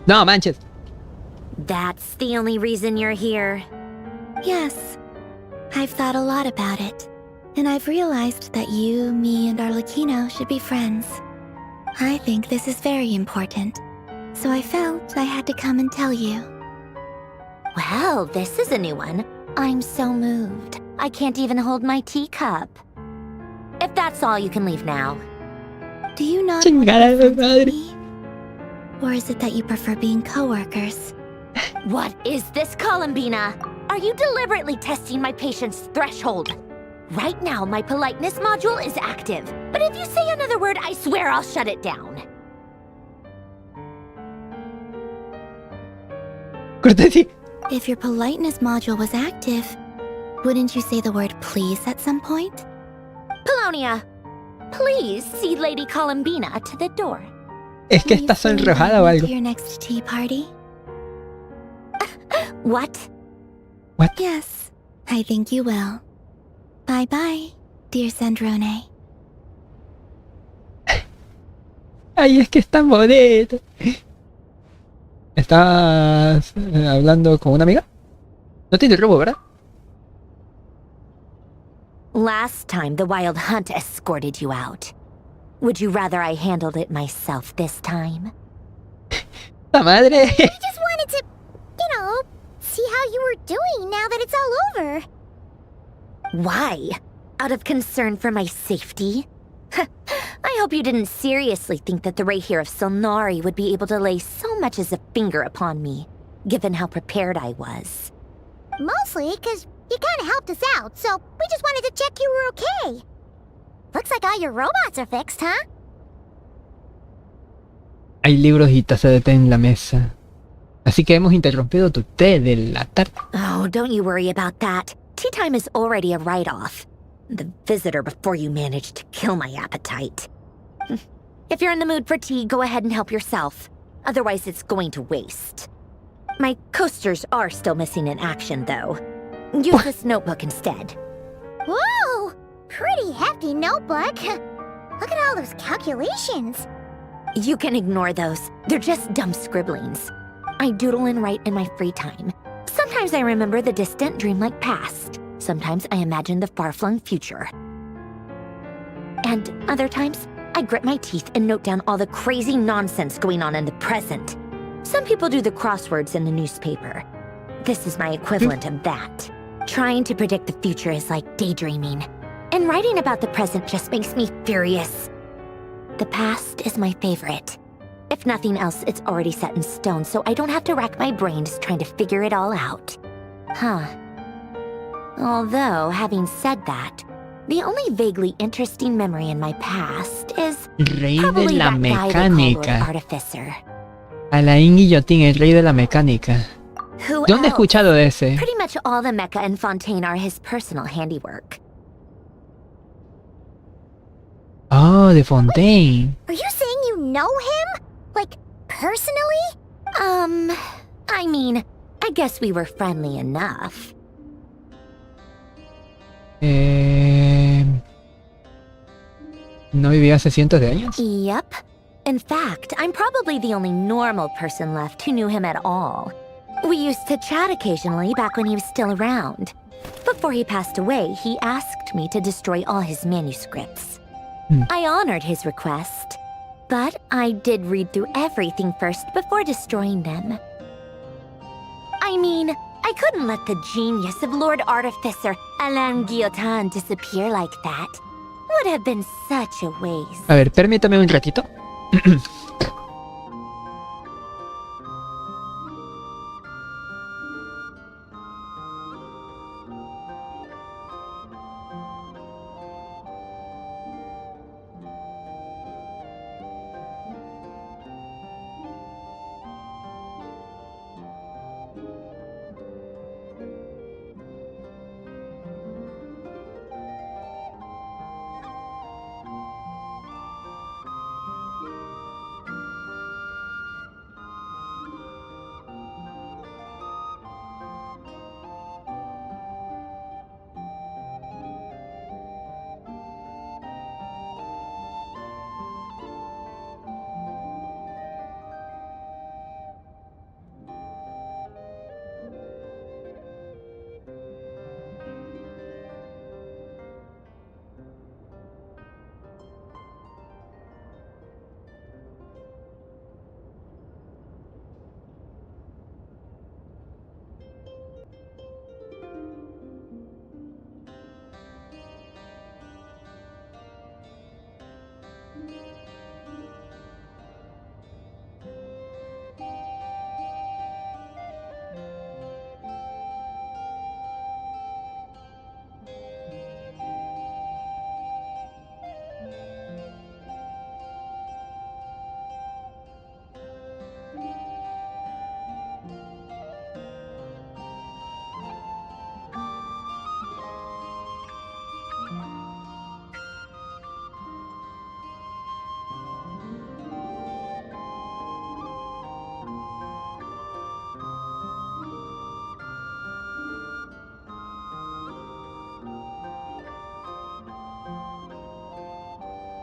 No, manches. That's the only reason you're here. Yes. I've thought a lot about it. And I've realized that you, me, and Arlecchino should be friends. I think this is very important. So I felt I had to come and tell you. Well, this is a new one. I'm so moved. I can't even hold my teacup. If that's all, you can leave now. Do you not want to be friends with me? Or is it that you prefer being co-workers? What is this, Columbina? Are you deliberately testing my patience threshold? Right now, my politeness module is active. But if you say another word, I swear I'll shut it down. If your politeness module was active, wouldn't you say the word please at some point? Polonia, please see Lady Columbina to the door. Es que está sonrojada o algo. To your next tea party? What? What? Yes, I think you will. Bye-bye, dear Sandrone. Ay, es que es tan bonito. ¿Estás hablando con una amiga? No te interrumpo, ¿verdad? Last time, the Wild Hunt escorted you out. Would you rather I handled it myself this time? ¡La madre! I just wanted to, see how you were doing now that it's all over. Why? Out of concern for my safety? I hope you didn't seriously think that the Rayhir of Solnari would be able to lay so much as a finger upon me, given how prepared I was. Mostly because you kind of helped us out, so we just wanted to check you were okay. Looks like all your robots are fixed, huh? Hay libros y taza de té en la mesa. Así que hemos interrumpido tu té de la tarde. Oh, don't you worry about that. Tea time is already a write-off. The visitor before you managed to kill my appetite. If you're in the mood for tea, go ahead and help yourself. Otherwise, it's going to waste. My coasters are still missing in action, though. Use this notebook instead. Whoa! Pretty hefty notebook. Look at all those calculations. You can ignore those. They're just dumb scribblings. I doodle and write in my free time. Sometimes I remember the distant, dreamlike past. Sometimes I imagine the far-flung future. And other times, I grit my teeth and note down all the crazy nonsense going on in the present. Some people do the crosswords in the newspaper. This is my equivalent of that. Trying to predict the future is like daydreaming. And writing about the present just makes me furious. The past is my favorite. If nothing else, it's already set in stone, so I don't have to rack my brains trying to figure it all out. Huh. Although, having said that, the only vaguely interesting memory in my past is Rey de probably la that guy they call Lord mecánica. Artificer. Alain Guillotín, el rey de la mecánica. Who ¿Dónde he else? escuchado de ese? Pretty much all the mecha in Fontaine are his personal handiwork. Oh, de Fontaine. Are you saying you know him? Like, personally? I mean, I guess we were friendly enough. ¿No vivía hace cientos de años? Yep. In fact, I'm probably the only normal person left who knew him at all. We used to chat occasionally back when he was still around. Before he passed away, he asked me to destroy all his manuscripts. I honored his request, but I did read through everything first before destroying them. I mean, I couldn't let the genius of Lord Artificer Alain Guillotin disappear like that. Would have been such a waste. A ver, permítame un ratito.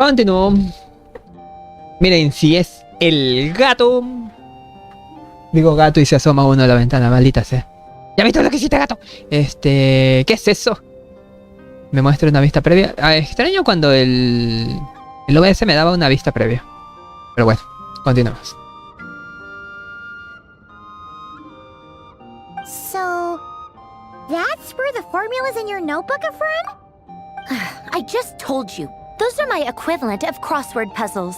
Continúo. Miren, si es el gato. Digo gato y se asoma uno a la ventana, maldita sea. ¿Ya viste lo que hiciste, gato? ¿Qué es eso? Me muestra una vista previa. Extraño cuando el OBS me daba una vista previa. Pero bueno, continuamos. So, that's where the formulas in your notebook are from? I just told you. Those are my equivalent of crossword puzzles.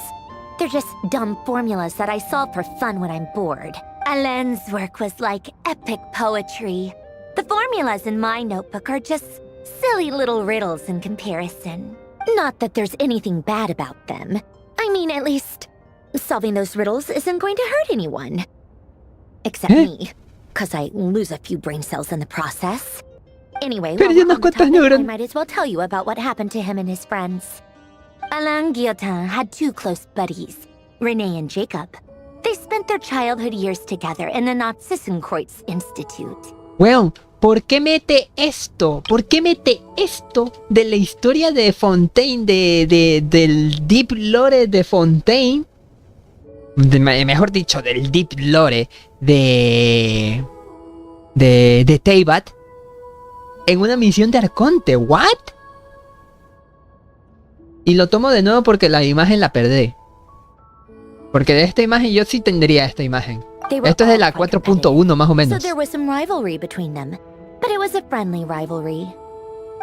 They're just dumb formulas that I solve for fun when I'm bored. Alain's work was like epic poetry. The formulas in my notebook are just silly little riddles in comparison. Not that there's anything bad about them. I mean, at least, solving those riddles isn't going to hurt anyone. Except me, because I lose a few brain cells in the process. Anyway, while we're on the topic, I might as well tell you about what happened to him and his friends. Alain Guillotin had two close buddies, René and Jacob. They spent their childhood years together in the Narzissenkreuz Institute. Weón, ¿por qué mete esto? ¿Por qué mete esto de la historia de Fontaine, del deep lore de Fontaine? Mejor dicho, del deep lore de Teyvat en una misión de Arconte. ¿What? Y lo tomo de nuevo porque la imagen la perdí. Porque de esta imagen yo sí tendría esta imagen. Esto es de la 4.1 más o menos. So there was some rivalry between them, but it was a friendly rivalry.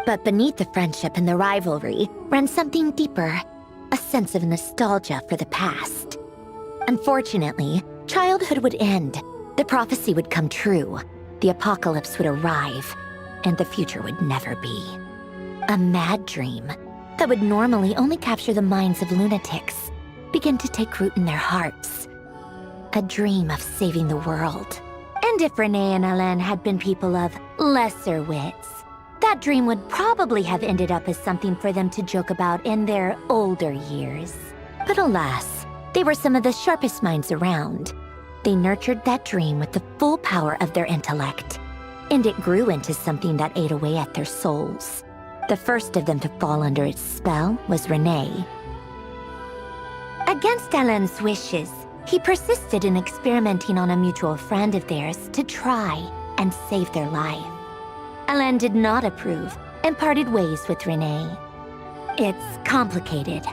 But beneath the friendship and the rivalry ran something deeper, a sense of nostalgia for the past. Unfortunately, childhood would end, the prophecy would come true, the apocalypse would arrive, and the future would never be. A mad dream that would normally only capture the minds of lunatics begin to take root in their hearts. A dream of saving the world. And if René and Alain had been people of lesser wits, that dream would probably have ended up as something for them to joke about in their older years. But alas, they were some of the sharpest minds around. They nurtured that dream with the full power of their intellect, and it grew into something that ate away at their souls. The first of them to fall under its spell was René. Against Alain's wishes, he persisted in experimenting on a mutual friend of theirs to try and save their life. Alain did not approve and parted ways with René. It's complicated.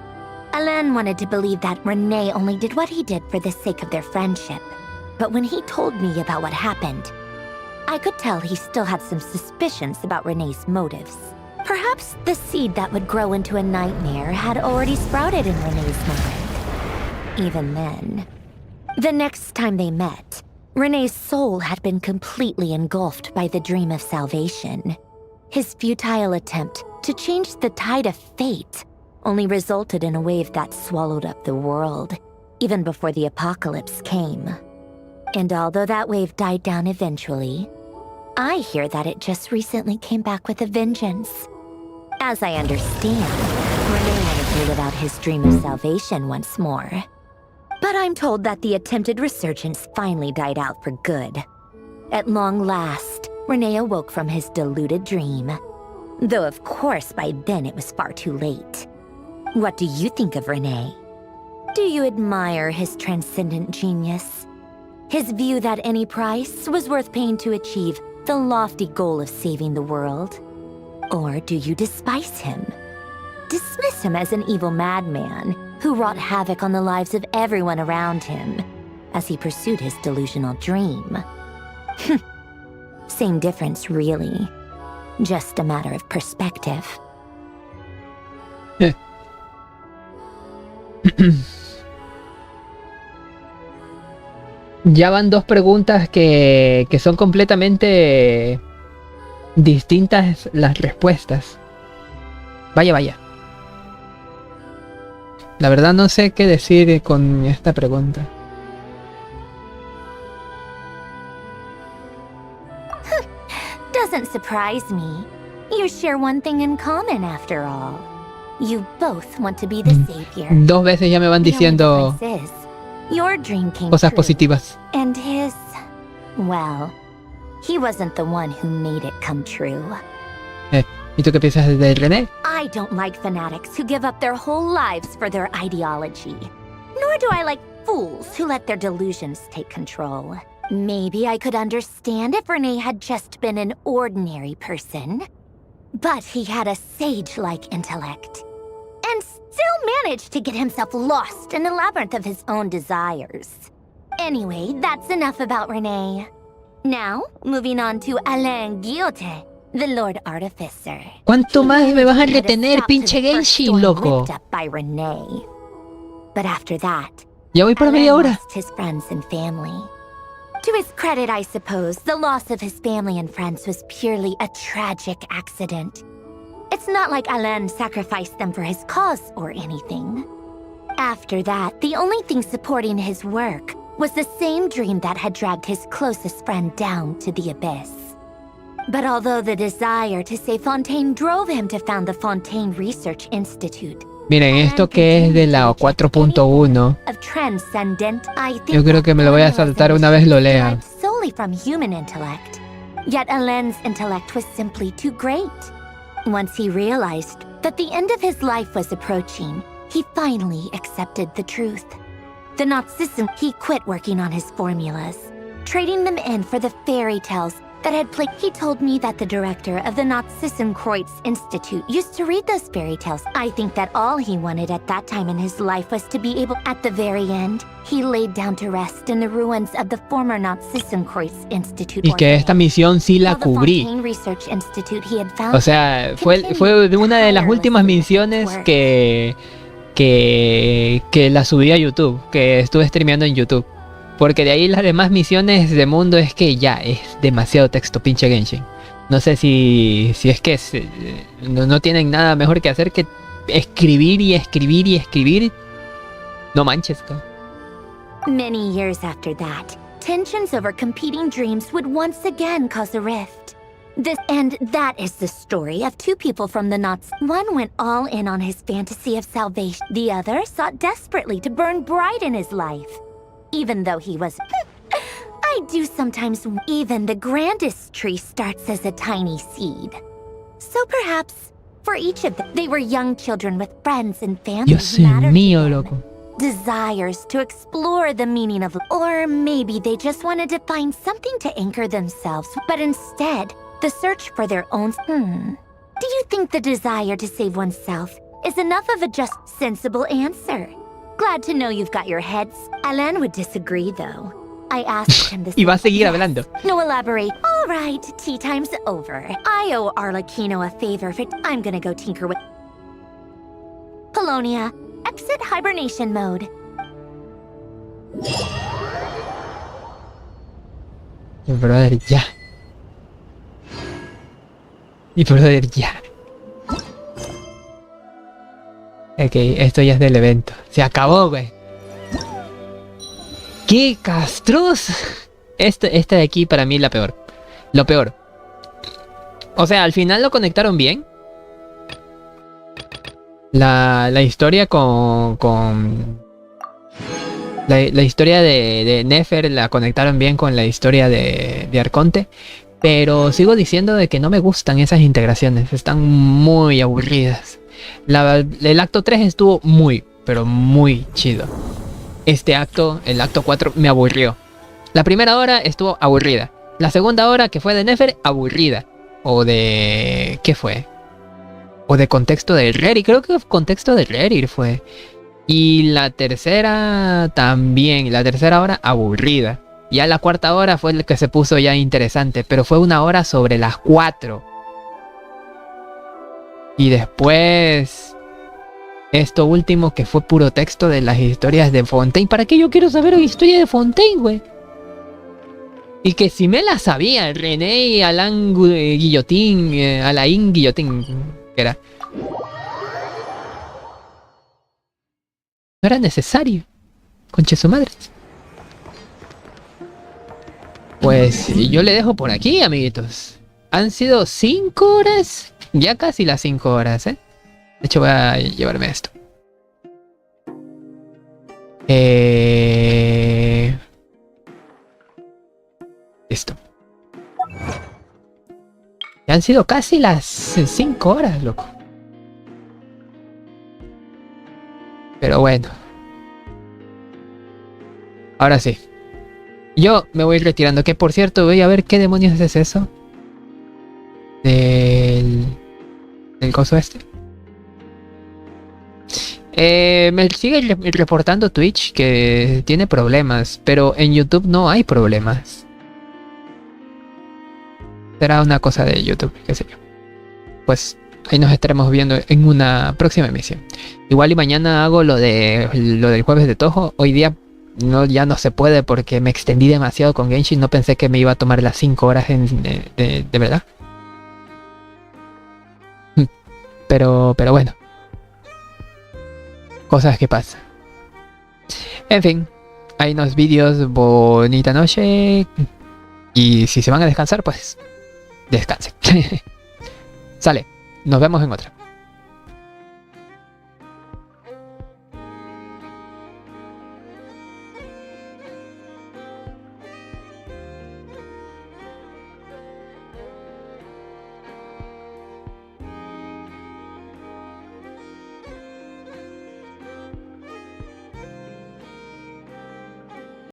Alain wanted to believe that René only did what he did for the sake of their friendship. But when he told me about what happened, I could tell he still had some suspicions about René's motives. Perhaps the seed that would grow into a nightmare had already sprouted in René's mind. Even then. The next time they met, René's soul had been completely engulfed by the dream of salvation. His futile attempt to change the tide of fate only resulted in a wave that swallowed up the world, even before the apocalypse came. And although that wave died down eventually, I hear that it just recently came back with a vengeance. As I understand, René wanted to live out his dream of salvation once more. But I'm told that the attempted resurgence finally died out for good. At long last, René awoke from his deluded dream. Though of course by then it was far too late. What do you think of René? Do you admire his transcendent genius? His view that any price was worth paying to achieve the lofty goal of saving the world? Or do you despise him? Dismiss him as an evil madman who wrought havoc on the lives of everyone around him as he pursued his delusional dream? Same difference, really. Just a matter of perspective. Ya van dos preguntas que son completamente distintas las respuestas. Vaya. La verdad no sé qué decir con esta pregunta. Doesn't surprise me. You share one thing in common after all. You both want to be the savior. Dos veces ya me van diciendo your dream came cosas true, positivas. and his, well, he wasn't the one who made it come true. ¿Y tú qué piensas de René? I don't like fanatics who give up their whole lives for their ideology. Nor do I like fools who let their delusions take control. Maybe I could understand if René had just been an ordinary person. But he had a sage-like intellect. And still managed to get himself lost in the labyrinth of his own desires. Anyway, that's enough about René. Now, moving on to Alain Guillotin, the Lord Artificer. ¿Cuánto más me vas a retener, pinche Genshin, loco? By René. But after that, Ya voy por media hora. lost his friends and family. To his credit, I suppose, the loss of his family and friends was purely a tragic accident. It's not like Alain sacrificed them for his cause or anything. After that, the only thing supporting his work was the same dream that had dragged his closest friend down to the abyss. But although the desire to save Fontaine drove him to found the Fontaine Research Institute, Miren, esto que es de la 4.1, of transcendent, I think yo creo que me lo voy a saltar una vez lo lea. solely from human intellect. Yet Alain's intellect was simply too great. Once he realized that the end of his life was approaching, he finally accepted the truth. The Nazism, he quit working on his formulas, trading them in for the fairy tales that had played. He told me that the director of the Nazissenkreuz Institute used to read those fairy tales. I think that all he wanted at that time in his life was to be able. At the very end, he laid down to rest in the ruins of the former Nazissenkreuz Institute. Y que esta misión sí la cubrí. Fontaine Research Institute he had found. O sea, fue una de las últimas misiones que la subí a YouTube, que estuve streameando en YouTube. Porque de ahí las demás misiones de mundo es que ya es demasiado texto, pinche Genshin. No sé si es que no tienen nada mejor que hacer que escribir y escribir y escribir. No manches, cara. Many years after that, tensions over competing dreams would once again cause a rift. That is the story of two people from the Nazis. One went all in on his fantasy of salvation. The other sought desperately to burn bright in his life. Even though he was... I do sometimes... Even the grandest tree starts as a tiny seed. So perhaps, for each of them, they were young children with friends and families. Dios mío, loco. Desires to explore the meaning of... Or maybe they just wanted to find something to anchor themselves. But instead, the search for their own... Do you think the desire to save oneself is enough of a just, sensible answer? Glad to know you've got your heads. Alain would disagree, though. I asked him this. Y va a seguir hablando. No, elaborate. All right, tea time's over. I owe Arlecchino a favor. I'm gonna go tinker with... Polonia, exit hibernation mode. Y brother, ya. Y brother, ya. Ok, esto ya es del evento. Se acabó, güey. ¡Qué castroso! Esta de aquí para mí es la peor. Lo peor. O sea, al final lo conectaron bien. La historia la historia de Nefer la conectaron bien con la historia de Arconte. Pero sigo diciendo de que no me gustan esas integraciones. Están muy aburridas. El acto 3 estuvo muy, pero muy chido. Este acto, el acto 4, me aburrió. La primera hora estuvo aburrida. La segunda hora, que fue de Nefer, aburrida. O de... ¿qué fue? O de contexto de Rerir. Creo que contexto de Rerir fue. Y la tercera también. La tercera hora, aburrida. Ya la cuarta hora fue el que se puso ya interesante. Pero fue una hora sobre las 4. Y después... esto último que fue puro texto de las historias de Fontaine. ¿Para qué yo quiero saber una historia de Fontaine, güey? Y que si me la sabía, René y Alain Guillotin, Alain Guillotin, que era. No era necesario. Conche su madre. Pues yo le dejo por aquí, amiguitos. Han sido 5 horas. Ya casi las 5 horas, ¿eh? De hecho voy a llevarme esto. Listo. Ya han sido casi las 5 horas, loco. Pero bueno. Ahora sí. Yo me voy retirando. Que por cierto, voy a ver qué demonios es eso. Del coso este. Me sigue reportando Twitch que tiene problemas. Pero en YouTube no hay problemas. Será una cosa de YouTube, qué sé yo. Pues ahí nos estaremos viendo en una próxima emisión. Igual y mañana hago lo del jueves de Toho. Hoy día ya no se puede porque me extendí demasiado con Genshin. No pensé que me iba a tomar las 5 horas de verdad. Pero bueno. Cosas que pasan. En fin. Hay unos vídeos. Bonita noche. Y si se van a descansar, pues descansen. Sale. Nos vemos en otra.